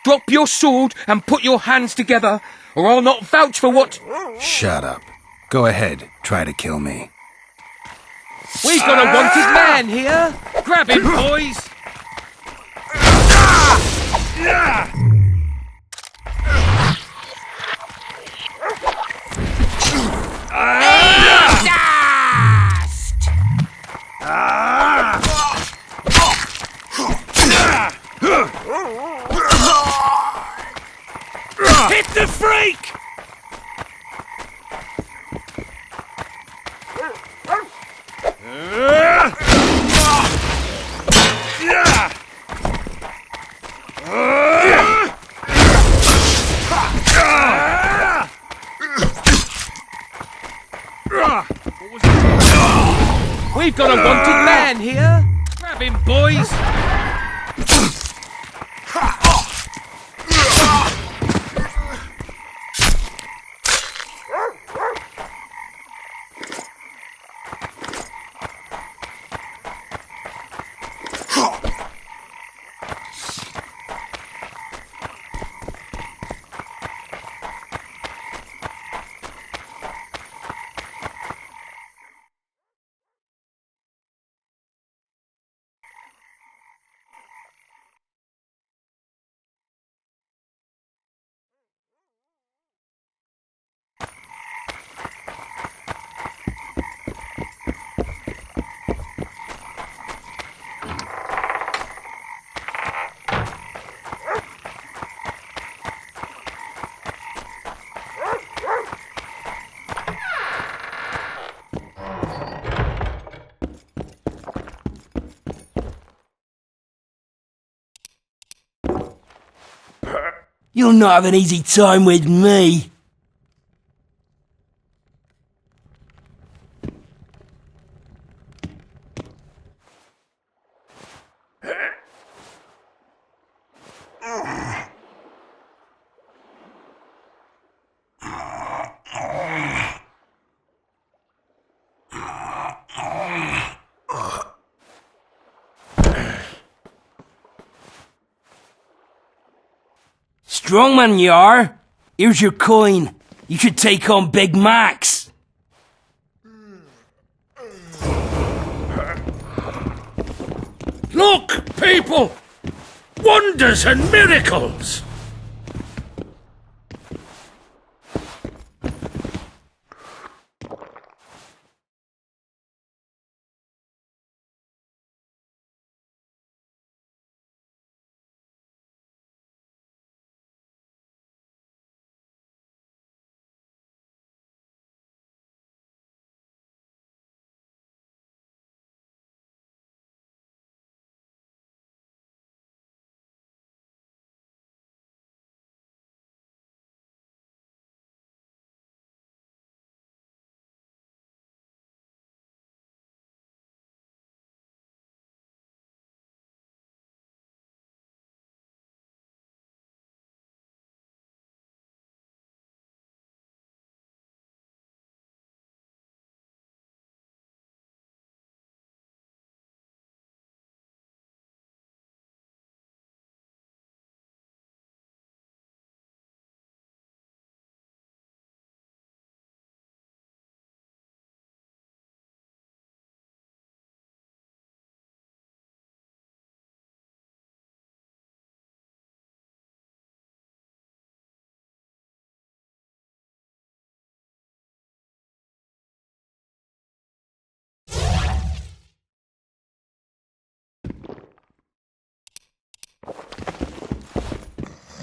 Drop your sword and put your hands together, or I'll not vouch for what... Shut up. Go ahead. Try to kill me. We've got a wanted man here. Grab him, boys. Hit the freak! We've got a wanted man here. Grab him, boys. You'll not have an easy time with me. Strong man you are. Here's your coin. You should take on Big Max. Look, people! Wonders and miracles!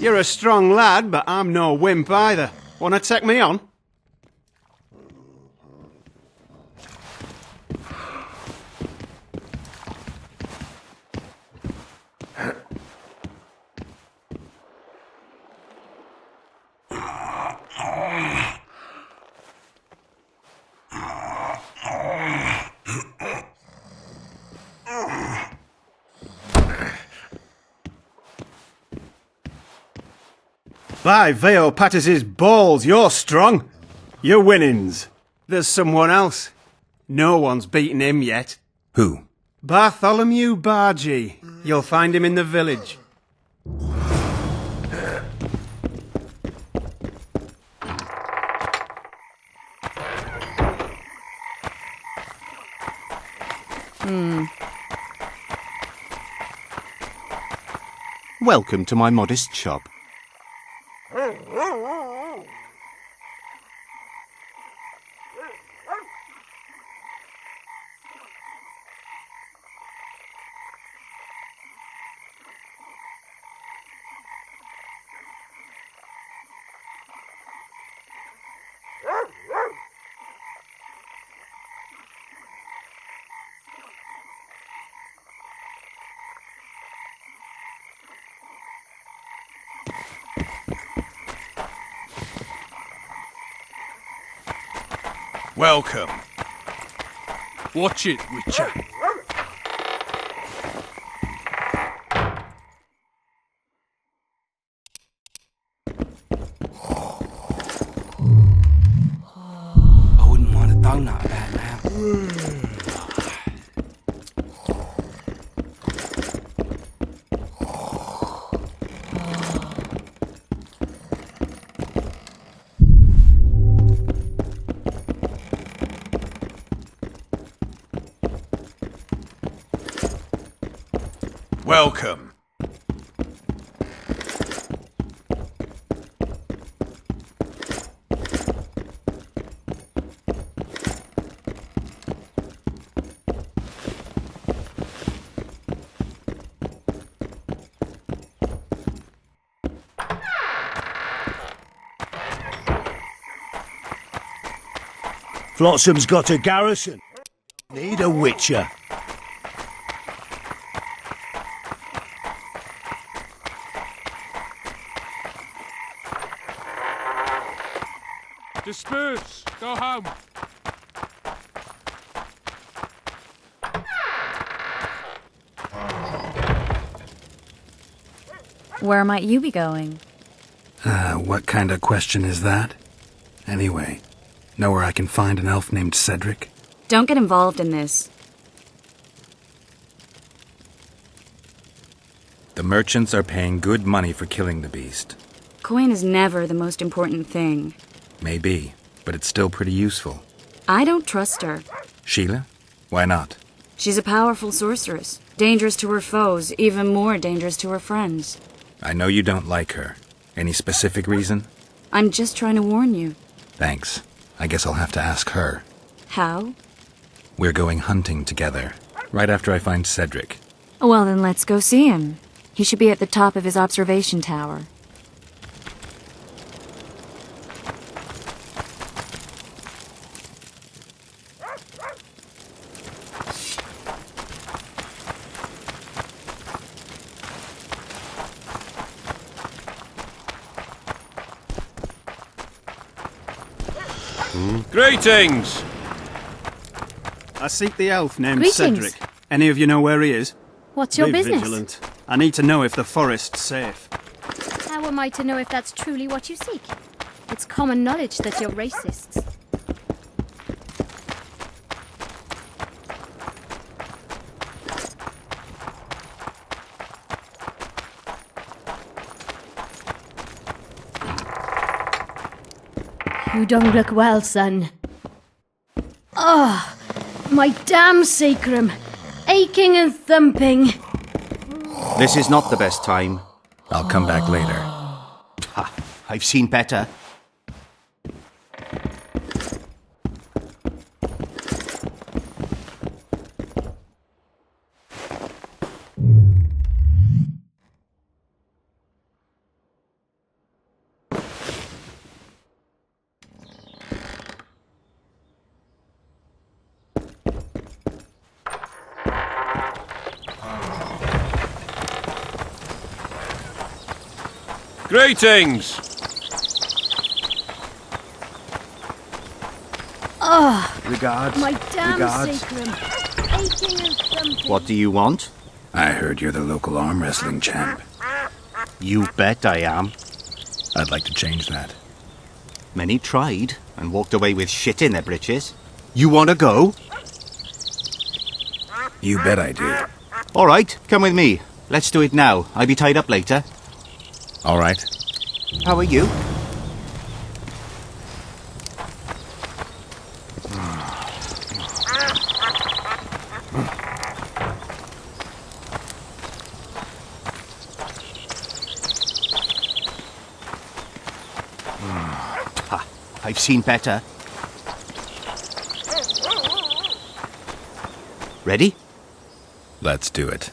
You're a strong lad, but I'm no wimp either. Wanna take me on? By Veo Patis's balls, you're strong. You're winnings. There's someone else. No one's beaten him yet. Who? Bartholomew Bargy. You'll find him in the village. Welcome to my modest shop. Welcome. Watch it, Witcher. I wouldn't mind a donut about now. Welcome. Flotsam's got a garrison. Need a witcher. Disperse! Go home! Where might you be going? What kind of question is that? Anyway, know where I can find an elf named Cedric? Don't get involved in this. The merchants are paying good money for killing the beast. Coin is never the most important thing. Maybe, but it's still pretty useful. I don't trust her. Sheila? Why not? She's a powerful sorceress. Dangerous to her foes, even more dangerous to her friends. I know you don't like her. Any specific reason? I'm just trying to warn you. Thanks. I guess I'll have to ask her. How? We're going hunting together, right after I find Cedric. Well, then let's go see him. He should be at the top of his observation tower. Greetings! I seek the elf named Greetings. Cedric. Any of you know where he is? What's your Be business? vigilant. I need to know if the forest's safe. How am I to know if that's truly what you seek? It's common knowledge that you're racists. You don't look well, son. Ah, my damn sacrum. Aching and thumping. This is not the best time. I'll come back later. Ha, I've seen better. Greetings! Oh, Regards. my damn Regards. sacrum. Aching and thumping. What do you want? I heard you're the local arm wrestling champ. You bet I am. I'd like to change that. Many tried and walked away with shit in their britches. You want to go? You bet I do. All right, come with me. Let's do it now. I'll be tied up later. All right. How are you? I've seen better. Ready? Let's do it.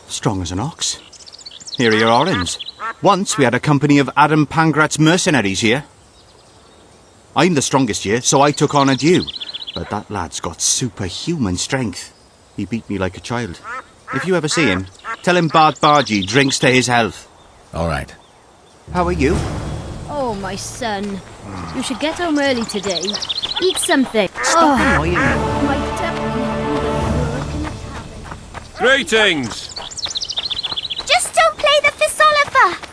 Strong as an ox. Here are your orange. Once we had a company of Adam Pangrat's mercenaries here. I'm the strongest here, so I took on a due. But that lad's got superhuman strength. He beat me like a child. If you ever see him, tell him Bart Bargy drinks to his health. All right. How are you? Oh, my son. You should get home early today. Eat something. Stop annoying me. My devil. Greetings! Just don't play the Fisolifer!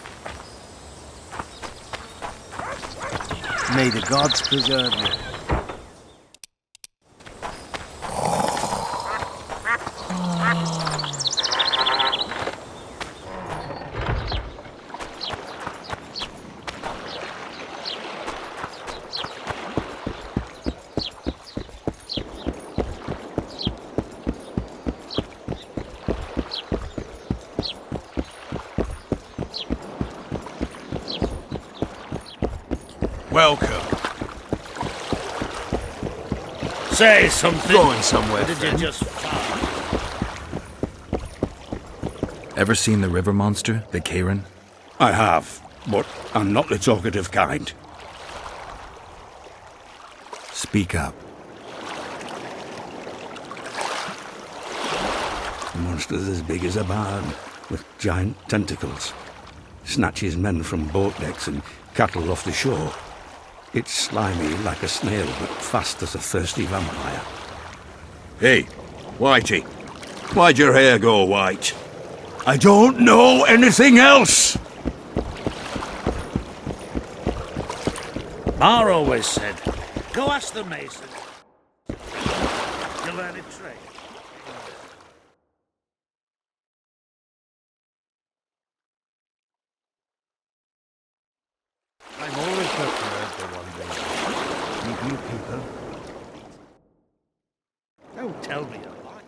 May the gods preserve you. Welcome. Say something. Going somewhere, Did friend. you just Ever seen the river monster, the Karen? I have, but I'm not the talkative kind. Speak up. The monster's as big as a barn, with giant tentacles. Snatches men from boat decks and cattle off the shore. It's slimy like a snail, but fast as a thirsty vampire. Hey, Whitey, why'd your hair go white? I don't know anything else! Ma always said, go ask the mason. You'll learn a trade. I've always preferred the one day. Meet new people. Don't tell me a lie.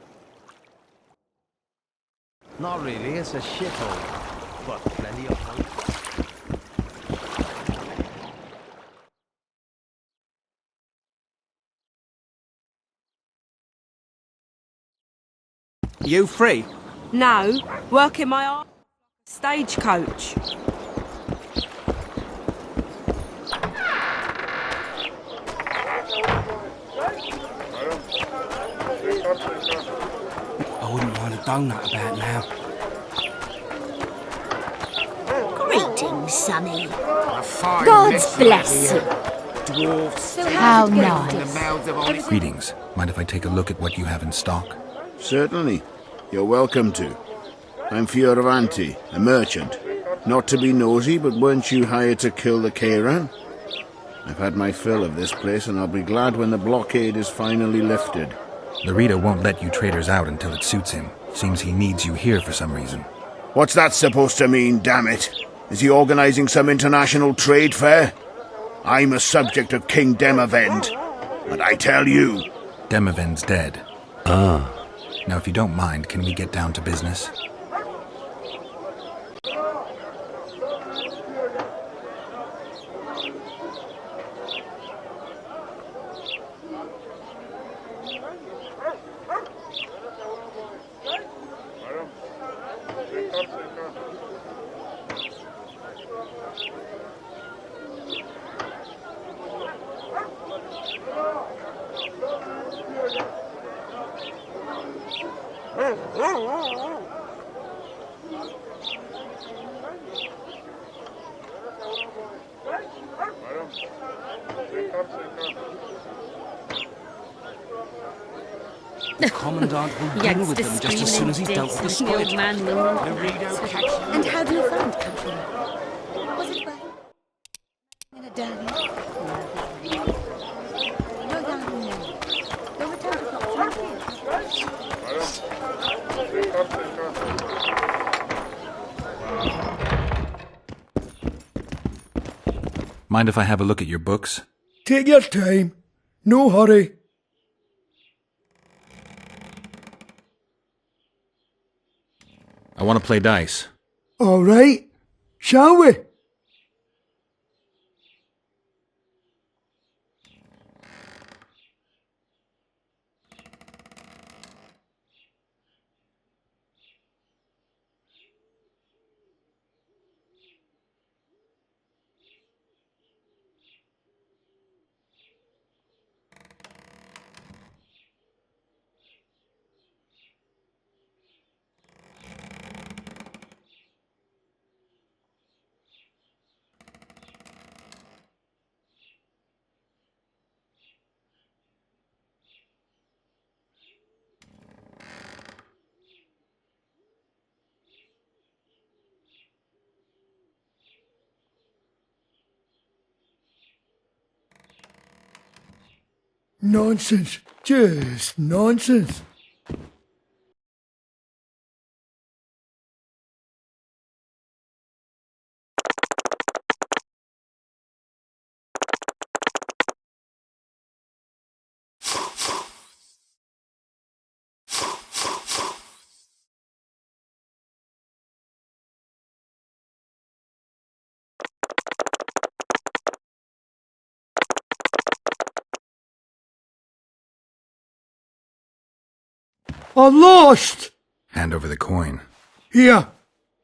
Not really, it's a shithole. But plenty of fun. You free? No, working my arse stagecoach. I wouldn't mind a donut about now. Greetings, Sonny. God's bless you. Dwarfs. How nice. Greetings. Mind if I take a look at what you have in stock? Certainly. You're welcome to. I'm Fioravanti, a merchant. Not to be nosy, but weren't you hired to kill the Kairan? I've had my fill of this place, and I'll be glad when the blockade is finally lifted. Larita won't let you traders out until it suits him. Seems he needs you here for some reason. What's that supposed to mean, damn it? Is he organizing some international trade fair? I'm a subject of King Demavend, and I tell you... Demavend's dead. Ah. Now, if you don't mind, can we get down to business? The Commandant will deal with them just as soon as he dealt with the spirit. And how do you find country? Was it by in a derby? No young men. They return to Mind if I have a look at your books? Take your time. No hurry. I want to play dice. All right. Shall we? Nonsense. Just nonsense. I'm lost! Hand over the coin. Here,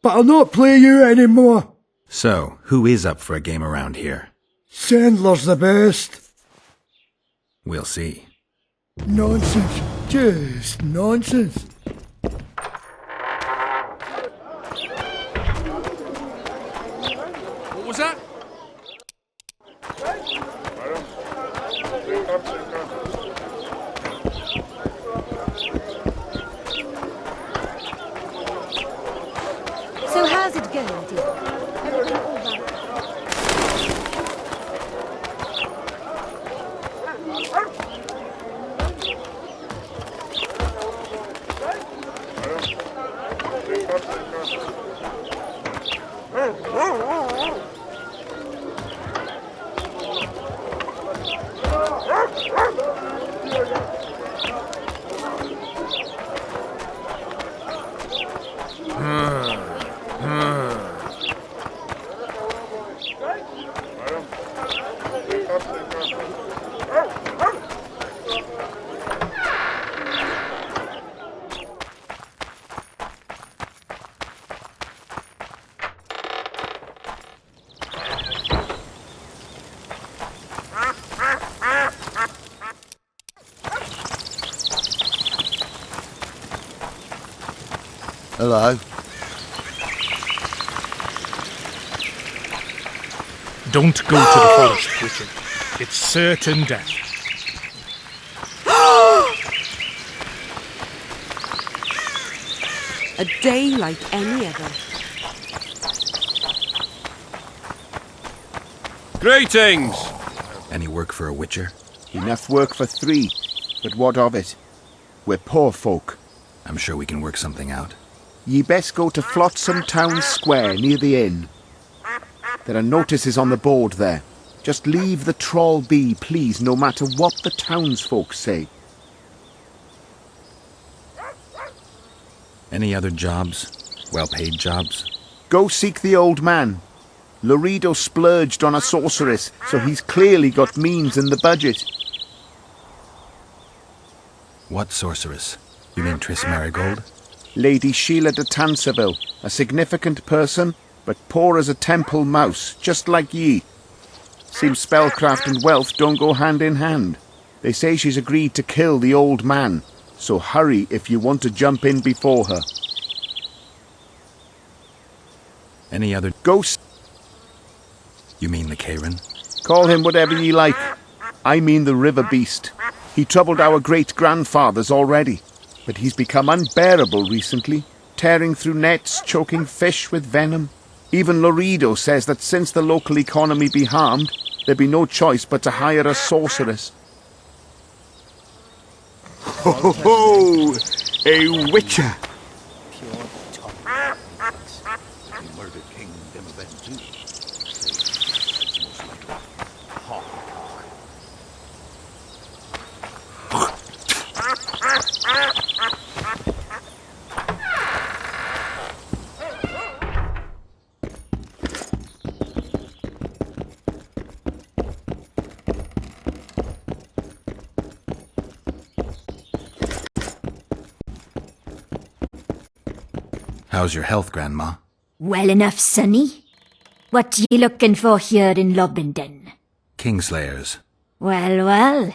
but I'll not play you anymore. So, who is up for a game around here? Sandler's the best. We'll see. Nonsense. Just nonsense. What was that? So how's it going, dear? Everything all right? Hello. Don't go to the forest, Richard. It's certain death. A day like any other. Greetings! Any work for a witcher? Enough work for 3, but what of it? We're poor folk. I'm sure we can work something out. Ye best go to Flotsam Town Square near the inn. There are notices on the board there. Just leave the trawl be, please, no matter what the townsfolk say. Any other jobs? Well-paid jobs? Go seek the old man. Loredo splurged on a sorceress, so he's clearly got means in the budget. What sorceress? You mean Triss Marigold? Lady Sheila de Tanserville, a significant person, but poor as a temple mouse, just like ye. Seems spellcraft and wealth don't go hand in hand. They say she's agreed to kill the old man, So hurry if you want to jump in before her. Any other ghosts? You mean the Karen? Call him whatever ye like. I mean the river beast. He troubled our great-grandfathers already, but he's become unbearable recently, tearing through nets, choking fish with venom. Even Loredo says that since the local economy be harmed, there be no choice but to hire a sorceress. Ho ho ho! A witcher! How's your health, Grandma? Well enough, sonny. What ye looking for here in Lobenden? Kingslayers. Well, well.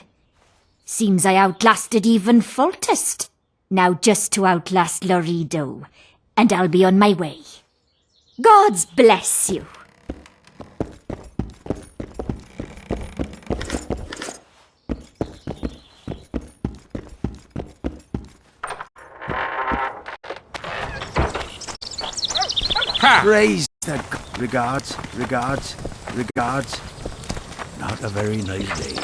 Seems I outlasted even Foltest. Now just to outlast Loredo, and I'll be on my way. God's bless you. Praise the regards, regards, regards. Not a very nice day.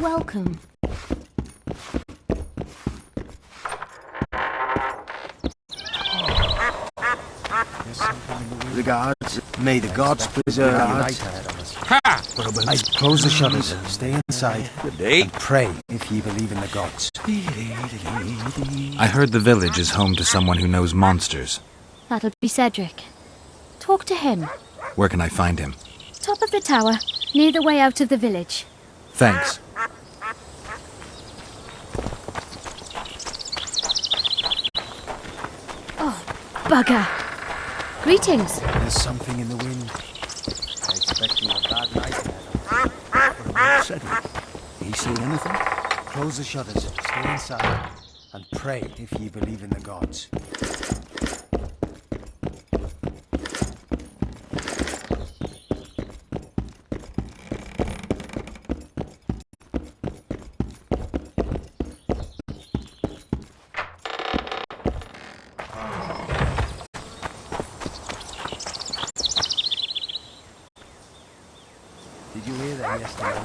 Welcome. Regards. May the gods preserve you. Ha! Close the shutters. Stay inside. Good day. And pray if ye believe in the gods. I heard the village is home to someone who knows monsters. That'll be Cedric. Talk to him. Where can I find him? Top of the tower, near the way out of the village. Thanks. Oh, bugger. Greetings. There's something in the wind. I expect you a bad night. What about Cedric? He see anything? Close the shutters, stay inside, and pray if ye believe in the gods. Did you hear them yesterday?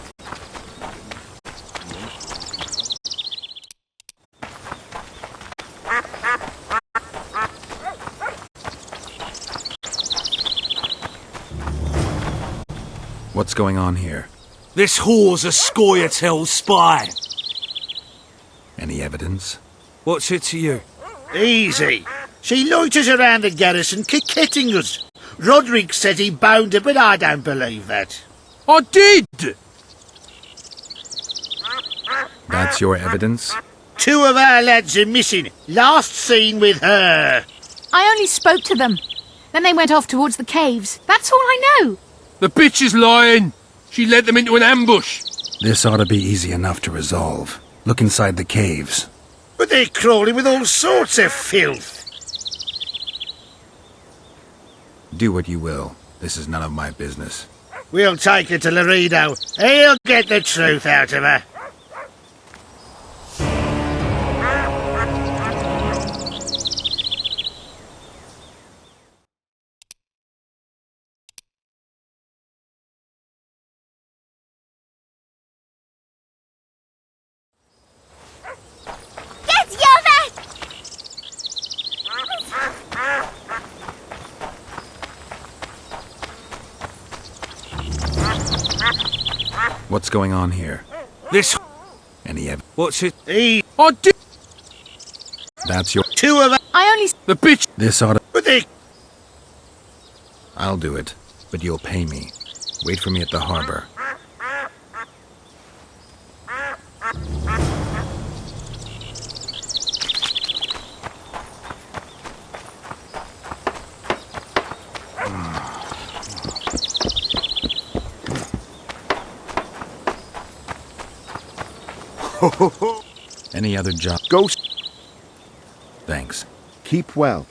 What's going on here? This whore's a Scoia'tail spy. Any evidence? What's it to you? Easy. She loiters around the garrison kick-hitting us. Roderick said he bound her, but I don't believe that. I did! That's your evidence? 2 of our lads are missing. Last seen with her. I only spoke to them. Then they went off towards the caves. That's all I know. The bitch is lying. She led them into an ambush. This ought to be easy enough to resolve. Look inside the caves. But they're crawling with all sorts of filth. Do what you will. This is none of my business. We'll take her to Loredo. He'll get the truth out of her. What's going on here? This... Any evidence? What's it? I did... That's your... 2 of them. I only... The bitch... This ought to... But they... I'll do it, but you'll pay me. Wait for me at the harbor. Any other job? Go. Thanks. Keep well.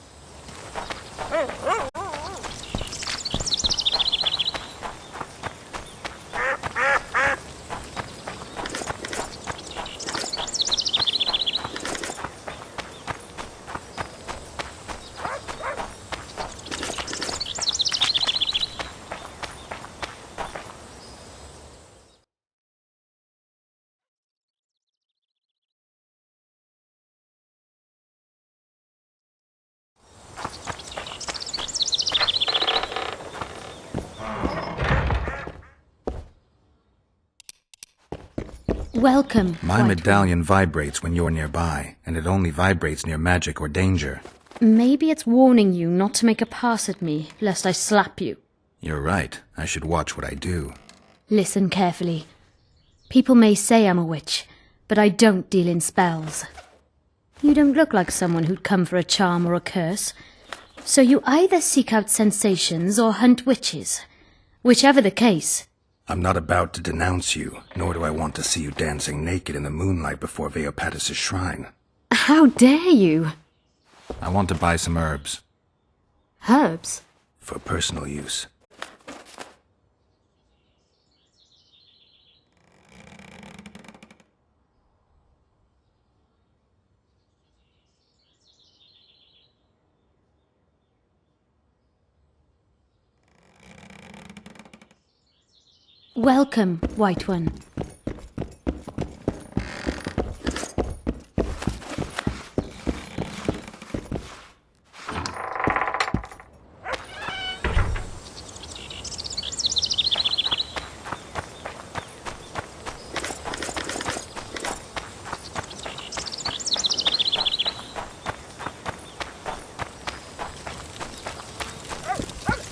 Welcome. My medallion vibrates when you're nearby, and it only vibrates near magic or danger. Maybe it's warning you not to make a pass at me, lest I slap you. You're right. I should watch what I do. Listen carefully. People may say I'm a witch, but I don't deal in spells. You don't look like someone who'd come for a charm or a curse. So you either seek out sensations or hunt witches. Whichever the case. I'm not about to denounce you, nor do I want to see you dancing naked in the moonlight before Veopatis' shrine. How dare you? I want to buy some herbs. Herbs? For personal use. Welcome, White One.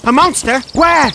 A monster? Where?